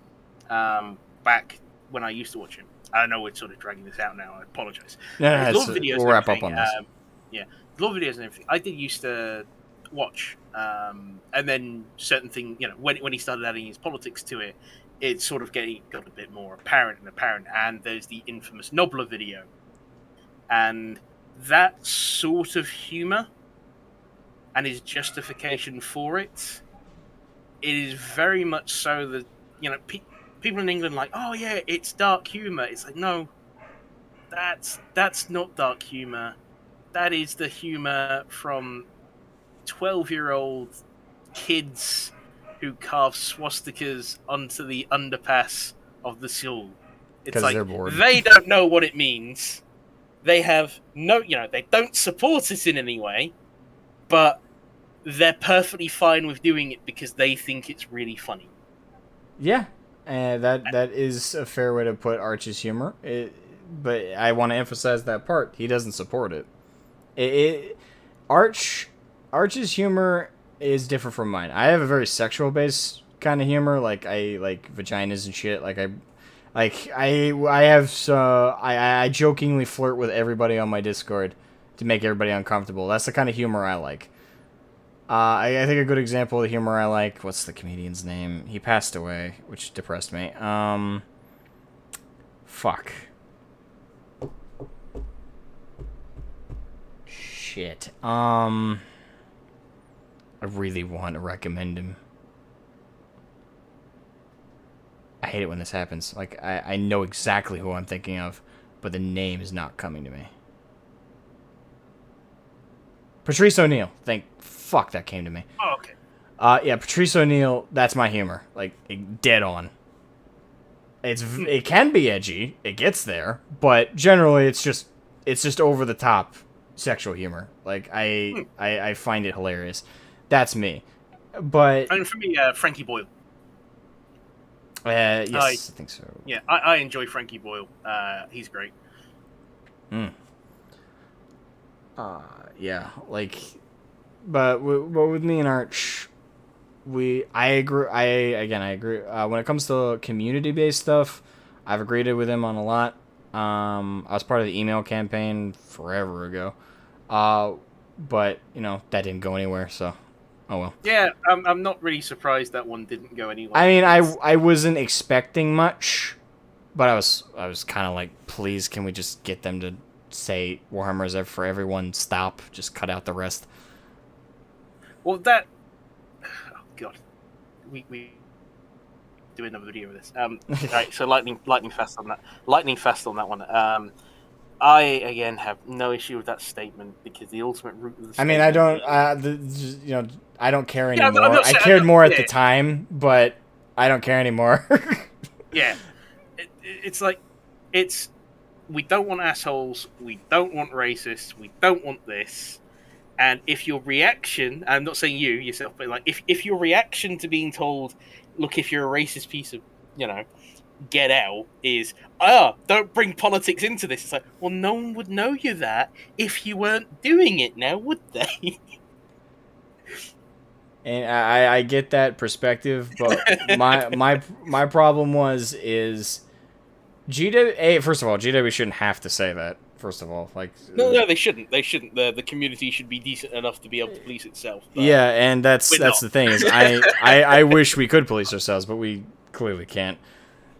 back when I used to watch him. I know we're sort of dragging this out now. I apologize. Yeah, we'll wrap up on this. Lore videos and everything. I did used to watch, and then certain thing, when he started adding his politics to it, it's sort of got a bit more apparent, and there's the infamous Nobler video. And that sort of humor and his justification for it is very much so that, people in England are like, oh yeah, it's dark humor. It's like, no, that's not dark humor. That is the humor from 12-year-old kids who carve swastikas onto the underpass of the Seoul. It's like, they're bored. They don't know what it means. They have no, they don't support it in any way, but they're perfectly fine with doing it because they think it's really funny. Yeah, that is a fair way to put Arch's humor. But I want to emphasize that part. He doesn't support it. Arch's humor is different from mine. I have a very sexual based kind of humor. Like, I like vaginas and shit. I jokingly flirt with everybody on my Discord to make everybody uncomfortable. That's the kind of humor I like. I think a good example of the humor I like, what's the comedian's name? He passed away, which depressed me. Fuck. Shit. I really want to recommend him. I hate it when this happens. Like, I know exactly who I'm thinking of, but the name is not coming to me. Patrice O'Neal. Fuck, that came to me. Oh, okay. Yeah, Patrice O'Neal, that's my humor. Like, dead on. it can be edgy. It gets there, but generally it's just over the top sexual humor. Like I find it hilarious. That's me. But and for me, Frankie Boyle. Yes, I think so. Yeah, I enjoy Frankie Boyle. He's great. Yeah, like, but with me and Arch, I agree. I agree. When it comes to community-based stuff, I've agreed with him on a lot. I was part of the email campaign forever ago, but that didn't go anywhere. So, oh well. Yeah, I'm not really surprised that one didn't go anywhere. I mean, I wasn't expecting much, but I was kind of like, please, can we just get them to say Warhammer Reserve for everyone? Stop. Just cut out the rest. Well, that. Oh God, we do another video of this. Right, so lightning fast on that. Lightning fast on that one. I again have no issue with that statement because the ultimate root of the. I mean, I don't. I don't care anymore. I cared more at the time, but I don't care anymore. Yeah, it's like we don't want assholes. We don't want racists. We don't want this. And if your reaction, I'm not saying you yourself, but like if your reaction to being told, look, if you're a racist piece of, get out, is, don't bring politics into this. It's like, well, no one would know you that if you weren't doing it now, would they? And I get that perspective, but my problem is GW. First of all, GW shouldn't have to say that. First of all, like no, they shouldn't. They shouldn't. The community should be decent enough to be able to police itself. Yeah, and that's the thing is, I wish we could police ourselves, but we clearly can't.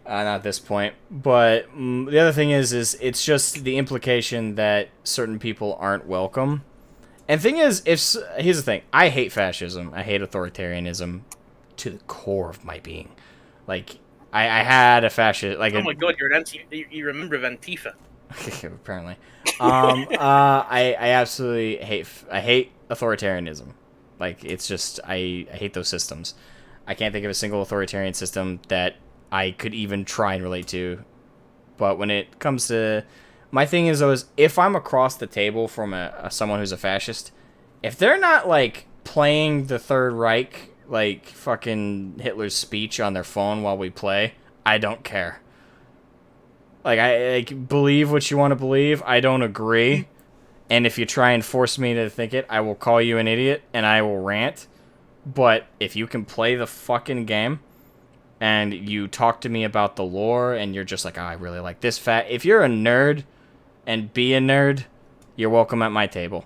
Not at this point. But the other thing is it's just the implication that certain people aren't welcome. And the thing is, here's the thing: I hate fascism. I hate authoritarianism to the core of my being. Like I had a fascist. Like oh my God, you're an you remember of Antifa? Apparently, I absolutely hate authoritarianism. Like it's just I hate those systems. I can't think of a single authoritarian system that I could even try and relate to. But when it comes to my thing is if I'm across the table from someone who's a fascist, if they're not like playing the Third Reich like fucking Hitler's speech on their phone while we play, I don't care. Like, I believe what you want to believe. I don't agree. And if you try and force me to think it, I will call you an idiot and I will rant. But if you can play the fucking game and you talk to me about the lore and you're just like, I really like this if you're a nerd and be a nerd, you're welcome at my table.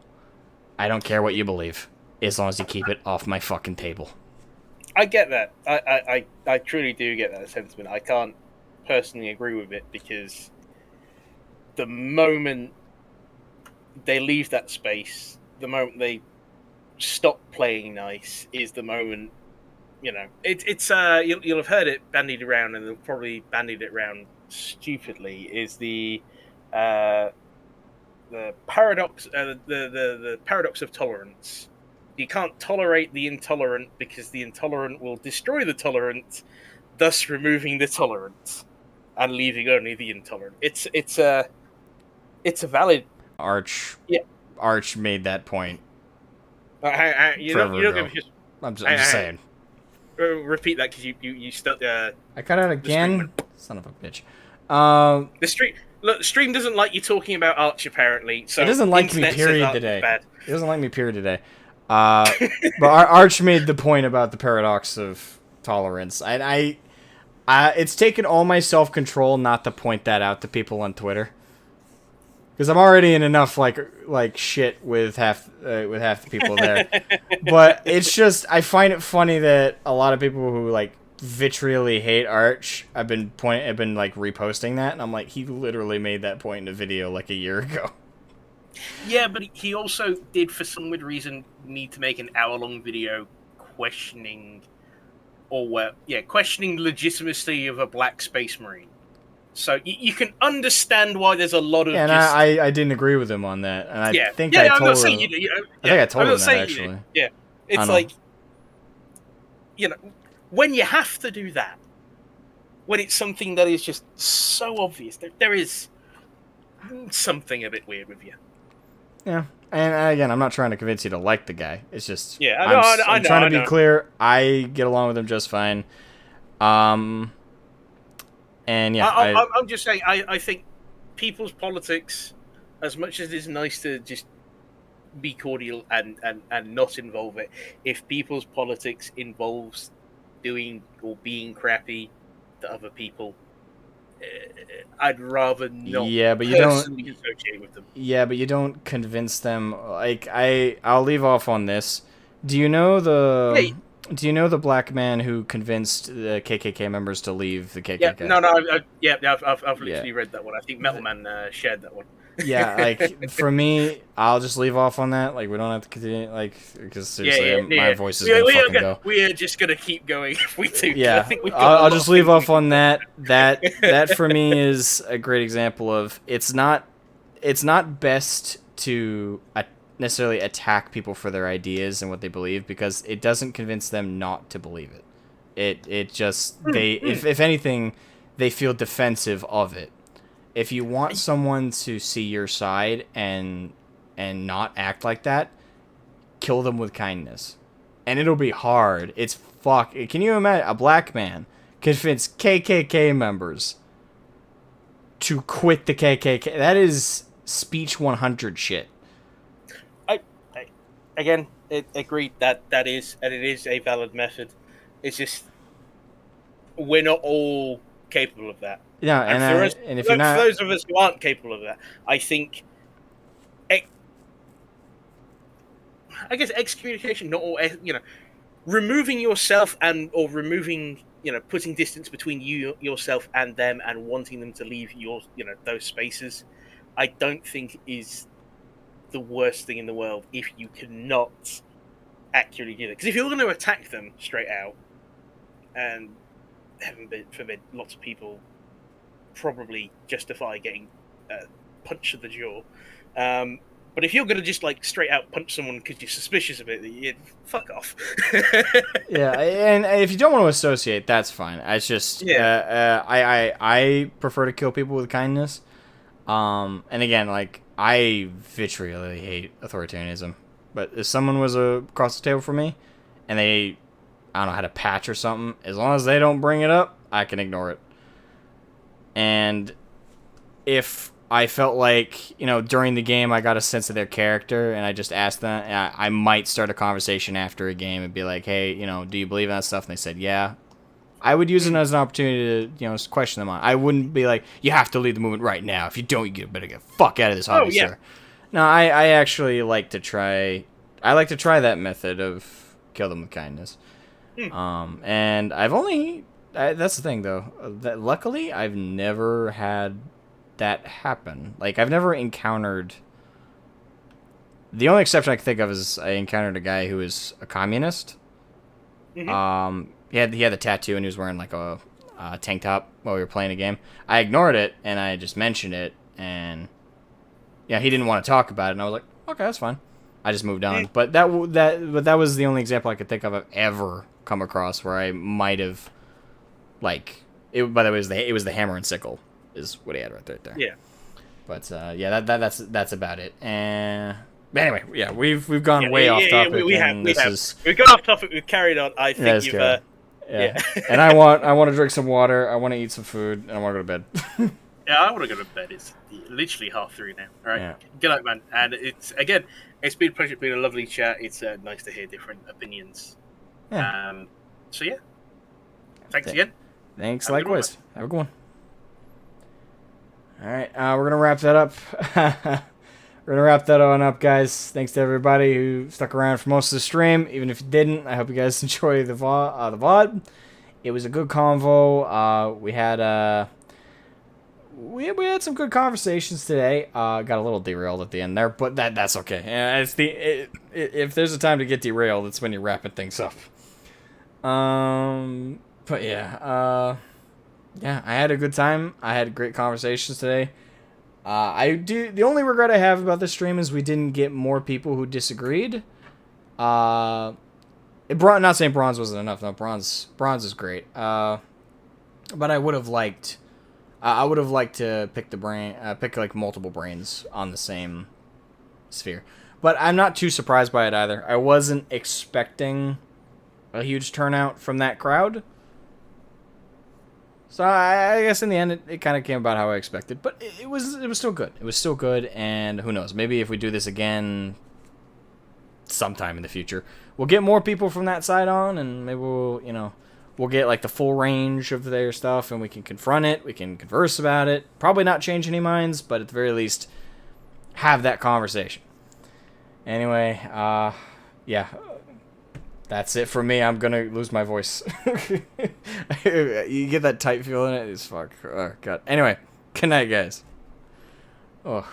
I don't care what you believe, as long as you keep it off my fucking table. I get that. I truly do get that sentiment. I can't personally agree with it because the moment they leave that space, the moment they stop playing nice is the moment, it's you'll have heard it bandied around, and they'll probably bandied it around stupidly, is the paradox, the paradox of tolerance. You can't tolerate the intolerant because the intolerant will destroy the tolerant, thus removing the tolerant and leaving only the intolerant. It's a valid. Arch made that point. I'm just saying. Repeat that because you stuck. I cut out again. Son of a bitch. The stream doesn't like you talking about Arch apparently. So it doesn't like me. Period. Today. It doesn't like me. Period. Today. But Arch made the point about the paradox of tolerance. And it's taken all my self-control not to point that out to people on Twitter, because I'm already in enough like shit with half the people there. But it's just I find it funny that a lot of people who like vitriolly hate Arch have been like reposting that, and I'm like, he literally made that point in a video like a year ago. Yeah, but he also did, for some weird reason, need to make an hour-long video questioning the legitimacy of a black space marine. So you can understand why there's a lot of. Yeah, and I didn't agree with him on that, and I think I told him. I think I told him that actually. Yeah, it's like, when you have to do that, when it's something that is just so obvious. There is something a bit weird with you. Yeah, and again, I'm not trying to convince you to like the guy. It's just Yeah, I know. I'm trying to be clear. I get along with him just fine. And yeah, I'm just saying. I think people's politics, as much as it's nice to just be cordial and not involve it, if people's politics involves doing or being crappy to other people, I'd rather not. Yeah, but you personally don't associate with them. Yeah, but you don't convince them. Like I'll leave off on this. Do you know Hey. the black man who convinced the KKK members to leave the KKK? Yeah, no, I've literally read that one. I think Metal Man shared that one. Yeah, like for me, I'll just leave off on that. Like we don't have to continue. Like because seriously, my voice is gonna fucking go. We are just gonna keep going if we do. Yeah, I think I'll just leave off on that. That for me is a great example of it's not best to necessarily attack people for their ideas and what they believe, because it doesn't convince them not to believe it. It just if anything, they feel defensive of it. If you want someone to see your side and not act like that, kill them with kindness. And it'll be hard. It's fuck. Can you imagine a black man convince KKK members to quit the KKK? That is speech 100 shit. Again, agreed that is, and it is a valid method. It's just we're not all capable of that. Yeah, and if you're not, for those of us who aren't capable of that, I think, I guess excommunication, not all, removing yourself or removing, putting distance between yourself and them, and wanting them to leave those spaces, I don't think is the worst thing in the world if you cannot accurately do that. Because if you're going to attack them straight out, and heaven forbid, lots of people probably justify getting punched to the jaw. But if you're going to just straight out punch someone because you're suspicious of it, fuck off. Yeah, and if you don't want to associate, that's fine. It's just I prefer to kill people with kindness. And again, I vitriolly hate authoritarianism. But if someone was across the table from me, and they, I don't know, had a patch or something, as long as they don't bring it up, I can ignore it. And if I felt like, during the game I got a sense of their character, and I just asked them, I might start a conversation after a game and be like, hey, do you believe in that stuff? And they said, yeah. I would use it as an opportunity to, question them on. I wouldn't be like, you have to leave the movement right now. If you don't, you better get the fuck out of this hobby, sir. No, I actually like to try. I like to try that method of kill them with kindness. And I've only. That's the thing, though. That luckily, I've never had that happen. I've never encountered. The only exception I can think of is I encountered a guy who was a communist. Mm-hmm. He had the tattoo, and he was wearing a tank top while we were playing a game. I ignored it, and I just mentioned it, and he didn't want to talk about it, and I was like, okay, that's fine. I just moved on. But that was the only example I could think of I've ever come across where I might have, it. By the way, it was the hammer and sickle is what he had right there. Yeah. But that's about it. But anyway, yeah, we've gone way off topic. We've gone off topic. We've carried on. I think you've. Yeah. And I want to drink some water. I want to eat some food, and I want to go to bed. Yeah, I want to go to bed. It's literally 3:30 now. All right. Yeah. Good night, man. And it's been a pleasure. It's been a lovely chat. It's nice to hear different opinions. Yeah. So yeah. Thanks again. Thanks. Likewise. Have a good one. All right. We're gonna wrap that up. We're gonna wrap that on up, guys. Thanks to everybody who stuck around for most of the stream. Even if you didn't, I hope you guys enjoy the VOD. It was a good convo. We had we had some good conversations today. Got a little derailed at the end there, but that's okay. If there's a time to get derailed, it's when you're wrapping things up. But yeah, I had a good time. I had great conversations today. The only regret I have about this stream is we didn't get more people who disagreed. Not saying bronze wasn't enough. No, bronze is great. But I would have liked, I would have liked to pick pick like multiple brains on the same sphere. But I'm not too surprised by it either. I wasn't expecting a huge turnout from that crowd. So I guess in the end, it kind of came about how I expected. But it was still good. It was still good, and who knows? Maybe if we do this again sometime in the future, we'll get more people from that side on, and maybe we'll get like the full range of their stuff, and we can confront it. We can converse about it. Probably not change any minds, but at the very least, have that conversation. Anyway, yeah. That's it for me. I'm gonna lose my voice. You get that tight feeling? It's fuck. Oh, God. Anyway, good night, guys. Oh.